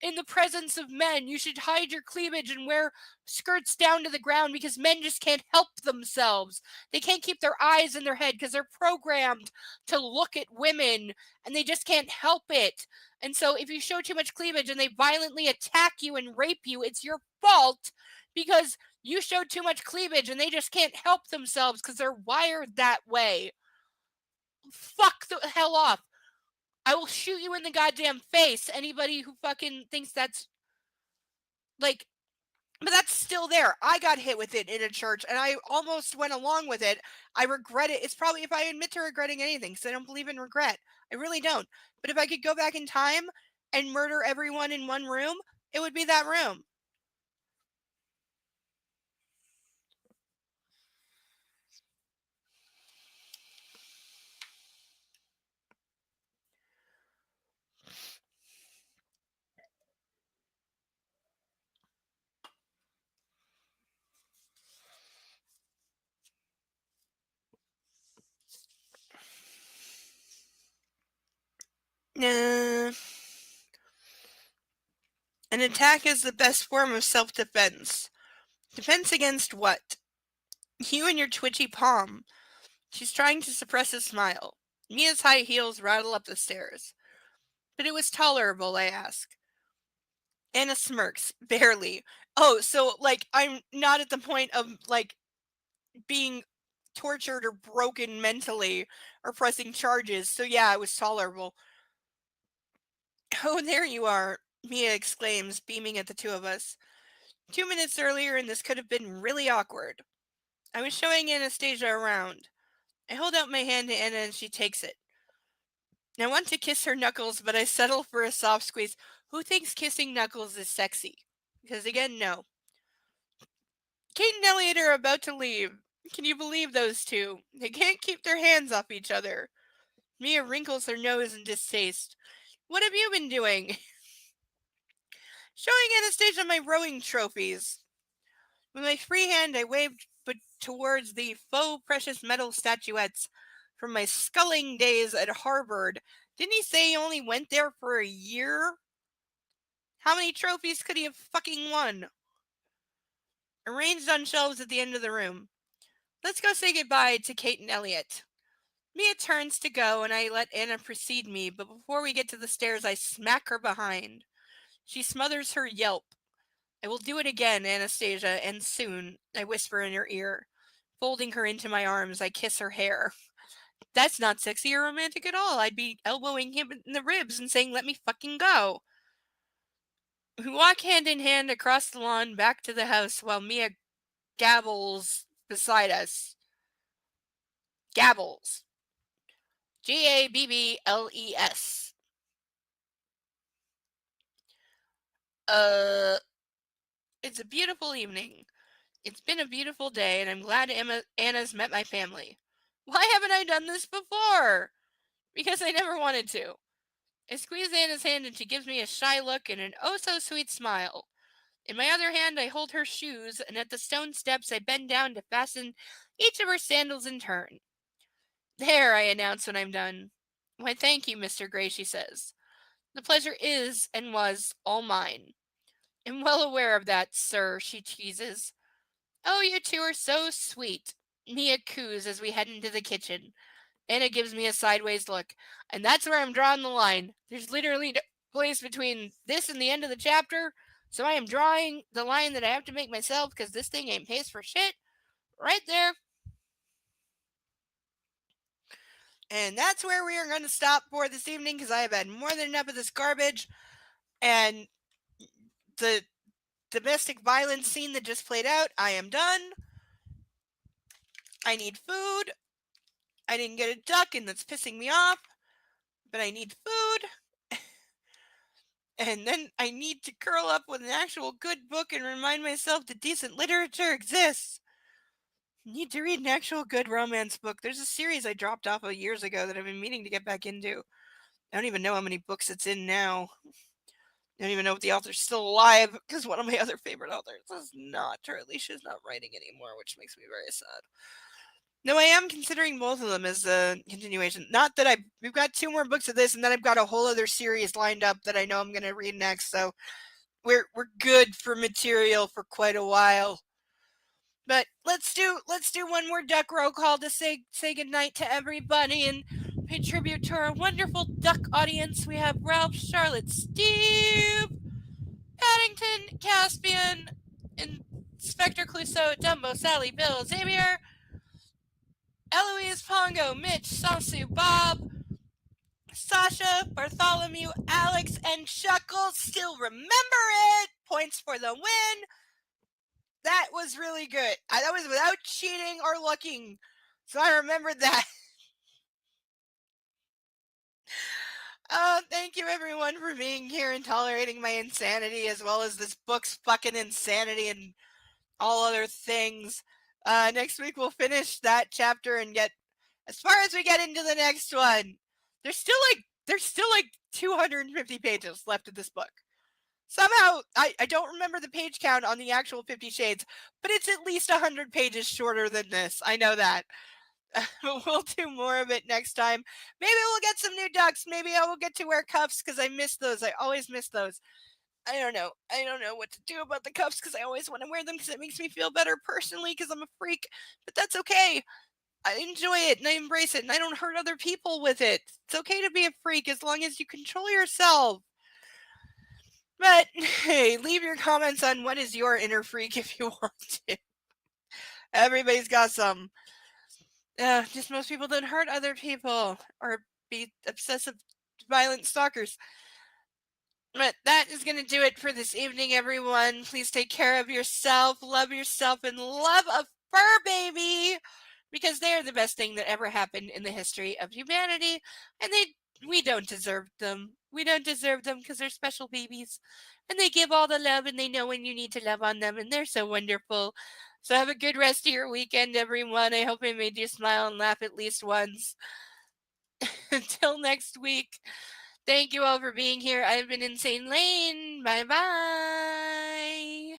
in the presence of men. You should hide your cleavage and wear skirts down to the ground because men just can't help themselves. They can't keep their eyes in their head because they're programmed to look at women and they just can't help it. And so if you show too much cleavage and they violently attack you and rape you, it's your fault because you showed too much cleavage and they just can't help themselves because they're wired that way. Fuck the hell off. I will shoot you in the goddamn face. Anybody who fucking thinks that's like, but that's still there. I got hit with it in a church and I almost went along with it. I regret it. It's probably if I admit to regretting anything, because I don't believe in regret. I really don't. But if I could go back in time and murder everyone in one room, it would be that room. Nah. An attack is the best form of self-defense. Defense against what? You and your twitchy palm. She's trying to suppress a smile. Mia's high heels rattle up the stairs. But it was tolerable, I ask. Anna smirks. Barely. Oh, so, like, I'm not at the point of, like, being tortured or broken mentally or pressing charges, so yeah, it was tolerable. Oh, there you are, Mia exclaims, beaming at the two of us. 2 minutes earlier and this could have been really awkward. I was showing Anastasia around. I hold out my hand to Anna and she takes it. I want to kiss her knuckles, but I settle for a soft squeeze. Who thinks kissing knuckles is sexy? Because again, no. Kate and Elliot are about to leave. Can you believe those two? They can't keep their hands off each other. Mia wrinkles her nose in distaste. What have you been doing? Showing Anastasia my rowing trophies. With my free hand, I waved towards the faux precious metal statuettes from my sculling days at Harvard. Didn't he say he only went there for a year? How many trophies could he have fucking won? Arranged on shelves at the end of the room. Let's go say goodbye to Kate and Elliot. Mia turns to go and I let Anna precede me, but before we get to the stairs, I smack her behind. She smothers her yelp. I will do it again, Anastasia, and soon, I whisper in her ear. Folding her into my arms, I kiss her hair. That's not sexy or romantic at all. I'd be elbowing him in the ribs and saying, let me fucking go. We walk hand in hand across the lawn back to the house while Mia gabbles beside us. Gabbles. Gabbles. It's a beautiful evening. It's been a beautiful day, and I'm glad Anna's met my family. Why haven't I done this before? Because I never wanted to. I squeeze Anna's hand and she gives me a shy look and an oh-so-sweet smile. In my other hand, I hold her shoes, and at the stone steps, I bend down to fasten each of her sandals in turn. There, I announce when I'm done. Why, thank you, Mr. Gray, she says. The pleasure is and was all mine. I'm well aware of that, sir, she teases. Oh, you two are so sweet. Mia coos as we head into the kitchen. Anna gives me a sideways look. And that's where I'm drawing the line. There's literally no place between this and the end of the chapter. So I am drawing the line that I have to make myself because this thing ain't paced for shit. Right there. And that's where we are going to stop for this evening because I have had more than enough of this garbage. And the domestic violence scene that just played out, I am done. I need food. I didn't get a duck and that's pissing me off. But I need food. And then I need to curl up with an actual good book and remind myself that decent literature exists. I need to read an actual good romance book. There's a series I dropped off of years ago that I've been meaning to get back into. I don't even know how many books it's in now. I don't even know if the author's still alive because one of my other favorite authors is not, or at least she's not writing anymore, which makes me very sad. No, I am considering both of them as a continuation. Not that we've got 2 more books of this, and then I've got a whole other series lined up that I know I'm going to read next. So we're good for material for quite a while. But let's do one more duck roll call to say goodnight to everybody and pay tribute to our wonderful duck audience. We have Ralph, Charlotte, Steve, Paddington, Caspian, Inspector Clouseau, Dumbo, Sally, Bill, Xavier, Eloise, Pongo, Mitch, Sasu, Bob, Sasha, Bartholomew, Alex, and Chuckles still remember it. Points for the win. That was really good. That was without cheating or looking. So I remembered that. Thank you everyone for being here and tolerating my insanity as well as this book's fucking insanity and all other things. Next week we'll finish that chapter and get as far as we get into the next one. There's still like 250 pages left of this book. Somehow, I don't remember the page count on the actual 50 Shades, but it's at least 100 pages shorter than this. I know that. We'll do more of it next time. Maybe we'll get some new ducks. Maybe I will get to wear cuffs because I miss those. I always miss those. I don't know. I don't know what to do about the cuffs because I always want to wear them because it makes me feel better personally because I'm a freak. But that's okay. I enjoy it and I embrace it and I don't hurt other people with it. It's okay to be a freak as long as you control yourself. But hey, leave your comments on what is your inner freak if you want to. Everybody's got some. Just most people don't hurt other people or be obsessive, violent stalkers. But that is going to do it for this evening, everyone. Please take care of yourself, and love a fur baby because they are the best thing that ever happened in the history of humanity. And we don't deserve them. We don't deserve them because they're special babies. And they give all the love and they know when you need to love on them. And they're so wonderful. So have a good rest of your weekend, everyone. I hope I made you smile and laugh at least once. Until next week. Thank you all for being here. I've been Insane Lane. Bye bye.